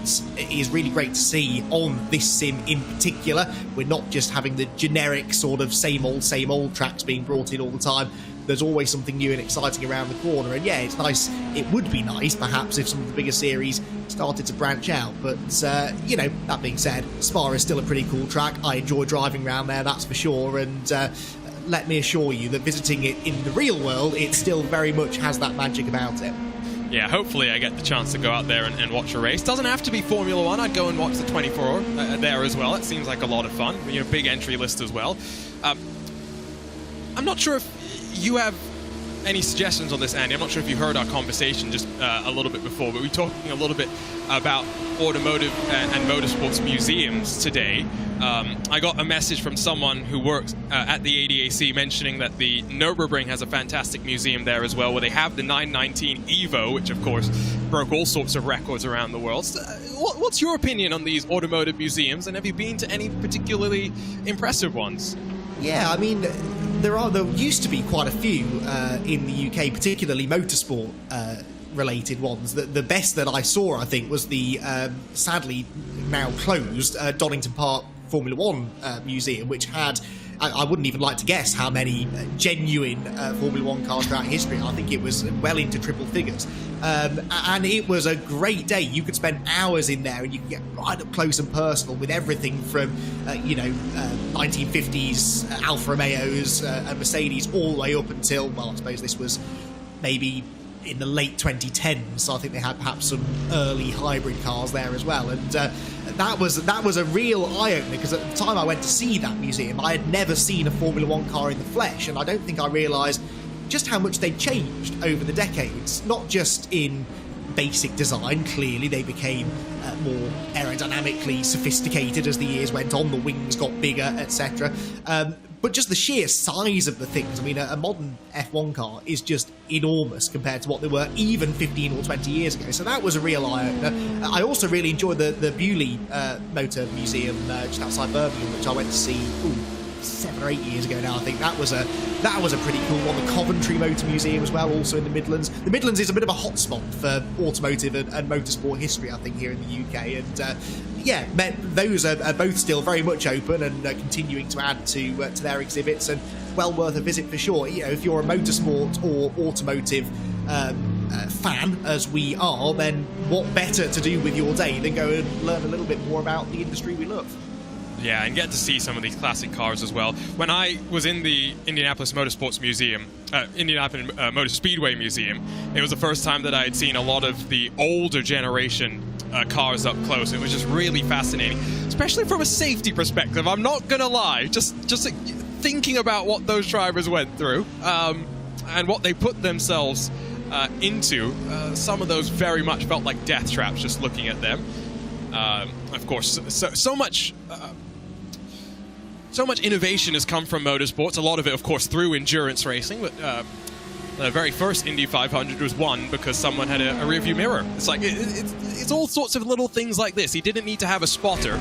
is really great to see on this sim in particular. We're not just having the generic sort of same old tracks being brought in all the time. There's always something new and exciting around the corner, and yeah, it's nice. It would be nice, perhaps, if some of the bigger series started to branch out, but, you know, that being said, Spa is still a pretty cool track. I enjoy driving around there, that's for sure, and let me assure you that visiting it in the real world, it still very much has that magic about it. Yeah, hopefully I get the chance to go out there and watch a race. Doesn't have to be Formula 1. I'd go and watch the 24 there as well. It seems like a lot of fun. You know, big entry list as well. I'm not sure if you have any suggestions on this, Andy? I'm not sure if you heard our conversation just a little bit before, but we're talking a little bit about automotive and motorsports museums today. I got a message from someone who works at the ADAC mentioning that the Nürburgring has a fantastic museum there as well, where they have the 919 Evo, which of course broke all sorts of records around the world. So, what's your opinion on these automotive museums, and have you been to any particularly impressive ones? Yeah, I mean, there used to be quite a few in the UK, particularly motorsport related ones. The best that I saw, I think, was the sadly now closed Donington Park Formula One museum, which had, I wouldn't even like to guess how many genuine Formula One cars throughout history. I think it was well into triple figures. And it was a great day. You could spend hours in there and you could get right up close and personal with everything from, 1950s Alfa Romeos and Mercedes all the way up until, well, I suppose this was maybe in the late 2010s, so I think they had perhaps some early hybrid cars there as well, and that was a real eye-opener, because at the time I went to see that museum, I had never seen a Formula One car in the flesh, and I don't think I realised just how much they'd changed over the decades, not just in basic design. Clearly they became more aerodynamically sophisticated as the years went on, the wings got bigger, etc. But just the sheer size of the things. I mean, a modern F1 car is just enormous compared to what they were even 15 or 20 years ago. So that was a real eye-opener. I also really enjoyed the Bewley Motor Museum just outside Birmingham, which I went to see 7 or 8 years ago now. I think that was a pretty cool one. The Coventry Motor Museum as well, also in the Midlands. The Midlands is a bit of a hotspot for automotive and motorsport history, I think, here in the UK. And yeah, those are both still very much open and continuing to add to their exhibits, and well worth a visit for sure. You know, if you're a motorsport or automotive fan, as we are, then what better to do with your day than go and learn a little bit more about the industry we love? Yeah, and get to see some of these classic cars as well. When I was in the Indianapolis Motorsports Museum, Indianapolis Motor Speedway Museum, it was the first time that I had seen a lot of the older generation cars up close. It was just really fascinating, especially from a safety perspective. I'm not gonna lie, just thinking about what those drivers went through and what they put themselves into. Some of those very much felt like death traps just looking at them. Of course, so much innovation has come from motorsports. A lot of it, of course, through endurance racing. But the very first Indy 500 was won because someone had a rearview mirror. It's like it's all sorts of little things like this. He didn't need to have a spotter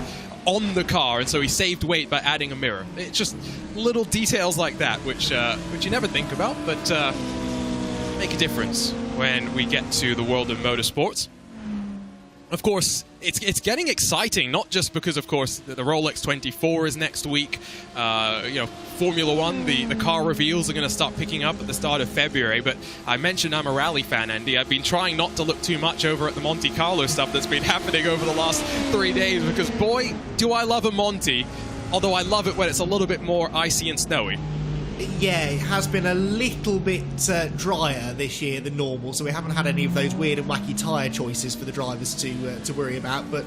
on the car, and so he saved weight by adding a mirror. It's just little details like that, which you never think about, but make a difference when we get to the world of motorsports. Of course, it's getting exciting, not just because, of course, the Rolex 24 is next week. Formula One, the car reveals are going to start picking up at the start of February. But I mentioned I'm a rally fan, Andy. I've been trying not to look too much over at the Monte Carlo stuff that's been happening over the last 3 days, because, boy, do I love a Monte, although I love it when it's a little bit more icy and snowy. Yeah, it has been a little bit drier this year than normal, so we haven't had any of those weird and wacky tyre choices for the drivers to worry about. But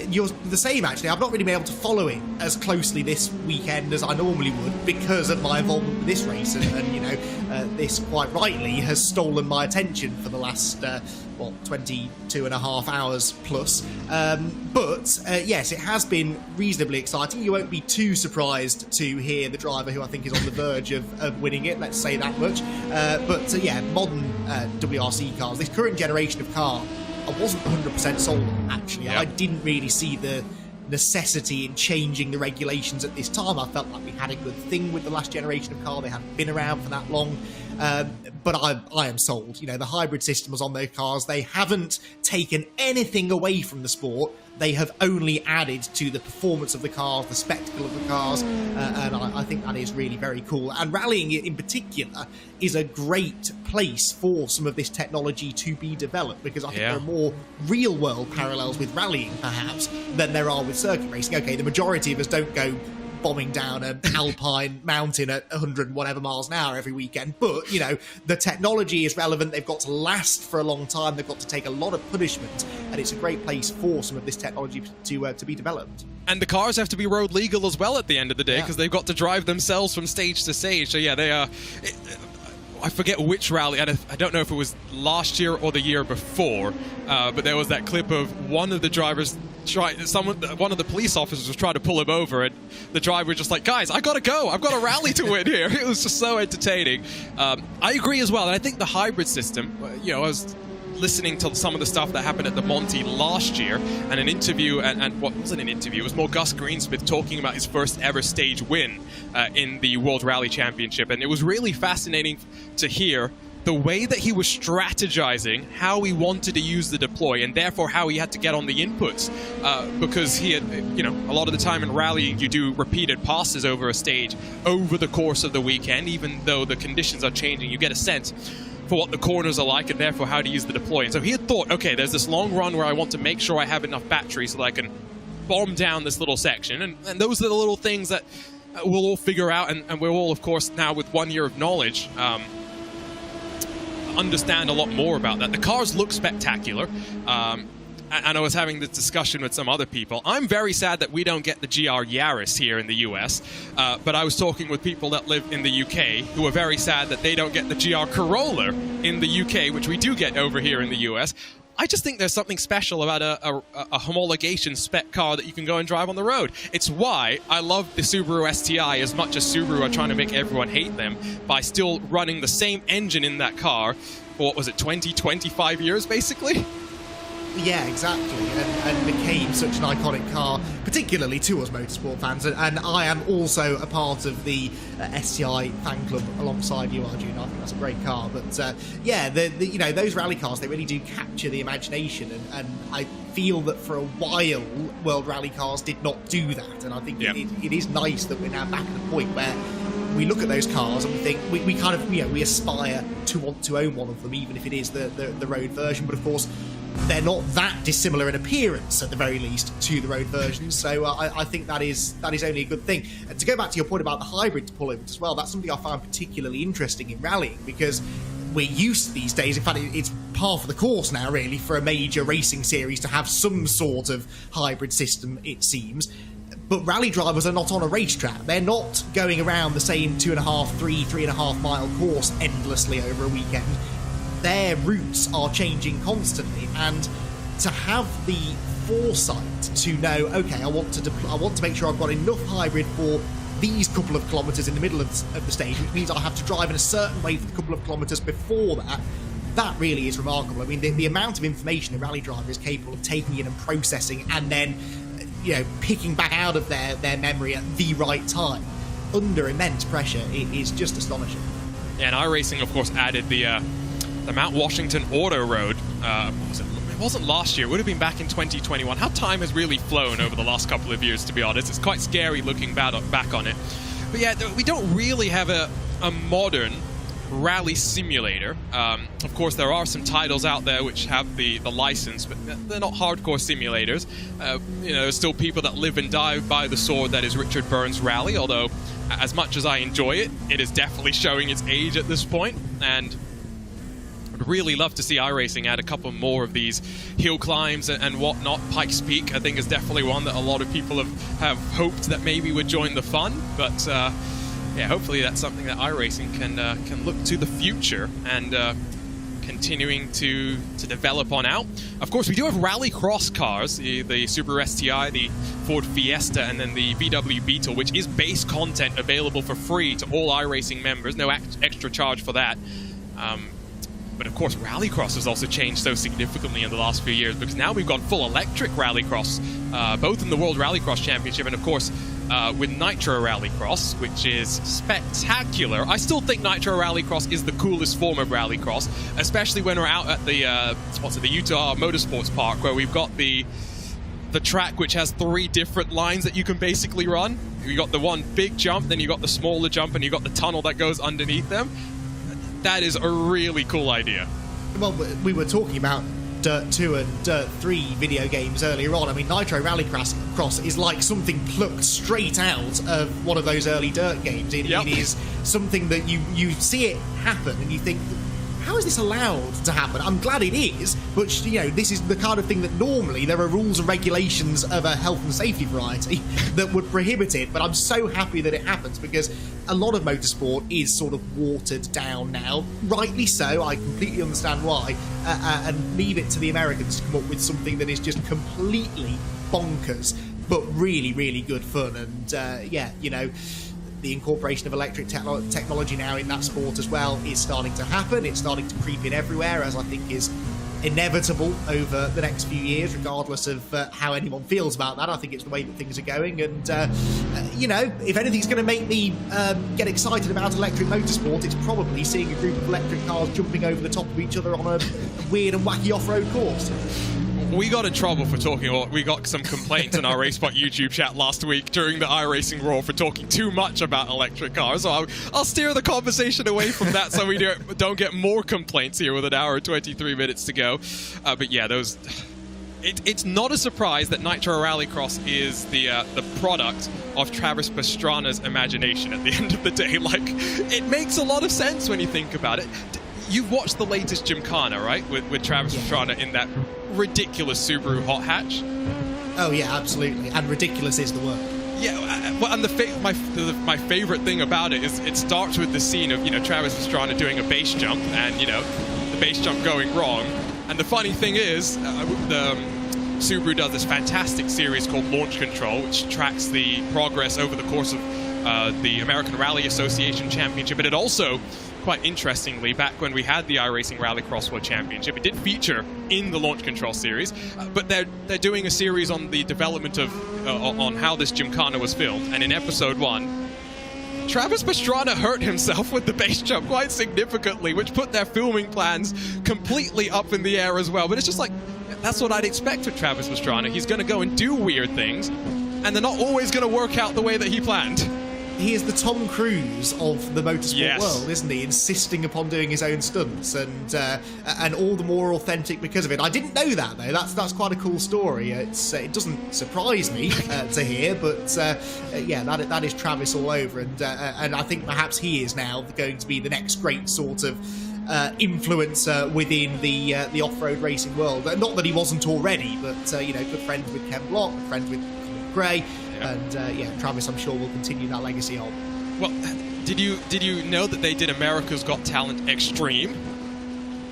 you're the same, actually. I've not really been able to follow it as closely this weekend as I normally would because of my involvement with this race, and this, quite rightly, has stolen my attention for the last 22 and a half hours plus. But yes, it has been reasonably exciting. You won't be too surprised to hear the driver who I think is on the verge of winning it, let's say that much. But modern WRC cars, this current generation of car, I wasn't 100% sold on, actually. Yep. I didn't really see the necessity in changing the regulations at this time. I felt like we had a good thing with the last generation of car. They hadn't been around for that long. But I am sold. The hybrid system was on those cars. They haven't taken anything away from the sport. They have only added to the performance of the cars, the spectacle of the cars, and I think that is really very cool. And rallying in particular is a great place for some of this technology to be developed, because I think there are more real-world parallels with rallying, perhaps, than there are with circuit racing. Okay, the majority of us don't go bombing down an alpine mountain at 100 whatever miles an hour every weekend, but the technology is relevant. They've got to last for a long time. They've got to take a lot of punishment, and it's a great place for some of this technology to be developed. And the cars have to be road legal as well at the end of the day, because they've got to drive themselves from stage to stage. So yeah, they are. I forget which rally, and I don't know if it was last year or the year before, but there was that clip of one of the drivers one of the police officers was trying to pull him over, and the driver was just like, guys, I gotta go, I've got a rally to win here. It was just so entertaining. I agree as well, and I think the hybrid system, I was listening to some of the stuff that happened at the Monty last year, and an interview, and what wasn't an interview, it was more Gus Greensmith talking about his first ever stage win in the World Rally Championship, and it was really fascinating to hear the way that he was strategizing how he wanted to use the deploy, and therefore how he had to get on the inputs, because he had, a lot of the time in rallying you do repeated passes over a stage over the course of the weekend. Even though the conditions are changing, you get a sense for what the corners are like, and therefore how to use the deploy. And so he had thought, okay, there's this long run where I want to make sure I have enough battery so that I can bomb down this little section, and those are the little things that we'll all figure out, and we're all, of course, now with 1 year of knowledge, understand a lot more about that. The cars look spectacular, and I was having this discussion with some other people. I'm very sad that we don't get the GR Yaris here in the US, but I was talking with people that live in the UK who are very sad that they don't get the GR Corolla in the UK, which we do get over here in the US. I just think there's something special about a homologation spec car that you can go and drive on the road. It's why I love the Subaru STI as much as Subaru are trying to make everyone hate them by still running the same engine in that car for, what was it, 20, 25 years, basically? Yeah, exactly, and became such an iconic car, particularly to us motorsport fans, and I am also a part of the STI fan club alongside you, Arjun. I think that's a great car, but yeah, those rally cars, they really do capture the imagination, and I feel that for a while World Rally cars did not do that, and I think it is nice that we're now back at the point where we look at those cars and we think we kind of we aspire to want to own one of them, even if it is the road version. But of course, they're not that dissimilar in appearance, at the very least, to the road version. So I think that is only a good thing. And to go back to your point about the hybrid deployment as well, that's something I find particularly interesting in rallying, because we're used these days, in fact it's par for the course now really for a major racing series to have some sort of hybrid system, it seems. But rally drivers are not on a racetrack. They're not going around the same 2.5, 3.5 mile course endlessly over a weekend. Their routes are changing constantly, and to have the foresight to know, okay, I want to make sure I've got enough hybrid for these couple of kilometres in the middle of the stage, which means I have to drive in a certain way for the couple of kilometres before that. That really is remarkable. I mean, the amount of information a rally driver is capable of taking in and processing, and then picking back out of their memory at the right time under immense pressure, it is just astonishing. Yeah, and iRacing, of course, added the Mount Washington Auto Road. It wasn't last year, it would have been back in 2021. How time has really flown over the last couple of years, to be honest. It's quite scary looking back on it. But yeah, we don't really have a modern rally simulator. Of course, there are some titles out there which have the license, but they're not hardcore simulators. There's still people that live and die by the sword that is Richard Burns Rally, although as much as I enjoy it, it is definitely showing its age at this point, and I'd really love to see iRacing add a couple more of these hill climbs and whatnot. Pikes Peak, I think, is definitely one that a lot of people have hoped that maybe would join the fun, but yeah, hopefully that's something that iRacing can look to the future and continuing to develop on out. Of course, we do have rallycross cars, the Subaru STI, the Ford Fiesta, and then the VW Beetle, which is base content available for free to all iRacing members. No extra charge for that. But of course, rallycross has also changed so significantly in the last few years, because now we've got full electric rallycross, both in the World Rallycross Championship and, of course, with Nitro Rallycross, which is spectacular. I still think Nitro Rallycross is the coolest form of rallycross, especially when we're out at the Utah Motorsports Park, where we've got the track which has 3 different lines that you can basically run. You got the one big jump, then you got the smaller jump, and you got the tunnel that goes underneath them. That is a really cool idea. Well, we were talking about Dirt 2 and Dirt 3 video games earlier on. I mean, Nitro Rallycross is like something plucked straight out of one of those early Dirt games. It is something that you see it happen and you think, how is this allowed to happen? I'm glad it is, but this is the kind of thing that normally there are rules and regulations of a health and safety variety that would prohibit it, but I'm so happy that it happens, because a lot of motorsport is sort of watered down now, rightly so. I completely understand why, and leave it to the Americans to come up with something that is just completely bonkers, but really, really good fun. And the incorporation of electric technology now in that sport as well is starting to happen. It's starting to creep in everywhere, as I think is inevitable over the next few years, regardless of how anyone feels about that. I think it's the way that things are going, and if anything's going to make me get excited about electric motorsport, it's probably seeing a group of electric cars jumping over the top of each other on a weird and wacky off-road course. We got in trouble for talking, we got some complaints in our RaceSpot YouTube chat last week during the iRacing Raw for talking too much about electric cars, so I'll steer the conversation away from that so we don't get more complaints here with an hour and 23 minutes to go. But yeah, it's not a surprise that Nitro Rallycross is the product of Travis Pastrana's imagination at the end of the day. Like, it makes a lot of sense when you think about it. You've watched the latest Gymkhana, right? With Travis Pastrana in that ridiculous Subaru hot hatch. Oh yeah, absolutely. And ridiculous is the word. Yeah, well, and my favorite thing about it is it starts with the scene of Travis Pastrana doing a base jump and the base jump going wrong. And the funny thing is, the Subaru does this fantastic series called Launch Control, which tracks the progress over the course of the American Rally Association Championship. But it also, quite interestingly, back when we had the iRacing Rallycross World Championship, it did feature in the Launch Control series, but they're doing a series on the development of on how this Gymkhana was filmed, and in episode 1, Travis Pastrana hurt himself with the base jump quite significantly, which put their filming plans completely up in the air as well. But it's just like, that's what I'd expect with Travis Pastrana. He's going to go and do weird things, and they're not always going to work out the way that he planned. He is the Tom Cruise of the motorsport world, isn't he? Insisting upon doing his own stunts, and all the more authentic because of it. I didn't know that, though. That's quite a cool story. It doesn't surprise me to hear, but that is Travis all over, and I think perhaps he is now going to be the next great sort of influencer within the off-road racing world. Not that he wasn't already, but good friends with Ken Block, good friends with Gray. And Travis, I'm sure, will continue that legacy on. Well, did you know that they did America's Got Talent Extreme?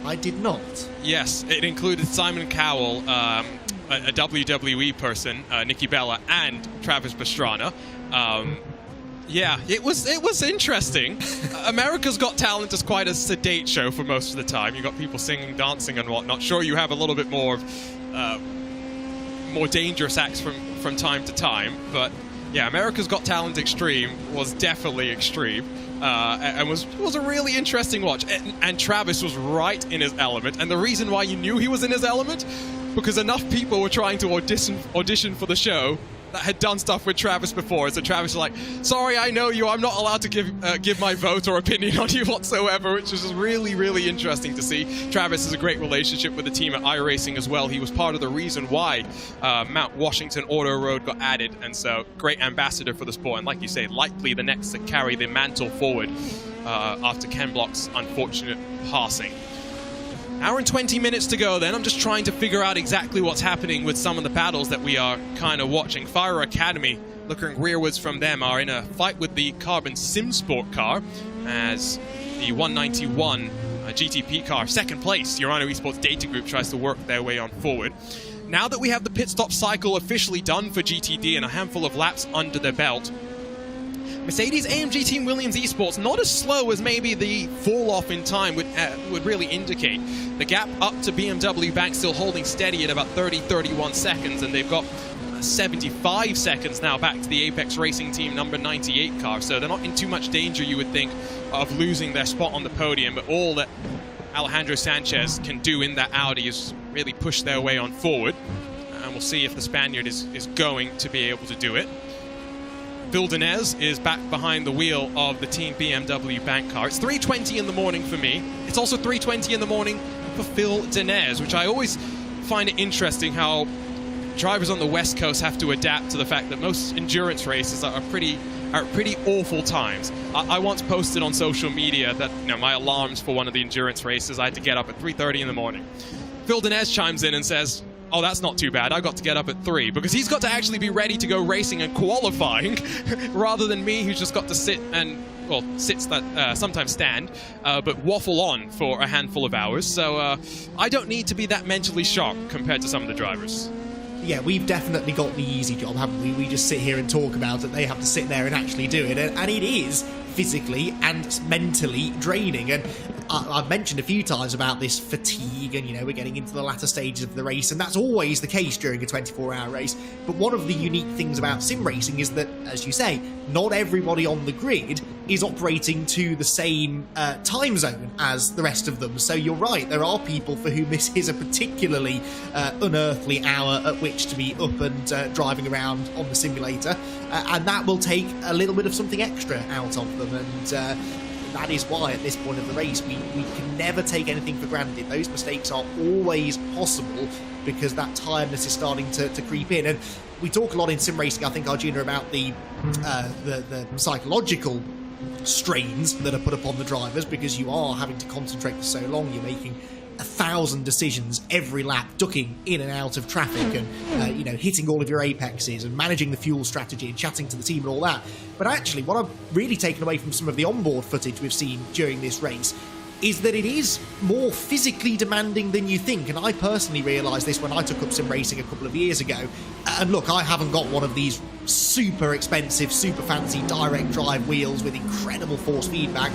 I did not. Yes, it included Simon Cowell, a WWE person, Nikki Bella, and Travis Pastrana. It was interesting. America's Got Talent is quite a sedate show for most of the time. You got people singing, dancing, and whatnot. Sure, you have a little bit more dangerous acts from time to time, but yeah, America's Got Talent Extreme was definitely extreme, and was a really interesting watch, and Travis was right in his element. And the reason why you knew he was in his element, because enough people were trying to audition for the show that had done stuff with Travis before, so Travis was like, sorry, I know you, I'm not allowed to give my vote or opinion on you whatsoever, which is really, really interesting to see. Travis has a great relationship with the team at iRacing as well. He was part of the reason why Mount Washington Auto Road got added, and so great ambassador for the sport, and like you say, likely the next to carry the mantle forward after Ken Block's unfortunate passing. Hour and 20 minutes to go then. I'm just trying to figure out exactly what's happening with some of the battles that we are kind of watching. Fire Academy, looking rearwards from them, are in a fight with the Carbon Sim Sport car as the 191 GTP car, second place, Urano Esports Data Group, tries to work their way on forward. Now that we have the pit stop cycle officially done for GTD and a handful of laps under their belt, Mercedes-AMG Team Williams Esports, not as slow as maybe the fall-off in time would really indicate. The gap up to BMW Bank still holding steady at about 30-31 seconds, and they've got 75 seconds now back to the Apex Racing Team number 98 car, so they're not in too much danger, you would think, of losing their spot on the podium, but all that Alejandro Sanchez can do in that Audi is really push their way on forward, and we'll see if the Spaniard is going to be able to do it. Phil Denez is back behind the wheel of the Team BMW Bank car. It's 3:20 in the morning for me. It's also 3:20 in the morning for Phil Denez, which I always find it interesting how drivers on the West Coast have to adapt to the fact that most endurance races are pretty at pretty awful times. I once posted on social media that my alarms for one of the endurance races, I had to get up at 3:30 in the morning. Phil Dinez chimes in and says, oh, that's not too bad. I got to get up at 3 because he's got to actually be ready to go racing and qualifying rather than me, who's just got to sit and, well, sits that sometimes stand, but waffle on for a handful of hours. So I don't need to be that mentally sharp compared to some of the drivers. Yeah, we've definitely got the easy job, haven't we? We just sit here and talk about it. They have to sit there and actually do it. And it is physically and mentally draining. And I've mentioned a few times about this fatigue and, we're getting into the latter stages of the race, and that's always the case during a 24-hour race. But one of the unique things about sim racing is that, as you say, not everybody on the grid is operating to the same time zone as the rest of them. So you're right, there are people for whom this is a particularly unearthly hour at which to be up and driving around on the simulator, and that will take a little bit of something extra out of them. And that is why at this point of the race we can never take anything for granted. Those mistakes are always possible because that tiredness is starting to creep in. And we talk a lot in sim racing, I think, Arjuna, about the psychological strains that are put upon the drivers, because you are having to concentrate for so long. You're making 1,000 decisions every lap, ducking in and out of traffic, and hitting all of your apexes and managing the fuel strategy and chatting to the team and all that. But actually, what I've really taken away from some of the onboard footage we've seen during this race is that it is more physically demanding than you think. And I personally realised this when I took up sim racing a couple of years ago. And look, I haven't got one of these super expensive, super fancy direct drive wheels with incredible force feedback,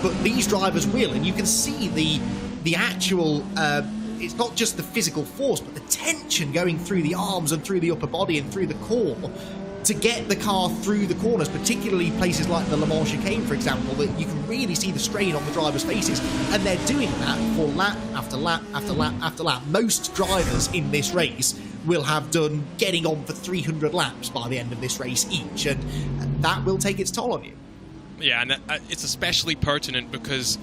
but these drivers will, and you can see the actual, it's not just the physical force, but the tension going through the arms and through the upper body and through the core to get the car through the corners, particularly places like the Le Mans chicane, for example, that you can really see the strain on the drivers' faces. And they're doing that for lap after lap after lap after lap. Most drivers in this race will have done getting on for 300 laps by the end of this race each, and that will take its toll on you. Yeah, and it's especially pertinent because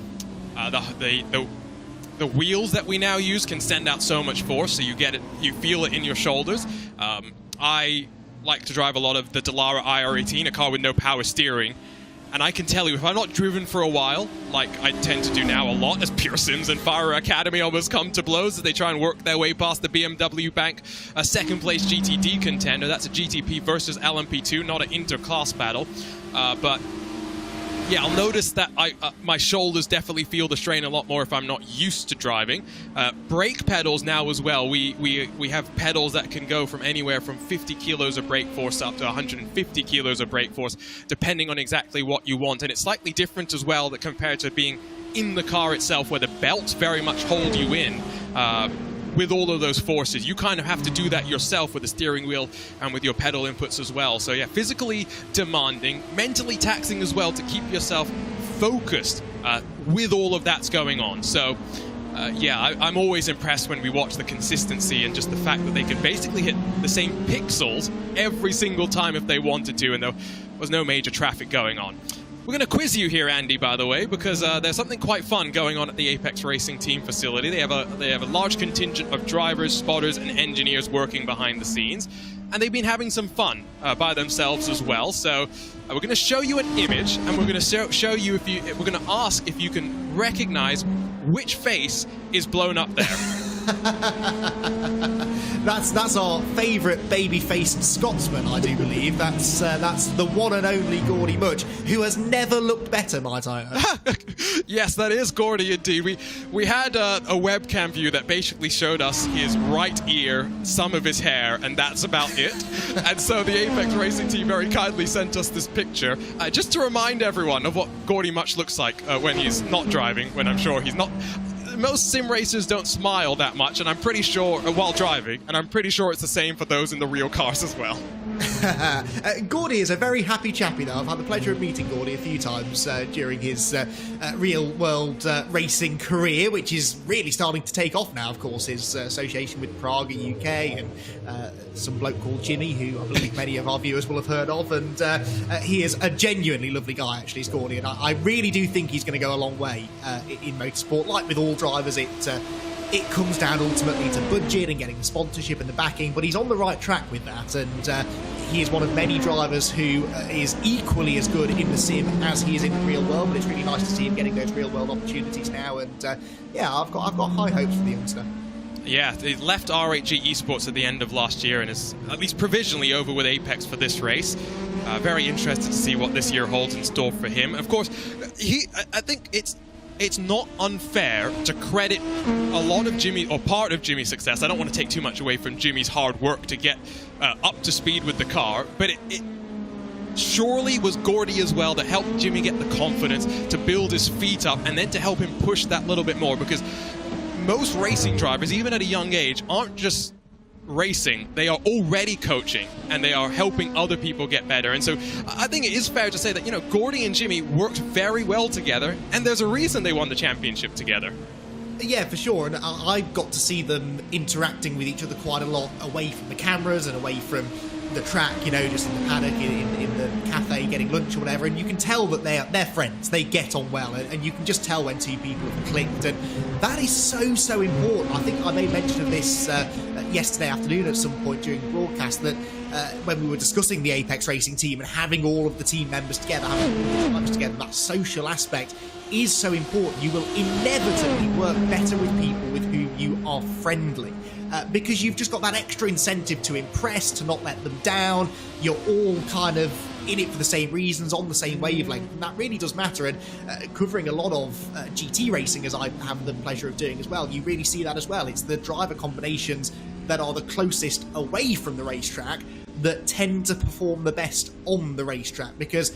the wheels that we now use can send out so much force, so you feel it in your shoulders. I like to drive a lot of the Dallara IR18, a car with no power steering, and I can tell you, if I'm not driven for a while, like I tend to do now a lot as Pure Sims and Fire Academy almost come to blows as they try and work their way past the BMW Bank, a second place GTD contender. That's a GTP versus LMP2, not an inter-class battle, but yeah, I'll notice that my shoulders definitely feel the strain a lot more if I'm not used to driving. Brake pedals now as well. We have pedals that can go from anywhere from 50 kilos of brake force up to 150 kilos of brake force, depending on exactly what you want. And it's slightly different as well that compared to being in the car itself, where the belts very much hold you in. With all of those forces, you kind of have to do that yourself with the steering wheel and with your pedal inputs as well. So yeah, physically demanding, mentally taxing as well to keep yourself focused with all of that's going on. So yeah, I'm always impressed when we watch the consistency and just the fact that they can basically hit the same pixels every single time if they wanted to, and there was no major traffic going on. We're going to quiz you here, Andy, by the way, because there's something quite fun going on at the Apex Racing team facility. They have a large contingent of drivers, spotters, and engineers working behind the scenes, and they've been having some fun by themselves as well. So we're going to show you an image, and we're going to show you we're going to ask if you can recognize which face is blown up there. That's our favourite baby-faced Scotsman, I do believe. That's the one and only Gordy Mudge, who has never looked better, might I add. Yes, that is Gordy indeed. We had a webcam view that basically showed us his right ear, some of his hair, and that's about it. And so the Apex Racing team very kindly sent us this picture, just to remind everyone of what Gordy Mudge looks like when he's not driving, when I'm sure he's not. Most sim racers don't smile that much, and I'm pretty sure, while driving, and I'm pretty sure it's the same for those in the real cars as well. Gordy is a very happy chappy, though. I've had the pleasure of meeting Gordy a few times during his real-world racing career, which is really starting to take off now, of course. His association with Prague, UK, and some bloke called Jimmy, who I believe many of our viewers will have heard of, and he is a genuinely lovely guy, actually, is Gordy, and I really do think he's going to go a long way in motorsport. Like with all drivers, it comes down ultimately to budget and getting the sponsorship and the backing, but he's on the right track with that, and he is one of many drivers who is equally as good in the sim as he is in the real world, but it's really nice to see him getting those real world opportunities now, and yeah, I've got high hopes for the youngster. Yeah, he left RHG Esports at the end of last year and is at least provisionally over with Apex for this race. Very interested to see what this year holds in store for him. Of course, I think it's not unfair to credit a lot of Jimmy, or part of Jimmy's success. I don't want to take too much away from Jimmy's hard work to get up to speed with the car, but it surely was Gordy as well that helped Jimmy get the confidence to build his feet up and then to help him push that little bit more, because most racing drivers, even at a young age, aren't just racing, they are already coaching and they are helping other people get better. And so I think it is fair to say that, you know, Gordy and Jimmy worked very well together, and there's a reason they won the championship together. Yeah, for sure, and I got to see them interacting with each other quite a lot away from the cameras and away from the track, you know, just in the paddock, in the cafe, getting lunch or whatever, and you can tell that they're friends, they get on well, and you can just tell when two people have clicked, and that is so important. I think I made mention of this yesterday afternoon at some point during the broadcast, that when we were discussing the Apex Racing team and having all of the team members together, having all the drivers together, that social aspect is so important. You will inevitably work better with people with whom you are friendly. Because you've just got that extra incentive to impress, to not let them down. You're all kind of in it for the same reasons, on the same wavelength, and that really does matter. And covering a lot of GT racing, as I have the pleasure of doing as well, you really see that as well. It's the driver combinations that are the closest away from the racetrack that tend to perform the best on the racetrack, because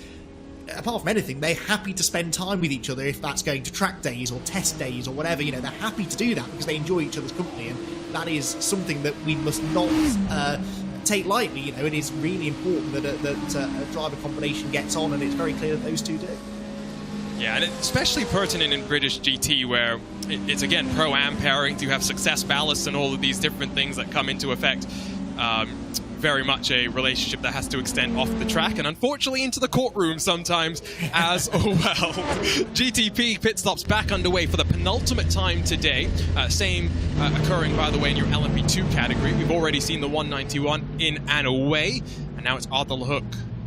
apart from anything, they're happy to spend time with each other, if that's going to track days or test days or whatever. You know, they're happy to do that because they enjoy each other's company, and that is something that we must not take lightly. You know, it is really important that a driver combination gets on, and it's very clear that those two do. Yeah, and it's especially pertinent in British GT, where it's again pro-am pairing, to have success ballast and all of these different things that come into effect. Very much a relationship that has to extend off the track and unfortunately into the courtroom sometimes as well. GTP pit stops back underway for the penultimate time today. Same occurring, by the way, in your LMP2 category. We've already seen the 191 in and away, and now it's Arthur LeHook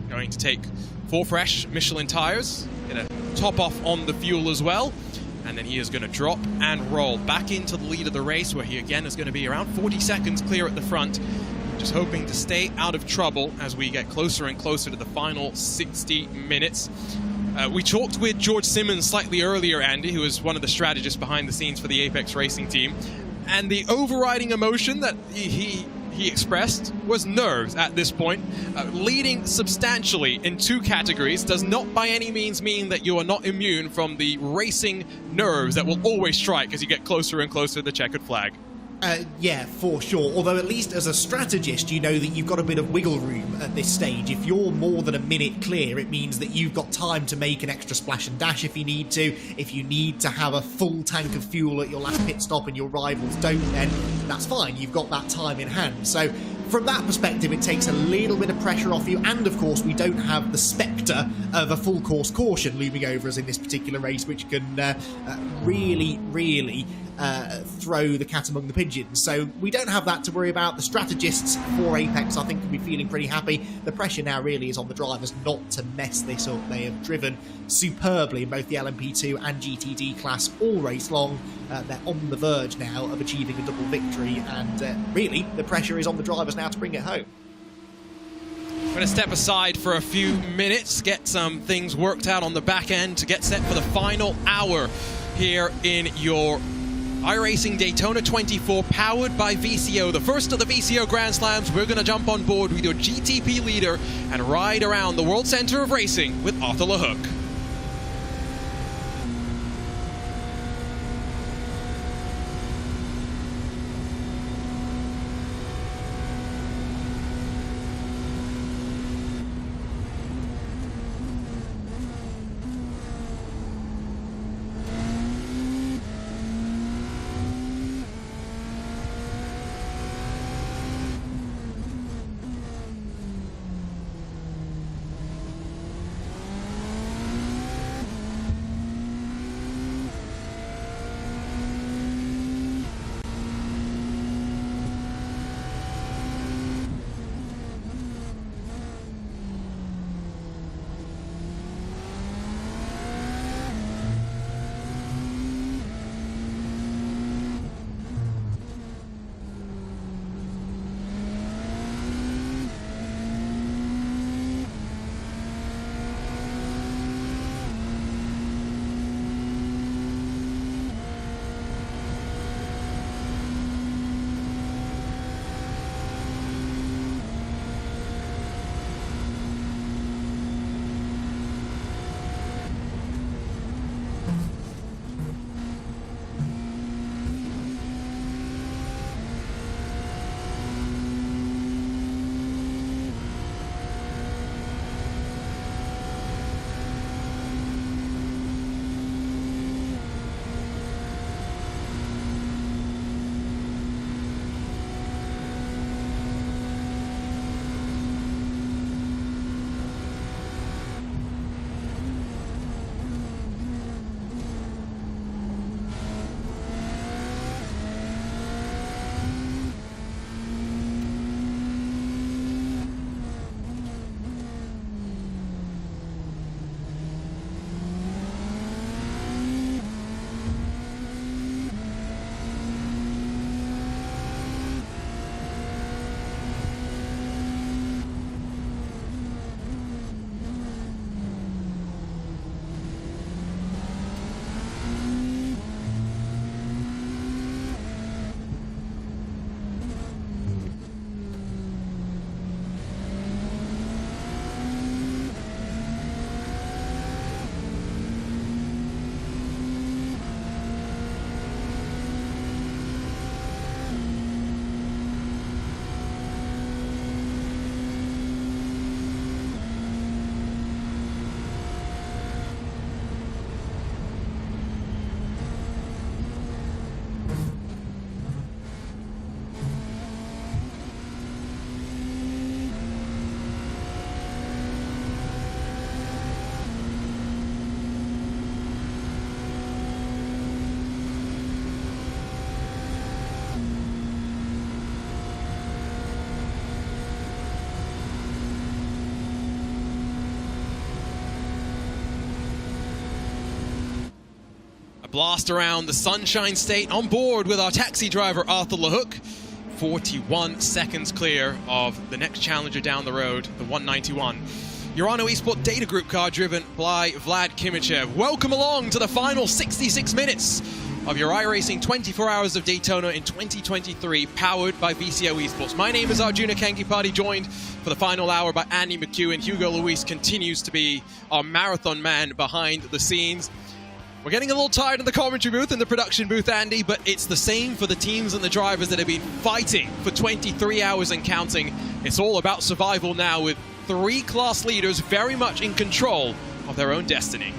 going to take 4 fresh Michelin tires, going to top off on the fuel as well, and then he is going to drop and roll back into the lead of the race, where he again is going to be around 40 seconds clear at the front. Just hoping to stay out of trouble as we get closer and closer to the final 60 minutes. We talked with George Simmons slightly earlier, Andy, who is one of the strategists behind the scenes for the Apex Racing team, and the overriding emotion that he expressed was nerves at this point. Leading substantially in 2 categories does not by any means mean that you are not immune from the racing nerves that will always strike as you get closer and closer to the checkered flag. Yeah, for sure. Although at least as a strategist, you know that you've got a bit of wiggle room at this stage. If you're more than a minute clear, it means that you've got time to make an extra splash and dash if you need to. If you need to have a full tank of fuel at your last pit stop and your rivals don't, then that's fine. You've got that time in hand. So from that perspective, it takes a little bit of pressure off you. And of course, we don't have the spectre of a full course caution looming over us in this particular race, which can really throw the cat among the pigeons. So we don't have that to worry about. The strategists for Apex, I think, can be feeling pretty happy. The pressure now really is on the drivers not to mess this up. They have driven superbly in both the LMP2 and GTD class all race long. They're on the verge now of achieving a double victory, and really the pressure is on the drivers now to bring it home. I'm going to step aside for a few minutes, get some things worked out on the back end to get set for the final hour here in your iRacing Daytona 24, powered by VCO. The first of the VCO Grand Slams. We're going to jump on board with your GTP leader and ride around the World Center of Racing with Arthur LeHook. blast around the Sunshine State on board with our taxi driver, Arthur LaHook. 41 seconds clear of the next challenger down the road, the 191. Urano Esport Data Group car driven by Vlad Kimichev. Welcome along to the final 66 minutes of your iRacing 24 Hours of Daytona in 2023, powered by VCO Esports. My name is Arjuna Kankipati, joined for the final hour by Andy McEwen. Hugo Luis continues to be our marathon man behind the scenes. We're getting a little tired in the commentary booth and the production booth, Andy, but it's the same for the teams and the drivers that have been fighting for 23 hours and counting. It's all about survival now, with 3 class leaders very much in control of their own destiny.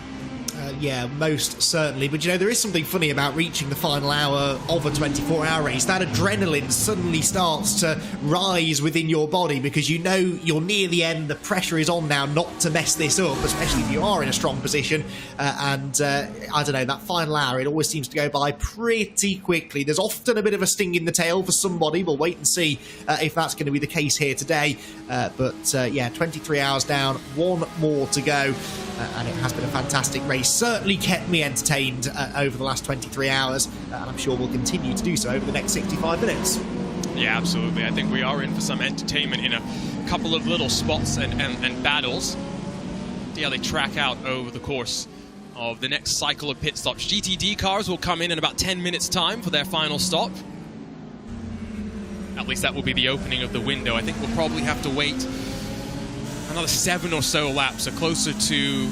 Yeah, most certainly. But, you know, there is something funny about reaching the final hour of a 24-hour race. That adrenaline suddenly starts to rise within your body because you know you're near the end. The pressure is on now not to mess this up, especially if you are in a strong position. I don't know, that final hour, it always seems to go by pretty quickly. There's often a bit of a sting in the tail for somebody. We'll wait and see if that's going to be the case here today. Yeah, 23 hours down, 1 more to go. And it has been a fantastic race. Certainly kept me entertained over the last 23 hours, and I'm sure will continue to do so over the next 65 minutes. Yeah, absolutely. I think we are in for some entertainment in a couple of little spots and battles. See how they track out over the course of the next cycle of pit stops. GTD cars will come in about 10 minutes' time for their final stop. At least that will be the opening of the window. I think we'll probably have to wait another 7 or so laps, so closer to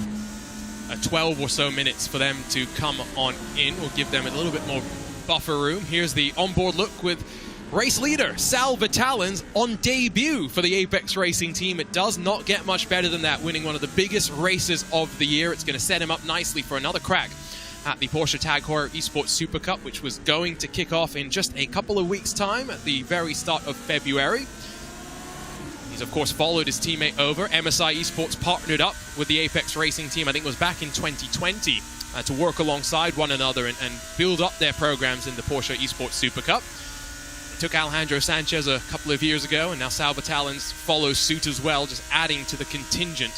12 or so minutes for them to come on in. We'll give them a little bit more buffer room. Here's the onboard look with race leader Sal Vitalin's on debut for the Apex Racing team. It does not get much better than that, winning one of the biggest races of the year. It's going to set him up nicely for another crack at the Porsche Tag Heuer Esports Super Cup, which was going to kick off in just a couple of weeks' time at the very start of February. He's, of course, followed his teammate over. MSI Esports partnered up with the Apex Racing team, I think it was back in 2020, to work alongside one another and build up their programs in the Porsche Esports Super Cup. It took Alejandro Sanchez a couple of years ago, and now Sal Vitalin's follows suit as well, just adding to the contingent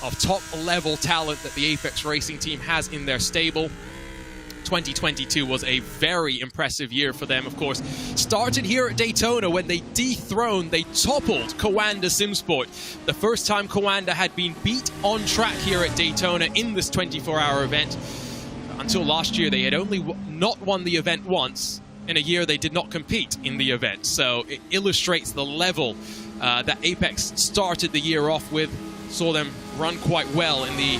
of top-level talent that the Apex Racing team has in their stable. 2022 was a very impressive year for them, of course. Started here at Daytona when they toppled Coanda Simsport. The first time Coanda had been beat on track here at Daytona in this 24-hour event. Until last year, they had only not won the event once. In a year, they did not compete in the event. So it illustrates the level that Apex started the year off with. Saw them run quite well in the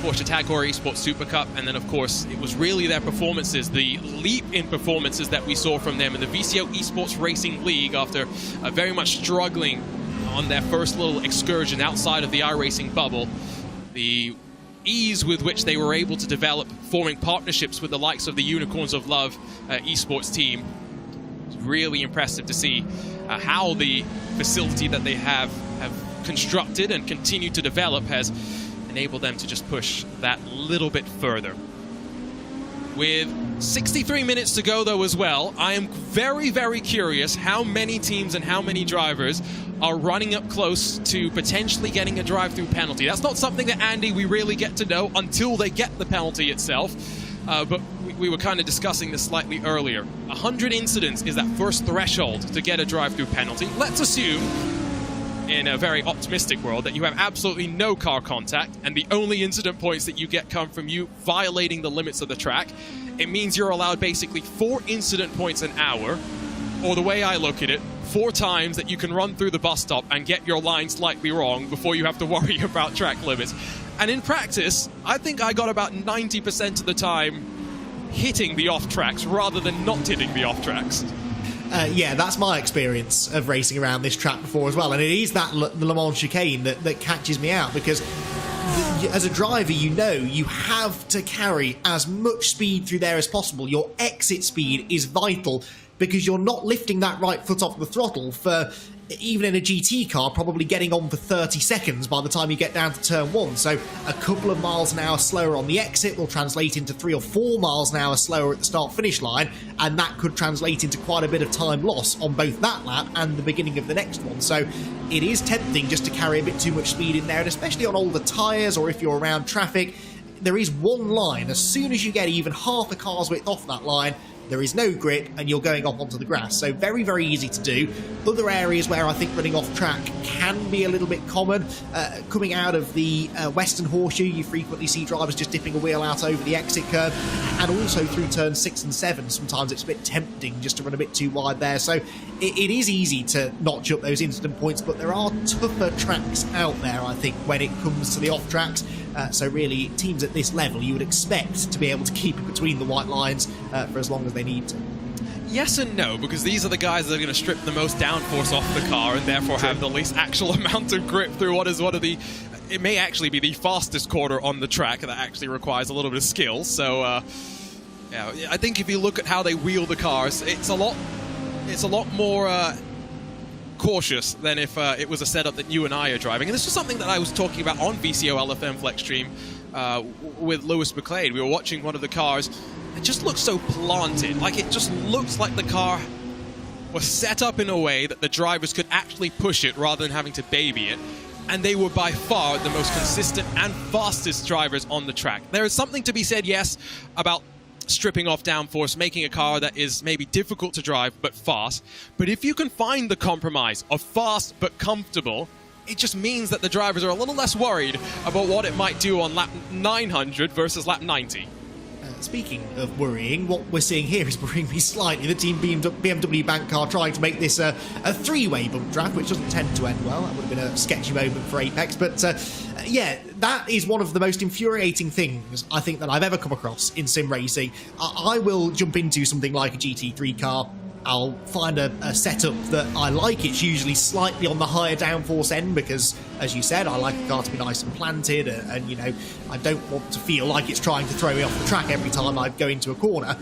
Porsche Tag Heuer Esports Super Cup, and then of course it was really their performances, the leap in performances that we saw from them in the VCO Esports Racing League after very much struggling on their first little excursion outside of the iRacing bubble. The ease with which they were able to develop, forming partnerships with the likes of the Unicorns of Love esports team. It's really impressive to see how the facility that they have constructed and continue to develop has enable them to just push that little bit further. With 63 minutes to go, though, as well, I am very, very curious how many teams and how many drivers are running up close to potentially getting a drive-through penalty. That's not something that, Andy, we really get to know until they get the penalty itself. But we were kind of discussing this slightly earlier. 100 incidents is that first threshold to get a drive-through penalty. Let's assume, in a very optimistic world, that you have absolutely no car contact and the only incident points that you get come from you violating the limits of the track. It means you're allowed basically 4 incident points an hour, or the way I look at it, 4 times that you can run through the bus stop and get your line slightly wrong before you have to worry about track limits. And in practice, I think I got about 90% of the time hitting the off tracks rather than not hitting the off tracks. Yeah, that's my experience of racing around this track before as well, and it is that Le Mans chicane that catches me out, because as a driver, you know you have to carry as much speed through there as possible. Your exit speed is vital, because you're not lifting that right foot off the throttle for, even in a GT car, probably getting on for 30 seconds by the time you get down to turn 1. So a couple of miles an hour slower on the exit will translate into 3 or 4 miles an hour slower at the start-finish line, and that could translate into quite a bit of time loss on both that lap and the beginning of the next one. So it is tempting just to carry a bit too much speed in there, and especially on older tyres, or if you're around traffic, there is one line. As soon as you get even half a car's width off that line, there is no grip and you're going up onto the grass. So very, very easy to do. Other areas where I think running off track can be a little bit common. Coming out of the Western Horseshoe, you frequently see drivers just dipping a wheel out over the exit curve. And also through turns 6 and 7, sometimes it's a bit tempting just to run a bit too wide there. So it is easy to notch up those incident points, but there are tougher tracks out there, I think, when it comes to the off tracks. So really, teams at this level, you would expect to be able to keep it between the white lines for as long as they need to. Yes and no, because these are the guys that are going to strip the most downforce off the car and therefore have the least actual amount of grip through what is one of the... It may actually be the fastest corner on the track that actually requires a little bit of skill. So, yeah, I think if you look at how they wheel the cars, it's a lot more... cautious than if it was a setup that you and I are driving. And this was something that I was talking about on VCO LFM Flex Stream with Lewis McLeod. We were watching one of the cars. It just looks so planted. Like, it just looks like the car was set up in a way that the drivers could actually push it rather than having to baby it. And they were by far the most consistent and fastest drivers on the track. There is something to be said, yes, about stripping off downforce, making a car that is maybe difficult to drive but fast. But if you can find the compromise of fast but comfortable, it just means that the drivers are a little less worried about what it might do on lap 900 versus lap 90. Speaking of worrying, what we're seeing here is worrying me slightly. The Team BMW bank car trying to make this a three-way bump track, which doesn't tend to end well. That would have been a sketchy moment for Apex. But yeah, that is one of the most infuriating things I think that I've ever come across in sim racing. I will jump into something like a GT3 car. I'll find a setup that I like. It's usually slightly on the higher downforce end because, as you said, I like a car to be nice and planted and you know, I don't want to feel like it's trying to throw me off the track every time I go into a corner.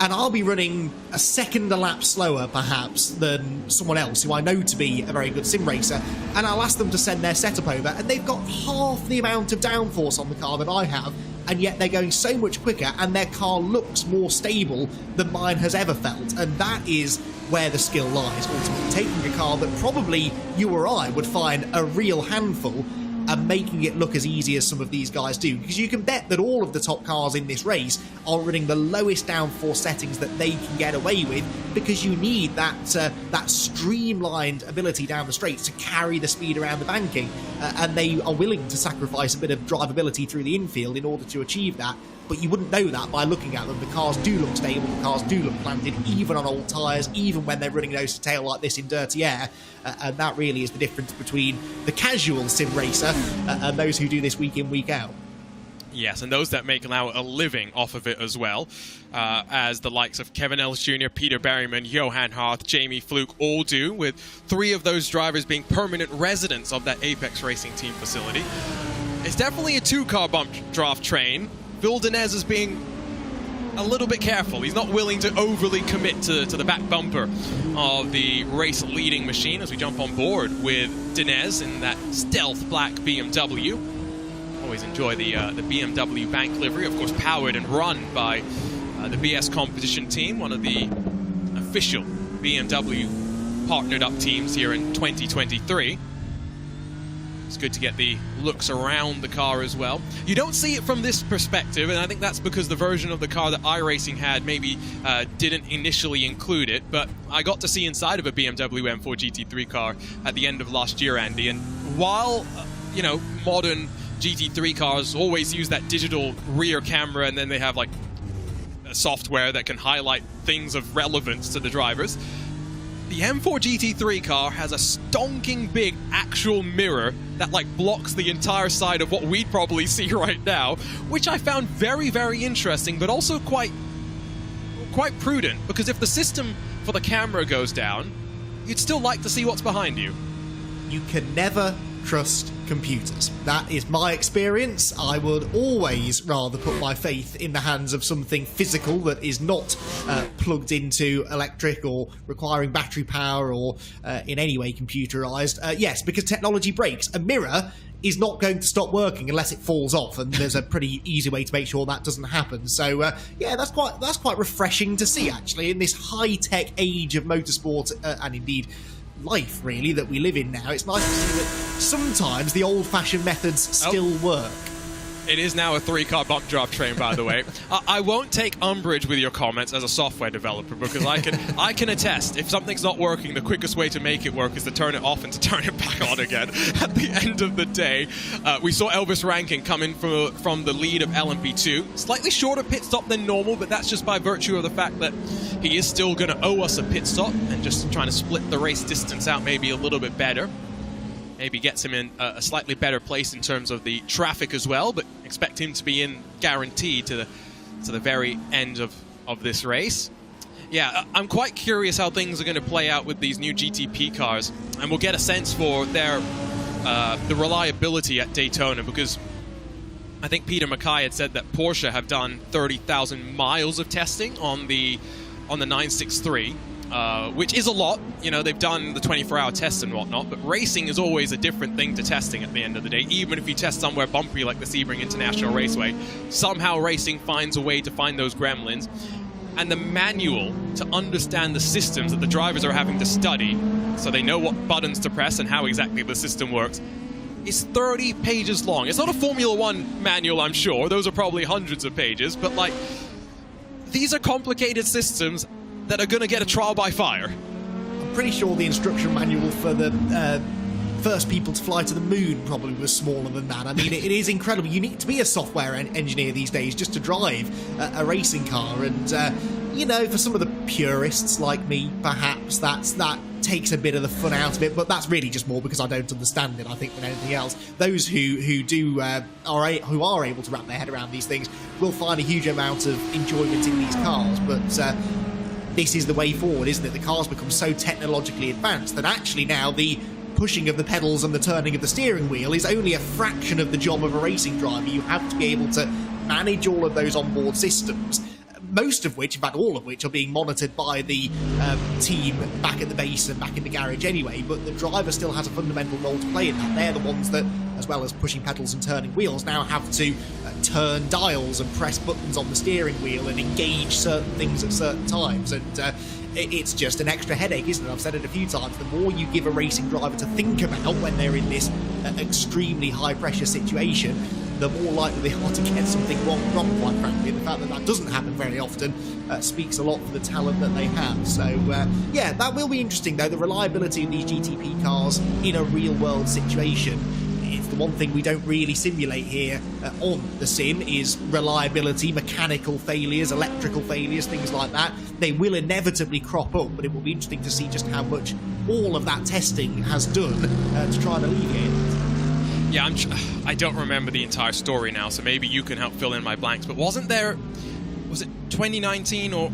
And I'll be running a second a lap slower, perhaps, than someone else who I know to be a very good sim racer, and I'll ask them to send their setup over, and they've got half the amount of downforce on the car that I have, and yet they're going so much quicker, and their car looks more stable than mine has ever felt, and that is where the skill lies, ultimately. Taking a car that probably you or I would find a real handful and making it look as easy as some of these guys do. Because you can bet that all of the top cars in this race are running the lowest downforce settings that they can get away with, because you need that streamlined ability down the straights to carry the speed around the banking. And they are willing to sacrifice a bit of drivability through the infield in order to achieve that. But you wouldn't know that by looking at them. The cars do look stable, the cars do look planted, even on old tyres, even when they're running nose to tail like this in dirty air. And that really is the difference between the casual sim racer and those who do this week in, week out. Yes, and those that make now a living off of it as well, as the likes of Kevin Ellis Jr., Peter Berryman, Johan Harth, Jamie Fluke all do, with 3 of those drivers being permanent residents of that Apex Racing Team facility. It's definitely a 2-car bump draft train. Phil Dinez is being a little bit careful. He's not willing to overly commit to the back bumper of the race-leading machine as we jump on board with Dinez in that stealth black BMW. Always enjoy the BMW bank livery, of course powered and run by the BS Competition Team, one of the official BMW partnered-up teams here in 2023. It's good to get the looks around the car as well. You don't see it from this perspective, and I think that's because the version of the car that iRacing had maybe didn't initially include it, but I got to see inside of a BMW M4 GT3 car at the end of last year, Andy, and while, you know, modern GT3 cars always use that digital rear camera and then they have like software that can highlight things of relevance to the drivers, the M4 GT3 car has a stonking big actual mirror that like blocks the entire side of what we'd probably see right now, which I found very, very interesting, but also quite prudent, because if the system for the camera goes down, you'd still like to see what's behind you. You can never trust computers. That is my experience. I would always rather put my faith in the hands of something physical that is not plugged into electric or requiring battery power or in any way computerized. Yes, because technology breaks. A mirror is not going to stop working unless it falls off, and there's a pretty easy way to make sure that doesn't happen. So yeah, that's quite refreshing to see, actually, in this high-tech age of motorsport and indeed life, really, that we live in now. It's nice to see that sometimes the old-fashioned methods still work. It is now a 3-car bump drop train, by the way. I won't take umbrage with your comments as a software developer, because I can attest, if something's not working, the quickest way to make it work is to turn it off and to turn it back on again. At the end of the day, we saw Elvis Rankin come in from the lead of LMP2. Slightly shorter pit stop than normal, but that's just by virtue of the fact that he is still going to owe us a pit stop, and just trying to split the race distance out maybe a little bit better. Maybe gets him in a slightly better place in terms of the traffic as well, but expect him to be in guaranteed to the very end of this race. Yeah, I'm quite curious how things are going to play out with these new GTP cars, and we'll get a sense for their the reliability at Daytona, because I think Peter Mackay had said that Porsche have done 30,000 miles of testing on the 963. Which is a lot. You know, they've done the 24-hour tests and whatnot, but racing is always a different thing to testing at the end of the day. Even if you test somewhere bumpy like the Sebring International Raceway, somehow racing finds a way to find those gremlins. And the manual to understand the systems that the drivers are having to study, so they know what buttons to press and how exactly the system works, is 30 pages long. It's not a Formula One manual, I'm sure. Those are probably hundreds of pages, but like, these are complicated systems that are going to get a trial by fire. I'm pretty sure the instruction manual for the first people to fly to the moon probably was smaller than that. I mean, it is incredible. You need to be a software engineer these days just to drive a racing car, and you know, for some of the purists like me, perhaps that takes a bit of the fun out of it, but that's really just more because I don't understand it, I think, than anything else. Those who are able to wrap their head around these things will find a huge amount of enjoyment in these cars, but this is the way forward, isn't it? The cars become so technologically advanced that actually now the pushing of the pedals and the turning of the steering wheel is only a fraction of the job of a racing driver. You have to be able to manage all of those onboard systems, most of which, in fact all of which, are being monitored by the team back at the base and back in the garage anyway, but the driver still has a fundamental role to play in that. They're the ones that, as well as pushing pedals and turning wheels, now have to turn dials and press buttons on the steering wheel and engage certain things at certain times, and it's just an extra headache, isn't it? I've said it a few times. The more you give a racing driver to think about when they're in this extremely high pressure situation, the more likely they are to get something wrong, quite frankly. And the fact that that doesn't happen very often speaks a lot for the talent that they have. So, yeah, that will be interesting, though. The reliability of these GTP cars in a real-world situation. It's the one thing we don't really simulate here on the sim is reliability, mechanical failures, electrical failures, things like that. They will inevitably crop up, but it will be interesting to see just how much all of that testing has done to try and alleviate it. Yeah, I don't remember the entire story now, so maybe you can help fill in my blanks, but was it 2019 or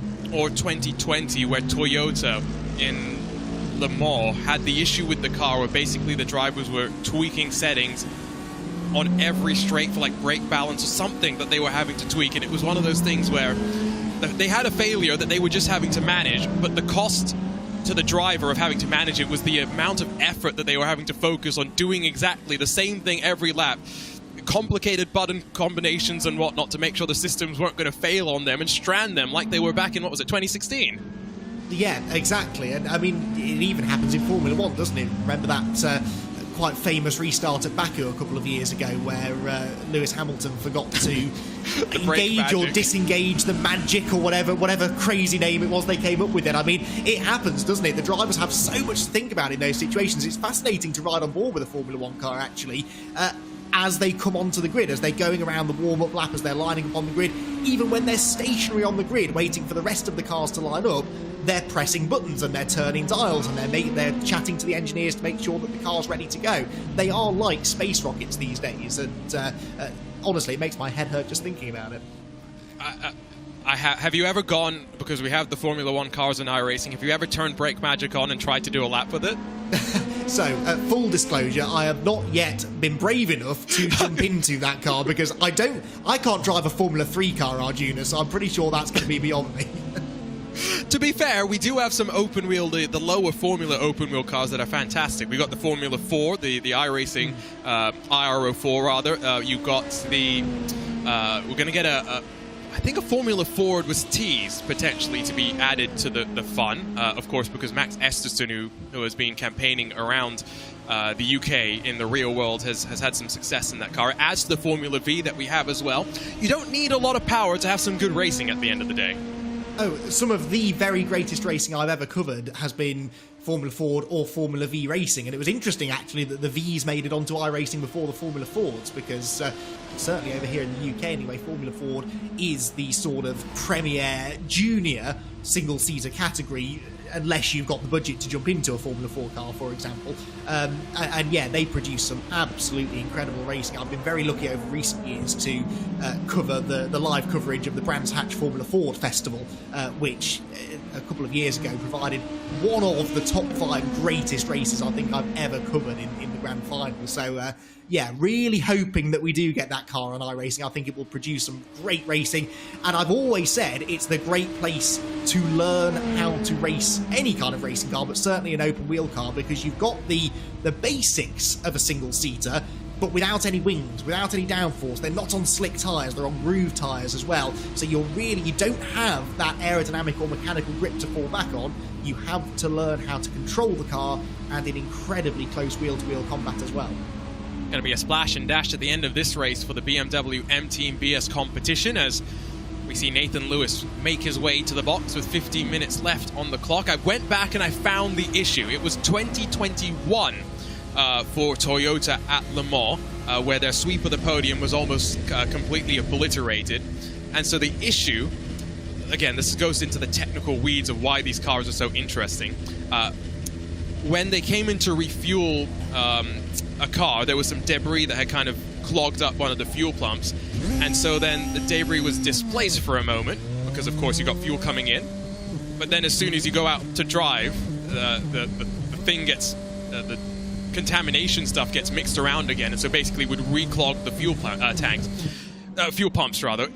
2020 where Toyota in Le Mans had the issue with the car where basically the drivers were tweaking settings on every straight for like brake balance or something that they were having to tweak, and it was one of those things where they had a failure that they were just having to manage, but the cost to the driver of having to manage it was the amount of effort that they were having to focus on doing exactly the same thing every lap, complicated button combinations and whatnot to make sure the systems weren't going to fail on them and strand them like they were back in, what was it, 2016? Yeah, exactly. And I mean, it even happens in Formula One, doesn't it? Remember that quite famous restart at Baku a couple of years ago where Lewis Hamilton forgot to engage or disengage the magic or whatever crazy name it was they came up with it. I mean, it happens, doesn't it? The drivers have so much to think about in those situations. It's fascinating to ride on board with a Formula One car, actually. As they come onto the grid, as they're going around the warm-up lap, as they're lining up on the grid, even when they're stationary on the grid waiting for the rest of the cars to line up, they're pressing buttons and they're turning dials and they're chatting to the engineers to make sure that the car's ready to go. They are like space rockets these days, and honestly, it makes my head hurt just thinking about it. Have you ever gone, because we have the Formula One cars in iRacing, have you ever turned Brake Magic on and tried to do a lap with it? So, full disclosure, I have not yet been brave enough to jump into that car because I can't drive a Formula 3 car, Arjuna, so I'm pretty sure that's going to be beyond me. To be fair, we do have some open wheel, the lower Formula open wheel cars that are fantastic. We got the Formula 4, the iRacing IRO4 rather. You got the we're going to get I think a Formula Ford was teased potentially to be added to the fun, of course, because Max Esterson, who has been campaigning around the UK in the real world has had some success in that car. It adds to the Formula V that we have as well. You don't need a lot of power to have some good racing at the end of the day. Oh, some of the very greatest racing I've ever covered has been Formula Ford or Formula V racing, and it was interesting actually that the Vs made it onto iRacing before the Formula Fords, because certainly over here in the UK anyway, Formula Ford is the sort of premier junior single-seater category, unless you've got the budget to jump into a Formula 4 car, for example. And yeah, they produce some absolutely incredible racing. I've been very lucky over recent years to cover the live coverage of the Brands Hatch Formula Ford Festival, which a couple of years ago provided one of the top 5 greatest races I think I've ever covered in the grand final. So yeah, really hoping that we do get that car on iRacing. I think it will produce some great racing, and I've always said it's the great place to learn how to race any kind of racing car, but certainly an open wheel car, because you've got the basics of a single-seater, but without any wings, without any downforce. They're not on slick tyres, they're on groove tyres as well, so you don't have that aerodynamic or mechanical grip to fall back on. You have to learn how to control the car, and in incredibly close wheel-to-wheel combat as well. Going to be a splash and dash at the end of this race for the BMW M Team BS competition, as we see Nathan Lewis make his way to the box with 15 minutes left on the clock. I went back and I found the issue. It was 2021 for Toyota at Le Mans, where their sweep of the podium was almost completely obliterated. And so the issue, again, this goes into the technical weeds of why these cars are so interesting. When they came in to refuel a car, there was some debris that had kind of clogged up one of the fuel pumps, and so then the debris was displaced for a moment, because of course you got fuel coming in, but then as soon as you go out to drive, the thing gets, the contamination stuff gets mixed around again, and so basically would reclog the fuel fuel pumps rather.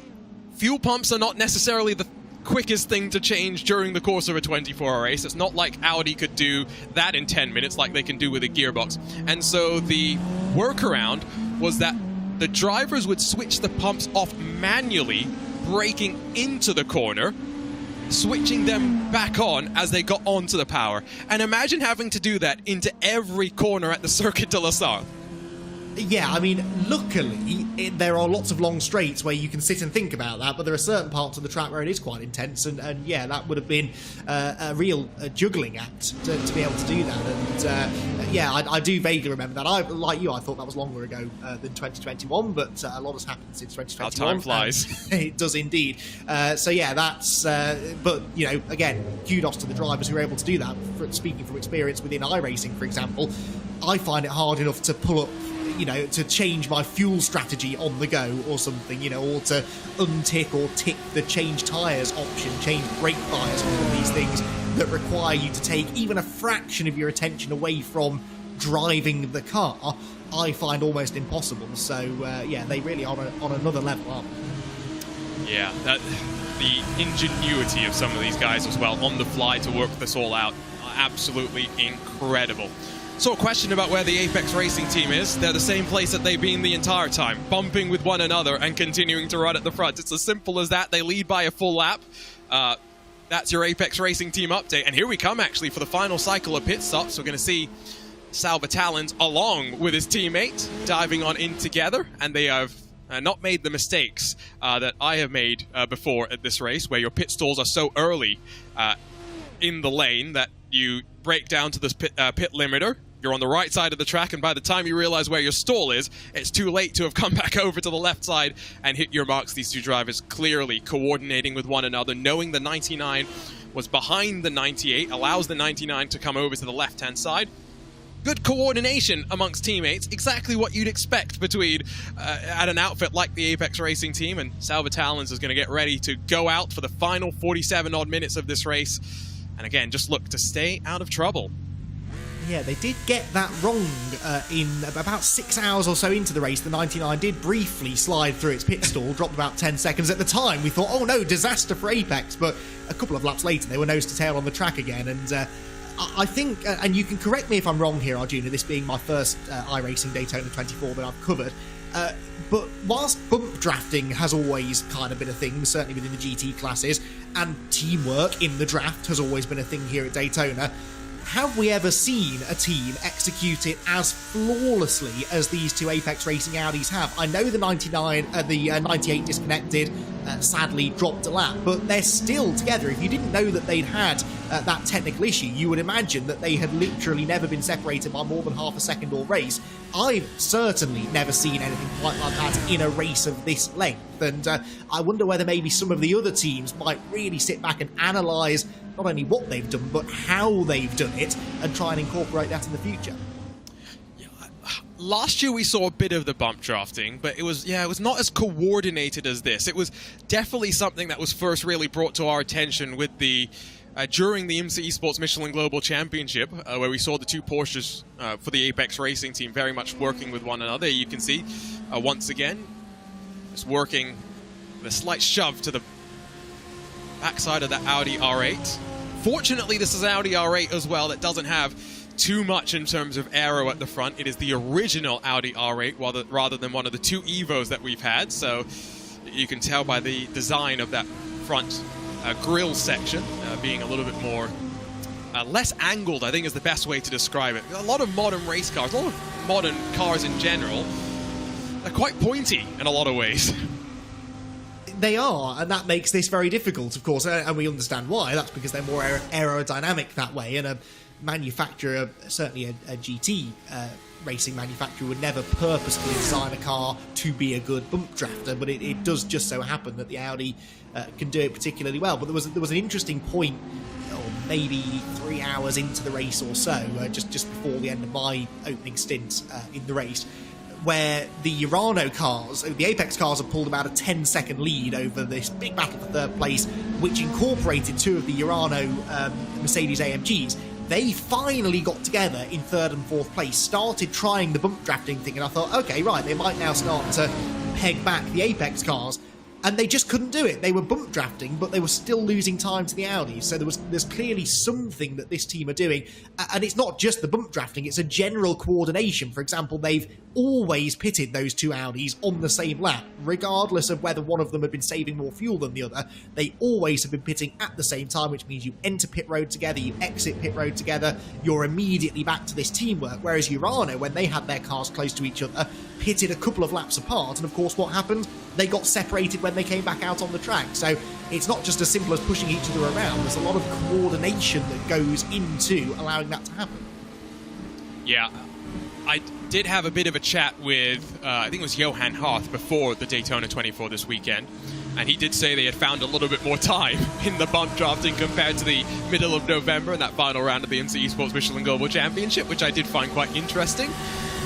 Fuel pumps are not necessarily the quickest thing to change during the course of a 24-hour race. It's not like Audi could do that in 10 minutes like they can do with a gearbox. And so the workaround was that the drivers would switch the pumps off manually, braking into the corner, switching them back on as they got onto the power. And imagine having to do that into every corner at the Circuit de la Sarthe. Yeah, I mean, luckily, there are lots of long straights where you can sit and think about that, but there are certain parts of the track where it is quite intense, and yeah, that would have been a real juggling act to be able to do that. And yeah, I do vaguely remember that. Like you, I thought that was longer ago than 2021, but a lot has happened since 2021. How time flies. It does indeed. So yeah, that's, but, you know, again, kudos to the drivers who are able to do that. Speaking from experience within iRacing, for example, I find it hard enough to pull up, you know, to change my fuel strategy on the go or something, you know, or to untick or tick the change tyres option, change brake tyres, all of these things that require you to take even a fraction of your attention away from driving the car, I find almost impossible. So, yeah, they really are on another level, aren't they? Yeah, the ingenuity of some of these guys as well, on the fly to work this all out, are absolutely incredible. So a question about where the Apex Racing team is. They're the same place that they've been the entire time, bumping with one another and continuing to run at the front. It's as simple as that. They lead by a full lap. That's your Apex Racing team update. And here we come, actually, for the final cycle of pit stops. We're going to see Sal Vitale's along with his teammate diving on in together. And they have not made the mistakes that I have made before at this race, where your pit stalls are so early in the lane that you break down to this pit limiter. You're on the right side of the track, and by the time you realize where your stall is, it's too late to have come back over to the left side and hit your marks. These two drivers clearly coordinating with one another, knowing the 99 was behind the 98, allows the 99 to come over to the left-hand side. Good coordination amongst teammates, exactly what you'd expect between at an outfit like the Apex Racing team, and Sal Vitale's is going to get ready to go out for the final 47-odd minutes of this race. And again, just look to stay out of trouble. Yeah, they did get that wrong in about 6 hours or so into the race. The 99 did briefly slide through its pit stall, dropped about 10 seconds. At the time, we thought, oh no, disaster for Apex. But a couple of laps later, they were nose to tail on the track again. And I think, and you can correct me if I'm wrong here, Arjuna, this being my first iRacing Daytona 24 that I've covered. But whilst bump drafting has always kind of been a thing, certainly within the GT classes, and teamwork in the draft has always been a thing here at Daytona, have we ever seen a team execute it as flawlessly as these two Apex Racing Audis have? I know the 98 disconnected, sadly dropped a lap, but they're still together. If you didn't know that they'd had that technical issue, you would imagine that they had literally never been separated by more than half a second all race. I've certainly never seen anything quite like that in a race of this length, and I wonder whether maybe some of the other teams might really sit back and analyse not only what they've done, but how they've done it, and try and incorporate that in the future. Last year we saw a bit of the bump drafting, but it was not as coordinated as this. It was definitely something that was first really brought to our attention with the during the IMSA Esports Michelin Global Championship, where we saw the two Porsches for the Apex Racing team very much working with one another. You can see once again, just working with a slight shove to the backside of the Audi R8. Fortunately, this is Audi R8 as well. That doesn't have too much in terms of aero at the front. It is the original Audi R8 rather than one of the two Evos that we've had. So you can tell by the design of that front grille section being a little bit more less angled, I think is the best way to describe it. A lot of modern race cars, a lot of modern cars in general, are quite pointy in a lot of ways. They are, and that makes this very difficult, of course, and we understand why. That's because they're more aerodynamic that way, and a manufacturer, certainly a GT racing manufacturer, would never purposefully design a car to be a good bump drafter, but it does just so happen that the Audi can do it particularly well. But there was an interesting point, or maybe 3 hours into the race or so, just before the end of my opening stint in the race, where the Urano cars, the Apex cars, have pulled about a 10-second lead over this big battle for third place, which incorporated two of the Urano Mercedes AMGs. They finally got together in third and fourth place, started trying the bump drafting thing, and I thought, okay, right, they might now start to peg back the Apex cars. And they just couldn't do it. They were bump drafting, but they were still losing time to the Audis. So there's clearly something that this team are doing. And it's not just the bump drafting, it's a general coordination. For example, they've always pitted those two Audis on the same lap, regardless of whether one of them had been saving more fuel than the other. They always have been pitting at the same time, which means you enter pit road together, you exit pit road together, you're immediately back to this teamwork. Whereas Urano, when they had their cars close to each other, pitted a couple of laps apart, and of course what happened? They got separated when they came back out on the track. So it's not just as simple as pushing each other around. There's a lot of coordination that goes into allowing that to happen. Yeah, I did have a bit of a chat with, I think it was Johan Harth before the Daytona 24 this weekend, and he did say they had found a little bit more time in the bump drafting compared to the middle of November in that final round of the IMSA Esports Michelin Global Championship, which I did find quite interesting.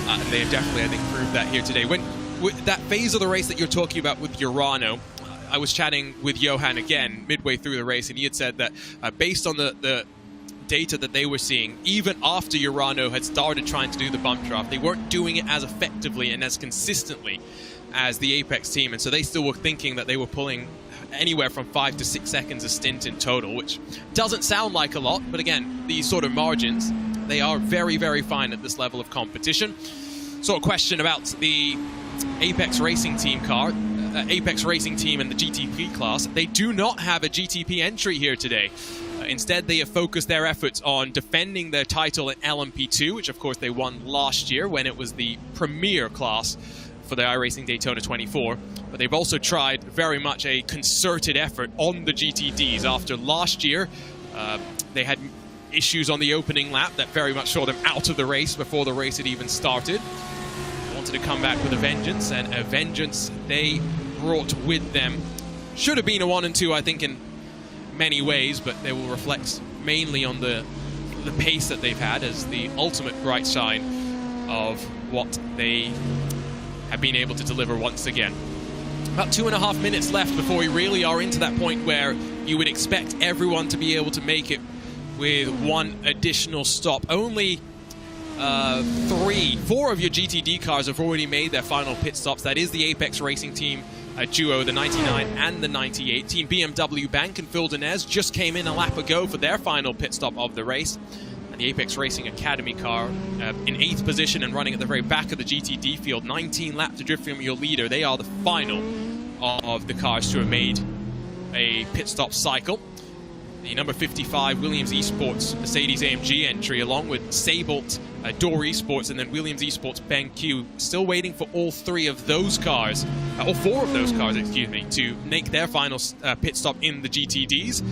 And they have definitely, I think, proved that here today. With that phase of the race that you're talking about with Urano, I was chatting with Johan again midway through the race, and he had said that based on the data that they were seeing, even after Urano had started trying to do the bump draft, they weren't doing it as effectively and as consistently as the Apex team, and so they still were thinking that they were pulling anywhere from 5 to 6 seconds a stint in total, which doesn't sound like a lot, but again, these sort of margins, they are very, very fine at this level of competition. So a question about the Apex Racing Team car, Apex Racing Team in the GTP class. They do not have a GTP entry here today. Instead, they have focused their efforts on defending their title in LMP2, which of course they won last year when it was the premier class for the iRacing Daytona 24. But they've also tried very much a concerted effort on the GTDs. After last year, they had issues on the opening lap that very much saw them out of the race before the race had even started. They wanted to come back with a vengeance, and a vengeance they brought with them. Should have been a 1 and 2, I think, in many ways, but they will reflect mainly on the pace that they've had as the ultimate bright side of what they have been able to deliver once again. About 2.5 minutes left before we really are into that point where you would expect everyone to be able to make it with one additional stop. Only 4 of your GTD cars have already made their final pit stops. That is the Apex Racing Team duo, the 99 and the 98. Team BMW Bank and Phil Denez just came in a lap ago for their final pit stop of the race. And the Apex Racing Academy car in 8th position and running at the very back of the GTD field. 19 laps to drift from your leader. They are the final of the cars to have made a pit stop cycle. the number 55 Williams Esports Mercedes-AMG entry, along with Sabelt, Door Esports, and then Williams Esports BenQ, still waiting for all three of those cars, or four of those cars, excuse me, to make their final pit stop in the GTDs.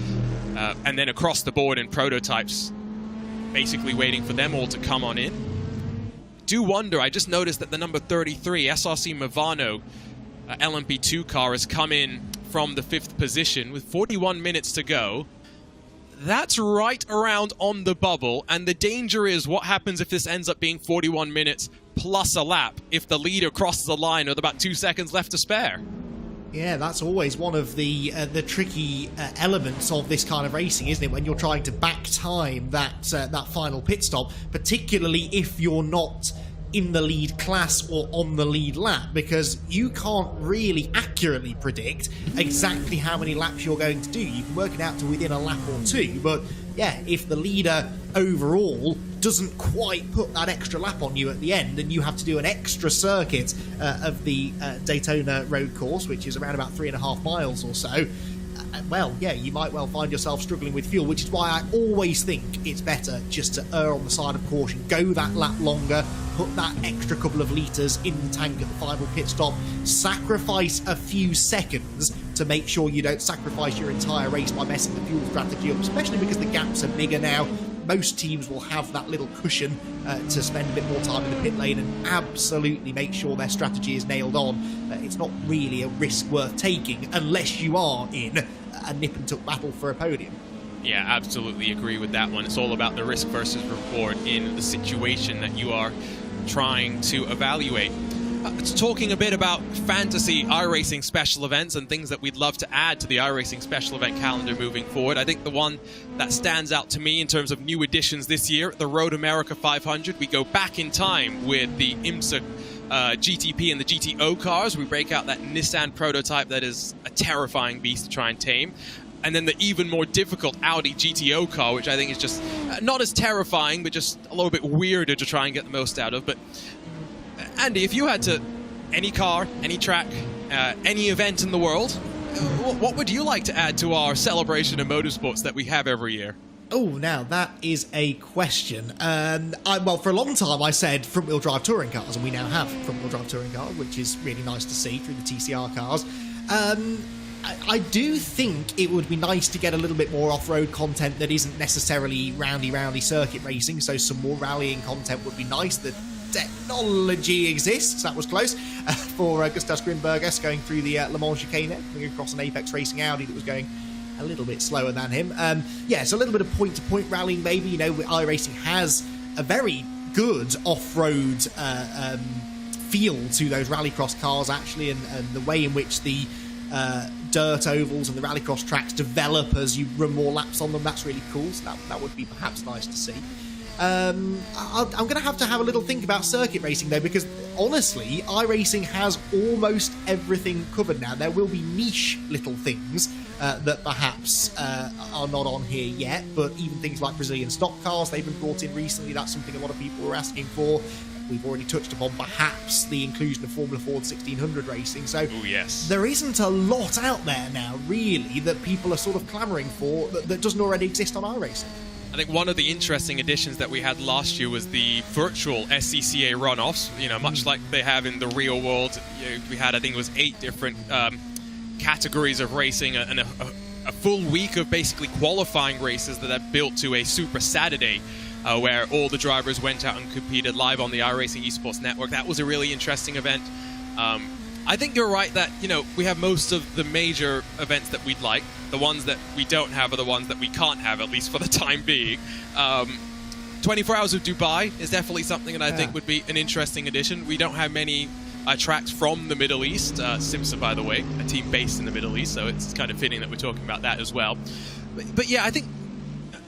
And then across the board in prototypes, basically waiting for them all to come on in. Do wonder, I just noticed that the number 33 SRC Movano LMP2 car has come in from the 5th position with 41 minutes to go. That's right around on the bubble, and the danger is what happens if this ends up being 41 minutes plus a lap if the leader crosses the line with about 2 seconds left to spare. Yeah, that's always one of the tricky elements of this kind of racing, isn't it? When you're trying to back time that final pit stop, particularly if you're not in the lead class or on the lead lap, because you can't really accurately predict exactly how many laps you're going to do. You can work it out to within a lap or two, but yeah, if the leader overall doesn't quite put that extra lap on you at the end, and you have to do an extra circuit of the Daytona road course, which is around about 3.5 miles or so, well, yeah, you might well find yourself struggling with fuel, which is why I always think it's better just to err on the side of caution. Go that lap longer, put that extra couple of litres in the tank at the final pit stop, sacrifice a few seconds to make sure you don't sacrifice your entire race by messing the fuel strategy up, especially because the gaps are bigger now. Most teams will have that little cushion to spend a bit more time in the pit lane and absolutely make sure their strategy is nailed on. It's not really a risk worth taking unless you are in a nip-and-tuck battle for a podium. Yeah, absolutely agree with that one. It's all about the risk versus reward in the situation that you are trying to evaluate. Talking a bit about fantasy iRacing special events and things that we'd love to add to the iRacing special event calendar moving forward. I think the one that stands out to me in terms of new additions this year, the Road America 500. We go back in time with the IMSA GTP and the GTO cars. We break out that Nissan prototype that is a terrifying beast to try and tame. And then the even more difficult Audi GTO car, which I think is just not as terrifying, but just a little bit weirder to try and get the most out of. But Andy, if you had to, any car, any track, any event in the world, what would you like to add to our celebration of motorsports that we have every year? Oh, now that is a question. Well, for a long time I said front-wheel drive touring cars, and we now have front-wheel drive touring cars, which is really nice to see through the TCR cars. I do think it would be nice to get a little bit more off-road content that isn't necessarily roundy circuit racing, so some more rallying content would be nice. The technology exists, that was close, for Gustav Grimberger going through the Le Mans chicane, coming across an Apex Racing Audi that was going a little bit slower than him. Yeah, so a little bit of point-to-point rallying maybe. You know, iRacing has a very good off-road feel to those rallycross cars, actually, and the way in which the dirt ovals and the rallycross tracks develop as you run more laps on them, that's really cool, so that would be perhaps nice to see. I'm going to have a little think about circuit racing, though, because honestly, iRacing has almost everything covered now. There will be niche little things that perhaps are not on here yet, but even things like Brazilian stock cars, they've been brought in recently. That's something a lot of people were asking for. We've already touched upon perhaps the inclusion of Formula Ford 1600 racing. So yes, there isn't a lot out there now, really, that people are sort of clamouring for that doesn't already exist on iRacing. I think one of the interesting additions that we had last year was the virtual SCCA runoffs. You know, much like they have in the real world. You know, we had, I think it was 8 different categories of racing and a full week of basically qualifying races that are built to a Super Saturday, where all the drivers went out and competed live on the iRacing Esports Network. That was a really interesting event. I think you're right that, you know, we have most of the major events that we'd like. The ones that we don't have are the ones that we can't have, at least for the time being. 24 Hours of Dubai is definitely something that I think would be an interesting addition. We don't have many tracks from the Middle East. Simsa, by the way, a team based in the Middle East, so it's kind of fitting that we're talking about that as well. But yeah, I think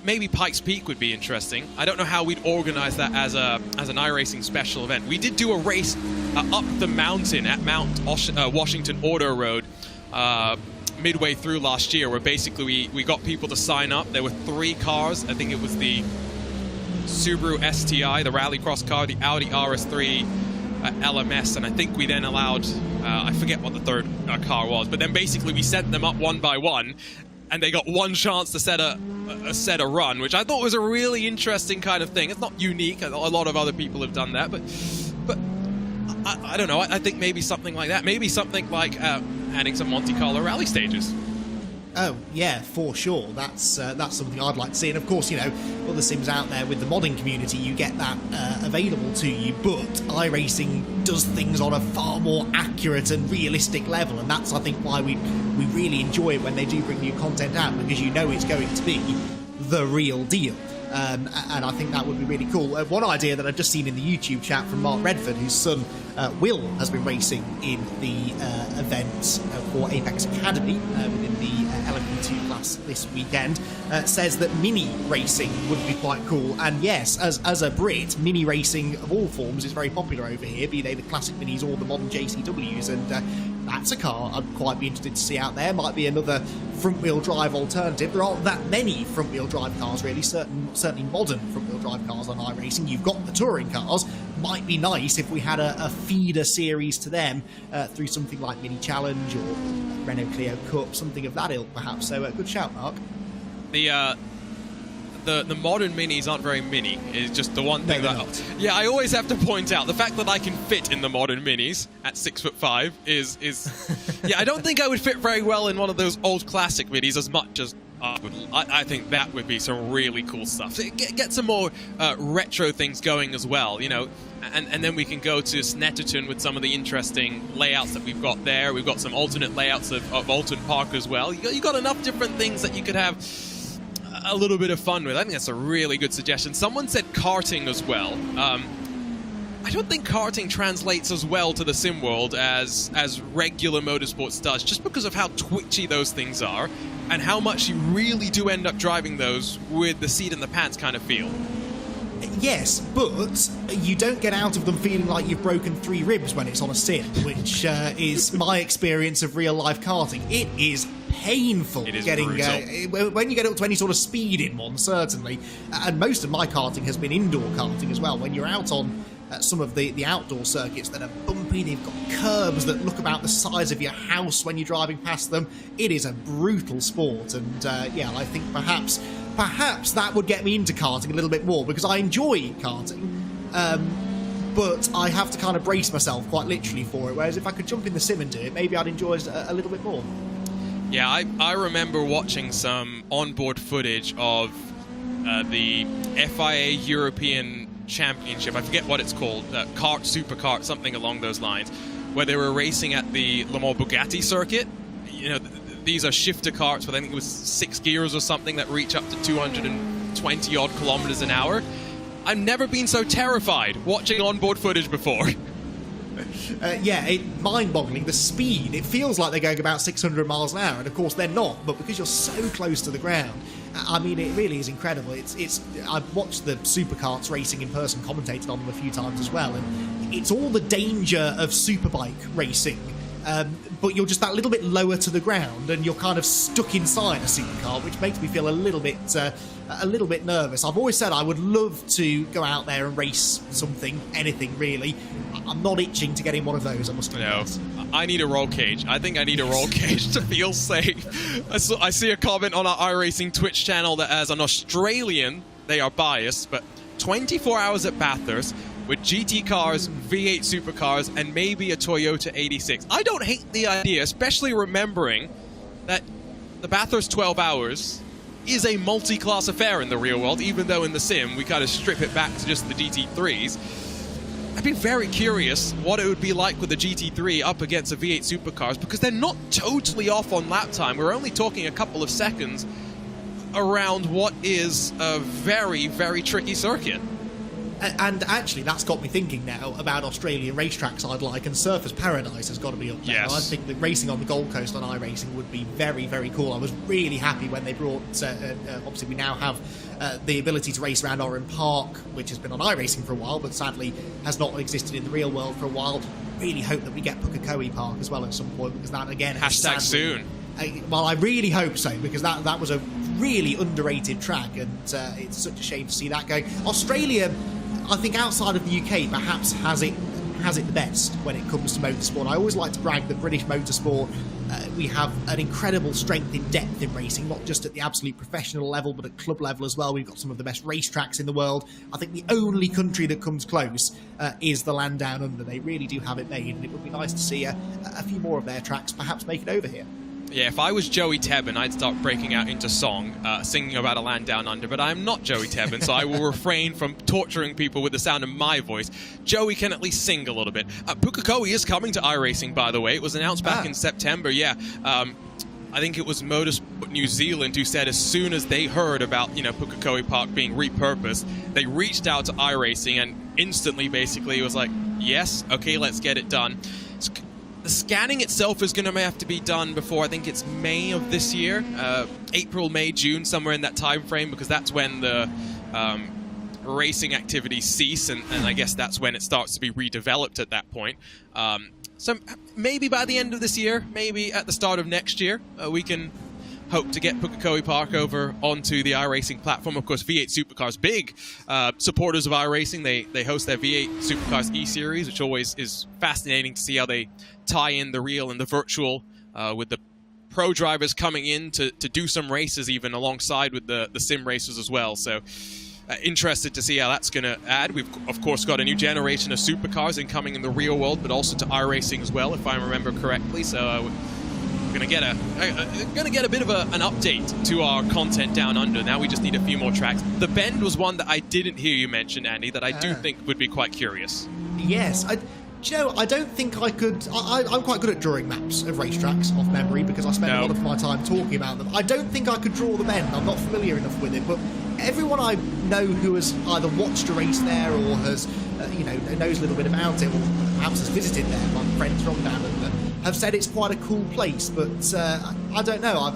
maybe Pikes Peak would be interesting. I don't know how we'd organize that as an iRacing special event. We did do a race up the mountain at Mount Washington Auto Road midway through last year, where basically we got people to sign up. There were 3 cars. I think it was the Subaru STI, the rallycross car, the Audi RS3 LMS, and I think we then allowed, I forget what the third car was, but then basically we sent them up one by one. and they got one chance to set a run, which I thought was a really interesting kind of thing. It's not unique. A lot of other people have done that, but I don't know. I think maybe something like that. Maybe something like adding some Monte Carlo rally stages. Oh, yeah, for sure. That's something I'd like to see. And of course, you know, other sims out there with the modding community, you get that available to you. But iRacing does things on a far more accurate and realistic level. And that's, I think, why we really enjoy it when they do bring new content out, because you know it's going to be the real deal. And I think that would be really cool. One idea that I've just seen in the YouTube chat from Mark Redford, whose son Will has been racing in the event for Apex Academy within the LMP2 class this weekend, says that mini racing would be quite cool. And yes, as a Brit, mini racing of all forms is very popular over here, be they the classic minis or the modern JCWs, and that's a car I'd quite be interested to see out there. Might be another front-wheel drive alternative. There aren't that many front-wheel drive cars, really, certainly modern front-wheel drive cars on iRacing. You've got the touring cars. Might be nice if we had a feeder series to them through something like Mini Challenge or Renault Clio Cup, something of that ilk, perhaps. So good shout, Mark. The modern minis aren't very mini. It's just the one thing No, that... Yeah, I always have to point out the fact that I can fit in the modern minis at 6'5" is yeah, I don't think I would fit very well in one of those old classic minis as much as I think that would be some really cool stuff. So get some more retro things going as well, you know, and then we can go to Snetterton with some of the interesting layouts that we've got there. We've got some alternate layouts of Alton Park as well. You got enough different things that you could have a little bit of fun with. I think that's a really good suggestion. Someone said karting as well. I don't think karting translates as well to the sim world as regular motorsports does, just because of how twitchy those things are and how much you really do end up driving those with the seat in the pants kind of feel. Yes, but you don't get out of them feeling like you've broken 3 ribs when it's on a sim, which is my experience of real-life karting. It is painful getting when you get up to any sort of speed in one, certainly. And most of my karting has been indoor karting as well. When you're out on some of the outdoor circuits that are bumpy, they've got curbs that look about the size of your house when you're driving past them. It is a brutal sport, and yeah, I think perhaps that would get me into karting a little bit more, because I enjoy karting, but I have to kind of brace myself quite literally for it, whereas if I could jump in the sim and do it, maybe I'd enjoy it a little bit more. Yeah, I remember watching some onboard footage of the FIA European Championship. I forget what it's called, Superkart, something along those lines, where they were racing at the Le Mans Bugatti circuit. You know, these are shifter carts with, I think it was 6 gears or something, that reach up to 220 odd kilometers an hour. I've never been so terrified watching onboard footage before. Yeah, mind-boggling. The speed, it feels like they're going about 600 miles an hour, and of course they're not, but because you're so close to the ground, I mean, it really is incredible. I've watched the supercarts racing in person, commentated on them a few times as well, and it's all the danger of superbike racing, but you're just that little bit lower to the ground, and you're kind of stuck inside a supercar, which makes me feel a little bit nervous. I've always said I would love to go out there and race something, anything really. I'm not itching to get in one of those, I must admit. No, I need a roll cage. I think I need a roll cage to feel safe. I see a comment on our iRacing Twitch channel that as an Australian, they are biased, but 24 hours at Bathurst with GT cars, V8 supercars, and maybe a Toyota 86. I don't hate the idea, especially remembering that the Bathurst 12 hours is a multi-class affair in the real world, even though in the sim we kind of strip it back to just the GT3s. I'd be very curious what it would be like with the GT3 up against the V8 supercars, because they're not totally off on lap time. We're only talking a couple of seconds around what is a very, very tricky circuit. And actually, that's got me thinking now about Australian racetracks I'd like, and Surfers Paradise has got to be up there. Yes. I think that racing on the Gold Coast on iRacing would be very, very cool. I was really happy when they brought, obviously we now have the ability to race around Oran Park, which has been on iRacing for a while, but sadly has not existed in the real world for a while. Really hope that we get Pukekohe Park as well at some point, because that, again, Hashtag sadly, soon. Well, I really hope so, because that was a really underrated track, and it's such a shame to see that go. Australia, I think outside of the UK, perhaps has it has it the best when it comes to motorsport. I always like to brag that British motorsport, we have an incredible strength in depth in racing, not just at the absolute professional level, but at club level as well. We've got some of the best racetracks in the world. I think the only country that comes close is the land down under. They really do have it made, and it would be nice to see a few more of their tracks perhaps make it over here. Yeah, if I was Joey Tebbin, I'd start breaking out into song, singing about a land down under, but I'm not Joey Tebbin, so I will refrain from torturing people with the sound of my voice. Joey can at least sing a little bit. Pukekohe is coming to iRacing, by the way. It was announced back in September, yeah. I think it was Motorsport New Zealand who said as soon as they heard about, Pukekohe Park being repurposed, they reached out to iRacing and instantly, basically, it was like, yes, okay, let's get it done. The scanning itself is going to have to be done before, I think it's May of this year, April, May, June, somewhere in that time frame, because that's when the racing activities cease, and I guess that's when it starts to be redeveloped at that point. So maybe by the end of this year, maybe at the start of next year, we can hope to get Pukekohe Park over onto the iRacing platform. Of course, V8 Supercars, big supporters of iRacing. They host their V8 Supercars E-Series, which always is fascinating to see how they tie in the real and the virtual with the pro drivers coming in to do some races even alongside with the sim racers as well. So interested to see how that's going to add. We've, of course, got a new generation of supercars incoming in the real world, but also to iRacing as well, if I remember correctly. So we're going to get a bit of an update to our content down under. Now we just need a few more tracks. The Bend was one that I didn't hear you mention, Andy, that I do think would be quite curious. Yes, I don't think I could. I'm quite good at drawing maps of racetracks off memory because I spend a lot of my time talking about them. I don't think I could draw the Bend. I'm not familiar enough with it, but everyone I know who has either watched a race there or has, knows a little bit about it, or perhaps has visited there, my friends from down under, have said it's quite a cool place. But I don't know.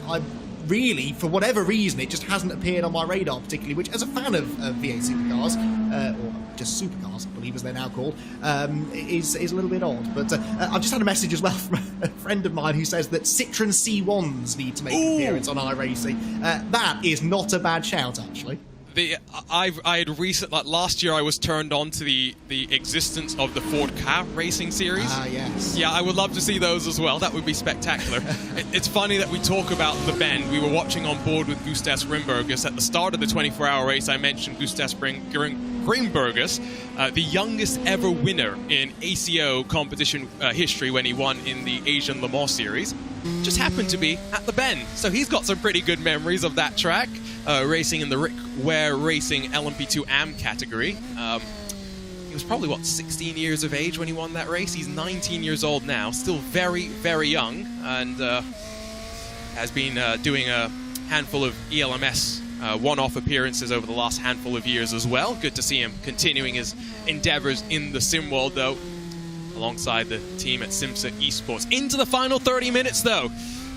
I really, for whatever reason, it just hasn't appeared on my radar particularly, which, as a fan of V8 supercars, or just supercars, I believe as they're now called, is a little bit odd. But I've just had a message as well from a friend of mine who says that Citroen C1s need to make an appearance on iRacing. That is not a bad shout, actually. I had recently, last year, I was turned on to the existence of the Ford car racing series. Ah, yes. Yeah, I would love to see those as well. That would be spectacular. It's funny that we talk about the Bend. We were watching on board with Gustas Grimbergus. At the start of the 24-hour race, I mentioned Gustas Grimbergus, the youngest ever winner in ACO competition history when he won in the Asian Le Mans series. Just happened to be at the Bend. So he's got some pretty good memories of that track, racing in the Rick Ware Racing LMP2 AM category. He was probably, 16 years of age when he won that race? He's 19 years old now, still very, very young, and has been doing a handful of ELMS one-off appearances over the last handful of years as well. Good to see him continuing his endeavors in the sim world, though, alongside the team at Simsa Esports. Into the final 30 minutes, though.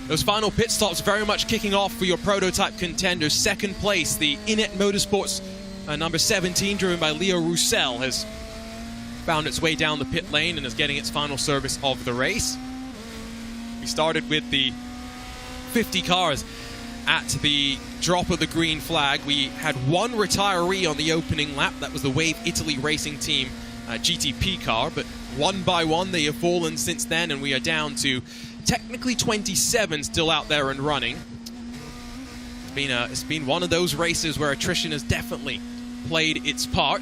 Those final pit stops very much kicking off for your prototype contenders. Second place, the Inet Motorsports number 17, driven by Leo Roussel, has found its way down the pit lane and is getting its final service of the race. We started with the 50 cars at the drop of the green flag. We had one retiree on the opening lap. That was the Wave Italy Racing Team GTP car, but one by one they have fallen since then, and we are down to technically 27 still out there and running. It's been one of those races where attrition has definitely played its part.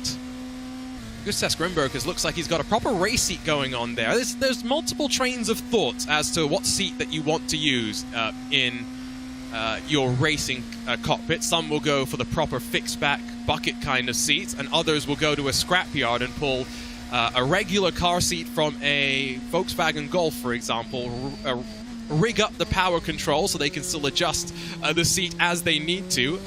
Gustas Grimbergus looks like he's got a proper race seat going on there. There's multiple trains of thought as to what seat that you want to use in your racing cockpit. Some will go for the proper fixed back bucket kind of seats, and others will go to a scrapyard and pull a regular car seat from a Volkswagen Golf, for example, rig up the power control so they can still adjust the seat as they need to.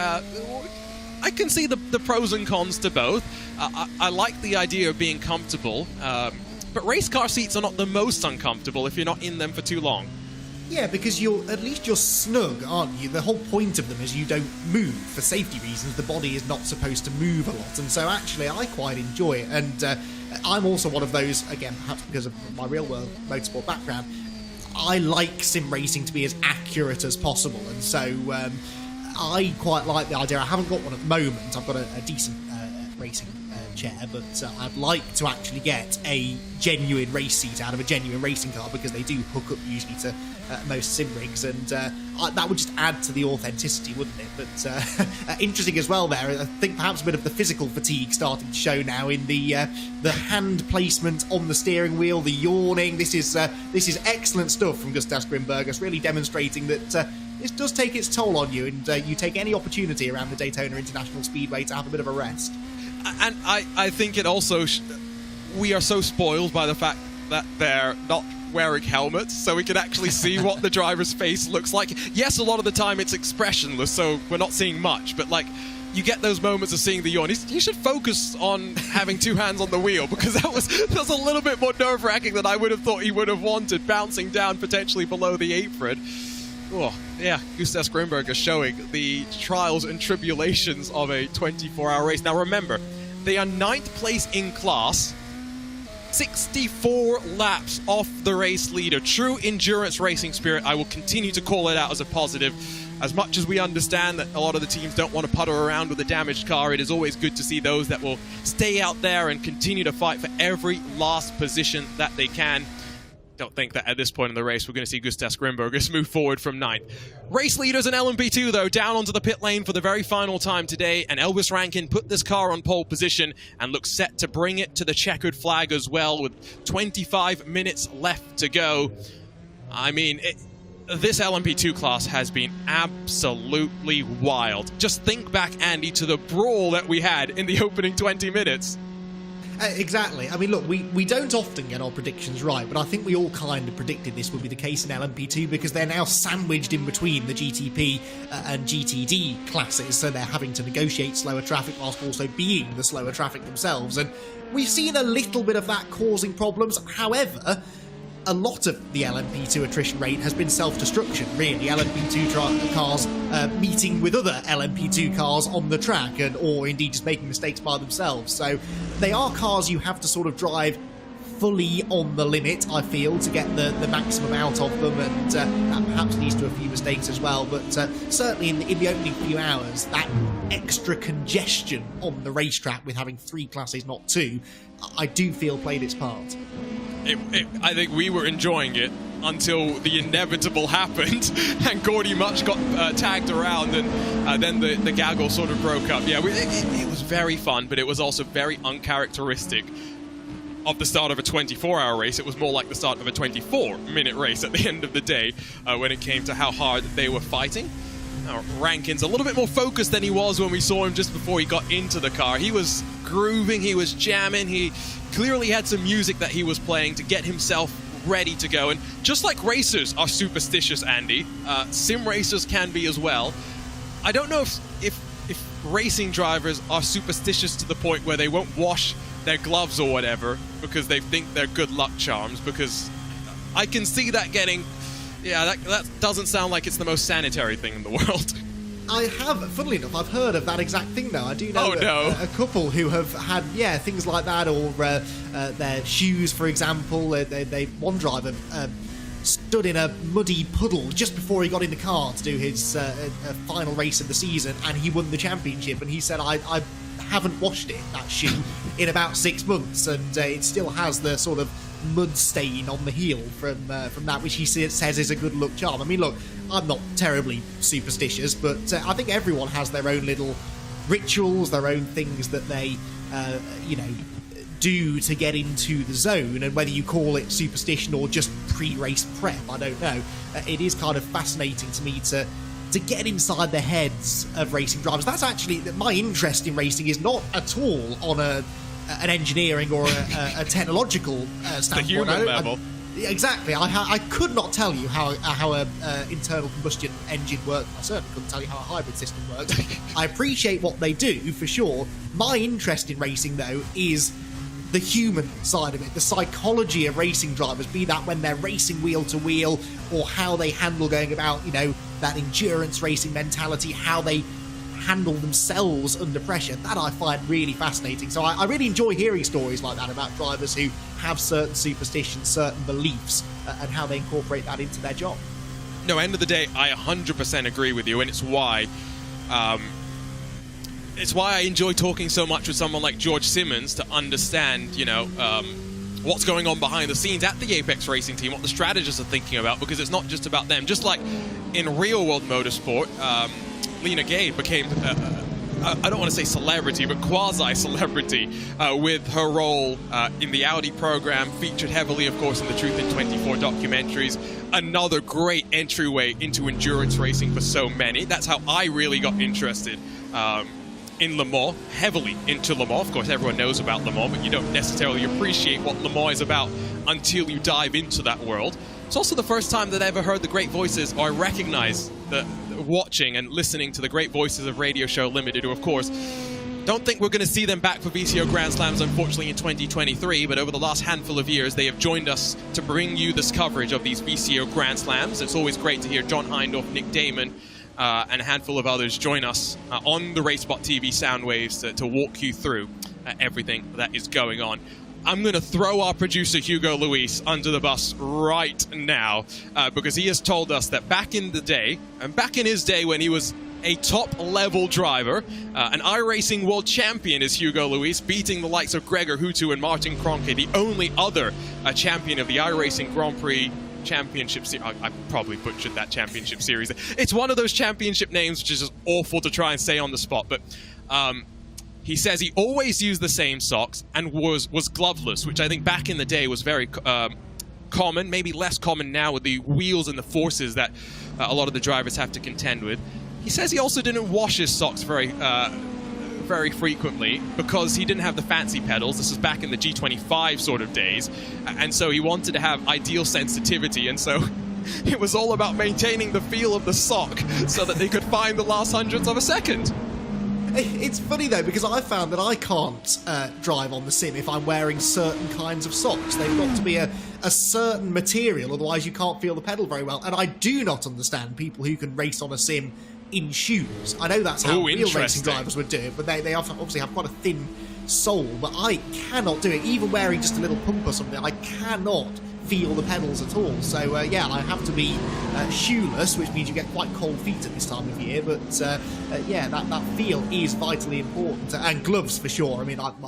I can see the pros and cons to both. I like the idea of being comfortable, but race car seats are not the most uncomfortable if you're not in them for too long. Yeah, because at least you're snug, aren't you? The whole point of them is you don't move. For safety reasons, the body is not supposed to move a lot, and so actually I quite enjoy it. And I'm also one of those, again, perhaps because of my real-world motorsport background, I like sim racing to be as accurate as possible, and so I quite like the idea. I haven't got one at the moment. I've got a decent racing chair, but I'd like to actually get a genuine race seat out of a genuine racing car, because they do hook up usually to most sim rigs, and that would just add to the authenticity, wouldn't it? But interesting as well there, I think perhaps a bit of the physical fatigue starting to show now in the hand placement on the steering wheel, the yawning. This is excellent stuff from Gustav Grimbergus, really demonstrating that this does take its toll on you, and you take any opportunity around the Daytona International Speedway to have a bit of a rest. And I think it also, we are so spoiled by the fact that they're not wearing helmets, so we can actually see what the driver's face looks like. Yes, a lot of the time it's expressionless, so we're not seeing much, but like, you get those moments of seeing the yawn. He should focus on having two hands on the wheel, because that was a little bit more nerve-wracking than I would have thought he would have wanted, bouncing down potentially below the apron. Oh, yeah, Gustav Grimberg is showing the trials and tribulations of a 24-hour race. Now remember, they are 9th place in class, 64 laps off the race leader. True endurance racing spirit. I will continue to call it out as a positive. As much as we understand that a lot of the teams don't want to putter around with a damaged car, it is always good to see those that will stay out there and continue to fight for every last position that they can. Don't think that at this point in the race we're going to see Gustav Grimbergus move forward from 9th. Race leaders in LMP2, though, down onto the pit lane for the very final time today, and Elvis Rankin put this car on pole position and looks set to bring it to the checkered flag as well, with 25 minutes left to go. I mean, this LMP2 class has been absolutely wild. Just think back, Andy, to the brawl that we had in the opening 20 minutes. Exactly. I mean, look, we don't often get our predictions right, but I think we all kind of predicted this would be the case in LMP2, because they're now sandwiched in between the GTP and GTD classes, so they're having to negotiate slower traffic whilst also being the slower traffic themselves, and we've seen a little bit of that causing problems. However, a lot of the LMP2 attrition rate has been self-destruction, really. LMP2 cars meeting with other LMP2 cars on the track, or indeed just making mistakes by themselves. So they are cars you have to sort of drive fully on the limit, I feel, to get the maximum out of them, and that perhaps leads to a few mistakes as well. But certainly in the opening few hours, that extra congestion on the racetrack with having 3 classes, not 2, I do feel played its part. I think we were enjoying it until the inevitable happened and Gordy Much got tagged around, and then the gaggle sort of broke up. Yeah, it was very fun, but it was also very uncharacteristic of the start of a 24-hour race. It was more like the start of a 24-minute race at the end of the day when it came to how hard they were fighting. Rankin's a little bit more focused than he was when we saw him just before he got into the car. He was grooving, he was jamming, he clearly had some music that he was playing to get himself ready to go. And just like racers are superstitious, Andy, sim racers can be as well. I don't know if racing drivers are superstitious to the point where they won't wash their gloves or whatever because they think they're good luck charms, because I can see that getting... Yeah, that doesn't sound like it's the most sanitary thing in the world. I have, funnily enough, I've heard of that exact thing though. I do know a couple who have had, things like that, or their shoes, for example. One driver stood in a muddy puddle just before he got in the car to do his final race of the season, and he won the championship, and he said, I haven't washed that shoe, in about 6 months, and it still has the sort of mud stain on the heel from that, which he says is a good luck charm. I mean, look, I'm not terribly superstitious, but I think everyone has their own little rituals, their own things that they, do to get into the zone, and whether you call it superstition or just pre-race prep, I don't know. It is kind of fascinating to me to get inside the heads of racing drivers. That's actually, my interest in racing is not at all on an engineering or a technological standpoint. The human level. Exactly. I could not tell you how a internal combustion engine works. I certainly couldn't tell you how a hybrid system works. I appreciate what they do, for sure. My interest in racing, though, is the human side of it, the psychology of racing drivers, be that when they're racing wheel to wheel, or how they handle going about, that endurance racing mentality, how they handle themselves under pressure. That I find really fascinating. So I really enjoy hearing stories like that about drivers who have certain superstitions, certain beliefs, and how they incorporate that into their job. No, end of the day, I 100% agree with you, and it's why it's why I enjoy talking so much with someone like George Simmons to understand, you know, what's going on behind the scenes at the Apex Racing team, what the strategists are thinking about, because it's not just about them. Just like in real-world motorsport, Lena Gay became, I don't want to say celebrity, but quasi-celebrity with her role in the Audi program, featured heavily, of course, in the Truth in 24 documentaries. Another great entryway into endurance racing for so many. That's how I really got interested in Le Mans, heavily into Le Mans. Of course, everyone knows about Le Mans, but you don't necessarily appreciate what Le Mans is about until you dive into that world. It's also the first time that I ever heard the great voices, or I recognized the watching and listening to the great voices of Radio Show Limited, who, of course, don't think we're going to see them back for VCO Grand Slams, unfortunately, in 2023, but over the last handful of years, they have joined us to bring you this coverage of these VCO Grand Slams. It's always great to hear John Hindorf, Nick Damon, and a handful of others join us on the RaceSpotTV sound waves to walk you through everything that is going on. I'm going to throw our producer Hugo Luis under the bus right now because he has told us that back in the day, and back in his day when he was a top-level driver, an iRacing world champion is Hugo Luis, beating the likes of Gregor Hutu and Martin Kroenke, the only other champion of the iRacing Grand Prix Championship Series. I probably butchered that championship series. It's one of those championship names which is just awful to try and say on the spot, but he says he always used the same socks and was gloveless, which I think back in the day was very common, maybe less common now with the wheels and the forces that a lot of the drivers have to contend with. He says he also didn't wash his socks very frequently because he didn't have the fancy pedals. This is back in the G25 sort of days, and so he wanted to have ideal sensitivity, and so it was all about maintaining the feel of the sock so that they could find the last hundredths of a second. It's funny though, because I found that I can't drive on the sim if I'm wearing certain kinds of socks. They've got to be a certain material, otherwise you can't feel the pedal very well. And I do not understand people who can race on a sim in shoes. I know that's how real racing drivers would do it, but they obviously have quite a thin sole. But I cannot do it, even wearing just a little pump or something. I cannot feel the pedals at all. So yeah, I have to be shoeless, which means you get quite cold feet at this time of year. But yeah, that feel is vitally important. And gloves for sure. I mean, I've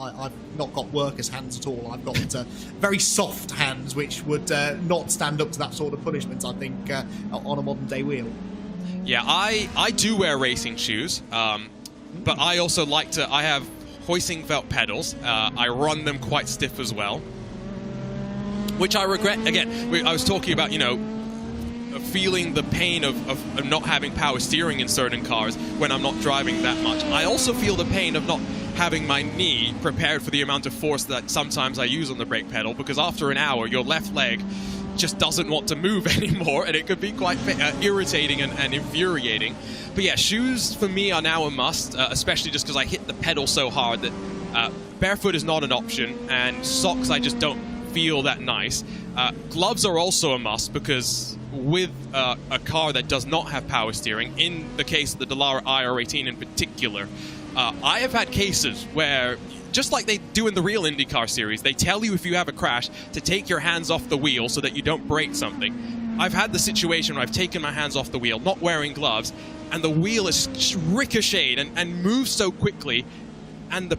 not got workers' hands at all. I've got very soft hands, which would not stand up to that sort of punishment, I think, on a modern day wheel. Yeah, I do wear racing shoes, but I also like to, I have hoisting felt pedals. I run them quite stiff as well, which I regret. Again, I was talking about, you know, feeling the pain of not having power steering in certain cars when I'm not driving that much. I also feel the pain of not having my knee prepared for the amount of force that sometimes I use on the brake pedal, because after an hour, your left leg just doesn't want to move anymore, and it could be quite irritating and infuriating. But yeah, shoes for me are now a must, especially just because I hit the pedal so hard that barefoot is not an option, and socks I just don't feel that nice. Gloves are also a must, because with a car that does not have power steering, in the case of the Dallara IR18 in particular, I have had cases where, just like they do in the real IndyCar series, they tell you if you have a crash to take your hands off the wheel so that you don't break something. I've had the situation where I've taken my hands off the wheel, not wearing gloves, and the wheel is ricocheted and moves so quickly, and the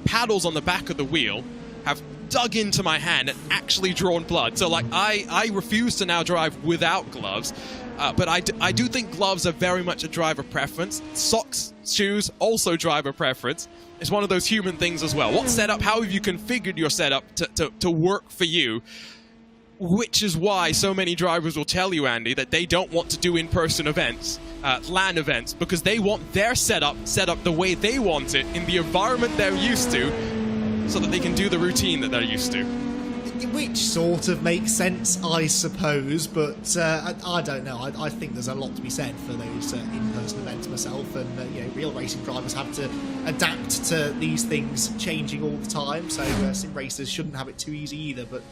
paddles on the back of the wheel have dug into my hand and actually drawn blood. So like I refuse to now drive without gloves, but I do think gloves are very much a driver preference. Socks, shoes, also driver preference. It's one of those human things as well. What setup, how have you configured your setup to work for you? Which is why so many drivers will tell you, Andy, that they don't want to do in-person events, LAN events, because they want their setup set up the way they want it in the environment they're used to, so that they can do the routine that they're used to. Which sort of makes sense, I suppose, but I don't know. I think there's a lot to be said for those in-person events myself, and you know, real racing drivers have to adapt to these things changing all the time, so sim racers shouldn't have it too easy either. But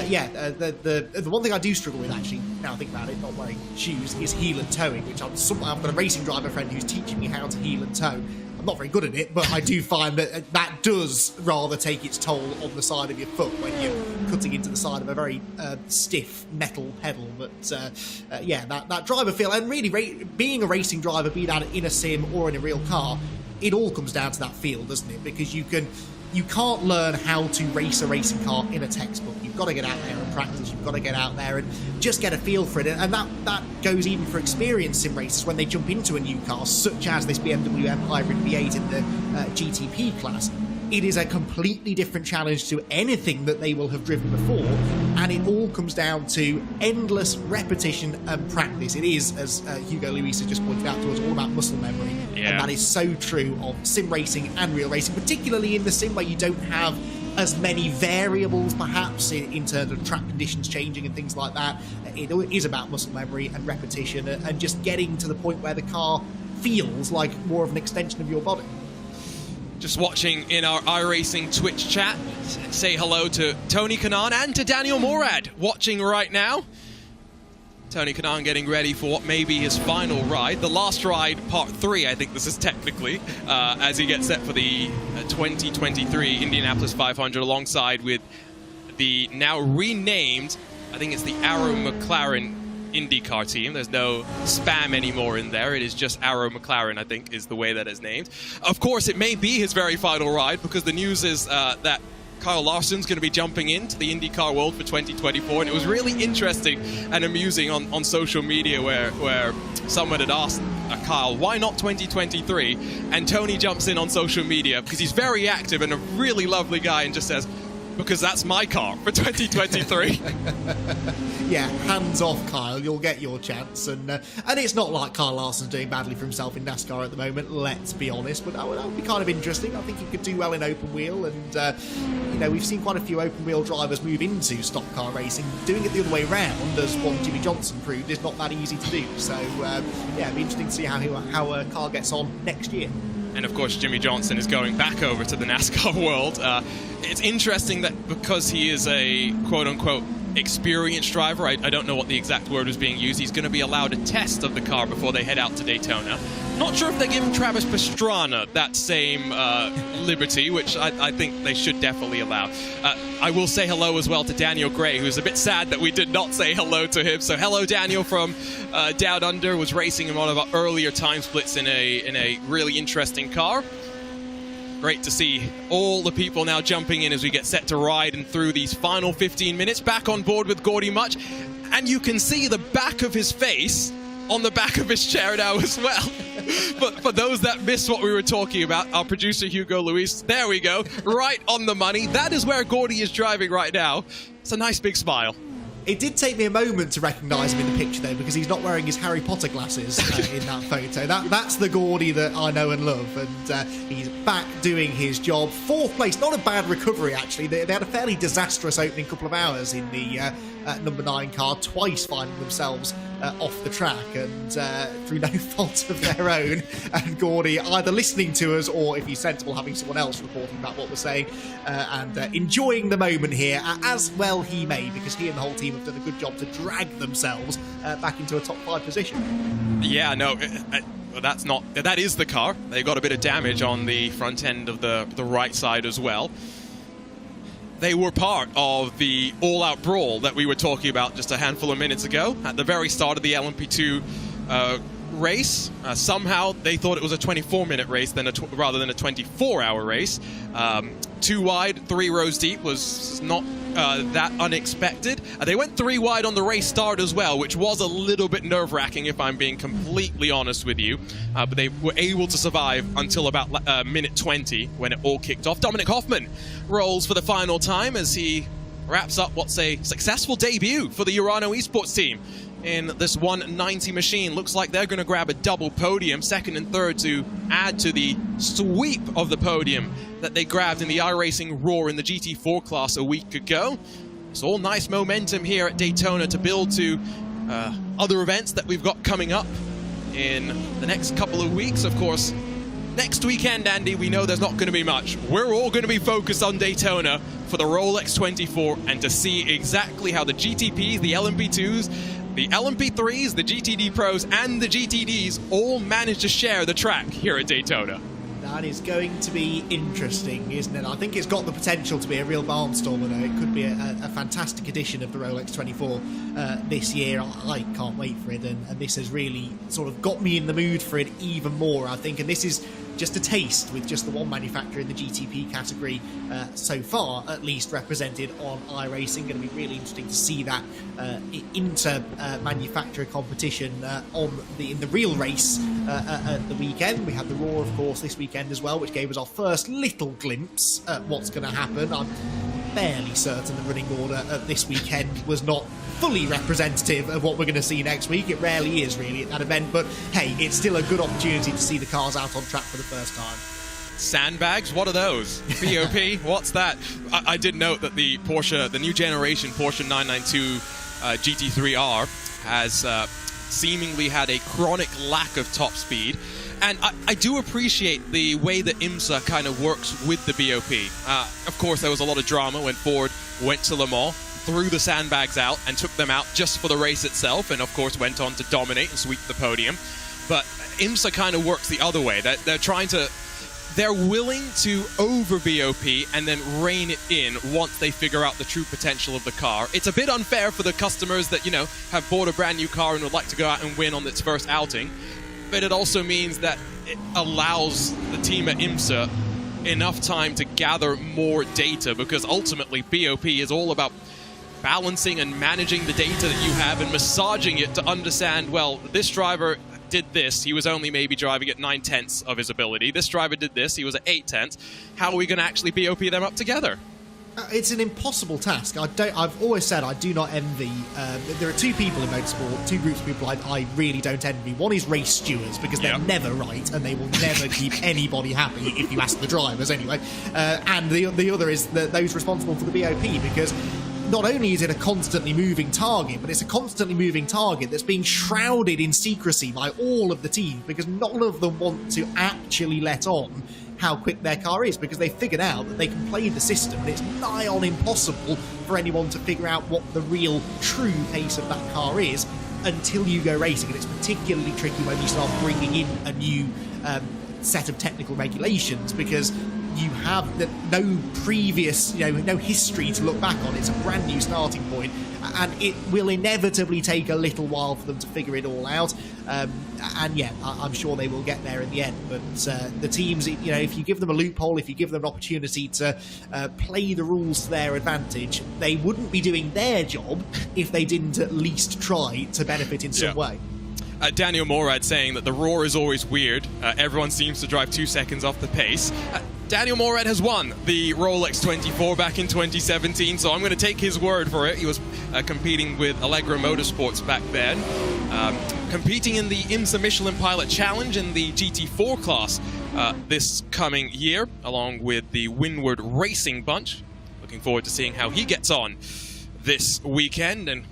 yeah, the one thing I do struggle with, actually, now I think about it, not wearing shoes, is heel and toeing, which I've got a racing driver friend who's teaching me how to heel and toe. I'm not very good at it, but I do find that that does rather take its toll on the side of your foot when you're cutting into the side of a very stiff metal pedal. But yeah, that driver feel, and really being a racing driver, be that in a sim or in a real car, it all comes down to that feel, doesn't it? Because you can't learn how to race a racing car in a textbook. You've got to get out there and practice. You've got to get out there and just get a feel for it. And that goes even for experienced sim racers when they jump into a new car, such as this BMW M Hybrid V8 in the GTP class. It is a completely different challenge to anything that they will have driven before, and it all comes down to endless repetition and practice. It is, as Hugo Luis has just pointed out to us, all about muscle memory, and that is so true of sim racing and real racing, particularly in the sim where you don't have as many variables perhaps in terms of track conditions changing and things like that. It is about muscle memory and repetition and just getting to the point where the car feels like more of an extension of your body. Just watching in our iRacing Twitch chat, say hello to Tony Kanaan and to Daniel Morad watching right now. Tony Kanaan getting ready for what may be his final ride. The last ride, part 3, I think this is technically, as he gets set for the 2023 Indianapolis 500 alongside with the now renamed, I think it's the Arrow McLaren IndyCar team. There's no spam anymore in there. It is just Arrow McLaren, I think, is the way that it's named. Of course, it may be his very final ride because the news is that Kyle Larson's going to be jumping into the IndyCar world for 2024, and it was really interesting and amusing on social media where someone had asked Kyle, why not 2023? And Tony jumps in on social media because he's very active and a really lovely guy and just says, because that's my car for 2023. Yeah, hands off, Kyle. You'll get your chance. And it's not like Kyle Larson's doing badly for himself in NASCAR at the moment, let's be honest. But that would be kind of interesting. I think he could do well in open wheel. And, we've seen quite a few open wheel drivers move into stock car racing. Doing it the other way around, as one Jimmy Johnson proved, is not that easy to do. So, it'd be interesting to see how Kyle gets on next year. And of course, Jimmy Johnson is going back over to the NASCAR world. It's interesting that because he is a quote-unquote experienced driver, I don't know what the exact word was being used, he's going to be allowed a test of the car before they head out to Daytona. Not sure if they're giving Travis Pastrana that same liberty, which I think they should definitely allow. I will say hello as well to Daniel Gray, who's a bit sad that we did not say hello to him. So hello, Daniel from Down Under, was racing in one of our earlier time splits in a really interesting car. Great to see all the people now jumping in as we get set to ride and through these final 15 minutes. Back on board with Gordy Much, and you can see the back of his face on the back of his chair now as well. But for those that missed what we were talking about, our producer Hugo Luis, there we go, right on the money. That is where Gordy is driving right now. It's a nice big smile. It did take me a moment to recognise him in the picture, though, because he's not wearing his Harry Potter glasses in that photo. That's the Gordy that I know and love, and he's back doing his job. 4th place, not a bad recovery, actually. They had a fairly disastrous opening couple of hours in the number 9 car, twice finding themselves off the track, and through no fault of their own. And Gordy either listening to us, or if he's sensible, having someone else reporting back what we're saying, and enjoying the moment here, as well he may, because he and the whole team have done a good job to drag themselves back into a top 5 position. Yeah, no, that is the car. They got a bit of damage on the front end of the right side as well. They were part of the all-out brawl that we were talking about just a handful of minutes ago at the very start of the LMP2 race. Somehow they thought it was a 24-minute race rather than a 24-hour race. 2 wide, 3 rows deep was not that unexpected. They went 3 wide on the race start as well, which was a little bit nerve-wracking if I'm being completely honest with you. But they were able to survive until about minute 20 when it all kicked off. Dominic Hoffman rolls for the final time as he wraps up what's a successful debut for the Urano Esports team in this 190 machine. Looks like they're going to grab a double podium, 2nd and 3rd, to add to the sweep of the podium that they grabbed in the iRacing Roar in the GT4 class a week ago. It's all nice momentum here at Daytona to build to other events that we've got coming up in the next couple of weeks. Of course, next weekend, Andy, we know there's not going to be much. We're all going to be focused on Daytona for the Rolex 24 and to see exactly how the GTPs, the LMP2s, the LMP3s, the GTD Pros, and the GTDs all manage to share the track here at Daytona. That is going to be interesting, isn't it? I think it's got the potential to be a real barnstormer, though. It could be a fantastic edition of the Rolex 24 this year. I can't wait for it, and this has really sort of got me in the mood for it even more, I think. And this is just a taste with just the one manufacturer in the GTP category so far, at least represented on iRacing. Going to be really interesting to see that inter-manufacturer competition in the real race at the weekend. We had the Raw, of course, this weekend as well, which gave us our first little glimpse at what's going to happen. I'm fairly certain the running order at this weekend was not fully representative of what we're going to see next week. It rarely is, really, at that event, but hey, it's still a good opportunity to see the cars out on track for the first time. Sandbags? What are those? BOP? What's that? I did note that the new generation Porsche 992 GT3R has seemingly had a chronic lack of top speed. And I do appreciate the way that IMSA kind of works with the BOP. Of course, there was a lot of drama when Ford went to Le Mans, threw the sandbags out and took them out just for the race itself, and of course went on to dominate and sweep the podium. But IMSA kind of works the other way. They're willing to over BOP and then rein it in once they figure out the true potential of the car. It's a bit unfair for the customers that, have bought a brand new car and would like to go out and win on its first outing. But it also means that it allows the team at IMSA enough time to gather more data, because ultimately BOP is all about balancing and managing the data that you have and massaging it to understand, well, this driver did this, he was only maybe driving at 9/10 of his ability. This driver did this, he was at 8/10. How are we going to actually BOP them up together? It's an impossible task. I've always said I do not envy. There are two people in motorsport, two groups of people I really don't envy. One is race stewards, because they're never right and they will never keep anybody happy if you ask the drivers anyway. And the other is those responsible for the BOP, because not only is it a constantly moving target, but it's a constantly moving target that's being shrouded in secrecy by all of the teams, because none of them want to actually let on how quick their car is, because they figured out that they can play the system and it's nigh on impossible for anyone to figure out what the real true pace of that car is until you go racing. And it's particularly tricky when you start bringing in a new set of technical regulations, because you have no previous, no history to look back on. It's a brand new starting point, and it will inevitably take a little while for them to figure it all out. And yeah, I'm sure they will get there in the end. But the teams, if you give them a loophole, if you give them an opportunity to play the rules to their advantage, they wouldn't be doing their job if they didn't at least try to benefit in some way. Daniel Morad saying that the Raw is always weird. Everyone seems to drive 2 seconds off the pace. Daniel Morad has won the Rolex 24 back in 2017, so I'm going to take his word for it. He was competing with Allegra Motorsports back then, competing in the IMSA Michelin Pilot Challenge in the GT4 class this coming year, along with the Windward Racing bunch. Looking forward to seeing how he gets on this weekend, and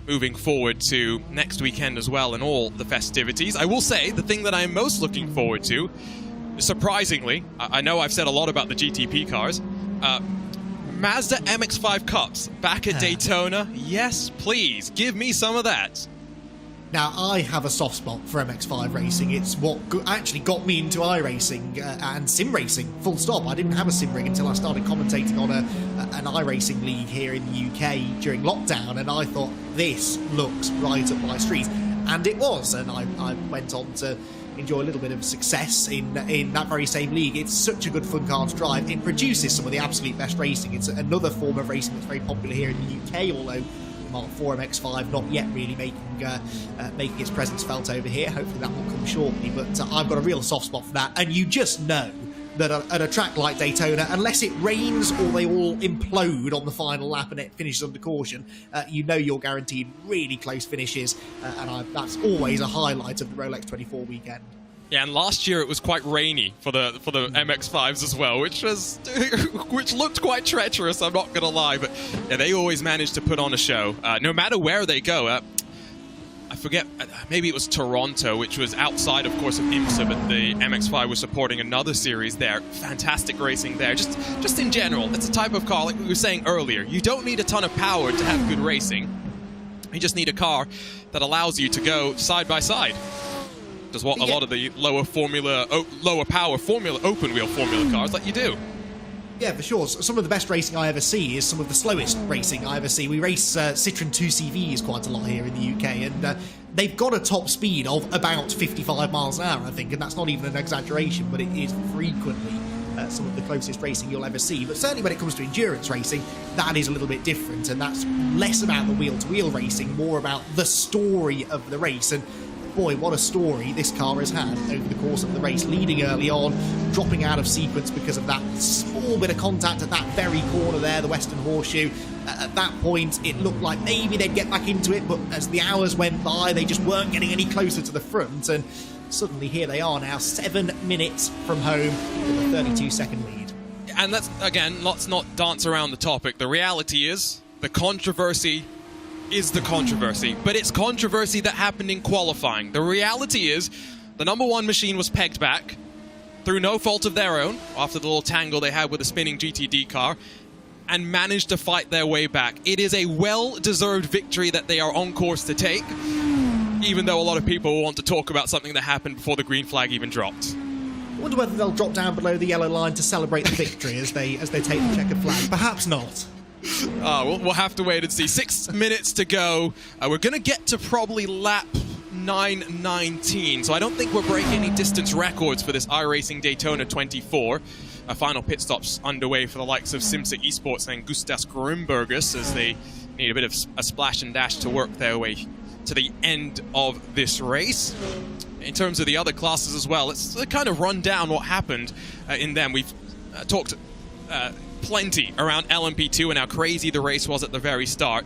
moving forward to next weekend as well and all the festivities. I will say the thing that I'm most looking forward to, surprisingly, I know I've said a lot about the GTP cars, Mazda MX-5 Cups back at Daytona. Yes, please, give me some of that. Now, I have a soft spot for MX-5 racing. It's what actually got me into iRacing and sim racing, full stop. I didn't have a sim rig until I started commentating on an iRacing league here in the UK during lockdown, and I thought, this looks right up my street. And it was, and I went on to enjoy a little bit of success in that very same league. It's such a good fun car to drive. It produces some of the absolute best racing. It's another form of racing that's very popular here in the UK, although Mark 4 MX-5 not yet really making its presence felt over here. Hopefully that will come shortly, but I've got a real soft spot for that. And you just know that at a track like Daytona, unless it rains or they all implode on the final lap and it finishes under caution, you're guaranteed really close finishes, and that's always a highlight of the Rolex 24 weekend. Yeah, and last year it was quite rainy for the MX-5s as well, which looked quite treacherous, I'm not gonna lie, but yeah, they always managed to put on a show, no matter where they go. I forget, maybe it was Toronto, which was outside, of course, of IMSA, but the MX-5 was supporting another series there. Fantastic racing there. Just in general, it's a type of car, like we were saying earlier, you don't need a ton of power to have good racing. You just need a car that allows you to go side by side. Does what a lot of the lower power formula, open wheel formula cars let you do. Yeah, for sure. Some of the best racing I ever see is some of the slowest racing I ever see. We race Citroen 2CVs quite a lot here in the UK, and they've got a top speed of about 55 miles an hour, I think, and that's not even an exaggeration, but it is frequently some of the closest racing you'll ever see. But certainly when it comes to endurance racing, that is a little bit different, and that's less about the wheel-to-wheel racing, more about the story of the race. And boy, what a story this car has had over the course of the race, leading early on, dropping out of sequence because of that small bit of contact at that very corner there, the Western Horseshoe. At that point, it looked like maybe they'd get back into it, but as the hours went by, they just weren't getting any closer to the front, and suddenly here they are now, 7 minutes from home with a 32-second lead. And let's not dance around the topic. The reality is, the controversy is the controversy, but it's controversy that happened in qualifying. The reality is, the number one machine was pegged back through no fault of their own, after the little tangle they had with the spinning GTD car, and managed to fight their way back. It is a well-deserved victory that they are on course to take, even though a lot of people want to talk about something that happened before the green flag even dropped. I wonder whether they'll drop down below the yellow line to celebrate the victory as they take the checkered flag. Perhaps not. We'll have to wait and see. 6 minutes to go. We're going to get to probably lap 9:19, so I don't think we're breaking any distance records for this iRacing Daytona 24. Final pit stops underway for the likes of Simsa Esports and Gustas Grimbergus as they need a bit of a splash and dash to work their way to the end of this race. In terms of the other classes as well, let's kind of run down what happened in them. We've talked plenty around LMP2 and how crazy the race was at the very start.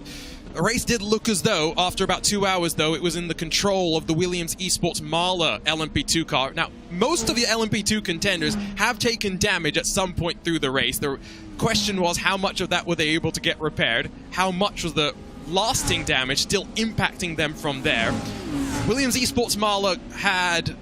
The race did look as though, after about 2 hours though, it was in the control of the Williams Esports Marla LMP2 car. Now, most of the LMP2 contenders have taken damage at some point through the race. The question was, how much of that were they able to get repaired? How much was the lasting damage still impacting them from there? Williams Esports Marla had,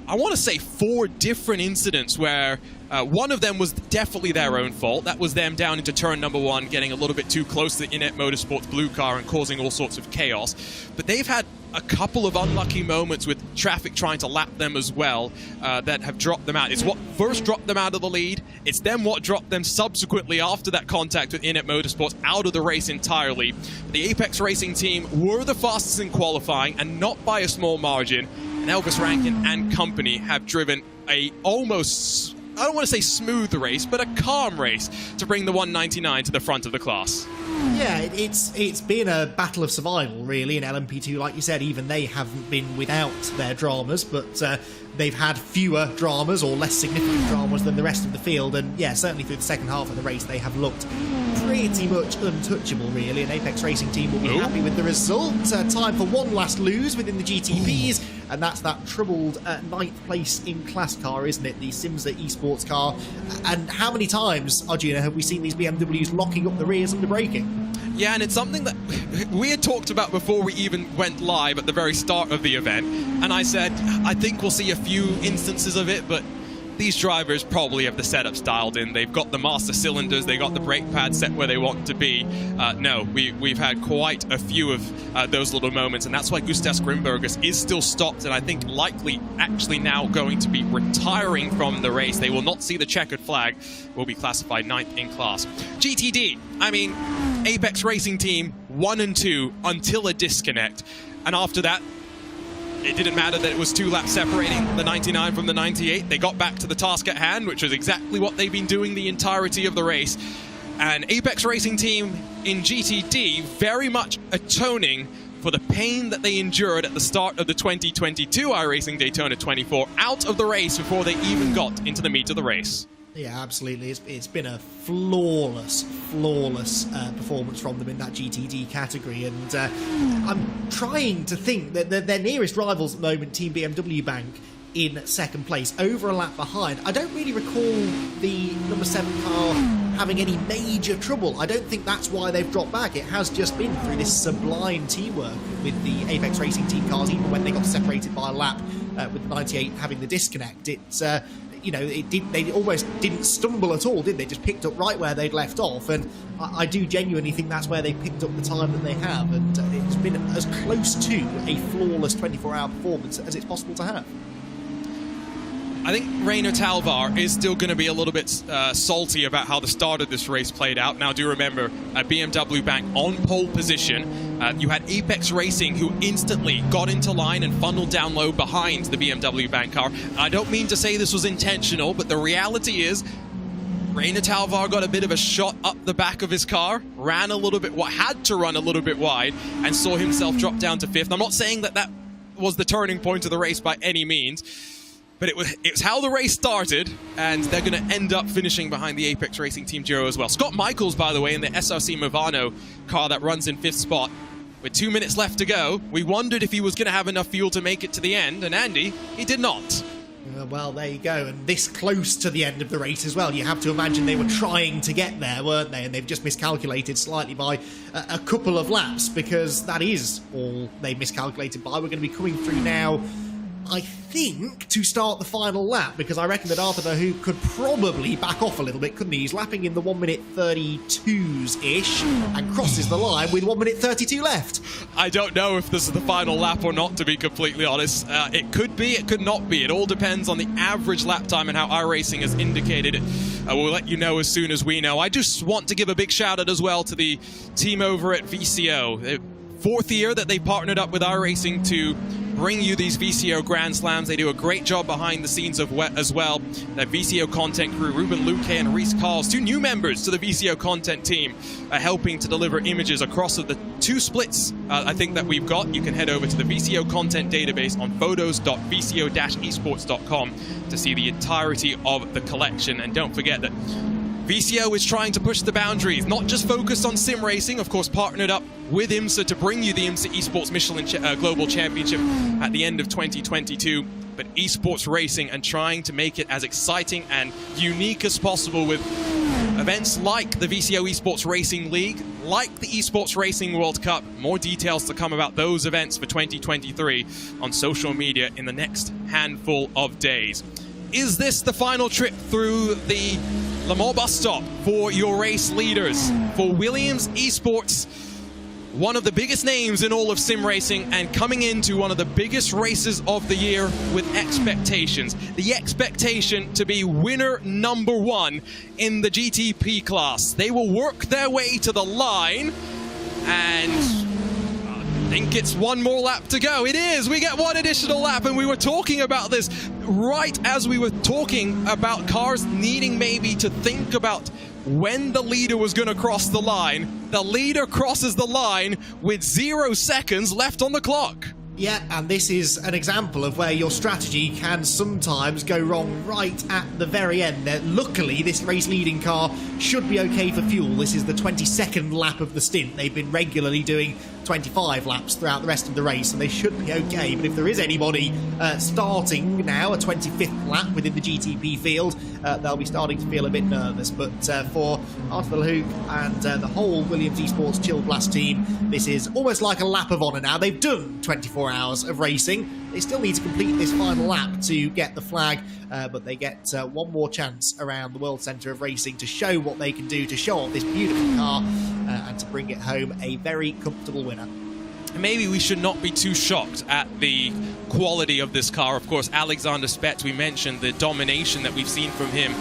I want to say, 4 different incidents where one of them was definitely their own fault. That was them down into turn number 1, getting a little bit too close to the Inet Motorsports blue car and causing all sorts of chaos. But they've had a couple of unlucky moments with traffic trying to lap them as well that have dropped them out. It's what first dropped them out of the lead. It's then what dropped them subsequently after that contact with Inet Motorsports out of the race entirely. The Apex Racing team were the fastest in qualifying, and not by a small margin. And Elvis Rankin and company have driven a almost, I don't want to say smooth race, but a calm race to bring the 199 to the front of the class. Yeah, it's been a battle of survival, really, in LMP2. Like you said, even they haven't been without their dramas, but they've had fewer dramas or less significant dramas than the rest of the field. And yeah, certainly through the second half of the race, they have looked pretty much untouchable, really. An Apex Racing team will be happy with the result. Time for one last lose within the GTPs, and that's that troubled 9th place in class car, isn't it? The Simsa Esports car. And how many times, Arjuna, have we seen these BMWs locking up the rears under braking? Yeah, and it's something that we had talked about before we even went live at the very start of the event. And I said, I think we'll see a few instances of it, but these drivers probably have the setups dialed in. They've got the master cylinders, they got the brake pads set where they want to be. No, we've had quite a few of those little moments, and that's why Gustas Grimbergus is still stopped, and I think likely actually now going to be retiring from the race. They will not see the checkered flag, will be classified 9th in class. GTD, I mean, Apex Racing Team 1 and 2 until a disconnect, and after that, it didn't matter that it was 2 laps separating the 99 from the 98. They got back to the task at hand, which was exactly what they've been doing the entirety of the race. And Apex Racing Team in GTD very much atoning for the pain that they endured at the start of the 2022 iRacing Daytona 24 out of the race before they even got into the meat of the race. Yeah, absolutely. It's been a flawless performance from them in that GTD category, and I'm trying to think that their nearest rivals at the moment, Team BMW Bank, in second place, over a lap behind. I don't really recall the number 7 car having any major trouble. I don't think that's why they've dropped back. It has just been through this sublime teamwork with the Apex Racing Team cars, even when they got separated by a lap with the 98 having the disconnect. It's you know, they almost didn't stumble at all, did they? Just picked up right where they'd left off, and I do genuinely think that's where they picked up the time that they have, and it's been as close to a flawless 24-hour performance as it's possible to have. I think Rainer Talvar is still going to be a little bit salty about how the start of this race played out. Now, do remember, BMW Bank on pole position. You had Apex Racing, who instantly got into line and funneled down low behind the BMW Bank car. I don't mean to say this was intentional, but the reality is Rainer Talvar got a bit of a shot up the back of his car, ran a little bit, had to run a little bit wide, and saw himself drop down to 5th. I'm not saying that that was the turning point of the race by any means, but it was how the race started, and they're going to end up finishing behind the Apex Racing Team Giro as well. Scott Michaels, by the way, in the SRC Movano car that runs in 5th spot. With 2 minutes left to go, we wondered if he was going to have enough fuel to make it to the end, and Andy, he did not. Well, there you go, and this close to the end of the race as well. You have to imagine they were trying to get there, weren't they? And they've just miscalculated slightly by a couple of laps, because that is all they miscalculated by. We're going to be coming through now, I think, to start the final lap, because I reckon that Arthur Verhoek could probably back off a little bit, couldn't he? He's lapping in the 1 minute 32s-ish and crosses the line with 1 minute 32 left. I don't know if this is the final lap or not, to be completely honest. It could be, it could not be. It all depends on the average lap time and how iRacing has indicated it. We'll let you know as soon as we know. I just want to give a big shout out as well to the team over at VCO. 4th year that they partnered up with iRacing to bring you these VCO Grand Slams. They do a great job behind the scenes as well. That VCO content crew, Ruben Luque and Reese Carls, 2 new members to the VCO content team, helping to deliver images across the 2 splits I think that we've got. You can head over to the VCO content database on photos.vco-esports.com to see the entirety of the collection. And don't forget that VCO is trying to push the boundaries, not just focused on sim racing, of course partnered up with IMSA to bring you the IMSA Esports Michelin Global Championship at the end of 2022, but esports racing and trying to make it as exciting and unique as possible with events like the VCO Esports Racing League, like the Esports Racing World Cup. More details to come about those events for 2023 on social media in the next handful of days. Is this the final trip through the Le Mans bus stop for your race leaders? For Williams Esports, one of the biggest names in all of sim racing, and coming into one of the biggest races of the year with expectations. The expectation to be winner number 1 in the GTP class. They will work their way to the line, and I think it's one more lap to go. It is. We get one additional lap, and we were talking about this right as we were talking about cars needing maybe to think about when the leader was going to cross the line. The leader crosses the line with 0 seconds left on the clock. Yeah, and this is an example of where your strategy can sometimes go wrong right at the very end. Luckily, this race leading car should be okay for fuel. This is the 22nd lap of the stint. They've been regularly doing 25 laps throughout the rest of the race, and they should be okay. But if there is anybody starting now, a 25th lap within the GTP field, they'll be starting to feel a bit nervous. But for Arthur Verhoek and the whole Williams Esports Chill Blast team, this is almost like a lap of honour now. They've done 24 hours of racing. They still need to complete this final lap to get the flag, but they get one more chance around the World Centre of Racing to show what they can do, to show off this beautiful car, and to bring it home a very comfortable winner. Maybe we should not be too shocked at the quality of this car. Of course, Alexander Spetz, we mentioned the domination that we've seen from him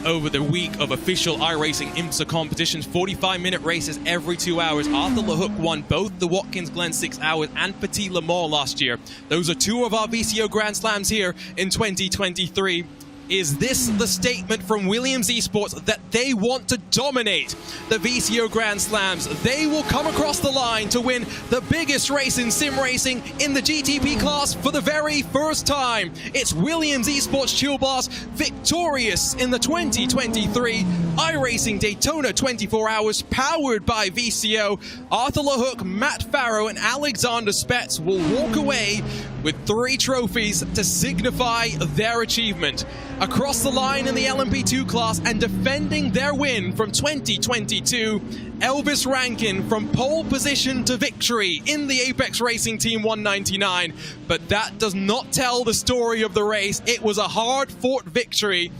over the week of official iRacing IMSA competitions. 45-minute races every 2 hours. Arthur Verhoek won both the Watkins Glen 6 hours and Petit Le Mans last year. Those are 2 of our VCO Grand Slams here in 2023. Is this the statement from Williams Esports that they want to dominate the VCO Grand Slams? They will come across the line to win the biggest race in sim racing in the GTP class for the very first time. It's Williams Esports Chill Blast victorious in the 2023 iRacing Daytona 24 Hours powered by VCO. Arthur Verhoek, Matt Farrow and Alexander Spetz will walk away with 3 trophies to signify their achievement. Across the line in the LMP2 class and defending their win from 2022, Elvis Rankin from pole position to victory in the Apex Racing Team 199. But that does not tell the story of the race. It was a hard-fought victory,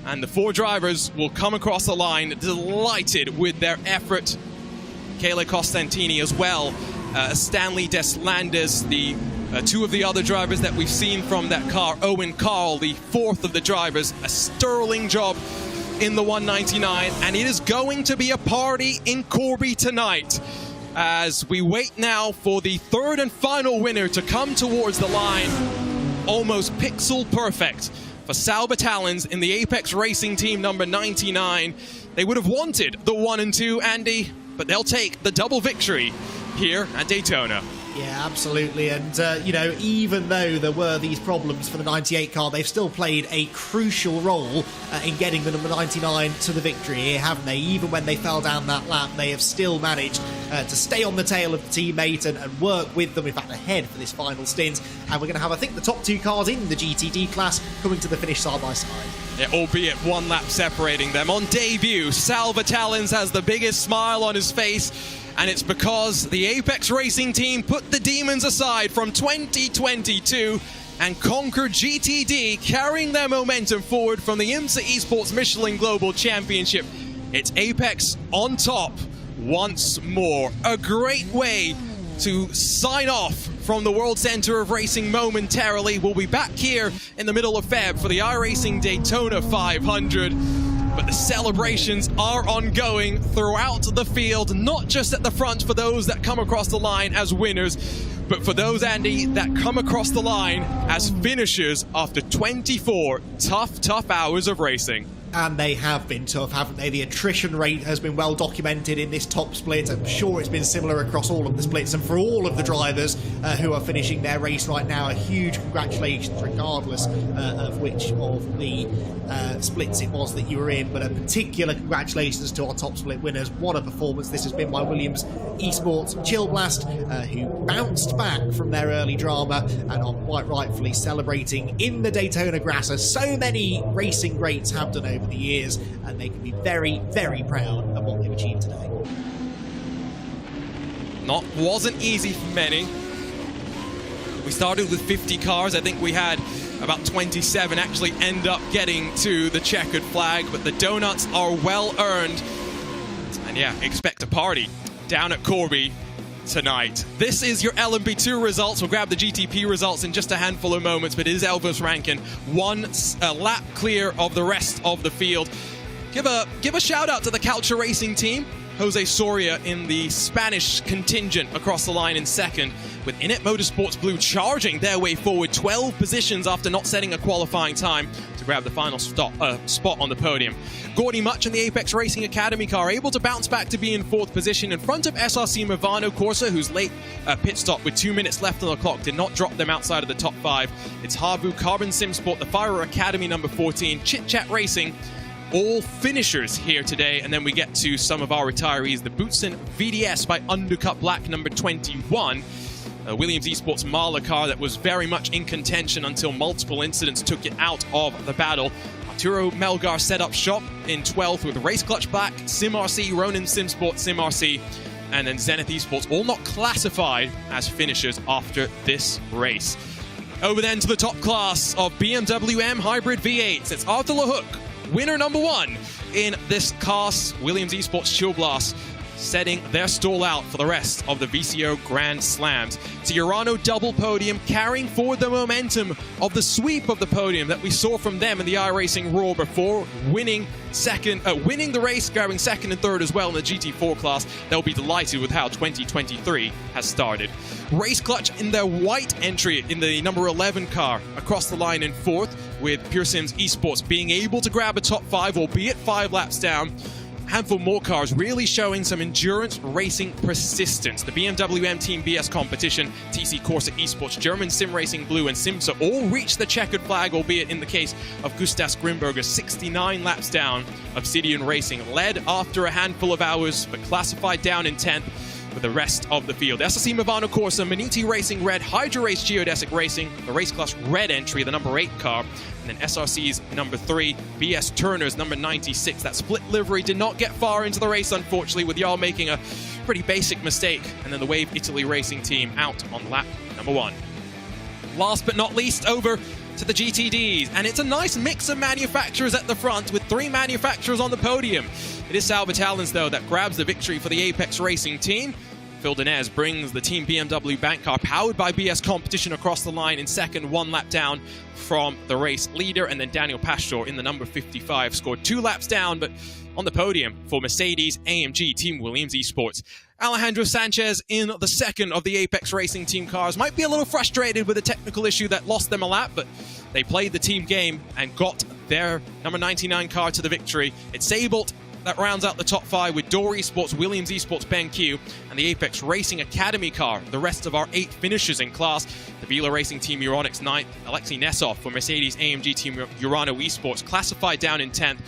and the 4 drivers will come across the line delighted with their effort. Kayla Costantini as well, Stanley Deslandes, the Two of the other drivers that we've seen from that car, Owen Carl, the fourth of the drivers, a sterling job in the 199, and it is going to be a party in Corby tonight as we wait now for the third and final winner to come towards the line. Almost pixel perfect for Sal Batalons in the Apex Racing team number 99. They would have wanted the 1 and 2, Andy, but they'll take the double victory here at Daytona. Yeah, absolutely. And, you know, even though there were these problems for the 98 car, they've still played a crucial role in getting the number 99 to the victory here, haven't they? Even when they fell down that lap, they have still managed to stay on the tail of the teammate and work with them, in fact, ahead for this final stint. And we're going to have, I think, the top two cars in the GTD class coming to the finish side by side. Yeah, albeit one lap separating them. On debut, Sal Batalons has the biggest smile on his face, and it's because the Apex Racing team put the demons aside from 2022 and conquered GTD, carrying their momentum forward from the IMSA Esports Michelin Global Championship. It's Apex on top once more. A great way to sign off from the World Center of Racing momentarily. We'll be back here in the middle of Feb for the iRacing Daytona 500. But the celebrations are ongoing throughout the field, not just at the front for those that come across the line as winners, but for those, Andy, that come across the line as finishers after 24 tough hours of racing. And they have been tough, haven't they? The attrition rate has been well documented in this top split. I'm sure it's been similar across all of the splits. And for all of the drivers who are finishing their race right now, a huge congratulations, regardless of which of the splits it was that you were in. But a particular congratulations to our top split winners. What a performance this has been by Williams Esports Chill Blast, who bounced back from their early drama and are quite rightfully celebrating in the Daytona grass, as so many racing greats have done over the years, and they can be very, very proud of what they've achieved today. Wasn't easy for many. We started with 50 cars. I think we had about 27 actually end up getting to the checkered flag, but the donuts are well earned. And yeah, expect a party down at Corby tonight. This is your LMP2 results. We'll grab the GTP results in just a handful of moments, but it is Elvis Rankin, one lap clear of the rest of the field. Give a shout out to the Culture Racing team. Jose Soria in the Spanish contingent across the line in second, with Inet Motorsports Blue charging their way forward 12 positions after not setting a qualifying time to grab the final spot on the podium. Gordy Much in the Apex Racing Academy car able to bounce back to be in fourth position in front of SRC Movano Corsa, whose late pit stop with 2 minutes left on the clock did not drop them outside of the top 5. It's Habu, Carbon Sim Sport, the Fire Academy number 14, Chit Chat Racing, all finishers here today. And then we get to some of our retirees, the Bootson VDS by Undercut Black number 21, Williams Esports Marla car that was very much in contention until multiple incidents took it out of the battle. Arturo Melgar set up shop in 12th with Race Clutch Black, Sim RC, Ronin Sim Sport, Sim RC, and then Zenith Esports, all not classified as finishers after this race. Over then to the top class of BMW M Hybrid V8s. It's Arthur LeHook, winner number 1 in this class. Williams Esports Chill Blast setting their stall out for the rest of the VCO Grand Slams. It's a Urano double podium, carrying forward the momentum of the sweep of the podium that we saw from them in the iRacing Raw before, winning the race, grabbing second and third as well in the GT4 class. They'll be delighted with how 2023 has started. Race Clutch in their white entry in the number 11 car across the line in fourth, with Pure Sims Esports being able to grab a top 5, albeit 5 laps down. Handful more cars really showing some endurance racing persistence. The BMW M Team BS competition, TC Corsa Esports, German Sim Racing Blue, and Simsa all reached the checkered flag, albeit in the case of Gustav Grimberger, 69 laps down. Obsidian Racing led after a handful of hours, but classified down in 10th with the rest of the field. SSC Movano Corsa, Maniti Racing Red, Hydra Race Geodesic Racing, the Race Class Red entry, the number 8 car, and then SRC's number 3, BS Turner's number 96. That split livery did not get far into the race, unfortunately, with y'all making a pretty basic mistake, and then the Wave Italy Racing team out on lap number 1. Last but not least, over to the GTDs, and it's a nice mix of manufacturers at the front with 3 manufacturers on the podium. It is Sal Batalons, though, that grabs the victory for the Apex Racing team. Phil Dinez brings the Team BMW bank car powered by BS Competition across the line in second, 1 lap down from the race leader. And then Daniel Pastor in the number 55 scored 2 laps down, but on the podium for Mercedes AMG Team Williams Esports. Alejandro Sanchez in the second of the Apex Racing team cars might be a little frustrated with a technical issue that lost them a lap, but they played the team game and got their number 99 car to the victory. It's Seybold that rounds out the top 5 with Door Esports, Williams Esports, BenQ, and the Apex Racing Academy car. The rest of our 8 finishers in class: the Vila Racing Team Euronics 9th, Alexei Nesov for Mercedes AMG Team Urano Esports classified down in 10th,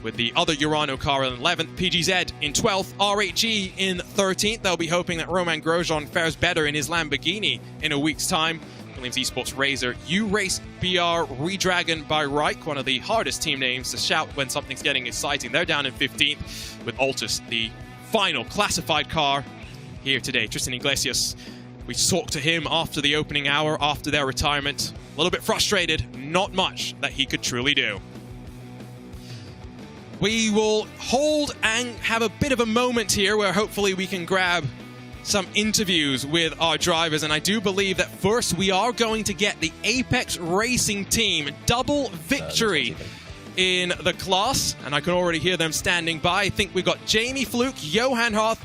with the other Urano car in 11th, PGZ in 12th, R8G in 13th. They'll be hoping that Roman Grosjean fares better in his Lamborghini in a week's time. Williams Esports Razor, U-Race BR, Redragon by Reich, one of the hardest team names to shout when something's getting exciting. They're down in 15th, with Altus, the final classified car here today. Tristan Iglesias, we talked to him after the opening hour, after their retirement. A little bit frustrated, not much that he could truly do. We will hold and have a bit of a moment here where hopefully we can grab some interviews with our drivers, and I do believe that first we are going to get the Apex Racing team double victory in the class, and I can already hear them standing by. I think we've got Jamie Fluke, Johan Hoth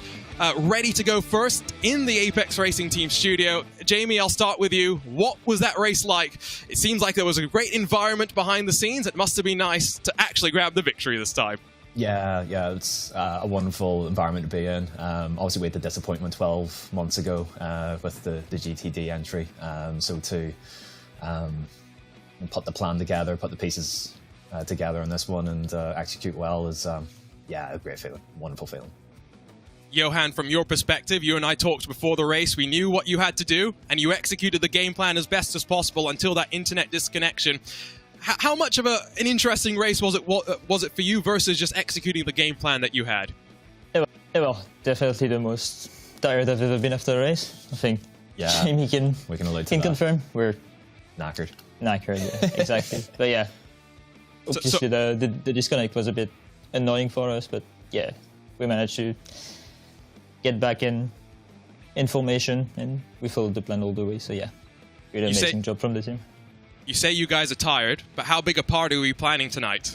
ready to go first in the Apex Racing team studio. Jamie, I'll start with you. What was that race like? It seems like there was a great environment behind the scenes. It must have been nice to actually grab the victory this time. Yeah, it's a wonderful environment to be in. Obviously, we had the disappointment 12 months ago with the GTD entry. So to put the plan together, put the pieces together on this one and execute well is, a great feeling, wonderful feeling. Johan, from your perspective, you and I talked before the race. We knew what you had to do, and you executed the game plan as best as possible until that internet disconnection. How much of an interesting race was it for you versus just executing the game plan that you had? Well, definitely the most tired I've ever been after a race. I think Jamie can confirm. We're knackered. Knackered, yeah, exactly. But yeah, obviously the disconnect was a bit annoying for us, but yeah, we managed to get back in formation and we followed the plan all the way. So yeah, really amazing job from the team. You say you guys are tired, but how big a party are we planning tonight?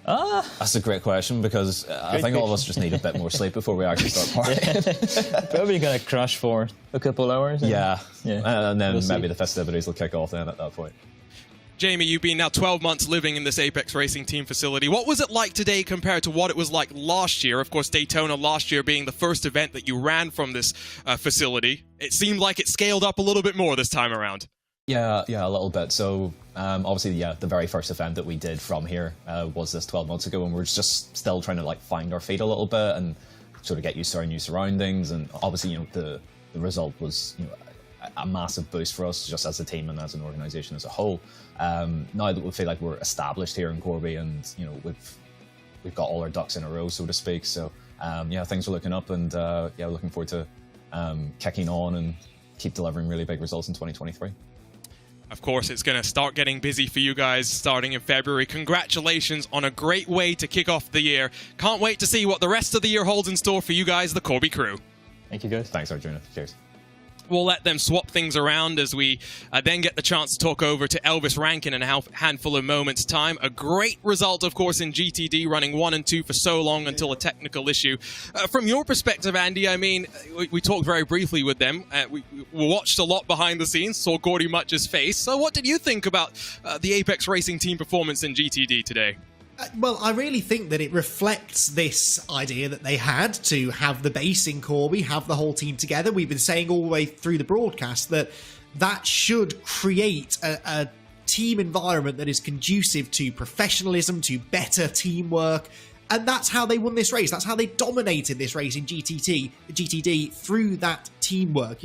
That's a great question, because I think all of us just need a bit more sleep before we actually start partying. Probably gonna crash for a couple hours. And then maybe the festivities will kick off then at that point. Jamie, you've been now 12 months living in this Apex Racing team facility. What was it like today compared to what it was like last year? Of course, Daytona last year being the first event that you ran from this facility. It seemed like it scaled up a little bit more this time around. Yeah, a little bit. So obviously, the very first event that we did from here was this 12 months ago, and we're just still trying to find our feet a little bit and sort of get used to our new surroundings. And obviously, the result was a massive boost for us just as a team and as an organisation as a whole. Now that we feel like we're established here in Corby, and we've got all our ducks in a row, so to speak. So things are looking up, and looking forward to kicking on and keep delivering really big results in 2023. Of course, it's going to start getting busy for you guys starting in February. Congratulations on a great way to kick off the year. Can't wait to see what the rest of the year holds in store for you guys, the Corby crew. Thank you, guys. Thanks, Arjuna. Cheers. We'll let them swap things around as we then get the chance to talk over to Elvis Rankin in a handful of moments' time. A great result, of course, in GTD, running 1 and 2 for so long until a technical issue. From your perspective, Andy, I mean, we talked very briefly with them. We watched a lot behind the scenes, saw Gordy Mutch's face. So what did you think about the Apex Racing team performance in GTD today? Well, I really think that it reflects this idea that they had to have the base in Corby, have the whole team together. We've been saying all the way through the broadcast that should create a team environment that is conducive to professionalism, to better teamwork. And that's how they won this race. That's how they dominated this race in GTD through that teamwork.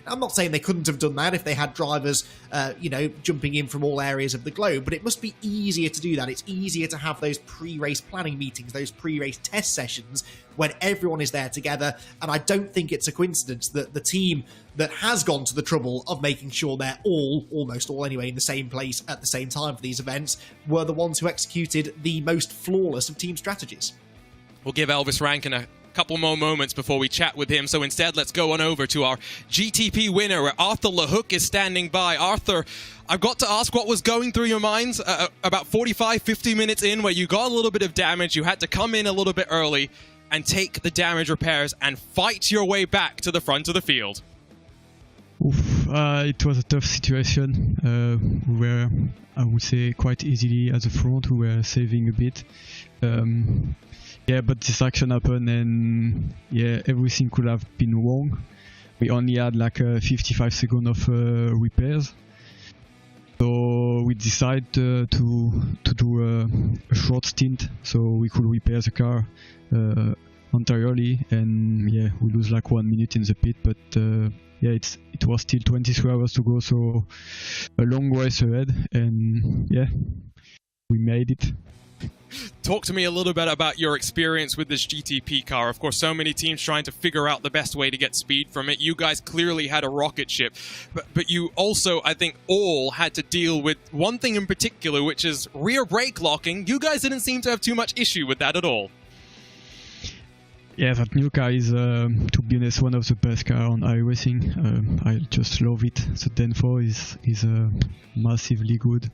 I'm not saying they couldn't have done that if they had drivers, jumping in from all areas of the globe, but it must be easier to do that. It's easier to have those pre-race planning meetings, those pre-race test sessions when everyone is there together. And I don't think it's a coincidence that the team that has gone to the trouble of making sure they're almost all anyway, in the same place at the same time for these events were the ones who executed the most flawless of team strategies. We'll give Elvis Rankin a couple more moments before we chat with him. So instead, let's go on over to our GTP winner, where Arthur LeHook is standing by. Arthur, I've got to ask what was going through your minds about 45, 50 minutes in, where you got a little bit of damage. You had to come in a little bit early and take the damage repairs and fight your way back to the front of the field. It was a tough situation. We were, I would say, quite easily at the front. We were saving a bit. Yeah, but this action happened, and yeah, everything could have been wrong. We only had like 55 seconds of repairs. So we decided to do a short stint so we could repair the car entirely, and yeah, we lose like 1 minute in the pit, but yeah, it was still 23 hours to go, so a long race ahead, and yeah, we made it. Talk to me a little bit about your experience with this GTP car. Of course, so many teams trying to figure out the best way to get speed from it. You guys clearly had a rocket ship, but you also, I think, all had to deal with one thing in particular, which is rear brake locking. You guys didn't seem to have too much issue with that at all. Yeah, that new car is, to be honest, one of the best cars on iRacing. I just love it. The Den 4 is massively good.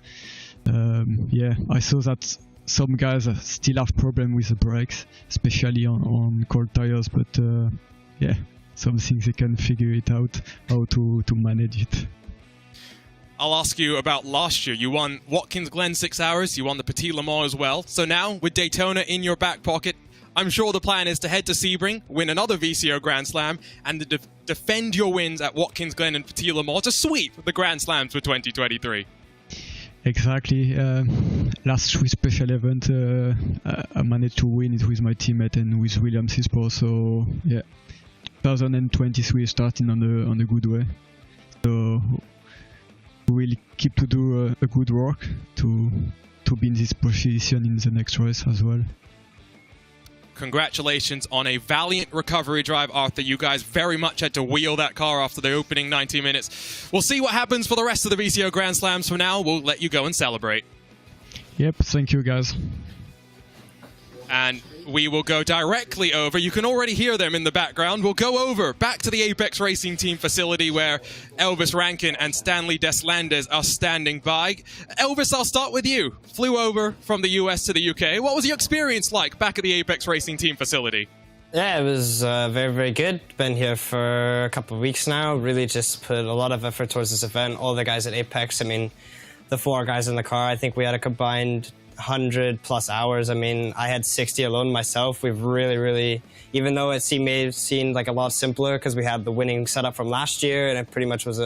Yeah, I saw that some guys still have problems with the brakes, especially on cold tires, but yeah, some things they can figure it out, how to manage it. I'll ask you about last year. You won Watkins Glen 6 hours, you won the Petit Le Mans as well. So now, with Daytona in your back pocket, I'm sure the plan is to head to Sebring, win another VCO Grand Slam, and to defend your wins at Watkins Glen and Petit Le Mans to sweep the Grand Slams for 2023. Exactly. Last Swiss special event, I managed to win it with my teammate and with William Sispo. So yeah, 2023 is starting on a good way. So we'll keep to do a good work to be in this position in the next race as well. Congratulations on a valiant recovery drive, Arthur. You guys very much had to wheel that car after the opening 90 minutes. We'll see what happens for the rest of the VCO Grand Slams. For now, we'll let you go and celebrate. Yep, thank you, guys. And we will go directly over. You can already hear them in the background. We'll go over back to the Apex Racing Team facility where Elvis Rankin and Stanley Deslandes are standing by. Elvis, I'll start with you. Flew over from the US to the UK. What was your experience like back at the Apex Racing Team facility? Yeah, it was very, very good. Been here for a couple of weeks now. Really just put a lot of effort towards this event. All the guys at Apex, I mean, the 4 guys in the car, I think we had a combined 100 plus hours. I mean, I had 60 alone myself. We've really, even though it may have seemed like a lot simpler because we had the winning setup from last year and it pretty much was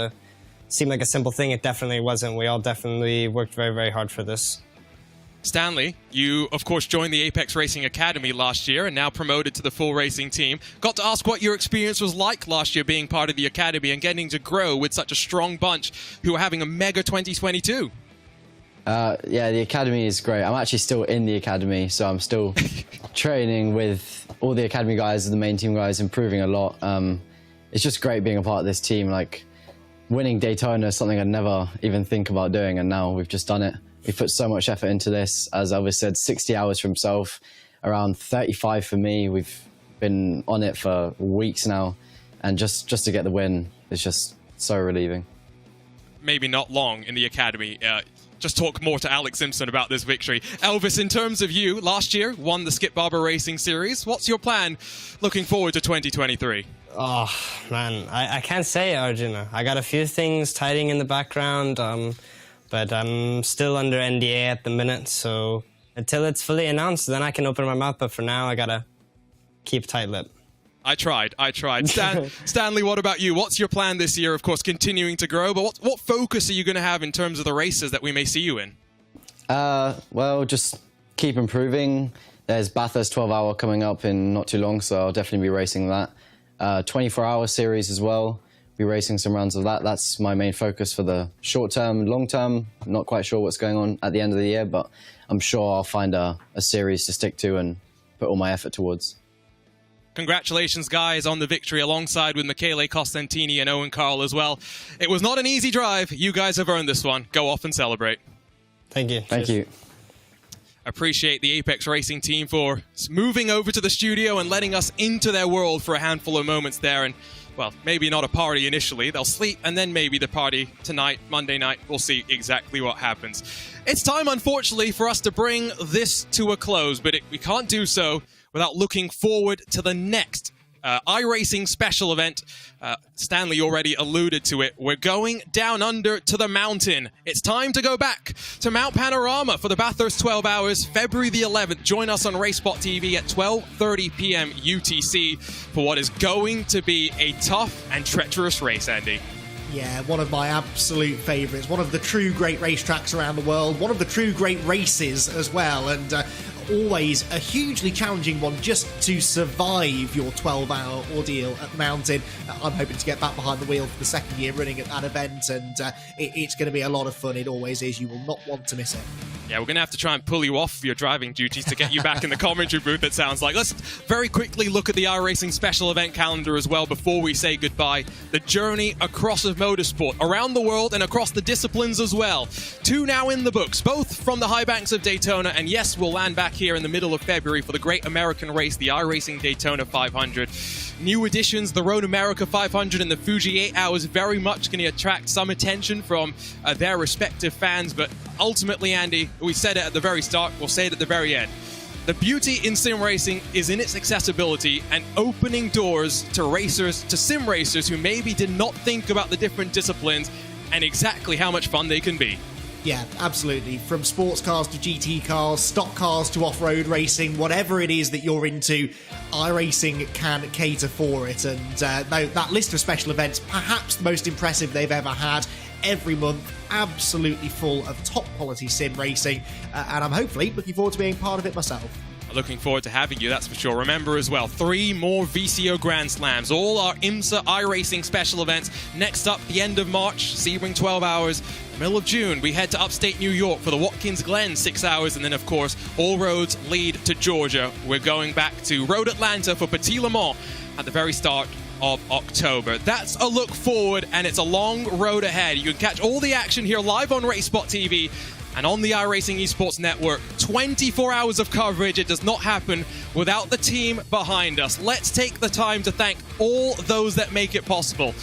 seemed like a simple thing, it definitely wasn't. We all definitely worked very, very hard for this. Stanley, you of course joined the Apex Racing Academy last year and now promoted to the full racing team. Got to ask what your experience was like last year being part of the Academy and getting to grow with such a strong bunch who are having a mega 2022. Yeah, the Academy is great. I'm actually still in the Academy, so I'm still training with all the Academy guys and the main team guys, improving a lot. It's just great being a part of this team. Like, winning Daytona is something I'd never even think about doing, and now we've just done it. We've put so much effort into this. As Elvis said, 60 hours for himself, around 35 for me. We've been on it for weeks now, and just to get the win is just so relieving. Maybe not long in the Academy. Just talk more to Alex Simpson about this victory. Elvis, in terms of you, last year won the Skip Barber Racing Series. What's your plan looking forward to 2023? Oh, man, I can't say, Arjuna. I got a few things tidying in the background, but I'm still under NDA at the minute, so until it's fully announced, then I can open my mouth, but for now, I gotta keep tight-lipped. I tried. Stanley, what about you? What's your plan this year? Of course, continuing to grow, but what focus are you going to have in terms of the races that we may see you in? Well, just keep improving. There's Bathurst 12-hour coming up in not too long, so I'll definitely be racing that. 24-hour series as well. Be racing some rounds of that. That's my main focus for the short term. Long term, I'm not quite sure what's going on at the end of the year, but I'm sure I'll find a series to stick to and put all my effort towards. Congratulations, guys, on the victory alongside with Michele Costantini and Owen Carl as well. It was not an easy drive. You guys have earned this one. Go off and celebrate. Thank you. Thank you. appreciate the Apex Racing team for moving over to the studio and letting us into their world for a handful of moments there. And, well, maybe not a party initially. They'll sleep, and then maybe the party tonight, Monday night. We'll see exactly what happens. It's time, unfortunately, for us to bring this to a close, but we can't do so without looking forward to the next iRacing special event. Stanley already alluded to it. We're going down under to the mountain. It's time to go back to Mount Panorama for the Bathurst 12 Hours, February the 11th. Join us on RaceSpotTV at 12:30 p.m. UTC for what is going to be a tough and treacherous race, Andy. Yeah, one of my absolute favourites. One of the true great racetracks around the world. One of the true great races as well. And always a hugely challenging one just to survive your 12-hour ordeal at the mountain. I'm hoping to get back behind the wheel for the second year running at that event, and it's going to be a lot of fun. It always is. You will not want to miss it. Yeah, we're going to have to try and pull you off your driving duties to get you back in the commentary booth, it sounds like. Let's very quickly look at the iRacing special event calendar as well before we say goodbye. The journey across of motorsport, around the world and across the disciplines as well. 2 now in the books, both from the high banks of Daytona, and yes, we'll land back here in the middle of February for the great American race, the iRacing Daytona 500. New additions, the Road America 500 and the Fuji 8 Hours, very much going to attract some attention from their respective fans, but ultimately, Andy, we said it at the very start, we'll say it at the very end. The beauty in sim racing is in its accessibility and opening doors to racers, to sim racers who maybe did not think about the different disciplines and exactly how much fun they can be. Yeah, absolutely. From sports cars to GT cars, stock cars to off-road racing, whatever it is that you're into, iRacing can cater for it. And that list of special events, perhaps the most impressive they've ever had. Every month, absolutely full of top-quality sim racing. And I'm hopefully looking forward to being part of it myself. Looking forward to having you, that's for sure. Remember as well, 3 more VCO Grand Slams, all our IMSA iRacing special events. Next up, the end of March, Sebring 12 Hours. Middle of June, we head to upstate New York for the Watkins Glen 6 hours, and then, of course, all roads lead to Georgia. We're going back to Road Atlanta for Petit Le Mans at the very start of October. That's a look forward, and it's a long road ahead. You can catch all the action here live on RaceSpotTV and on the iRacing Esports Network. 24 hours of coverage. It does not happen without the team behind us. Let's take the time to thank all those that make it possible.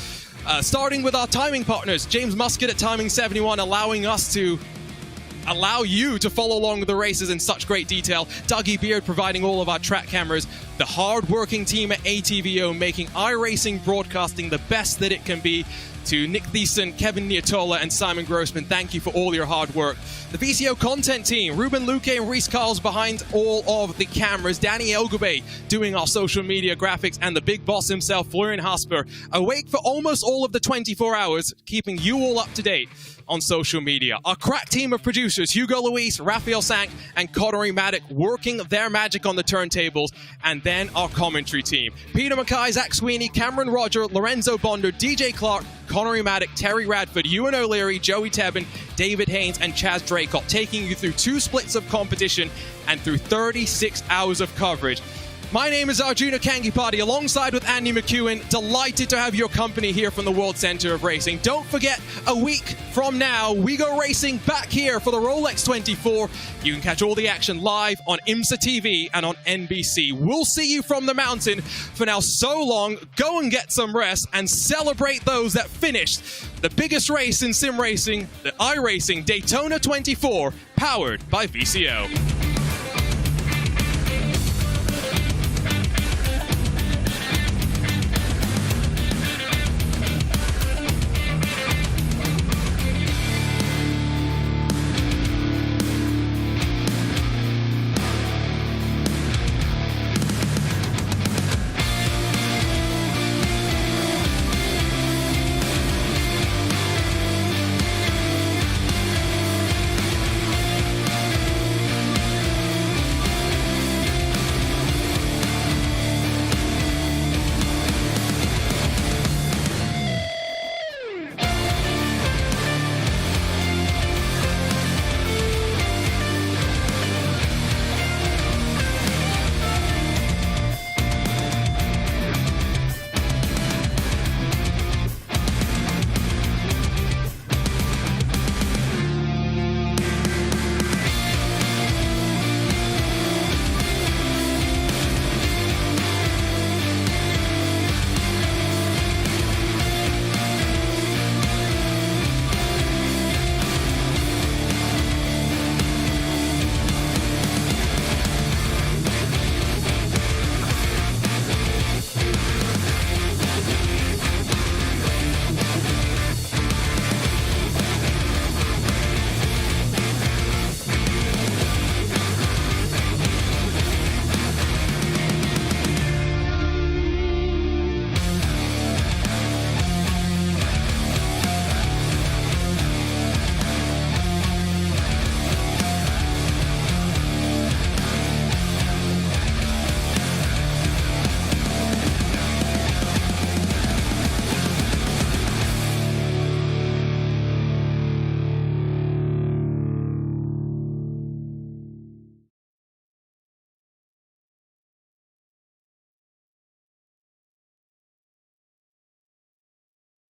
Starting with our timing partners, James Muscat at Timing 71, allowing you to follow along with the races in such great detail. Dougie Beard providing all of our track cameras. The hard-working team at ATVO making iRacing broadcasting the best that it can be. To Nick Thiessen, Kevin Niatola, and Simon Grossman, thank you for all your hard work. The VCO content team, Ruben Luque and Reese Carls behind all of the cameras. Danny Elgube doing our social media graphics, and the big boss himself, Florian Hasper, awake for almost all of the 24 hours, keeping you all up to date on social media. Our crack team of producers, Hugo Luis, Raphael Sank, and Connery Maddock, working their magic on the turntables. And then our commentary team, Peter Mackay, Zach Sweeney, Cameron Roger, Lorenzo Bonder, DJ Clark, Connery Maddock, Terry Radford, Ewan O'Leary, Joey Tebben, David Haynes, and Chaz Draycott, taking you through 2 splits of competition and through 36 hours of coverage. My name is Arjuna Kangipati, alongside with Andy McEwen. Delighted to have your company here from the World Center of Racing. Don't forget, a week from now, we go racing back here for the Rolex 24. You can catch all the action live on IMSA TV and on NBC. We'll see you from the mountain. For now, so long, go and get some rest and celebrate those that finished the biggest race in sim racing, the iRacing Daytona 24, powered by VCO.